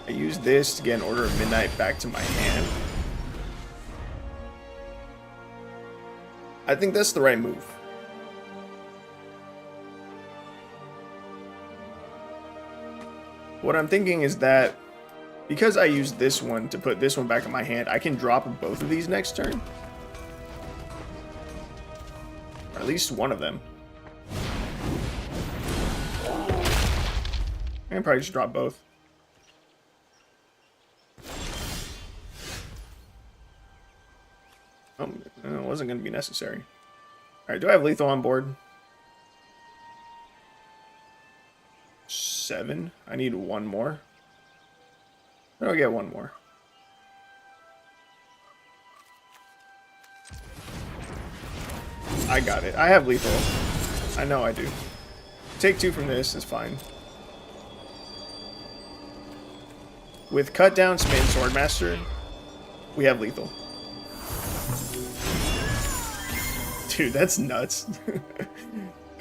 I use this to get an Order of Midnight back to my hand. I think that's the right move. What I'm thinking is that because I use this one to put this one back in my hand, I can drop both of these next turn. Or at least one of them. I can probably just drop both. Oh, it wasn't going to be necessary. Alright, do I have lethal on board? 7. I need 1 more. How do I get 1 more? I got it. I have lethal. I know I do. Take 2 from this is fine. With cut down Smitten Swordmaster, we have lethal. Dude, that's nuts.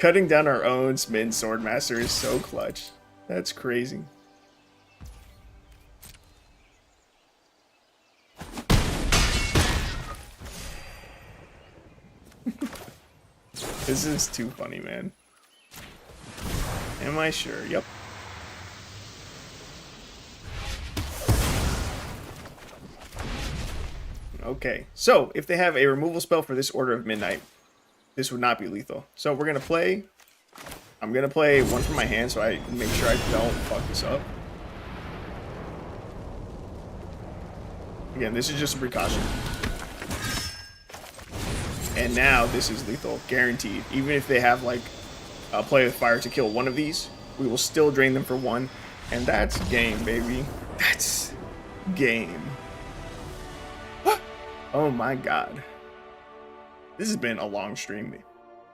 Cutting down our own Smitten Swordmaster is so clutch. That's crazy. This is too funny, man. Am I sure? Yep. Okay, so if they have a removal spell for this Order of Midnight, this would not be lethal. So we're gonna play. I'm gonna play 1 from my hand so I make sure I don't fuck this up. Again, this is just a precaution. And now this is lethal, guaranteed. Even if they have like a play with fire to kill 1 of these, we will still drain them for 1, and that's game, baby. That's game. Oh my god. This has been a long stream.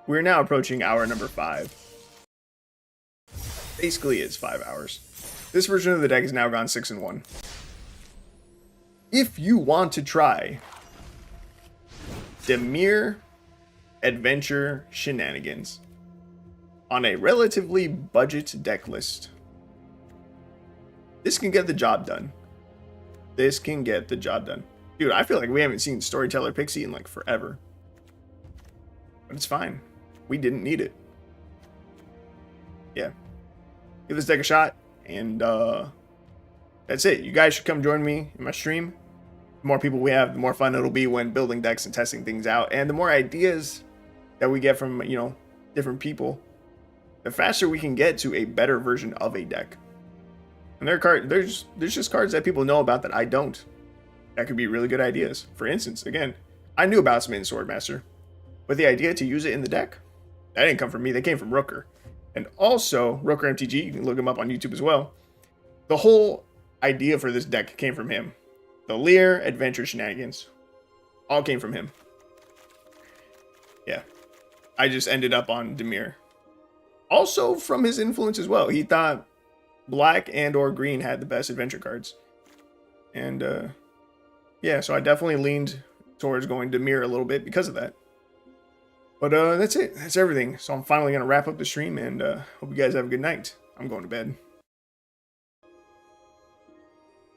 We're now approaching hour number 5. Basically, it's 5 hours. This version of the deck is now gone 6-1. if you want to try Lier adventure shenanigans on a relatively budget deck list, this can get the job done. This can get the job done. Dude, I feel like we haven't seen Storyteller Pixie in like forever. But it's fine. We didn't need it. Yeah. Give this deck a shot. And that's it. You guys should come join me in my stream. The more people we have, the more fun it'll be when building decks and testing things out. And the more ideas that we get from, you know, different people, the faster we can get to a better version of a deck. And there's just cards that people know about that I don't. That could be really good ideas. For instance, again, I knew about Smitten Swordmaster, but the idea to use it in the deck, that didn't come from me. That came from Rooker. And also, Rooker MTG, you can look him up on YouTube as well. The whole idea for this deck came from him. The Lier adventure shenanigans all came from him. Yeah. I just ended up on Lier. Also from his influence as well. He thought black and or green had the best adventure cards. And yeah, so I definitely leaned towards going Lier a little bit because of that. But that's it. That's everything. So I'm finally going to wrap up the stream and hope you guys have a good night. I'm going to bed.